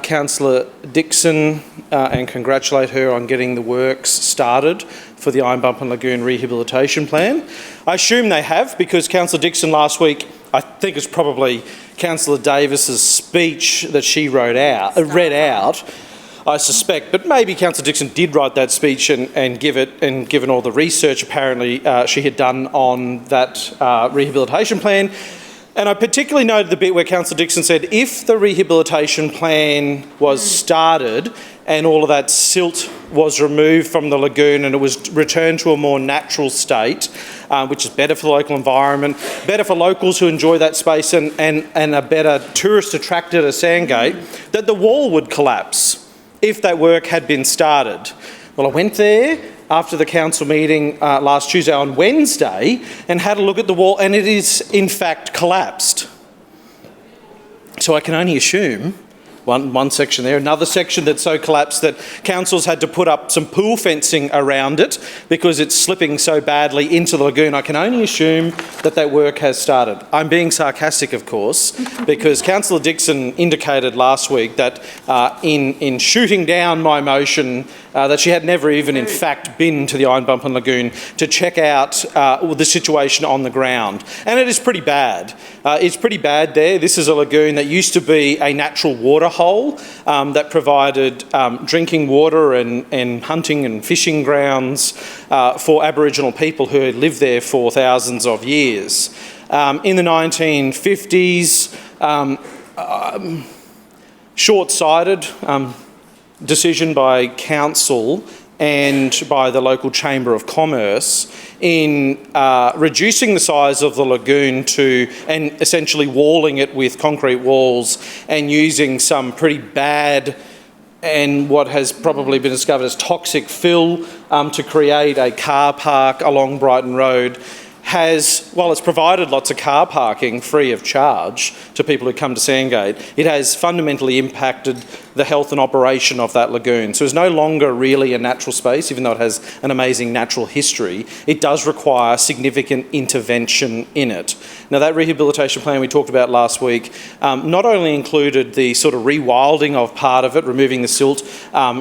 Councillor Dixon and congratulate her on getting the works started for the Iron Bump and Lagoon rehabilitation plan. I assume they have, because Councillor Dixon last week, I think it's probably Councillor Davis's speech that she read out, I suspect, but maybe Councillor Dixon did write that speech and give it, and given all the research apparently she had done on that rehabilitation plan. And I particularly noted the bit where Councillor Dixon said if the rehabilitation plan was started and all of that silt was removed from the lagoon and it was returned to a more natural state, which is better for the local environment, better for locals who enjoy that space and a better tourist attractor to Sandgate, that the wall would collapse if that work had been started. Well, I went there after the council meeting last Tuesday on Wednesday and had a look at the wall, and it is in fact collapsed. So I can only assume one section there, another section that's so collapsed that councils had to put up some pool fencing around it because it's slipping so badly into the lagoon. I can only assume that work has started. I'm being sarcastic, of course, because Councillor Dixon indicated last week that in shooting down my motion that she had never even in fact been to the Iron Bump and Lagoon to check out the situation on the ground. And it is pretty bad. It's pretty bad there. This is a lagoon that used to be a natural water hole that provided drinking water and hunting and fishing grounds for Aboriginal people who had lived there for thousands of years. In the 1950s, short-sighted, decision by council and by the local Chamber of Commerce in reducing the size of the lagoon and essentially walling it with concrete walls and using some pretty bad and what has probably been discovered as toxic fill to create a car park along Brighton Road has, while it's provided lots of car parking free of charge to people who come to Sandgate, it has fundamentally impacted the health and operation of that lagoon. So it's no longer really a natural space, even though it has an amazing natural history. It does require significant intervention in it. Now, that rehabilitation plan we talked about last week not only included the sort of rewilding of part of it, removing the silt,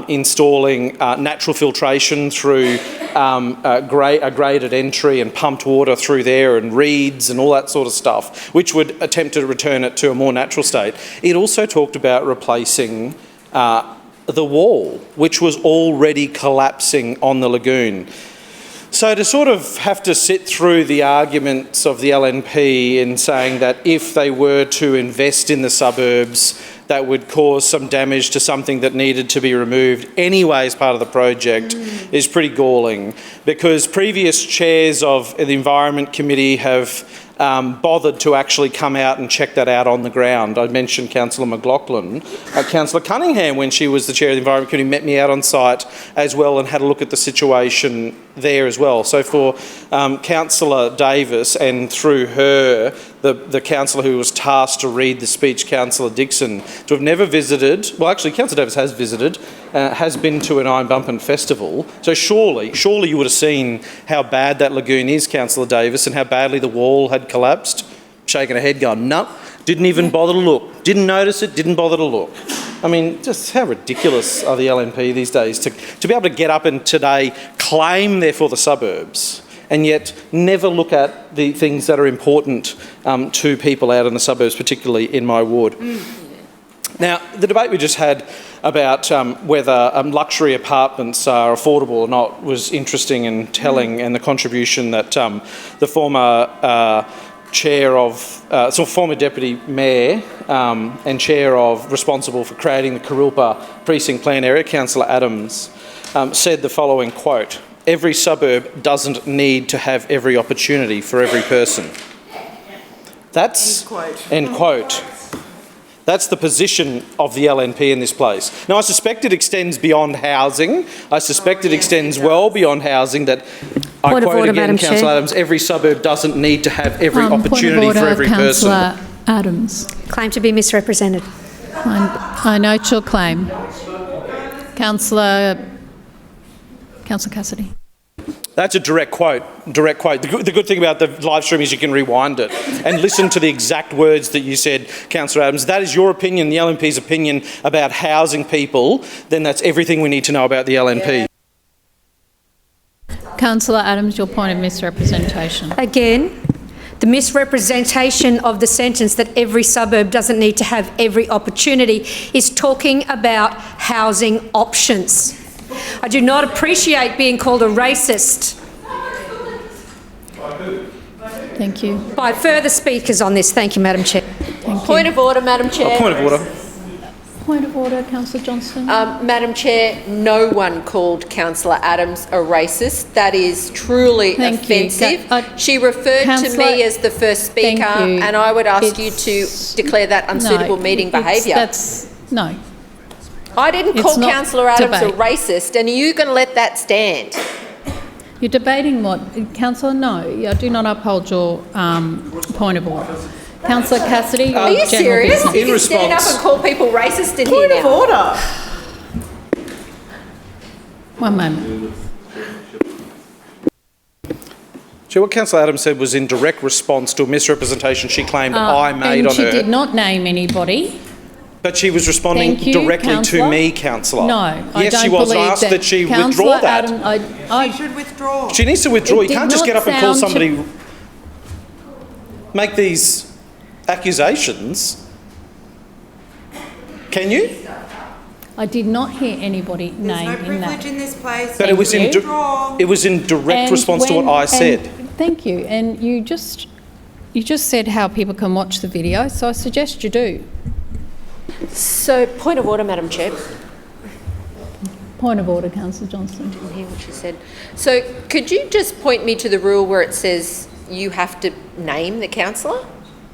installing natural filtration through a graded entry and pumped water through there and reeds and all that sort of stuff, which would attempt to return it to a more natural state. It also talked about replacing the wall, which was already collapsing on the lagoon. So to sort of have to sit through the arguments of the LNP in saying that if they were to invest in the suburbs, that would cause some damage to something that needed to be removed anyway as part of the project is pretty galling, because previous chairs of the Environment Committee have bothered to actually come out and check that out on the ground. I mentioned Councillor McLaughlin. Councillor Cunningham, when she was the chair of the Environment Committee, met me out on site as well and had a look at the situation there as well. So for Councillor Davis and through her, the councillor who was tasked to read the speech, Councillor Dixon, to have never visited, well actually Councillor Davis has visited, has been to an Iron Bumpin Festival, so surely you would have seen how bad that lagoon is, Councillor Davis, and how badly the wall had collapsed, shaking her head going, no, didn't even bother to look, didn't notice it, didn't bother to look. I mean, just how ridiculous are the LNP these days to be able to get up and today claim they're for the suburbs and yet never look at the things that are important to people out in the suburbs, particularly in my ward. Now, the debate we just had about whether luxury apartments are affordable or not was interesting and telling, and the contribution that the former former Deputy Mayor and Chair of responsible for creating the Kurilpa Precinct Plan Area, Councillor Adams, said the following quote: "Every suburb doesn't need to have every opportunity for every person." That's, end quote. That's the position of the LNP in this place. Now, I suspect it extends beyond housing. I suspect it extends well beyond housing, that, I quote again, Councillor Adams, every suburb doesn't need to have every opportunity for every person. Councillor Adams. Claim to be misrepresented. I note your claim. Councillor Cassidy. That's a direct quote, direct quote. The good thing about the live stream is you can rewind it and listen to the exact words that you said, Councillor Adams. That is your opinion, the LNP's opinion about housing people, then that's everything we need to know about the LNP. Councillor Adams, your point of misrepresentation. Again, the misrepresentation of the sentence that every suburb doesn't need to have every opportunity is talking about housing options. I do not appreciate being called a racist. Thank you. By further speakers on this. Thank you, Madam Chair. Point of order, Madam Chair. Point of order. Point of order, Councillor Johnston. Madam Chair, no one called Councillor Adams a racist. That is truly offensive. She referred to me as the first speaker, and I would ask you to declare that unsuitable meeting behaviour. No. I didn't call Councillor Adams a racist, and are you going to let that stand? You're debating what? Councillor, no, I do not uphold your point of order. Councillor Cassidy, are you serious? You can stand up and call people racist in here now. Point of order. One moment. So what Councillor Adams said was in direct response to a misrepresentation she claimed I made on her. And she did not name anybody. But she was responding directly to me, Councillor. No, yes, she was. I asked that she withdraw that. She should withdraw. She needs to withdraw. You can't just get up and call somebody, make these accusations. Can you? I did not hear anybody name in that. There's no privilege in this place. But it was in direct response to what I said. Thank you. And you just said how people can watch the video, so I suggest you do. So, point of order, Madam Chair. Point of order, Councillor Johnston. Didn't hear what she said. So could you just point me to the rule where it says you have to name the councillor?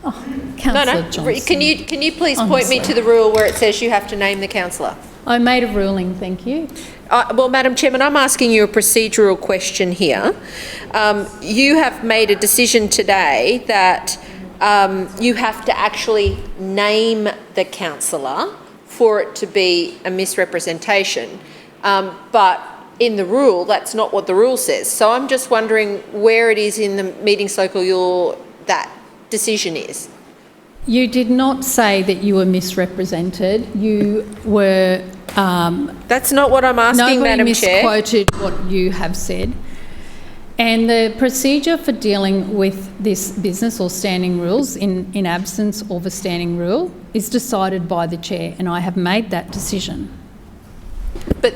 Councillor Johnston. Can you please point me to the rule where it says you have to name the councillor? I made a ruling, thank you. Well, Madam Chairman, I'm asking you a procedural question here. You have made a decision today that you have to actually name the councillor for it to be a misrepresentation. But in the rule, that's not what the rule says. So I'm just wondering where it is in the meetings local law that decision is. You did not say that you were misrepresented. You were... That's not what I'm asking, Madam Chair. Nobody misquoted what you have said. And the procedure for dealing with this business or standing rules in absence of a standing rule is decided by the chair, and I have made that decision. But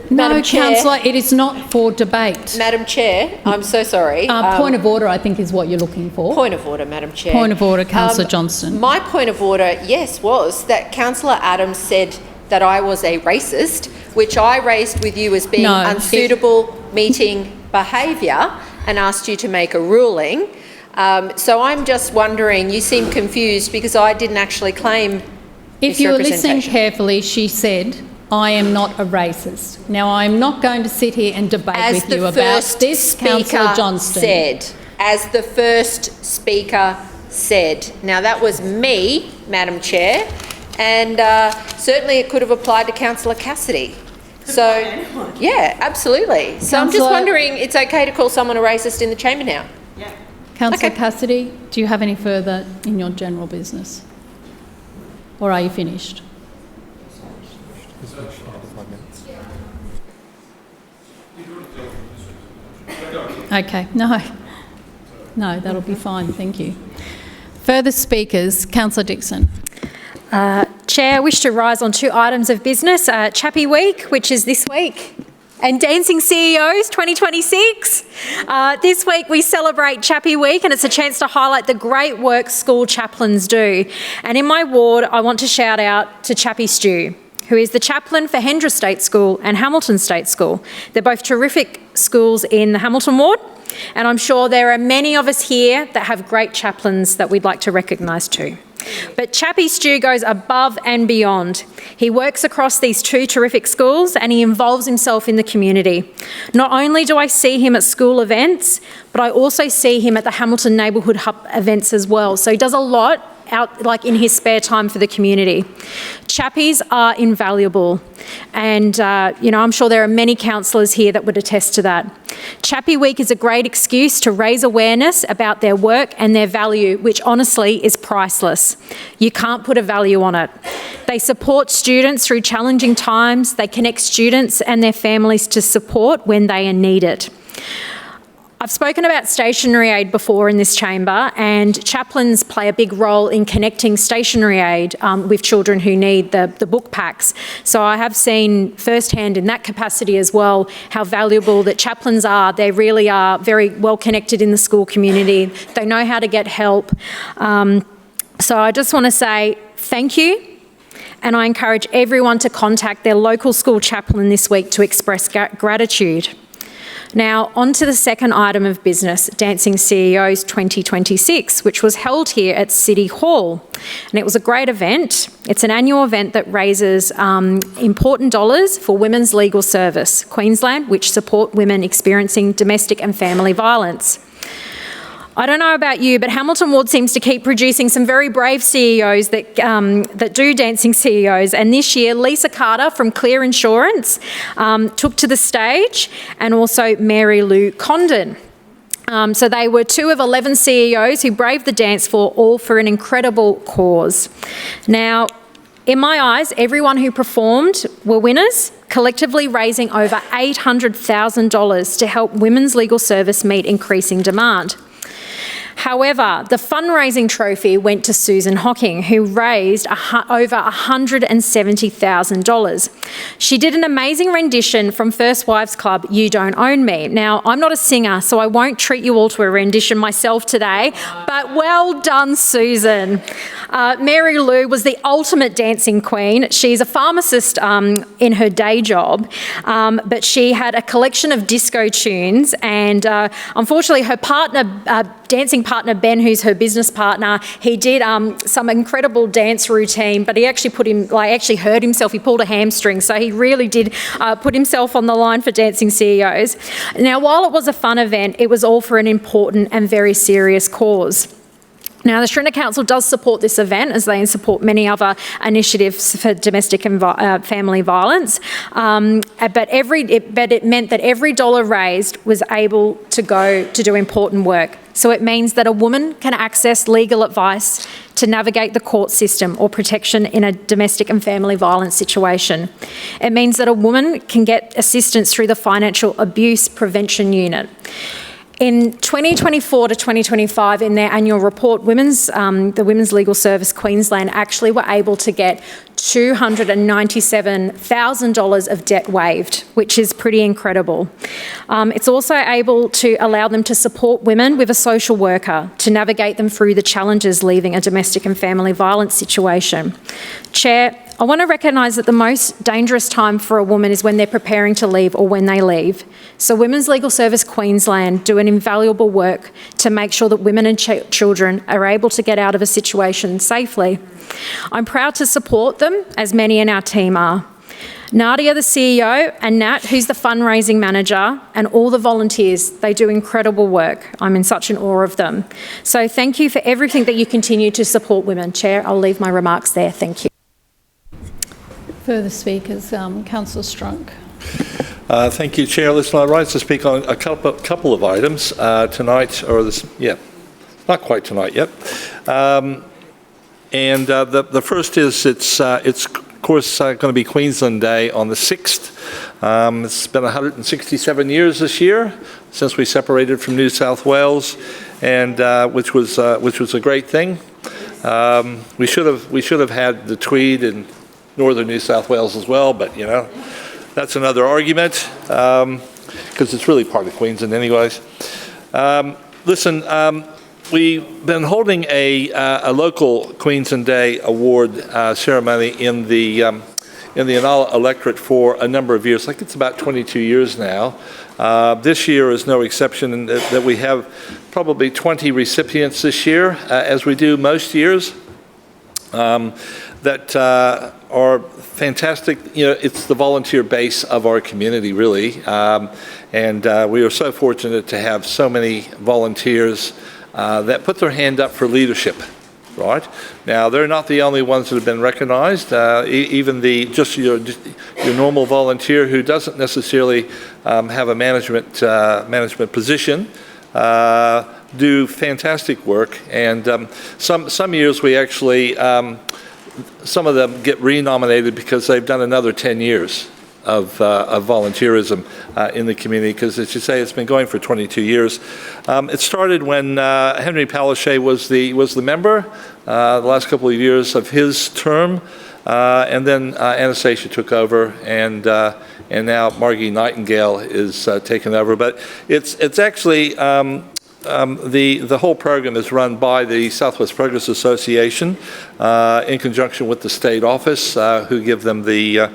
No, Councillor, it is not for debate. Madam Chair, I'm so sorry. Point of order, I think, is what you're looking for. Point of order, Madam Chair. Point of order, Councillor Johnston. My point of order, yes, was that Councillor Adams said that I was a racist, which I raised with you as being unsuitable meeting behaviour and asked you to make a ruling. So I'm just wondering, you seem confused because I didn't actually claim If you were listening carefully, she said, I am not a racist. Now, I'm not going to sit here and debate with you about this, Councillor Johnston. As the first speaker said. Now, that was me, Madam Chair, and certainly it could have applied to Councillor Cassidy. So, yeah, absolutely. So I'm just wondering, it's okay to call someone a racist in the chamber now? Yeah. Councillor Cassidy, do you have any further in your general business? Or are you finished? Okay, no, that'll be fine, thank you. Further speakers, Councillor Dixon. Chair, I wish to rise on 2 items of business. Chappie Week, which is this week, and Dancing CEOs 2026. This week we celebrate Chappie Week, and it's a chance to highlight the great work school chaplains do. And in my ward, I want to shout out to Chappie Stu, who is the chaplain for Hendra State School and Hamilton State School. They're both terrific schools in the Hamilton ward, and I'm sure there are many of us here that have great chaplains that we'd like to recognise too. But Chappie Stu goes above and beyond. He works across these 2 terrific schools and he involves himself in the community. Not only do I see him at school events, but I also see him at the Hamilton Neighbourhood Hub events as well. So he does a lot out like in his spare time for the community. Chappies are invaluable, and I'm sure there are many councillors here that would attest to that. Chappie Week is a great excuse to raise awareness about their work and their value, which honestly is priceless. You can't put a value on it. They support students through challenging times. They connect students and their families to support when they need it. I've spoken about stationery aid before in this chamber, and chaplains play a big role in connecting stationery aid with children who need the book packs. So I have seen firsthand in that capacity as well how valuable that chaplains are. They really are very well connected in the school community. They know how to get help. So I just want to say thank you, and I encourage everyone to contact their local school chaplain this week to express gratitude. Now, on to the second item of business, Dancing CEOs 2026, which was held here at City Hall. And it was a great event. It's an annual event that raises important dollars for Women's Legal Service, Queensland, which support women experiencing domestic and family violence. I don't know about you, but Hamilton Ward seems to keep producing some very brave CEOs that do Dancing CEOs. And this year, Lisa Carter from Clear Insurance took to the stage, and also Mary Lou Condon. So they were 2 of 11 CEOs who braved the dance floor, all for an incredible cause. Now, in my eyes, everyone who performed were winners, collectively raising over $800,000 to help Women's Legal Service meet increasing demand. However, the fundraising trophy went to Susan Hocking, who raised over $170,000. She did an amazing rendition from First Wives Club, You Don't Own Me. Now, I'm not a singer, so I won't treat you all to a rendition myself today, but well done, Susan. Mary Lou was the ultimate dancing queen. She's a pharmacist in her day job, but she had a collection of disco tunes, and unfortunately her partner, dancing partner Ben, who's her business partner, he did some incredible dance routine, but he actually actually hurt himself. He pulled a hamstring, so he really did put himself on the line for Dancing CEOs. Now, while it was a fun event, it was all for an important and very serious cause. Now, the Schrinner Council does support this event, as they support many other initiatives for domestic and family violence, but it meant that every dollar raised was able to go to do important work. So it means that a woman can access legal advice to navigate the court system or protection in a domestic and family violence situation. It means that a woman can get assistance through the Financial Abuse Prevention Unit. In 2024 to 2025, in their annual report, the Women's Legal Service Queensland actually were able to get $297,000 of debt waived, which is pretty incredible. It's also able to allow them to support women with a social worker to navigate them through the challenges leaving a domestic and family violence situation. Chair, I want to recognise that the most dangerous time for a woman is when they're preparing to leave or when they leave. So Women's Legal Service Queensland do an invaluable work to make sure that women and children are able to get out of a situation safely. I'm proud to support them, as many in our team are. Nadia, the CEO, and Nat, who's the fundraising manager, and all the volunteers, they do incredible work. I'm in such an awe of them. So thank you for everything that you continue to support women. Chair, I'll leave my remarks there. Thank you. Further speakers, Councillor Strunk. Thank you, Chair. Listen, I rise to speak on a couple of items tonight, not quite tonight yet. The first is it's of course going to be Queensland Day on the 6th. It's been 167 years this year since we separated from New South Wales, and which was a great thing. We should have had the Tweed in northern New South Wales as well, but that's another argument because it's really part of Queensland anyways. We've been holding a local Queensland Day award ceremony in the Inala electorate for a number of years. It's about 22 years now. This year is no exception in that we have probably 20 recipients this year, as we do most years. That are fantastic. It's the volunteer base of our community, really. And we are so fortunate to have so many volunteers that put their hand up for leadership, right? Now, they're not the only ones that have been recognized. Even your normal volunteer who doesn't necessarily have a management position do fantastic work. And some years we actually, some of them get renominated because they've done another 10 years of volunteerism in the community, because as you say, it's been going for 22 years. It started when Henry Palaszczuk was the member the last couple of years of his term, and then Anastasia took over, and now Margie Nightingale is taking over. But it's actually the whole program is run by the Southwest Progress Association in conjunction with the state office, who give them the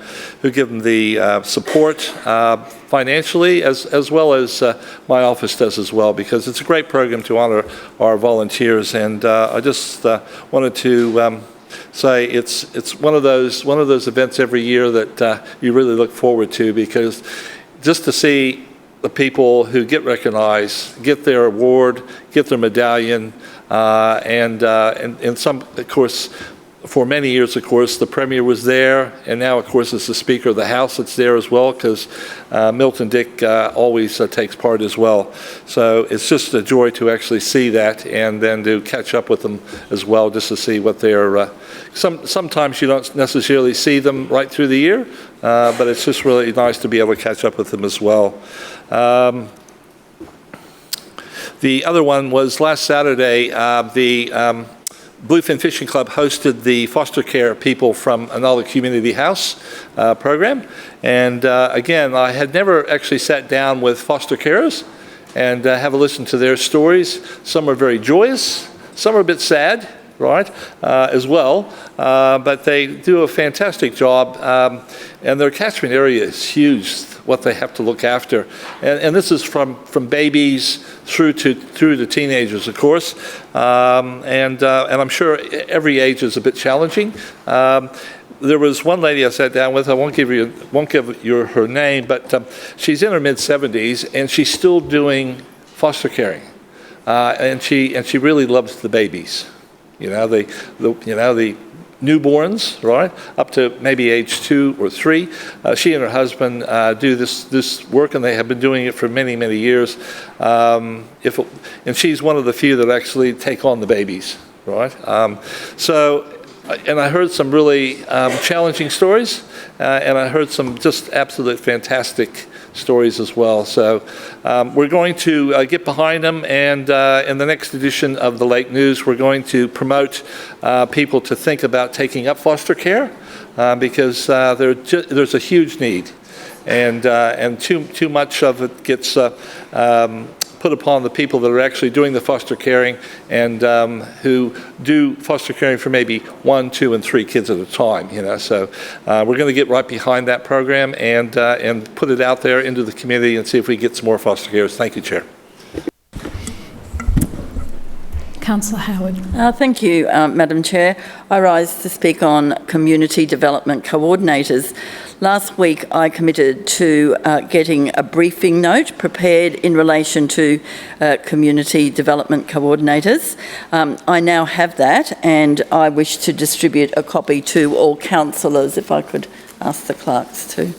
support financially, as well as my office does as well, because it's a great program to honor our volunteers. And I just wanted to say it's one of those events every year that you really look forward to, because just to see the people who get recognized, get their award, get their medallion, and some, of course, for many years, of course, the Premier was there, and now, of course, it's the Speaker of the House that's there as well, because Milton Dick always takes part as well. So it's just a joy to actually see that, and then to catch up with them as well, just to see what they're. Sometimes you don't necessarily see them right through the year, but it's just really nice to be able to catch up with them as well. The other one was last Saturday, the Bluefin Fishing Club hosted the foster care people from another community house program. And again, I had never actually sat down with foster carers and have a listen to their stories. Some are very joyous, some are a bit sad, right, as well. But they do a fantastic job, and their catchment area is huge, what they have to look after. And this is from babies through to teenagers, of course. And I'm sure every age is a bit challenging. There was one lady I sat down with. I won't give you her name, but she's in her mid-70s and she's still doing foster caring, and she really loves the babies. You know, the newborns, right, up to maybe age 2 or 3. She and her husband do this work, and they have been doing it for many, many years. And she's one of the few that actually take on the babies, right? And I heard some really challenging stories, and I heard some just absolute fantastic stories as well. So we're going to get behind them, and in the next edition of the Lake News, we're going to promote people to think about taking up foster care, because there's a huge need, and too much of it gets put upon the people that are actually doing the foster caring and who do foster caring for maybe 1, 2, and 3 kids at a time. You know, so we're going to get right behind that program and put it out there into the community and see if we get some more foster carers. Thank you, Chair. Councillor Howard. Thank you, Madam Chair. I rise to speak on community development coordinators. Last week I committed to getting a briefing note prepared in relation to community development coordinators. I now have that, and I wish to distribute a copy to all councillors, if I could ask the clerks to.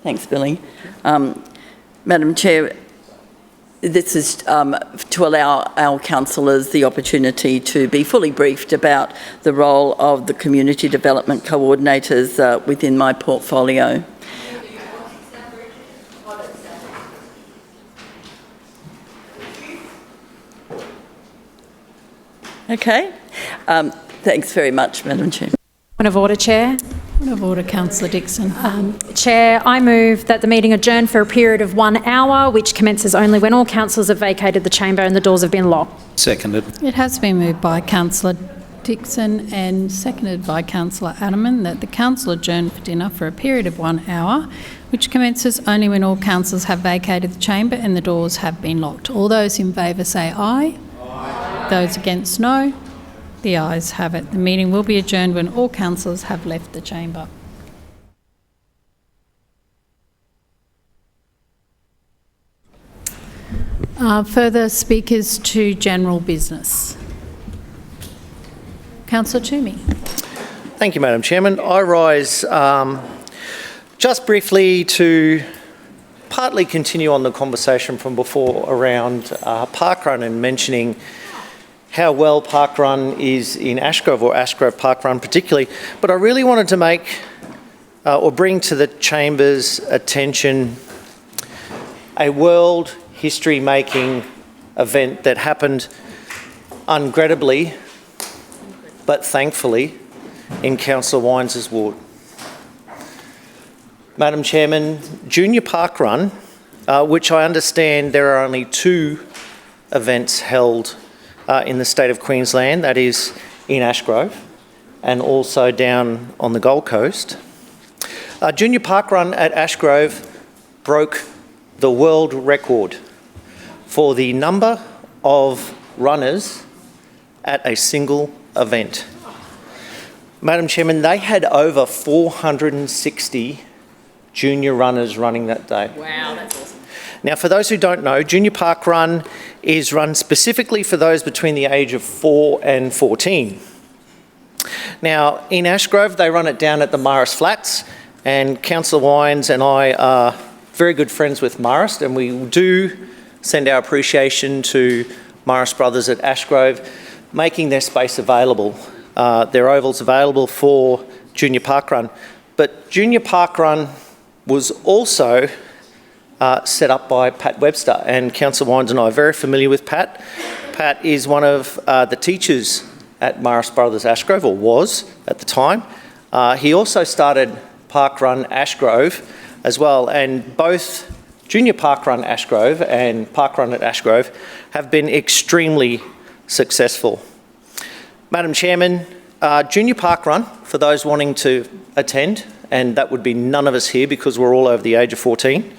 Thanks, Billy. Madam Chair, this is to allow our councillors the opportunity to be fully briefed about the role of the community development coordinators within my portfolio. Okay. Thanks very much, Madam Chair. Point of order, Chair. Point of order, Councillor Dixon. Chair, I move that the meeting adjourn for a period of 1 hour, which commences only when all councillors have vacated the chamber and the doors have been locked. Seconded. It has been moved by Councillor Dixon and seconded by Councillor Adderman that the council adjourn for dinner for a period of 1 hour, which commences only when all councillors have vacated the chamber and the doors have been locked. All those in favour say aye. Aye. Those against, no. The ayes have it. The meeting will be adjourned when all councillors have left the chamber. Further speakers to general business. Councillor Toomey. Thank you, Madam Chairman. I rise just briefly to partly continue on the conversation from before around parkrun and mentioning how well parkrun is in Ashgrove, or Ashgrove Parkrun particularly, but I really wanted to make or bring to the Chamber's attention a world history-making event that happened unregrettably, but thankfully, in Councillor Wines' ward. Madam Chairman, Junior Parkrun, which I understand there are only 2 events held in the state of Queensland, that is in Ashgrove and also down on the Gold Coast. Junior Parkrun at Ashgrove broke the world record for the number of runners at a single event. Madam Chairman, they had over 460 junior runners running that day. Wow, that's awesome. Now, for those who don't know, Junior Parkrun is run specifically for those between the age of 4 and 14. Now, in Ashgrove, they run it down at the Marist Flats, and Councillor Wines and I are very good friends with Marist, and we do send our appreciation to Marist Brothers at Ashgrove, making their space available, their ovals available for Junior Parkrun. But Junior Parkrun was also set up by Pat Webster. And Councillor Wines and I are very familiar with Pat. Pat is one of the teachers at Morris Brothers Ashgrove, or was at the time. He also started Parkrun Ashgrove as well, and both Junior Parkrun Ashgrove and Parkrun at Ashgrove have been extremely successful. Madam Chairman, Junior Parkrun, for those wanting to attend, and that would be none of us here because we're all over the age of 14,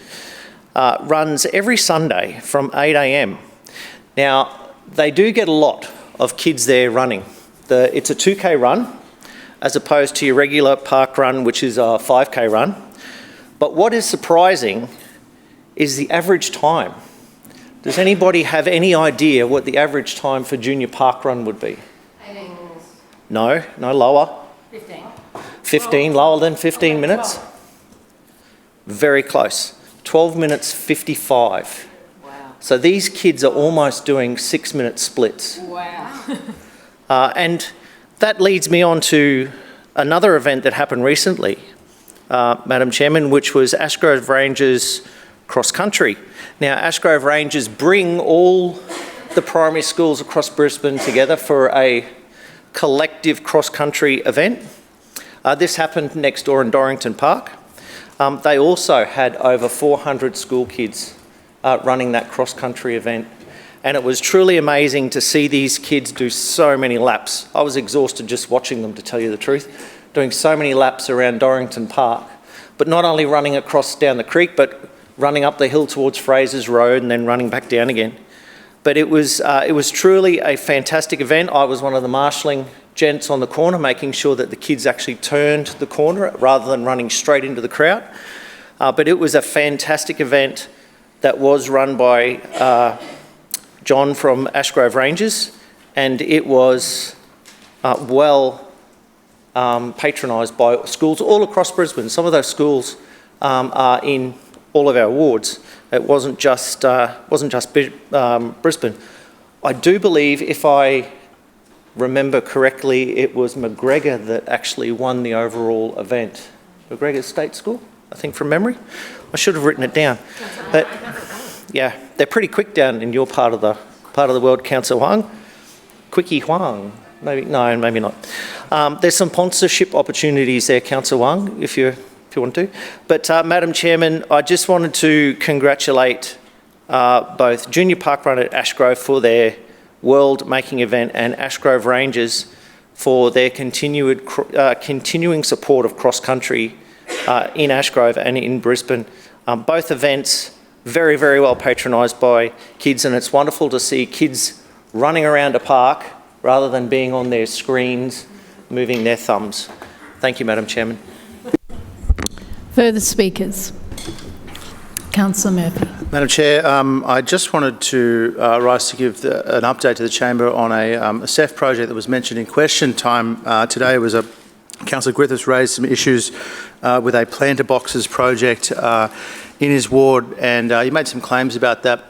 runs every Sunday from 8 a.m. Now, they do get a lot of kids there running. It's a 2K run as opposed to your regular park run, which is a 5K run. But what is surprising is the average time. Does anybody have any idea what the average time for junior park run would be? 18. No, lower. 15. 15, lower than 15 minutes? Very close. 12 minutes 55. So these kids are almost doing 6-minute splits. Wow. And that leads me on to another event that happened recently, Madam Chairman, which was Ashgrove Rangers cross country. Now, Ashgrove Rangers bring all the primary schools across Brisbane together for a collective cross country event. This happened next door in Dorrington Park. They also had over 400 school kids running that cross-country event. And it was truly amazing to see these kids do so many laps. I was exhausted just watching them, to tell you the truth, doing so many laps around Dorrington Park, but not only running across down the creek, but running up the hill towards Fraser's Road and then running back down again. But it was truly a fantastic event. I was one of the marshalling gents on the corner, making sure that the kids actually turned the corner rather than running straight into the crowd. But it was a fantastic event that was run by John from Ashgrove Rangers, and it was well patronised by schools all across Brisbane. Some of those schools are in all of our wards. It wasn't just Brisbane. I do believe, if I remember correctly, it was McGregor that actually won the overall event. McGregor State School, I think, from memory. I should have written it down. But yeah, they're pretty quick down in your part of the world, Councillor Huang. Quickie Huang, maybe no, maybe not. There's some sponsorship opportunities there, Councillor Huang, if you want to. But Madam Chairman, I just wanted to congratulate both Junior Parkrun at Ashgrove for their world-making event and Ashgrove Rangers for their continuing support of cross-country in Ashgrove and in Brisbane. Both events very, very well patronised by kids, and it's wonderful to see kids running around a park rather than being on their screens, moving their thumbs. Thank you, Madam Chairman. Further speakers? Councillor Murphy. Madam Chair, I just wanted to rise to give an update to the Chamber on a CEF project that was mentioned in question time today. It was Councillor Griffiths raised some issues with a planter boxes project in his ward, and he made some claims about that.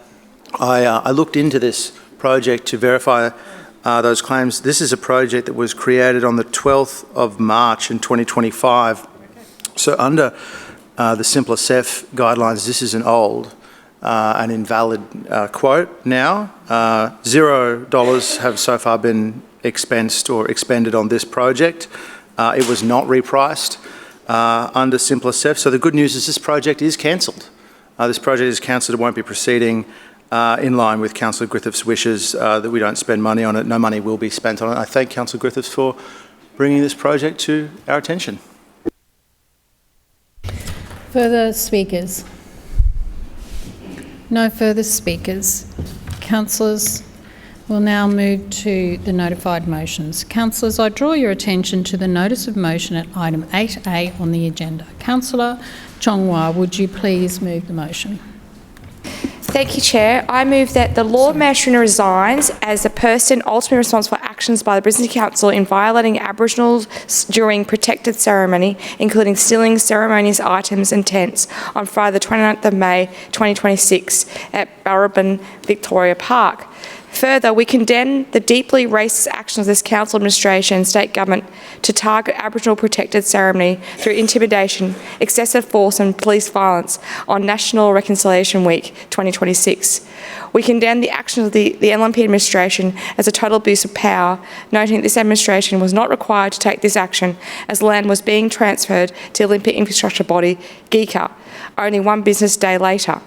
I looked into this project to verify those claims. This is a project that was created on the 12th of March in 2025. So under the simpler CEF guidelines, this is an old and invalid quote now. $0 have so far been expensed or expended on this project. It was not repriced under simpler CEF. So the good news is this project is cancelled. This project is cancelled. It won't be proceeding in line with Councillor Griffiths' wishes that we don't spend money on it. No money will be spent on it. I thank Councillor Griffiths for bringing this project to our attention. Further speakers? No further speakers. Councillors, we'll now move to the notified motions. Councillors, I draw your attention to the notice of motion at item 8A on the agenda. Councillor Chonghua, would you please move the motion? Thank you, Chair. I move that the Lord Mayor Schrinner resigns as the person ultimately responsible for actions by the Brisbane City Council in violating Aboriginals during protected ceremony, including stealing ceremonious items and tents on Friday the 29th of May 2026 at Brisbane Victoria Park. Further, we condemn the deeply racist actions of this council administration and state government to target Aboriginal protected ceremony through intimidation, excessive force and police violence on National Reconciliation Week 2026. We condemn the actions of the LNP administration as a total abuse of power, noting that this administration was not required to take this action as land was being transferred to the Olympic infrastructure body, GECA, only one business day later,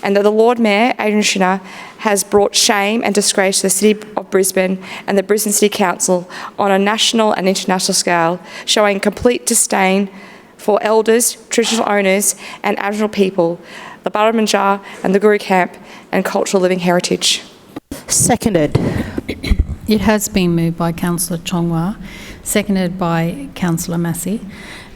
and that the Lord Mayor, Adrian Schrinner, has brought shame and disgrace to the City of Brisbane and the Brisbane City Council on a national and international scale, showing complete disdain for elders, traditional owners and Aboriginal people, the Barramanjar and the Guru camp and cultural living heritage. Seconded. It has been moved by Councillor Chongwa, seconded by Councillor Massey,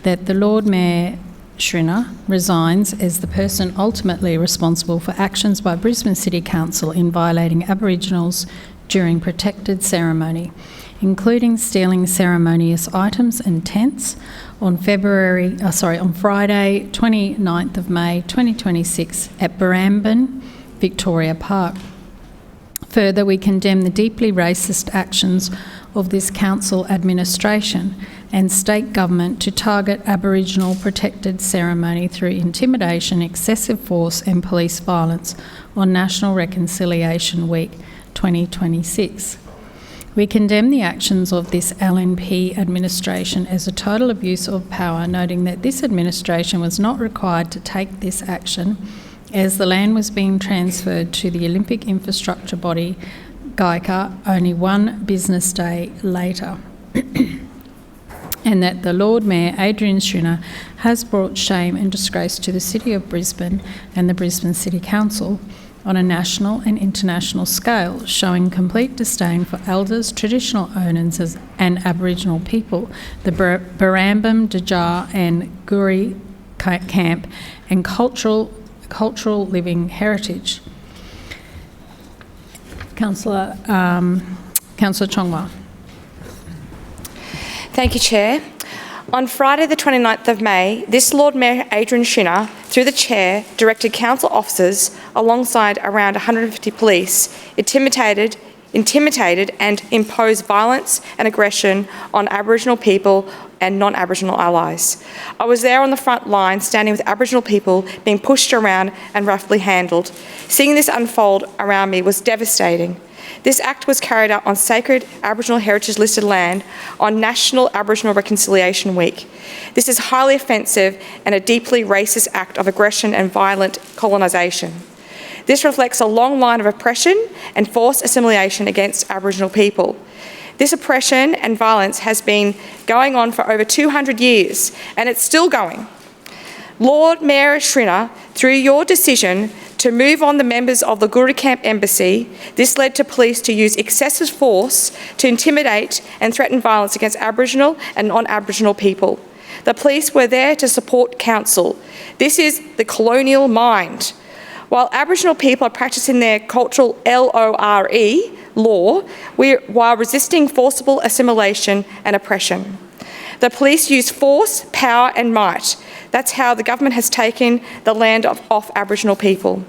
that the Lord Mayor Schrinner resigns as the person ultimately responsible for actions by Brisbane City Council in violating Aboriginals during protected ceremony, including stealing ceremonious items and tents on Friday, 29th of May 2026 at Brisbane Victoria Park. Further, we condemn the deeply racist actions of this council administration and state government to target Aboriginal protected ceremony through intimidation, excessive force and police violence on National Reconciliation Week 2026. We condemn the actions of this LNP administration as a total abuse of power, noting that this administration was not required to take this action as the land was being transferred to the Olympic infrastructure body, GECA, only one business day later. And that the Lord Mayor, Adrian Schrinner, has brought shame and disgrace to the City of Brisbane and the Brisbane City Council on a national and international scale, showing complete disdain for elders, traditional owners and Aboriginal people, the Barrambam, Dajar and Guri camp and cultural living heritage. Councillor Chongwa. Thank you, Chair. On Friday the 29th of May, this Lord Mayor Adrian Schrinner, through the Chair, directed council officers alongside around 150 police, intimidated and imposed violence and aggression on Aboriginal people and non-Aboriginal allies. I was there on the front line, standing with Aboriginal people being pushed around and roughly handled. Seeing this unfold around me was devastating. This act was carried out on sacred Aboriginal heritage listed land on National Aboriginal Reconciliation Week. This is highly offensive and a deeply racist act of aggression and violent colonisation. This reflects a long line of oppression and forced assimilation against Aboriginal people. This oppression and violence has been going on for over 200 years and it's still going. Lord Mayor Schrinner, through your decision to move on the members of the Guru Camp Embassy, this led to police to use excessive force to intimidate and threaten violence against Aboriginal and non-Aboriginal people. The police were there to support council. This is the colonial mind. While Aboriginal people are practising their cultural LORE law, while resisting forcible assimilation and oppression. The police use force, power and might. That's how the government has taken the land off Aboriginal people.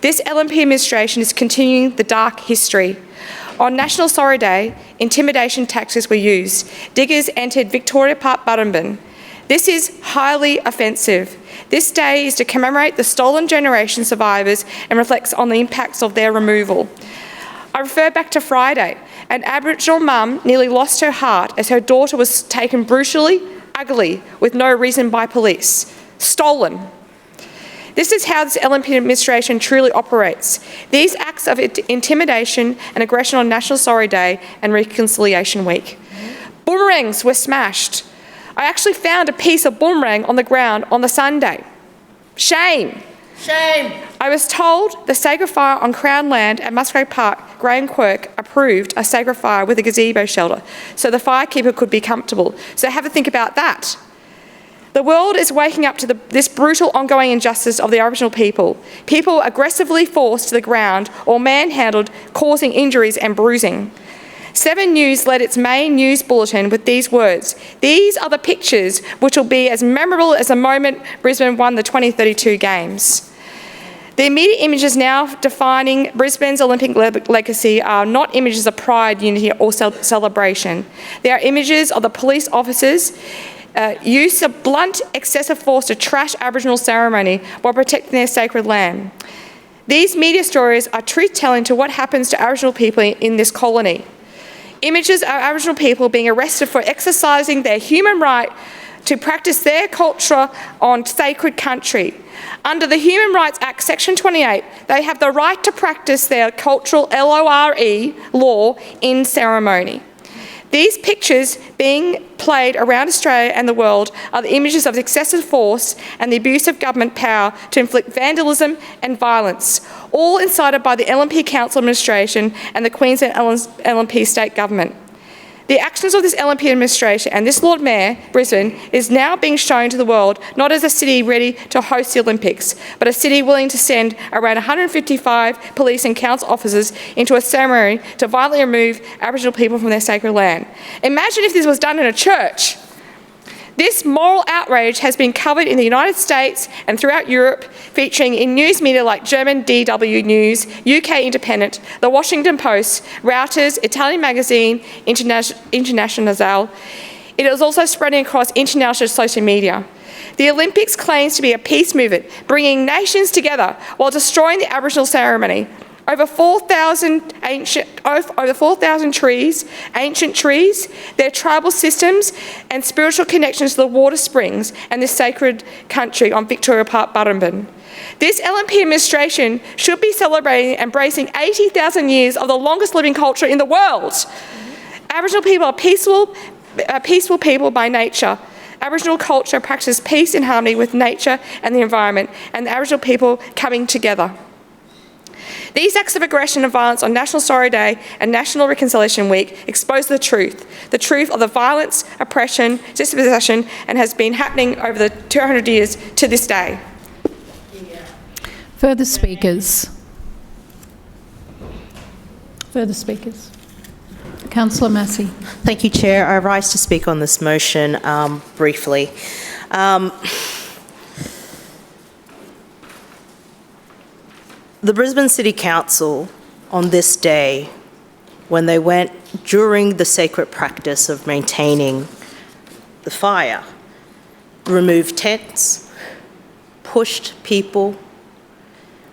This LNP administration is continuing the dark history. On National Sorry Day, intimidation tactics were used. Diggers entered Victoria Park, Brisbane. This is highly offensive. This day is to commemorate the stolen generation survivors and reflects on the impacts of their removal. I refer back to Friday. An Aboriginal mum nearly lost her heart as her daughter was taken brutally, uglily, with no reason by police. Stolen. This is how this LNP administration truly operates. These acts of intimidation and aggression on National Sorry Day and Reconciliation Week. Boomerangs were smashed. I actually found a piece of boomerang on the ground on the Sunday. Shame. Shame. I was told the sacred fire on Crown land at Musgrave Park, Graham Quirk approved a sacred fire with a gazebo shelter so the firekeeper could be comfortable. So have a think about that. The world is waking up to this brutal ongoing injustice of the Aboriginal people. People aggressively forced to the ground or manhandled, causing injuries and bruising. 7 News led its main news bulletin with these words: "These are the pictures which will be as memorable as the moment Brisbane won the 2032 Games." The immediate images now defining Brisbane's Olympic legacy are not images of pride, unity or celebration. They are images of the police officers' use of blunt, excessive force to trash Aboriginal ceremony while protecting their sacred land. These media stories are truth-telling to what happens to Aboriginal people in this colony. Images of Aboriginal people being arrested for exercising their human right to practice their culture on sacred country. Under the Human Rights Act, Section 28, they have the right to practice their cultural LORE law in ceremony. These pictures being played around Australia and the world are the images of excessive force and the abuse of government power to inflict vandalism and violence, all incited by the LNP Council administration and the Queensland LNP state government. The actions of this LNP administration and this Lord Mayor, Brisbane, is now being shown to the world not as a city ready to host the Olympics, but a city willing to send around 155 police and council officers into a ceremony to violently remove Aboriginal people from their sacred land. Imagine if this was done in a church. This moral outrage has been covered in the United States and throughout Europe, featuring in news media like German DW News, UK Independent, The Washington Post, Reuters, Italian magazine, Internazionale. It is also spreading across international social media. The Olympics claims to be a peace movement, bringing nations together while destroying the Aboriginal ceremony. Over 4,000 trees, ancient trees, their tribal systems and spiritual connections to the water springs and this sacred country on Victoria Park, Brisbane. This LNP administration should be celebrating and embracing 80,000 years of the longest living culture in the world. Aboriginal people are peaceful people by nature. Aboriginal culture practices peace and harmony with nature and the environment, and the Aboriginal people coming together. These acts of aggression and violence on National Sorry Day and National Reconciliation Week expose the truth of the violence, oppression, dispossession, and has been happening over the 200 years to this day. Further speakers? Further speakers? Councillor Massey. Thank you, Chair. I rise to speak on this motion briefly. The Brisbane City Council, on this day, when they went during the sacred practice of maintaining the fire, removed tents, pushed people,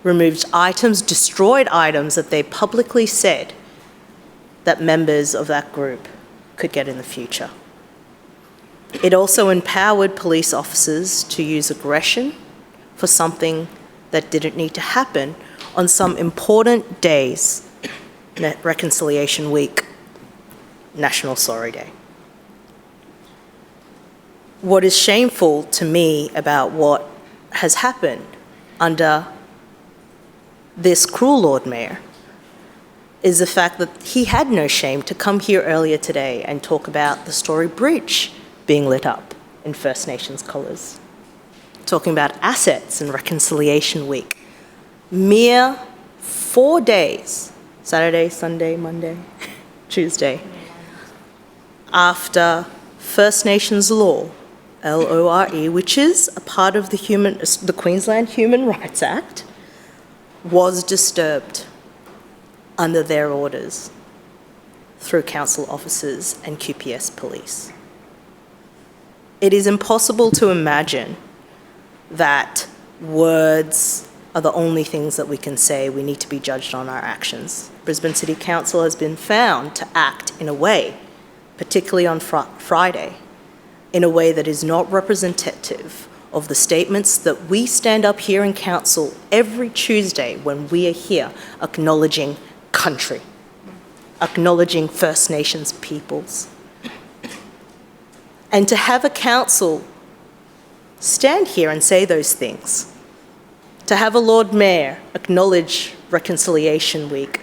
removed items, destroyed items that they publicly said that members of that group could get in the future. It also empowered police officers to use aggression for something that didn't need to happen on some important days, Reconciliation Week, National Sorry Day. What is shameful to me about what has happened under this cruel Lord Mayor is the fact that he had no shame to come here earlier today and talk about the Story Bridge being lit up in First Nations colours, talking about assets and Reconciliation Week. Mere 4 days, Saturday, Sunday, Monday, Tuesday, after First Nations law, LORE, which is a part of the Queensland Human Rights Act, was disturbed under their orders through council officers and QPS police. It is impossible to imagine that words are the only things that we can say. We need to be judged on our actions. Brisbane City Council has been found to act in a way, particularly on Friday, in a way that is not representative of the statements that we stand up here in council every Tuesday when we are here acknowledging country, acknowledging First Nations peoples. And to have a council stand here and say those things, to have a Lord Mayor acknowledge Reconciliation Week,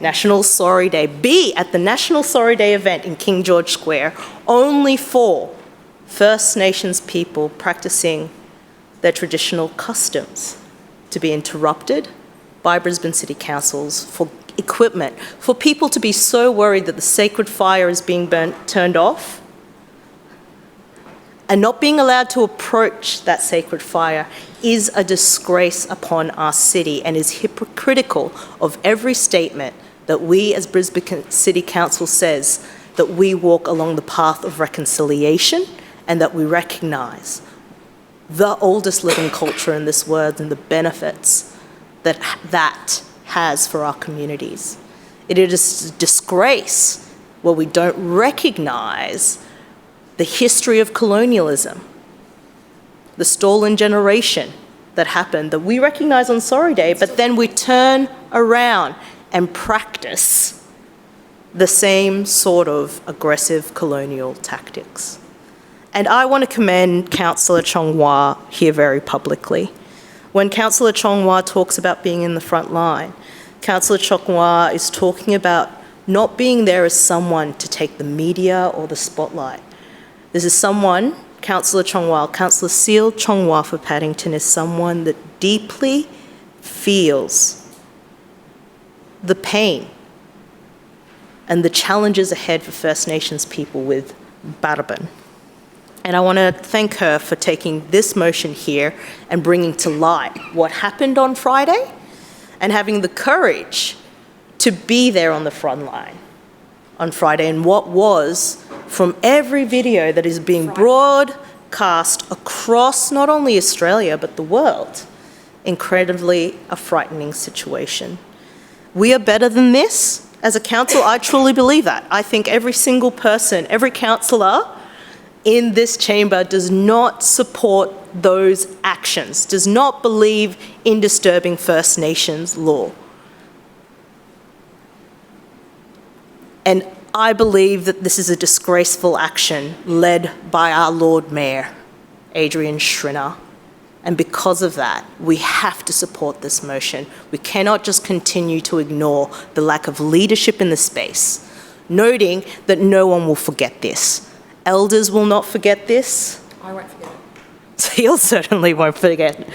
National Sorry Day, be at the National Sorry Day event in King George Square only for First Nations people practicing their traditional customs, to be interrupted by Brisbane City Councils for equipment, for people to be so worried that the sacred fire is being turned off, and not being allowed to approach that sacred fire is a disgrace upon our city and is hypocritical of every statement that we as Brisbane City Council says that we walk along the path of reconciliation and that we recognise the oldest living culture in this world and the benefits that that has for our communities. It is a disgrace where we don't recognise the history of colonialism, the stolen generation that happened, that we recognise on Sorry Day, but then we turn around and practice the same sort of aggressive colonial tactics. And I want to commend Councillor Chong Wah here very publicly. When Councillor Chong Wah talks about being in the front line, Councillor Chong Wah is talking about not being there as someone to take the media or the spotlight. This is someone, Councillor Chong Wah, Councillor Seal Chong Wah for Paddington is someone that deeply feels the pain and the challenges ahead for First Nations people with Brisbane. And I want to thank her for taking this motion here and bringing to light what happened on Friday and having the courage to be there on the front line on Friday and what was, from every video that is being broadcast across not only Australia but the world, incredibly a frightening situation. We are better than this. As a council, I truly believe that. I think every single person, every councillor in this chamber does not support those actions, does not believe in disturbing First Nations law. And I believe that this is a disgraceful action led by our Lord Mayor, Adrian Schrinner. And because of that, we have to support this motion. We cannot just continue to ignore the lack of leadership in the space, noting that no one will forget this. Elders will not forget this. I won't forget it. Seal certainly won't forget.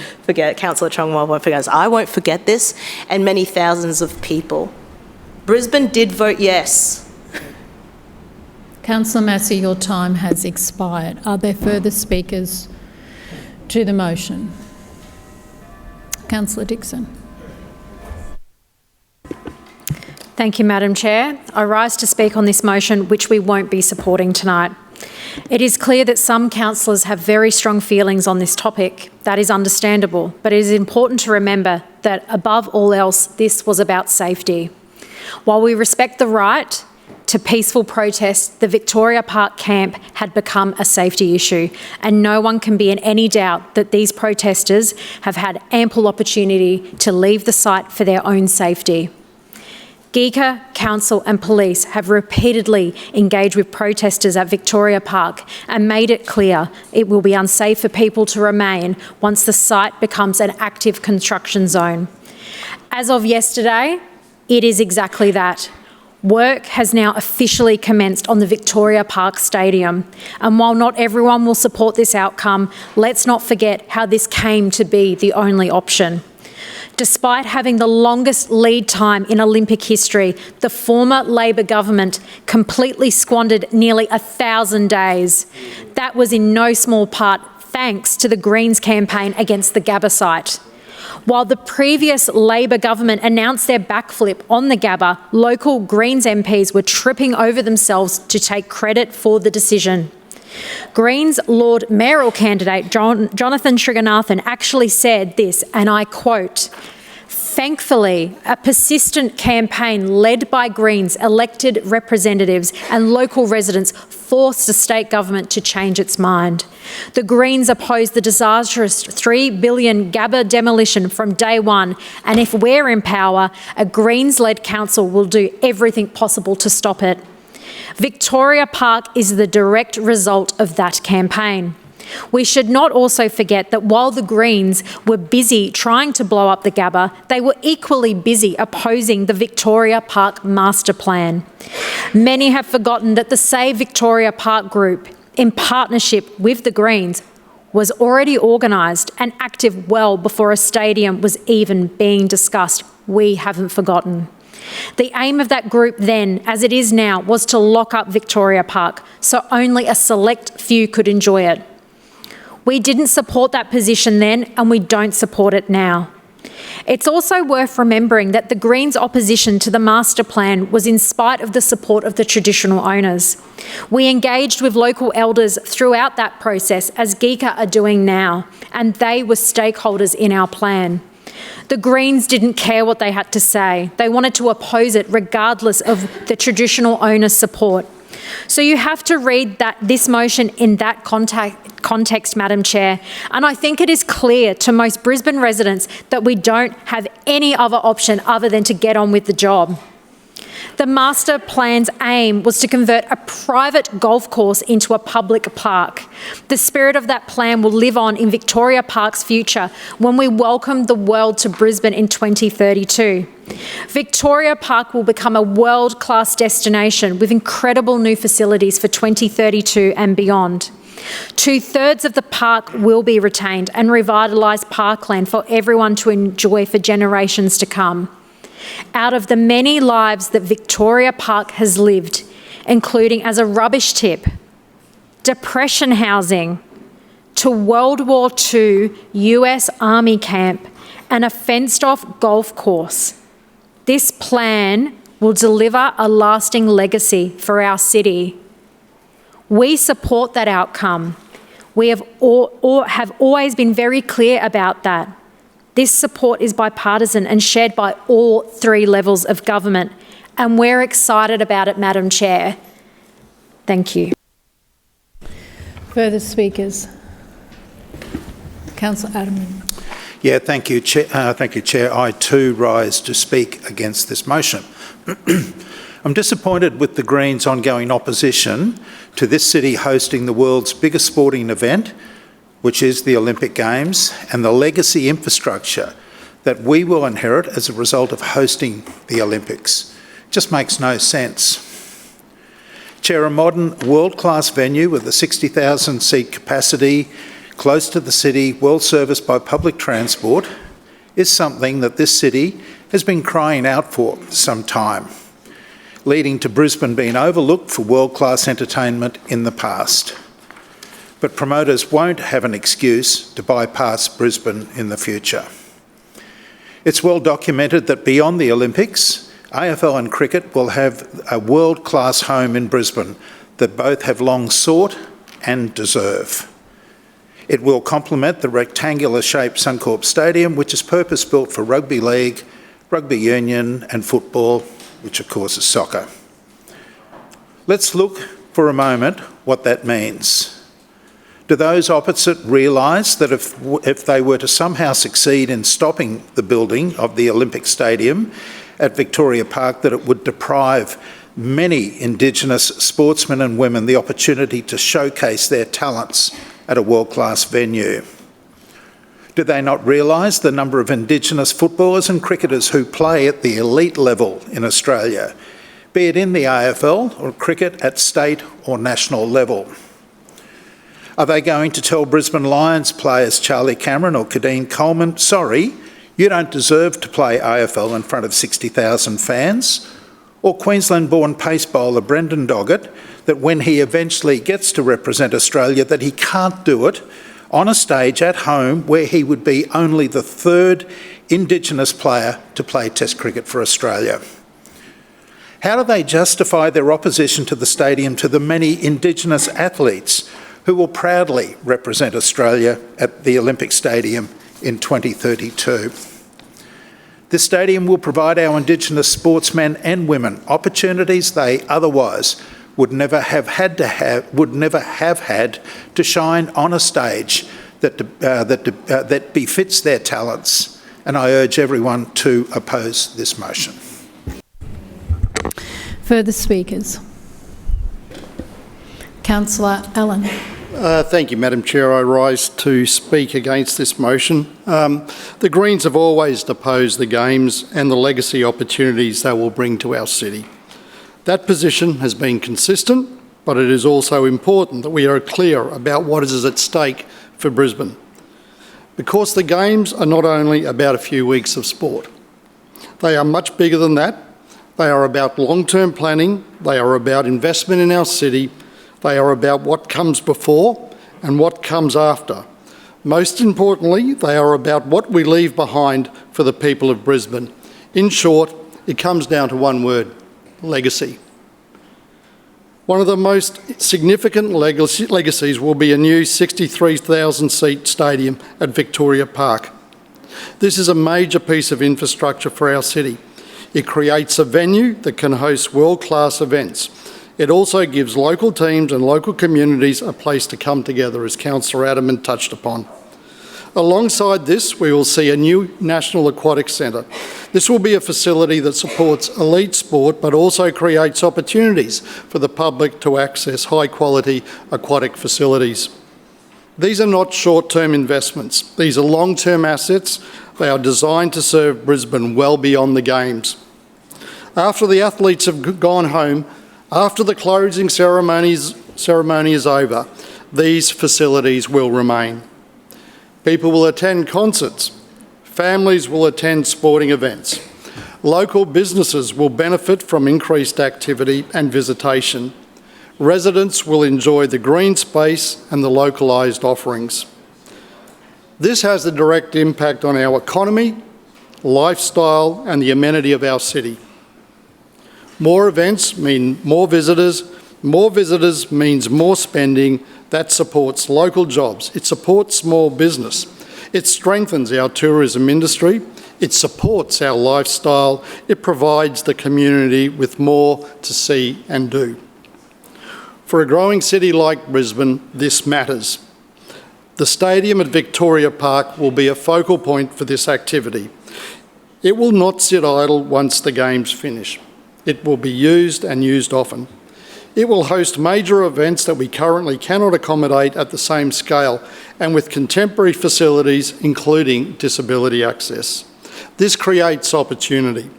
Councillor Chong Wah won't forget this. I won't forget this, and many thousands of people. Brisbane did vote yes. Councillor Massey, your time has expired. Are there further speakers to the motion? Councillor Dixon. Thank you, Madam Chair. I rise to speak on this motion, which we won't be supporting tonight. It is clear that some councillors have very strong feelings on this topic. That is understandable, but it is important to remember that above all else, this was about safety. While we respect the right to peaceful protest, the Victoria Park camp had become a safety issue, and no one can be in any doubt that these protesters have had ample opportunity to leave the site for their own safety. GECA, Council and Police have repeatedly engaged with protesters at Victoria Park and made it clear it will be unsafe for people to remain once the site becomes an active construction zone. As of yesterday, it is exactly that. Work has now officially commenced on the Victoria Park Stadium, and while not everyone will support this outcome, let's not forget how this came to be the only option. Despite having the longest lead time in Olympic history, the former Labor government completely squandered nearly 1,000 days. That was in no small part thanks to the Greens campaign against the Gabba site. While the previous Labor government announced their backflip on the Gabba, local Greens MPs were tripping over themselves to take credit for the decision. Greens Lord Mayoral candidate Jonathan Srinivasan actually said this, and I quote, "Thankfully, a persistent campaign led by Greens elected representatives and local residents forced the state government to change its mind. The Greens opposed the disastrous $3 billion Gabba demolition from day one, and if we're in power, a Greens-led council will do everything possible to stop it." Victoria Park is the direct result of that campaign. We should not also forget that while the Greens were busy trying to blow up the Gabba, they were equally busy opposing the Victoria Park Master Plan. Many have forgotten that the Save Victoria Park group, in partnership with the Greens, was already organised and active well before a stadium was even being discussed. We haven't forgotten. The aim of that group then, as it is now, was to lock up Victoria Park so only a select few could enjoy it. We didn't support that position then, and we don't support it now. It's also worth remembering that the Greens' opposition to the master plan was in spite of the support of the traditional owners. We engaged with local elders throughout that process, as GECA are doing now, and they were stakeholders in our plan. The Greens didn't care what they had to say. They wanted to oppose it regardless of the traditional owner support. So you have to read this motion in that context, Madam Chair, and I think it is clear to most Brisbane residents that we don't have any other option other than to get on with the job. The master plan's aim was to convert a private golf course into a public park. The spirit of that plan will live on in Victoria Park's future when we welcome the world to Brisbane in 2032. Victoria Park will become a world-class destination with incredible new facilities for 2032 and beyond. 2/3 of the park will be retained and revitalised parkland for everyone to enjoy for generations to come. Out of the many lives that Victoria Park has lived, including as a rubbish tip, depression housing, to World War II US Army camp, and a fenced-off golf course, this plan will deliver a lasting legacy for our city. We support that outcome. We have always been very clear about that. This support is bipartisan and shared by all three levels of government, and we're excited about it, Madam Chair. Thank you. Further speakers? Councillor Adams. Yeah, thank you, Chair. I too rise to speak against this motion. I'm disappointed with the Greens' ongoing opposition to this city hosting the world's biggest sporting event, which is the Olympic Games, and the legacy infrastructure that we will inherit as a result of hosting the Olympics. It just makes no sense. Chair, a modern world-class venue with a 60,000 seat capacity, close to the city, well serviced by public transport, is something that this city has been crying out for some time, leading to Brisbane being overlooked for world-class entertainment in the past. But promoters won't have an excuse to bypass Brisbane in the future. It's well documented that beyond the Olympics, AFL and cricket will have a world-class home in Brisbane that both have long sought and deserve. It will complement the rectangular-shaped Suncorp Stadium, which is purpose-built for rugby league, rugby union and football, which of course is soccer. Let's look for a moment what that means. Do those opposite realise that if they were to somehow succeed in stopping the building of the Olympic Stadium at Victoria Park, that it would deprive many Indigenous sportsmen and women the opportunity to showcase their talents at a world-class venue? Do they not realise the number of Indigenous footballers and cricketers who play at the elite level in Australia, be it in the AFL or cricket at state or national level? Are they going to tell Brisbane Lions players Charlie Cameron or Kadeen Coleman, sorry, you don't deserve to play AFL in front of 60,000 fans? Or Queensland-born pace bowler Brendan Doggett, that when he eventually gets to represent Australia, that he can't do it on a stage at home where he would be only the third Indigenous player to play Test cricket for Australia? How do they justify their opposition to the stadium to the many Indigenous athletes who will proudly represent Australia at the Olympic Stadium in 2032? This stadium will provide our Indigenous sportsmen and women opportunities they otherwise would never have had to shine on a stage that befits their talents. And I urge everyone to oppose this motion. Further speakers? Councillor Allen. Thank you, Madam Chair. I rise to speak against this motion. The Greens have always opposed the Games and the legacy opportunities they will bring to our city. That position has been consistent, but it is also important that we are clear about what is at stake for Brisbane. Because the Games are not only about a few weeks of sport. They are much bigger than that. They are about long-term planning. They are about investment in our city. They are about what comes before and what comes after Most importantly, they are about what we leave behind for the people of Brisbane. In short, it comes down to one word: legacy. One of the most significant legacies will be a new 63,000-seat stadium at Victoria Park. This is a major piece of infrastructure for our city. It creates a venue that can host world-class events. It also gives local teams and local communities a place to come together, as Councillor Adamant touched upon. Alongside this, we will see a new National Aquatic Centre. This will be a facility that supports elite sport but also creates opportunities for the public to access high-quality aquatic facilities. These are not short-term investments. These are long-term assets. They are designed to serve Brisbane well beyond the Games. After the athletes have gone home, after the closing ceremony is over, these facilities will remain. People will attend concerts. Families will attend sporting events. Local businesses will benefit from increased activity and visitation. Residents will enjoy the green space and the localised offerings. This has a direct impact on our economy, lifestyle and the amenity of our city. More events mean more visitors. More visitors means more spending. That supports local jobs. It supports small business. It strengthens our tourism industry. It supports our lifestyle. It provides the community with more to see and do. For a growing city like Brisbane, this matters. The stadium at Victoria Park will be a focal point for this activity. It will not sit idle once the Games finish. It will be used and used often. It will host major events that we currently cannot accommodate at the same scale and with contemporary facilities, including disability access. This creates opportunity.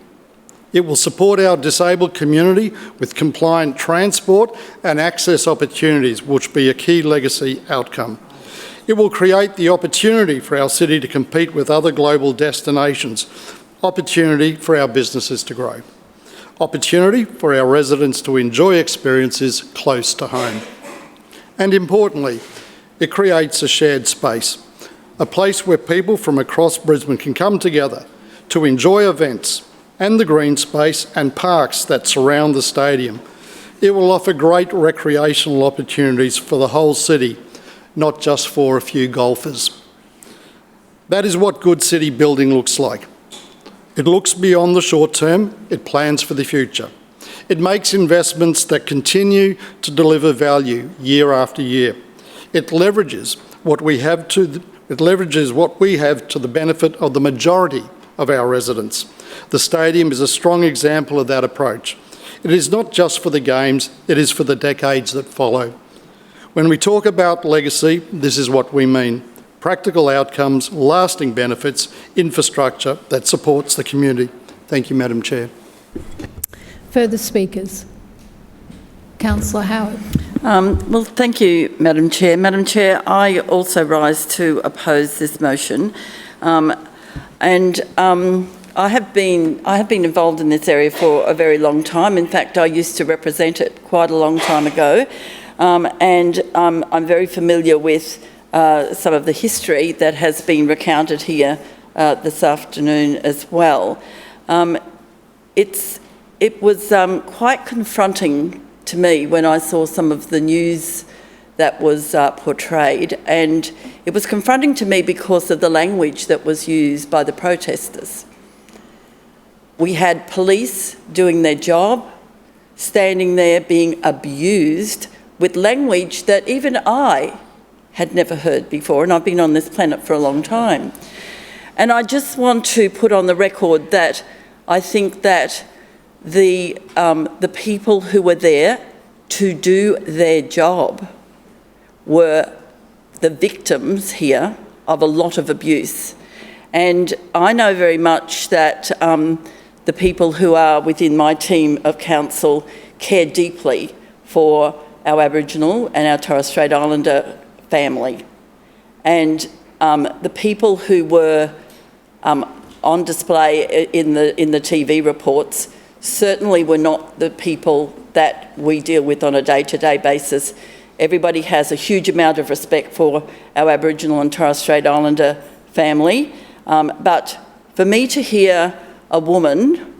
It will support our disabled community with compliant transport and access opportunities, which will be a key legacy outcome. It will create the opportunity for our city to compete with other global destinations, opportunity for our businesses to grow. Opportunity for our residents to enjoy experiences close to home. And importantly, it creates a shared space, a place where people from across Brisbane can come together to enjoy events and the green space and parks that surround the stadium. It will offer great recreational opportunities for the whole city, not just for a few golfers. That is what good city building looks like. It looks beyond the short term, it plans for the future. It makes investments that continue to deliver value year after year. It leverages what we have to the benefit of the majority of our residents. The stadium is a strong example of that approach. It is not just for the Games, it is for the decades that follow. When we talk about legacy, this is what we mean. Practical outcomes, lasting benefits, infrastructure that supports the community. Thank you, Madam Chair. Further speakers? Councillor Howard. Well, thank you, Madam Chair. Madam Chair, I also rise to oppose this motion. I have been involved in this area for a very long time. In fact, I used to represent it quite a long time ago. I'm very familiar with some of the history that has been recounted here this afternoon as well. It was quite confronting to me when I saw some of the news that was portrayed, and it was confronting to me because of the language that was used by the protesters. We had police doing their job, standing there being abused with language that even I had never heard before, and I've been on this planet for a long time. And I just want to put on the record that I think that the people who were there to do their job were the victims here of a lot of abuse. And I know very much that the people who are within my team of council care deeply for our Aboriginal and our Torres Strait Islander family. And the people who were on display in the TV reports certainly were not the people that we deal with on a day-to-day basis Everybody has a huge amount of respect for our Aboriginal and Torres Strait Islander family. But for me to hear a woman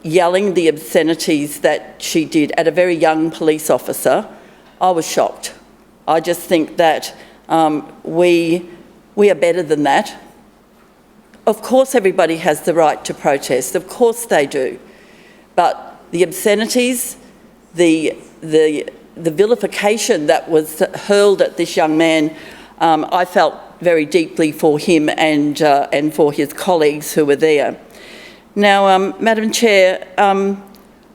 yelling the obscenities that she did at a very young police officer, I was shocked. I just think that we are better than that. Of course everybody has the right to protest, of course they do. But the obscenities, the vilification that was hurled at this young man, I felt very deeply for him and for his colleagues who were there. Now, Madam Chair, I'm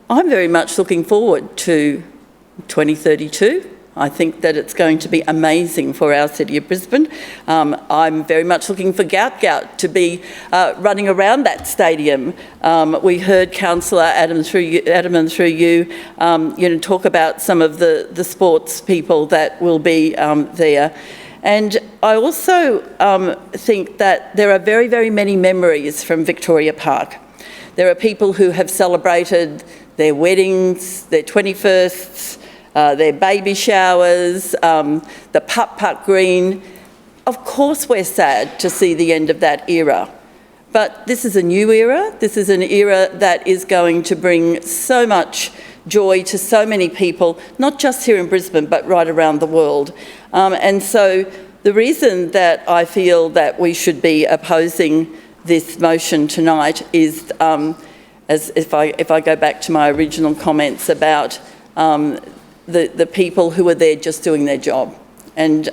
very much looking forward to 2032. I think that it's going to be amazing for our City of Brisbane. I'm very much looking for Gout to be running around that stadium. We heard Councillor Adam and through you, talk about some of the sports people that will be there. And I also think that there are very, very many memories from Victoria Park. There are people who have celebrated their weddings, their 21sts, their baby showers, the putt-putt green. Of course we're sad to see the end of that era. But this is a new era. This is an era that is going to bring so much joy to so many people, not just here in Brisbane, but right around the world. And so the reason that I feel that we should be opposing this motion tonight is, as if I go back to my original comments about the people who are there just doing their job. And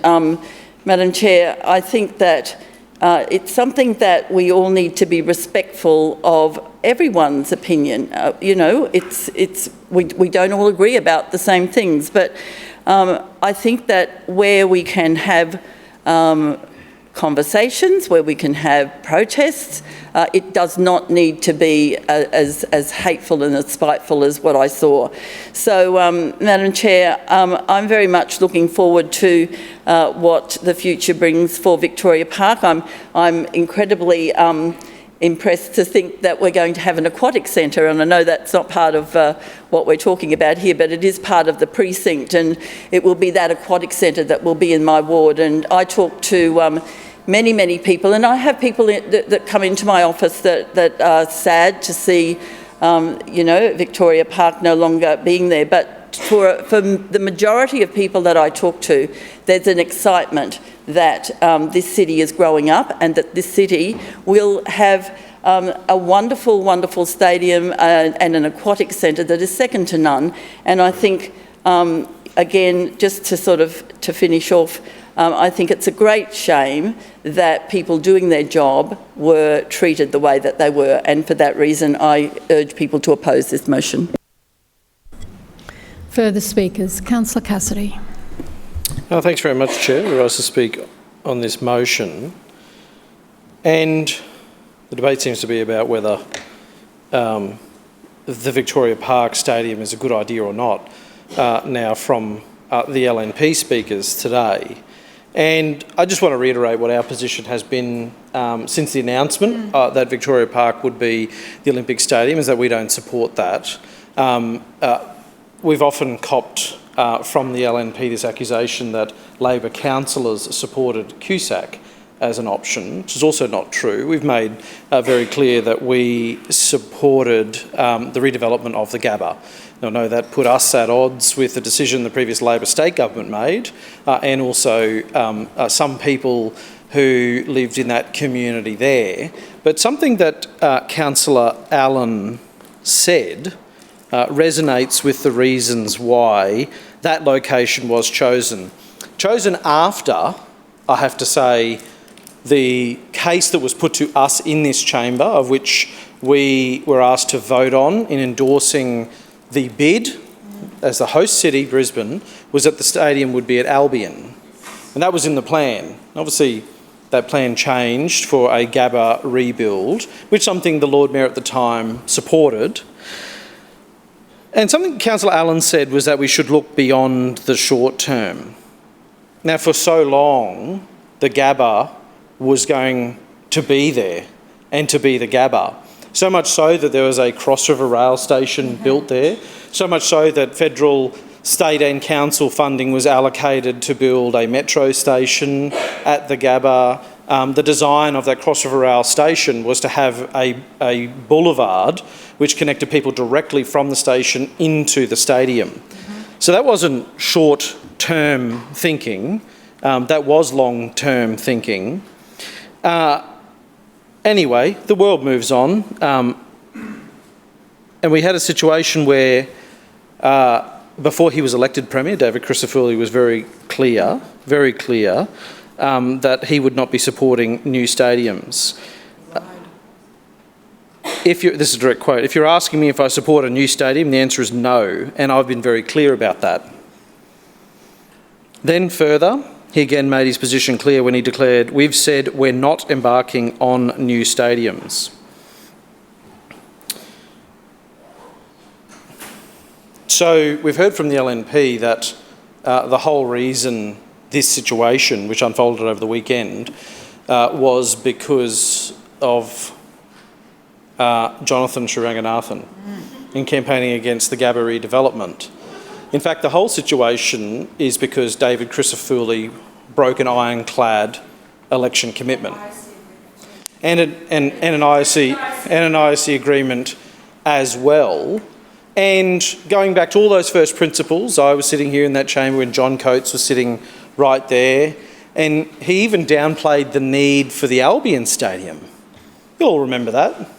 Madam Chair, I think that it's something that we all need to be respectful of everyone's opinion. We don't all agree about the same things, but I think that where we can have conversations, where we can have protests, it does not need to be as hateful and as spiteful as what I saw. So, Madam Chair, I'm very much looking forward to what the future brings for Victoria Park. I'm incredibly impressed to think that we're going to have an aquatic centre, and I know that's not part of what we're talking about here, but it is part of the precinct, and it will be that aquatic centre that will be in my ward. And I talk to many, many people, and I have people that come into my office that are sad to see, Victoria Park no longer being there. But for the majority of people that I talk to, there's an excitement that this city is growing up and that this city will have a wonderful, wonderful stadium and an aquatic centre that is second to none. And I think, again, just to finish off, I think it's a great shame that people doing their job were treated the way that they were, and for that reason I urge people to oppose this motion. Further speakers. Councillor Cassidy. Thanks very much, Chair. I rise to speak on this motion. And the debate seems to be about whether the Victoria Park Stadium is a good idea or not, now from the LNP speakers today. And I just want to reiterate what our position has been since the announcement that Victoria Park would be the Olympic Stadium, is that we don't support that. We've often copped from the LNP this accusation that Labor councillors supported QSAC as an option, which is also not true. We've made very clear that we supported the redevelopment of the Gabba. Now, I know that put us at odds with the decision the previous Labor state government made, and also some people who lived in that community there. But something that Councillor Allen said resonates with the reasons why that location was chosen. Chosen after, I have to say, the case that was put to us in this chamber, of which we were asked to vote on in endorsing the bid as the host city, Brisbane, was that the stadium would be at Albion. And that was in the plan. Obviously, that plan changed for a Gabba rebuild, which something the Lord Mayor at the time supported. And something Councillor Allen said was that we should look beyond the short term. Now, for so long, the Gabba was going to be there and to be the Gabba. So much so that there was a Cross River rail station built there, so much so that federal state and council funding was allocated to build a metro station at the Gabba. The design of that Cross River Rail station was to have a boulevard which connected people directly from the station into the stadium. So that wasn't short-term thinking, that was long-term thinking. Anyway, the world moves on, and we had a situation where before he was elected Premier, David Crisafulli was very clear that he would not be supporting new stadiums. This is a direct quote, if you're asking me if I support a new stadium, the answer is no, and I've been very clear about that. Then further, he again made his position clear when he declared, we've said we're not embarking on new stadiums. So we've heard from the LNP that the whole reason this situation, which unfolded over the weekend, was because of Jonathan Sriranganathan in campaigning against the Gabba redevelopment. In fact, the whole situation is because David Crisafulli broke an ironclad election commitment and an IOC agreement as well. And going back to all those first principles, I was sitting here in that chamber when John Coates was sitting right there, and he even downplayed the need for the Albion Stadium. You'll all remember that,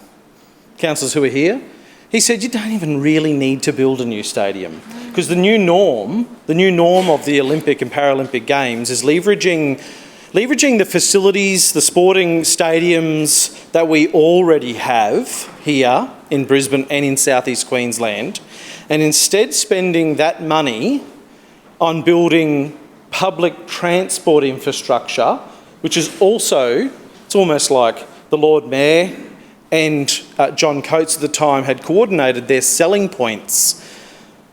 councillors who are here. He said, you don't even really need to build a new stadium because the new norm of the Olympic and Paralympic Games is leveraging the facilities, the sporting stadiums that we already have here in Brisbane and in South East Queensland, and instead spending that money on building public transport infrastructure, which is also, it's almost like the Lord Mayor and John Coates at the time had coordinated their selling points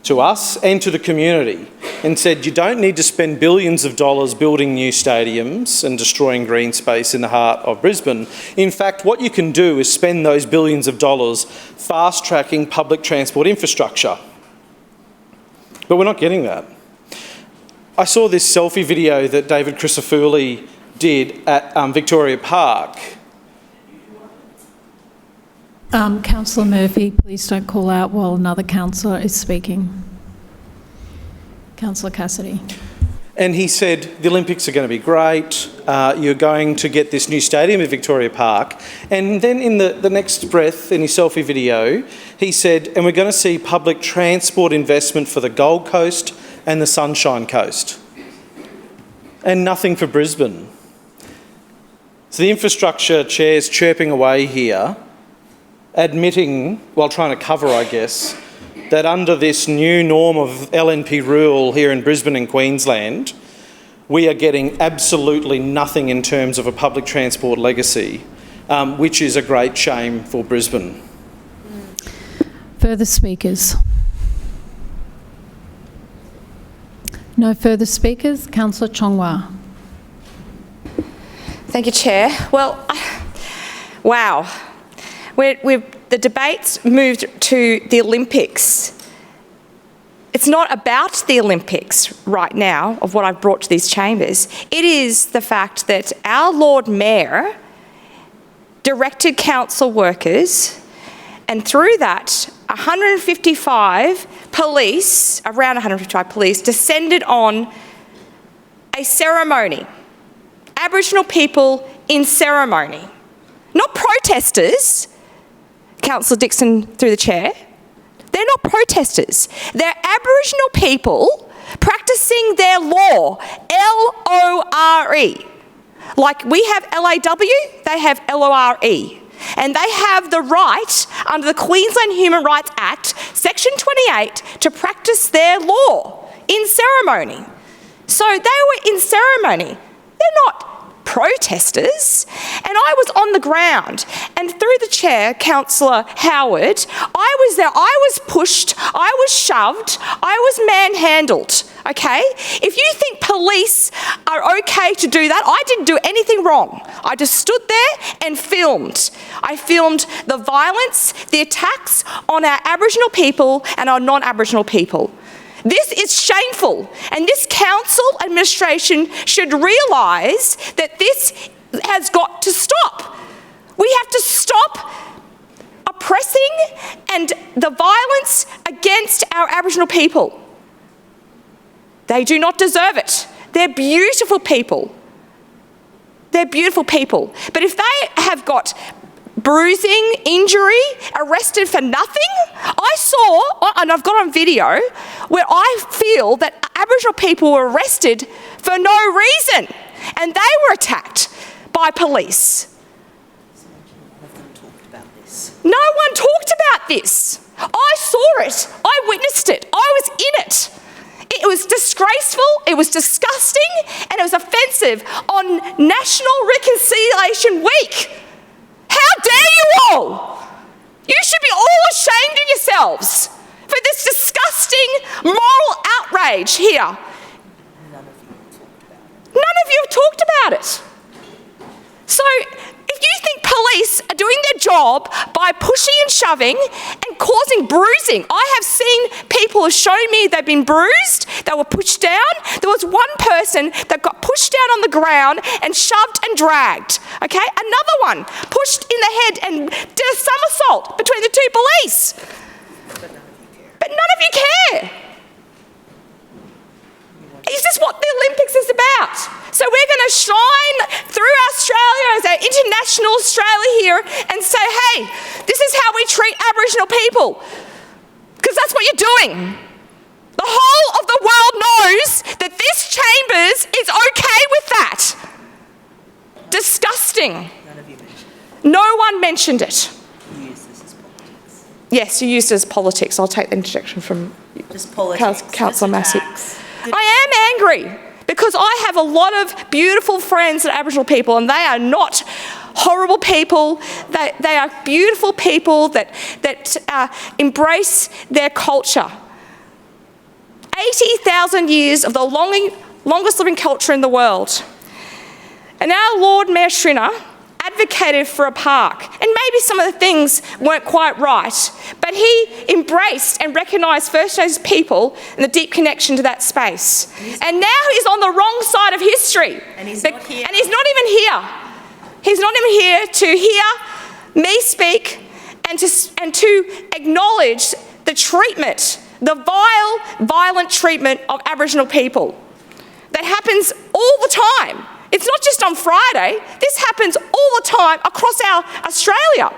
to us and to the community and said you don't need to spend billions of dollars building new stadiums and destroying green space in the heart of Brisbane. In fact, what you can do is spend those billions of dollars fast-tracking public transport infrastructure. But we're not getting that. I saw this selfie video that David Crisafulli did at Victoria Park. Councillor Murphy, please don't call out while another councillor is speaking. Councillor Cassidy. And he said, the Olympics are going to be great, you're going to get this new stadium at Victoria Park. And then in the next breath, in his selfie video, he said, and we're going to see public transport investment for the Gold Coast and the Sunshine Coast. And nothing for Brisbane. So the infrastructure chair's chirping away here, admitting, while trying to cover, I guess, that under this new norm of LNP rule here in Brisbane and Queensland, we are getting absolutely nothing in terms of a public transport legacy, which is a great shame for Brisbane. Further speakers? No further speakers. Councillor Chongwa. Thank you, Chair. Well, wow. The debate's moved to the Olympics. It's not about the Olympics right now, of what I've brought to these chambers. It is the fact that our Lord Mayor directed council workers, and through that, 155 police, around 155 police, descended on a ceremony. Aboriginal people in ceremony. Not protesters. Councillor Dixon, through the chair. They're not protesters. They're Aboriginal people practicing their law, L-O-R-E. Like we have L-A-W, they have L-O-R-E. And they have the right, under the Queensland Human Rights Act, Section 28, to practice their law in ceremony. So they were in ceremony. They're not protesters. And I was on the ground, and through the chair, Councillor Howard, I was there, I was pushed, I was shoved, I was manhandled, okay? If you think police are okay to do that, I didn't do anything wrong. I just stood there and filmed. I filmed the violence, the attacks on our Aboriginal people and our non-Aboriginal people. This is shameful, and this council administration should realise that this has got to stop. We have to stop oppressing and the violence against our Aboriginal people. They do not deserve it. They're beautiful people. They're beautiful people. But if they have got bruising, injury, arrested for nothing, I saw, and I've got on video, where I feel that Aboriginal people were arrested for no reason, and they were attacked by police. No one talked about this. I saw it. I witnessed it. I was in it. It was disgraceful, it was disgusting, and it was offensive on National Reconciliation Week. How dare you all? You should be all ashamed of yourselves for this disgusting moral outrage here. None of you have talked about it. So, if you think police are doing their job by pushing and shoving and causing bruising, I have seen people who show me they've been bruised, they were pushed down. There was one person that got pushed down on the ground and shoved and dragged, okay? Another one pushed in the head and did a somersault between the two police. But none of you care. Is this what the Olympics is about? So we're going to shine through Australia as our international Australia here and say, hey, this is how we treat Aboriginal people. Because that's what you're doing. The whole of the world knows that this Chambers is okay with that. Disgusting. No one mentioned it. You use this as politics. Yes, you used it as politics. I'll take the interjection from Councillor Massey. I am angry because I have a lot of beautiful friends that are Aboriginal people, and they are not horrible people. They are beautiful people that embrace their culture. 80,000 years of the longest living culture in the world. And our Lord Mayor Schrinner advocated for a park, and maybe some of the things weren't quite right, but he embraced and recognised First Nations people and the deep connection to that space. And now he's on the wrong side of history. And he's not here. And he's not even here. He's not even here to hear me speak and to acknowledge the treatment, the vile, violent treatment of Aboriginal people that happens all the time. It's not just on Friday. This happens all the time across our Australia.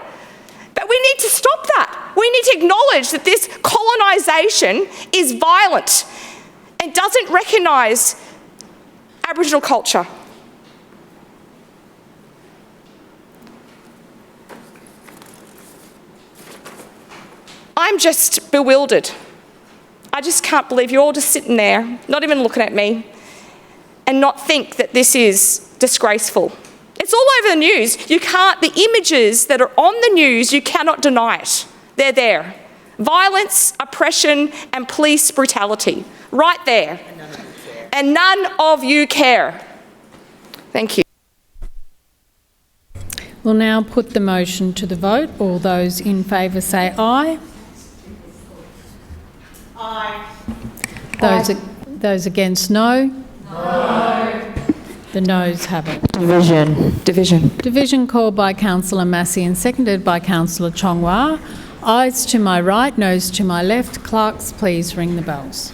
But we need to stop that. We need to acknowledge that this colonisation is violent and doesn't recognise Aboriginal culture. I'm just bewildered. I just can't believe you're all just sitting there, not even looking at me, and not think that this is disgraceful. It's all over the news. You can't, the images that are on the news, you cannot deny it. They're there. Violence, oppression, and police brutality. Right there. And none of you care. Thank you. We'll now put the motion to the vote. All those in favour say aye. Aye. Those against no. No. The noes have it. Division called by Councillor Massey and seconded by Councillor Chongwa. Ayes to my right, noes to my left. Clerks, please ring the bells.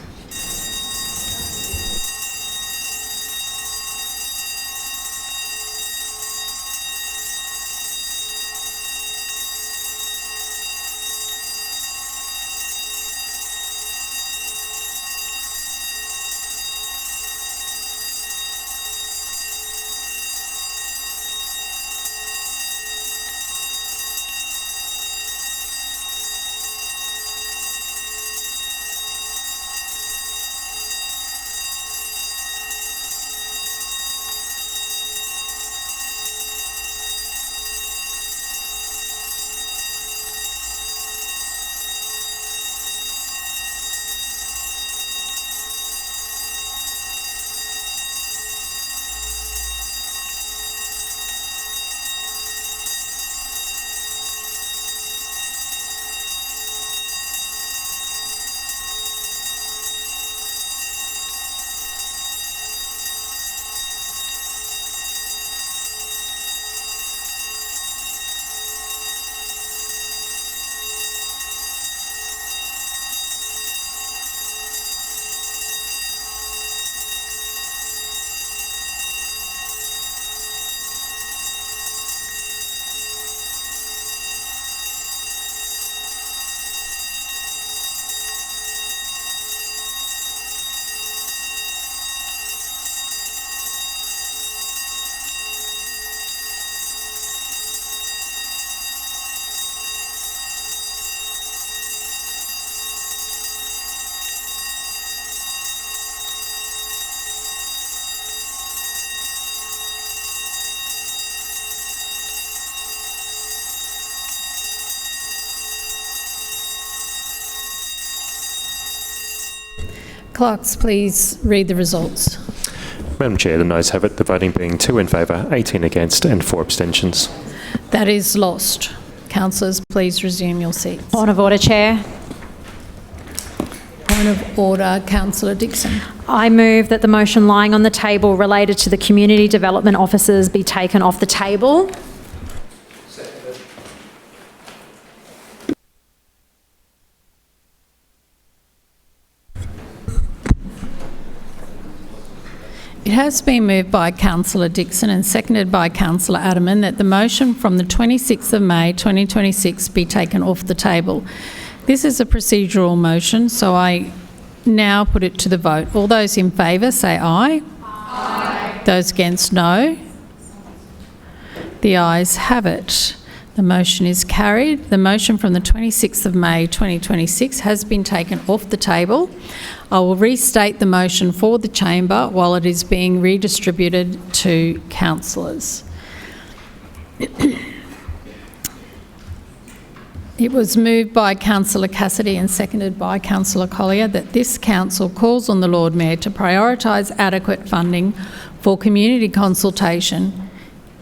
Clerks, please read the results. Madam Chair, the noes have it, the voting being 2 in favour, 18 against and 4 abstentions. That is lost. Councillors, please resume your seats. Point of order, Chair. Point of order, Councillor Dixon. I move that the motion lying on the table related to the community development officers be taken off the table. It has been moved by Councillor Dixon and seconded by Councillor Adaman that the motion from the 26th of May 2026 be taken off the table. This is a procedural motion, so I now put it to the vote. All those in favour say aye. Aye. Those against, no. The ayes have it. The motion is carried. The motion from the 26th of May 2026 has been taken off the table. I will restate the motion for the chamber while it is being redistributed to councillors. It was moved by Councillor Cassidy and seconded by Councillor Collier that this council calls on the Lord Mayor to prioritise adequate funding for community consultation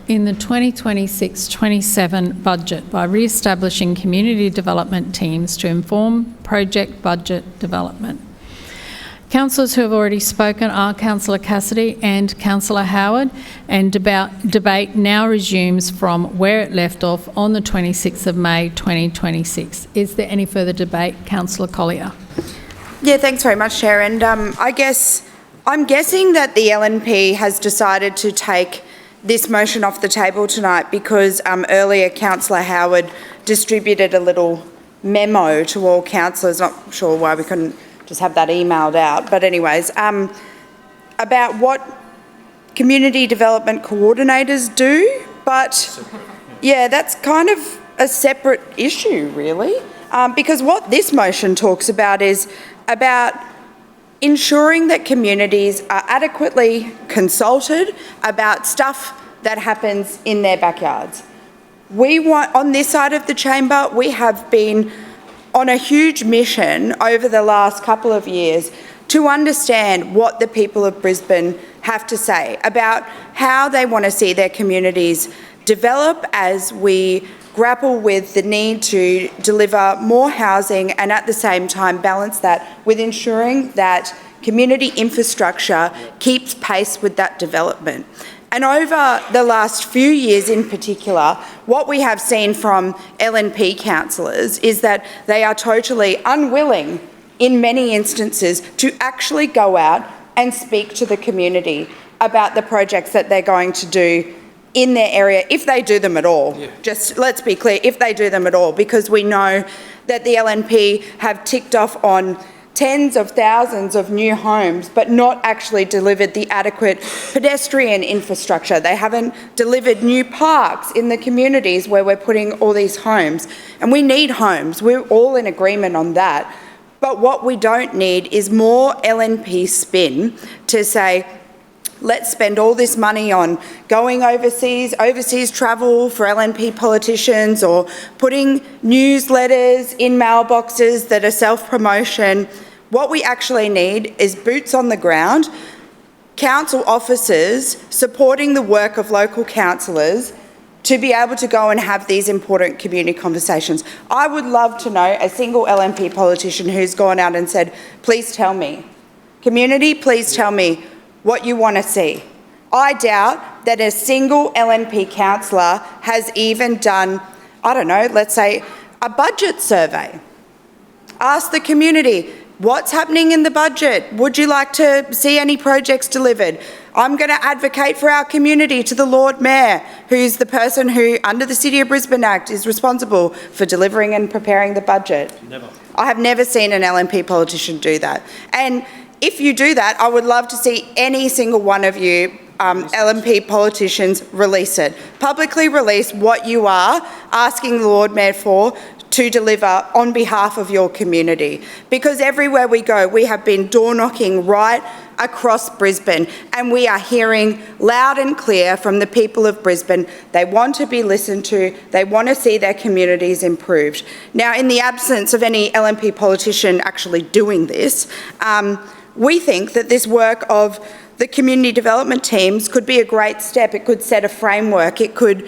in the 2026-27 budget by re-establishing community development teams to inform project budget development. Councillors who have already spoken are Councillor Cassidy and Councillor Howard, and debate now resumes from where it left off on the 26th of May 2026. Is there any further debate? Councillor Collier. Yeah, thanks very much, Chair. And I'm guessing that the LNP has decided to take this motion off the table tonight because earlier Councillor Howard distributed a little memo to all councillors, not sure why we couldn't just have that emailed out, but anyways, about what community development coordinators do, but yeah, that's kind of a separate issue really, because what this motion talks about is about ensuring that communities are adequately consulted about stuff that happens in their backyards. We want, on this side of the chamber, we have been on a huge mission over the last couple of years to understand what the people of Brisbane have to say about how they want to see their communities develop as we grapple with the need to deliver more housing and at the same time balance that with ensuring that community infrastructure keeps pace with that development. And over the last few years in particular, what we have seen from LNP councillors is that they are totally unwilling in many instances to actually go out and speak to the community about the projects that they're going to do in their area, if they do them at all. Yeah. Just let's be clear, if they do them at all, because we know that the LNP have ticked off on tens of thousands of new homes, but not actually delivered the adequate pedestrian infrastructure. They haven't delivered new parks in the communities where we're putting all these homes. And we need homes. We're all in agreement on that. But what we don't need is more LNP spin to say, let's spend all this money on going overseas travel for LNP politicians, or putting newsletters in mailboxes that are self-promotion. What we actually need is boots on the ground, council officers supporting the work of local councillors to be able to go and have these important community conversations. I would love to know a single LNP politician who's gone out and said, please tell me, community, please tell me what you want to see. I doubt that a single LNP councillor has even done, I don't know, let's say a budget survey. Ask the community, what's happening in the budget? Would you like to see any projects delivered? I'm going to advocate for our community to the Lord Mayor, who's the person who, under the City of Brisbane Act, is responsible for delivering and preparing the budget. Never. I have never seen an LNP politician do that. And if you do that, I would love to see any single one of you LNP politicians release it. Publicly release what you are asking the Lord Mayor for to deliver on behalf of your community. Because everywhere we go, we have been door knocking right across Brisbane, and we are hearing loud and clear from the people of Brisbane, they want to be listened to, they want to see their communities improved. Now, in the absence of any LNP politician actually doing this, we think that this work of the community development teams could be a great step. It could set a framework. It could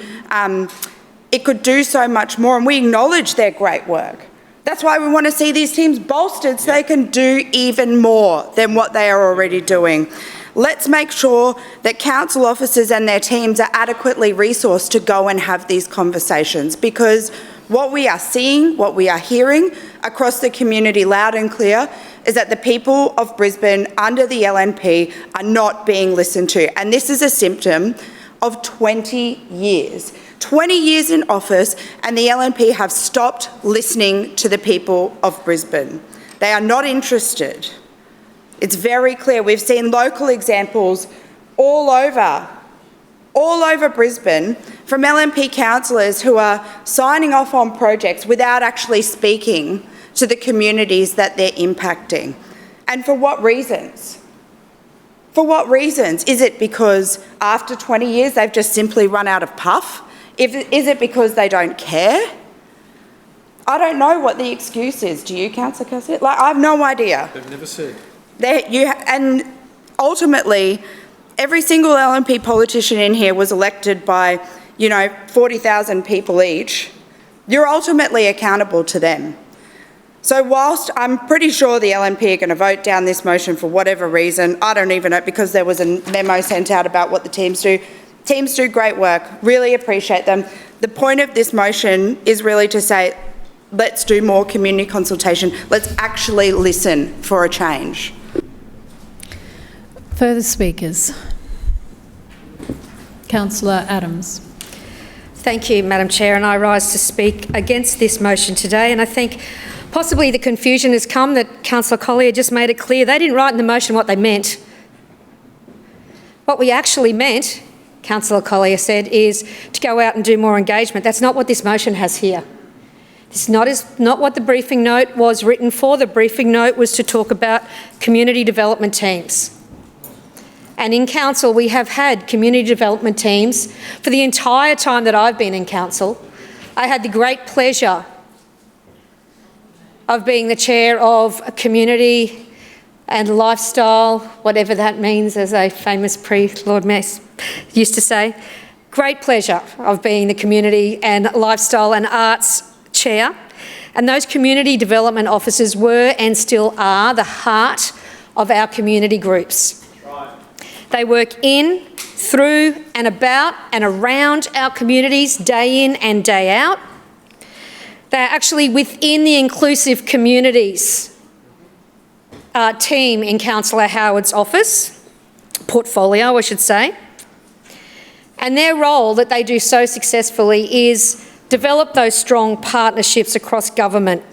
do so much more, and we acknowledge their great work. That's why we want to see these teams bolstered so they can do even more than what they are already doing. Let's make sure that council officers and their teams are adequately resourced to go and have these conversations, because what we are seeing, what we are hearing across the community loud and clear is that the people of Brisbane under the LNP are not being listened to. And this is a symptom of 20 years. 20 years in office, and the LNP have stopped listening to the people of Brisbane. They are not interested. It's very clear. We've seen local examples all over Brisbane from LNP councillors who are signing off on projects without actually speaking to the communities that they're impacting. And for what reasons? For what reasons? Is it because after 20 years they've just simply run out of puff? Is it because they don't care? I don't know what the excuse is. Do you, Councillor Cassidy? I have no idea. They've never said. And ultimately, every single LNP politician in here was elected by, 40,000 people each. You're ultimately accountable to them. So whilst I'm pretty sure the LNP are going to vote down this motion for whatever reason, I don't even know, because there was a memo sent out about what the teams do. Teams do great work, really appreciate them. The point of this motion is really to say, let's do more community consultation. Let's actually listen for a change. Further speakers? Councillor Adams. Thank you, Madam Chair, and I rise to speak against this motion today. And I think possibly the confusion has come that Councillor Collier just made it clear they didn't write in the motion what they meant. What we actually meant, Councillor Collier said, is to go out and do more engagement. That's not what this motion has here. It's not what the briefing note was written for. The briefing note was to talk about community development teams. And in council, we have had community development teams for the entire time that I've been in council. I had the great pleasure of being the chair of a community and lifestyle, whatever that means, as a famous pre-Lord Mayor used to say. Great pleasure of being the community and lifestyle and arts chair. And those community development officers were and still are the heart of our community groups. They work in, through and about and around our communities day in and day out. They're actually within the inclusive communities team in Councillor Howard's office, portfolio I should say. And their role that they do so successfully is develop those strong partnerships across government,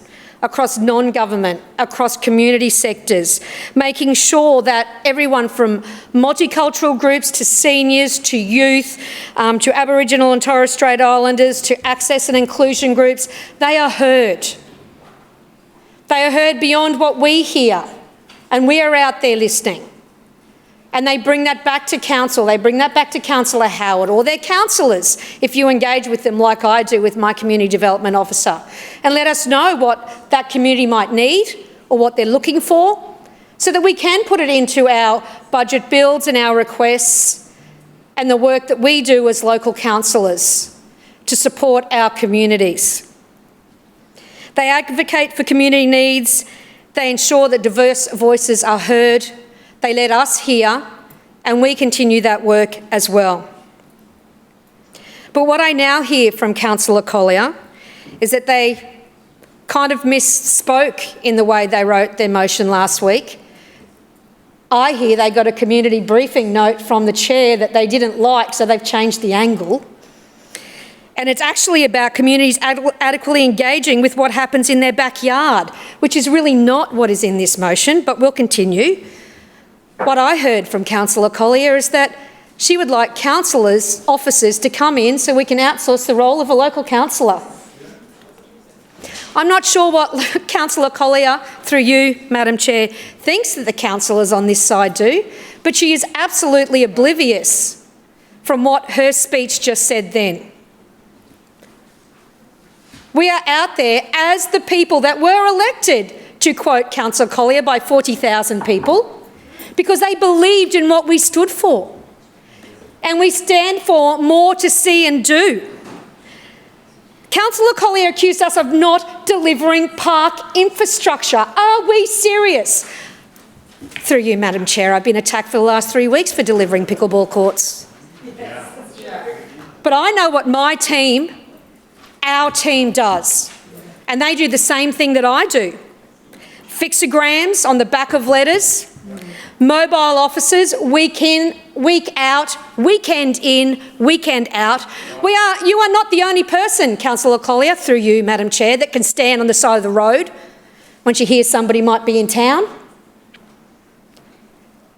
across non-government, across community sectors, making sure that everyone from multicultural groups to seniors to youth, to Aboriginal and Torres Strait Islanders, to access and inclusion groups, they are heard. They are heard beyond what we hear, and we are out there listening. And they bring that back to council. They bring that back to Councillor Howard or their councillors if you engage with them like I do with my community development officer, and let us know what that community might need or what they're looking for so that we can put it into our budget builds and our requests and the work that we do as local councillors to support our communities. They advocate for community needs. They ensure that diverse voices are heard. They let us hear, and we continue that work as well. But what I now hear from Councillor Collier is that they kind of misspoke in the way they wrote their motion last week. I hear they got a community briefing note from the chair that they didn't like, so they've changed the angle. And it's actually about communities adequately engaging with what happens in their backyard, which is really not what is in this motion, but we'll continue. What I heard from Councillor Collier is that she would like councillors, officers to come in so we can outsource the role of a local councillor. I'm not sure what Councillor Collier, through you, Madam Chair, thinks that the councillors on this side do, but she is absolutely oblivious from what her speech just said then. We are out there as the people that were elected, to quote Councillor Collier, by 40,000 people. because they believed in what we stood for. And we stand for more to see and do. Councillor Collier accused us of not delivering park infrastructure. Are we serious? Through you, Madam Chair, I've been attacked for the last 3 weeks for delivering pickleball courts. But I know what my team, our team does. And they do the same thing that I do. Fixograms on the back of letters, mobile officers, week in, week out, weekend in, weekend out. You are not the only person, Councillor Collier, through you, Madam Chair, that can stand on the side of the road when you hear somebody might be in town.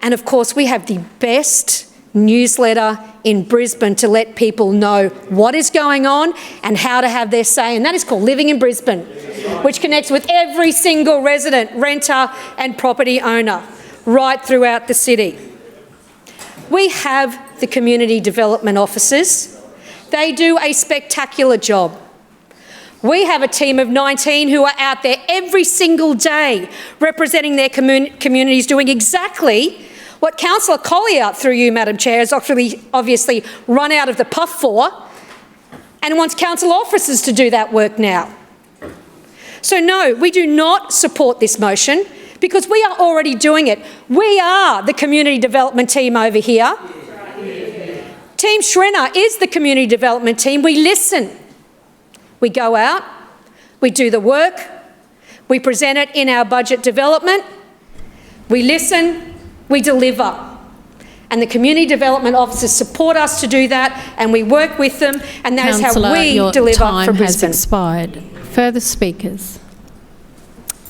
And of course, we have the best newsletter in Brisbane to let people know what is going on and how to have their say, and that is called Living in Brisbane, which connects with every single resident, renter and property owner right throughout the city. We have the community development officers. They do a spectacular job. We have a team of 19 who are out there every single day representing their communities, doing exactly what Councillor Collier, through you, Madam Chair, has obviously run out of the puff for and wants council officers to do that work now. So no, we do not support this motion because we are already doing it. We are the community development team over here. Team Schrenner is the community development team. We listen. We go out, we do the work, we present it in our budget development, we listen, we deliver. And the community development officers support us to do that, and we work with them, and that is how we deliver for Brisbane. Has expired. Further speakers?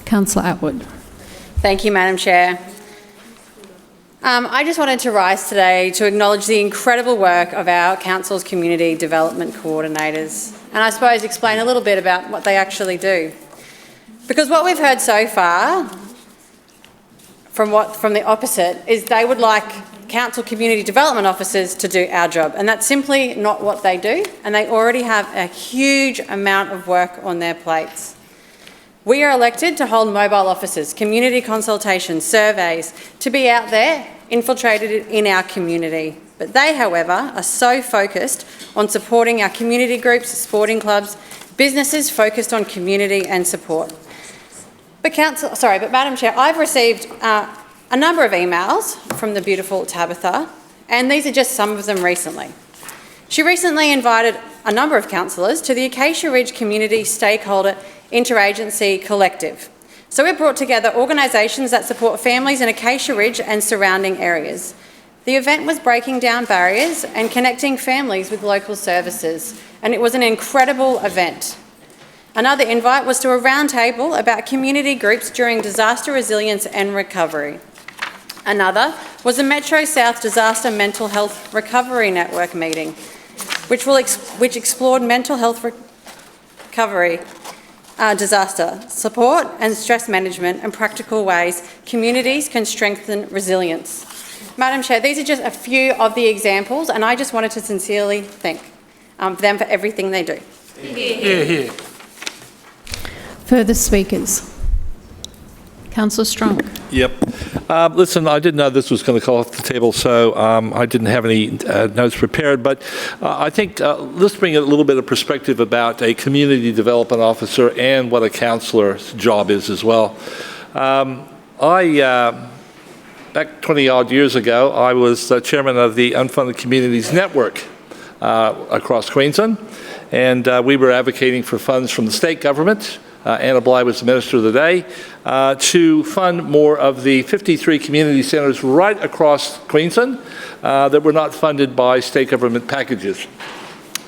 Councillor Atwood. Thank you, Madam Chair. I just wanted to rise today to acknowledge the incredible work of our council's community development coordinators, and I suppose explain a little bit about what they actually do. Because what we've heard so far from the opposite is they would like council community development officers to do our job, and that's simply not what they do, and they already have a huge amount of work on their plates. We are elected to hold mobile officers, community consultations, surveys, to be out there, infiltrated in our community. But they, however, are so focused on supporting our community groups, sporting clubs, businesses focused on community and support. But Madam Chair, I've received a number of emails from the beautiful Tabitha, and these are just some of them recently. She recently invited a number of councillors to the Acacia Ridge Community Stakeholder Interagency Collective. So we brought together organisations that support families in Acacia Ridge and surrounding areas. The event was breaking down barriers and connecting families with local services, and it was an incredible event. Another invite was to a roundtable about community groups during disaster resilience and recovery. Another was a Metro South Disaster Mental Health Recovery Network meeting, which explored mental health recovery, disaster support and stress management and practical ways communities can strengthen resilience. Madam Chair, these are just a few of the examples, and I just wanted to sincerely thank them for everything they do. Hear. Further speakers? Councillor Strong. Yep. Listen, I didn't know this was going to come off the table, so I didn't have any notes prepared, but I think let's bring a little bit of perspective about a community development officer and what a councillor's job is as well. Back 20-odd years ago, I was chairman of the Unfunded Communities Network across Queensland, and we were advocating for funds from the state government. Anna Bligh was the Minister of the day, to fund more of the 53 community centres right across Queensland that were not funded by state government packages.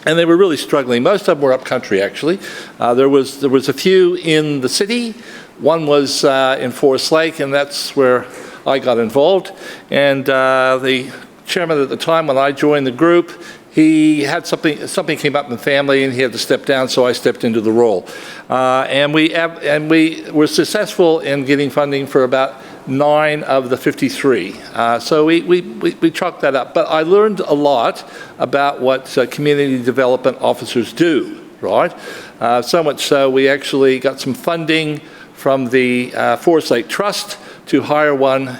And they were really struggling. Most of them were up country, actually. There was a few in the city. One was in Forest Lake, and that's where I got involved. And the chairman at the time, when I joined the group, he had something came up in the family, and he had to step down, so I stepped into the role. And we were successful in getting funding for about 9 of the 53. So we chalked that up. But I learned a lot about what community development officers do, right? So much so we actually got some funding from the Forest Lake Trust to hire one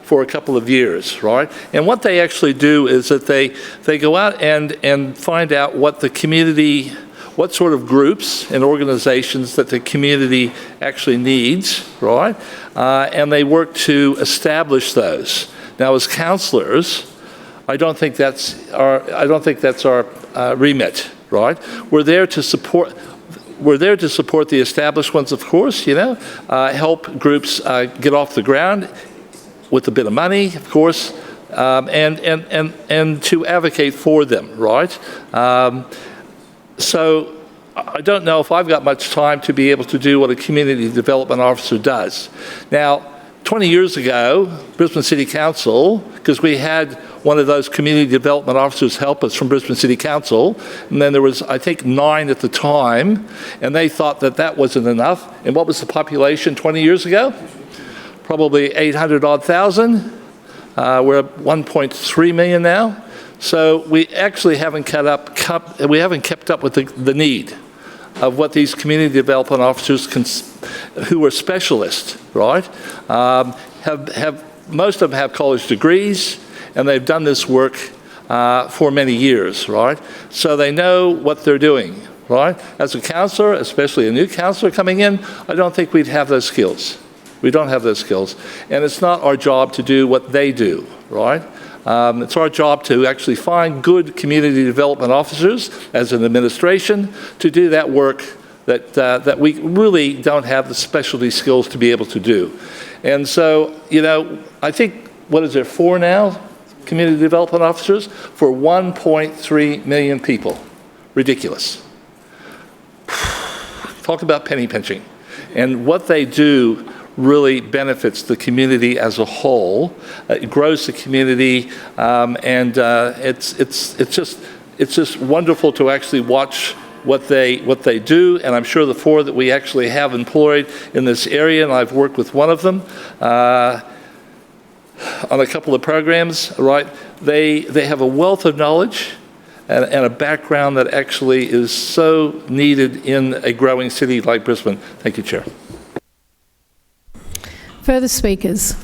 for a couple of years, right? And what they actually do is that they go out and find out what the community, what sort of groups and organizations that the community actually needs, right? And they work to establish those. Now, as councillors, I don't think that's our remit, right? We're there to support the established ones, of course, help groups get off the ground with a bit of money, of course, and to advocate for them, right? So I don't know if I've got much time to be able to do what a community development officer does. Now, 20 years ago, Brisbane City Council, because we had one of those community development officers help us from Brisbane City Council, and then there was, I think, 9 at the time, and they thought that that wasn't enough. And what was the population 20 years ago? Probably 800-odd thousand. We're at 1.3 million now. So we actually haven't kept up with the need of what these community development officers who are specialists, right? Most of them have college degrees, and they've done this work for many years, right? So they know what they're doing, right? As a councillor, especially a new councillor coming in, I don't think we'd have those skills. We don't have those skills. And it's not our job to do what they do, right? It's our job to actually find good community development officers as an administration to do that work that we really don't have the specialty skills to be able to do. And so, I think, what is there, 4 now? Community development officers for 1.3 million people. Ridiculous. Talk about penny pinching. And what they do really benefits the community as a whole. It grows the community, and it's just wonderful to actually watch what they do. And I'm sure the 4 that we actually have employed in this area, and I've worked with one of them on a couple of programs, right? They have a wealth of knowledge and a background that actually is so needed in a growing city like Brisbane. Thank you, Chair. Further speakers?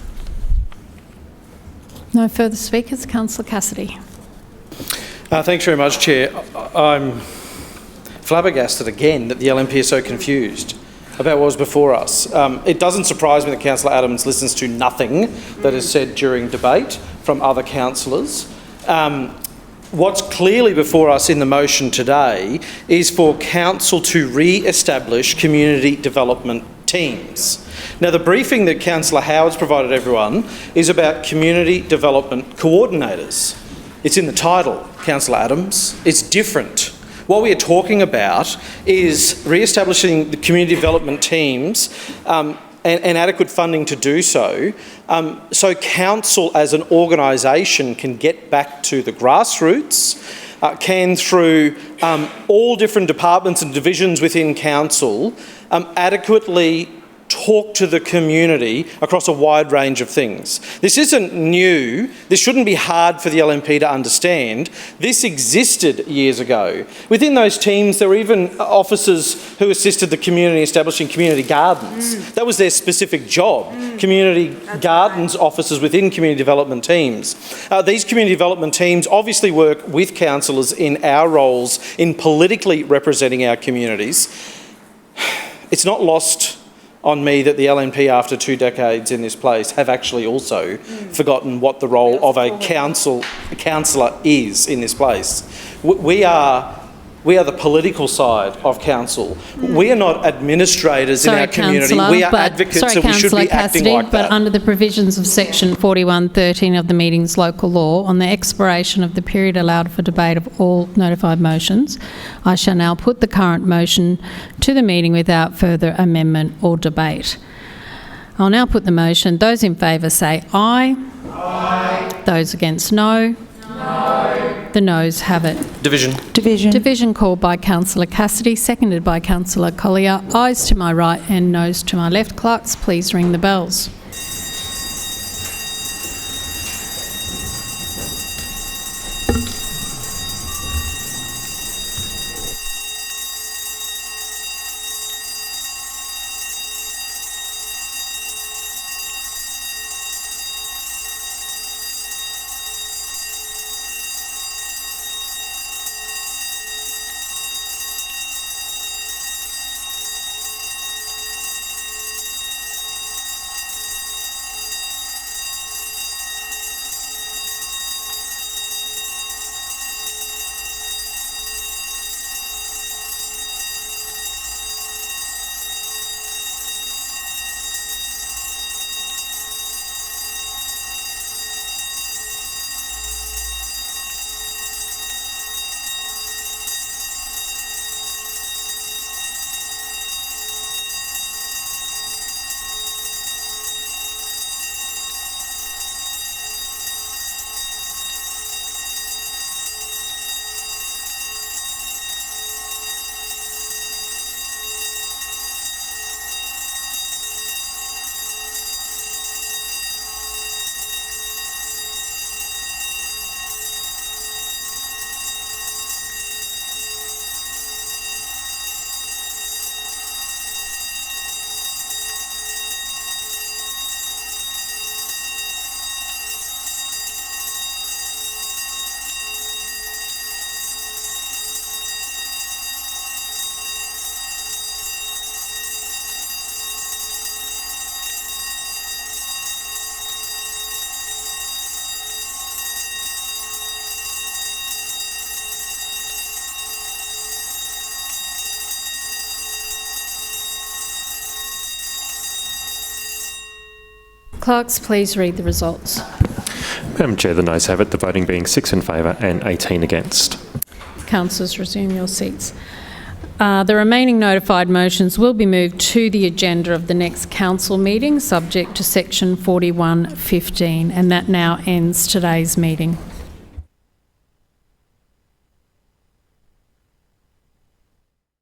No further speakers. Councillor Cassidy. Thanks very much, Chair. I'm flabbergasted again that the LNP is so confused about what was before us. It doesn't surprise me that Councillor Adams listens to nothing that is said during debate from other councillors. What's clearly before us in the motion today is for council to re-establish community development teams. Now, the briefing that Councillor Howard's provided everyone is about community development coordinators. It's in the title, Councillor Adams. It's different. What we are talking about is re-establishing the community development teams and adequate funding to do so, so council as an organisation can get back to the grassroots, can through all different departments and divisions within council adequately talk to the community across a wide range of things. This isn't new. This shouldn't be hard for the LNP to understand. This existed years ago. Within those teams, there were even officers who assisted the community establishing community gardens. That was their specific job, community gardens officers within community development teams. These community development teams obviously work with councillors in our roles in politically representing our communities. It's not lost on me that the LNP, after 2 decades in this place, have actually also forgotten what the role of a councillor is in this place. We are the political side of council. We are not administrators in our community. We are advocates, and we should be acting like that. But under the provisions of section 4113 of the meeting's local law, on the expiration of the period allowed for debate of all notified motions, I shall now put the current motion to the meeting without further amendment or debate. I'll now put the motion. Those in favour say aye. Aye. Those against no. No. The noes have it. Division. Division called by Councillor Cassidy, seconded by Councillor Collier. Ayes to my right and noes to my left. Clerks, please ring the bells. Clerks, please read the results. Madam Chair, the noes have it, the voting being 6 in favour and 18 against. Councillors, resume your seats. The remaining notified motions will be moved to the agenda of the next council meeting, subject to section 41(15), and that now ends today's meeting.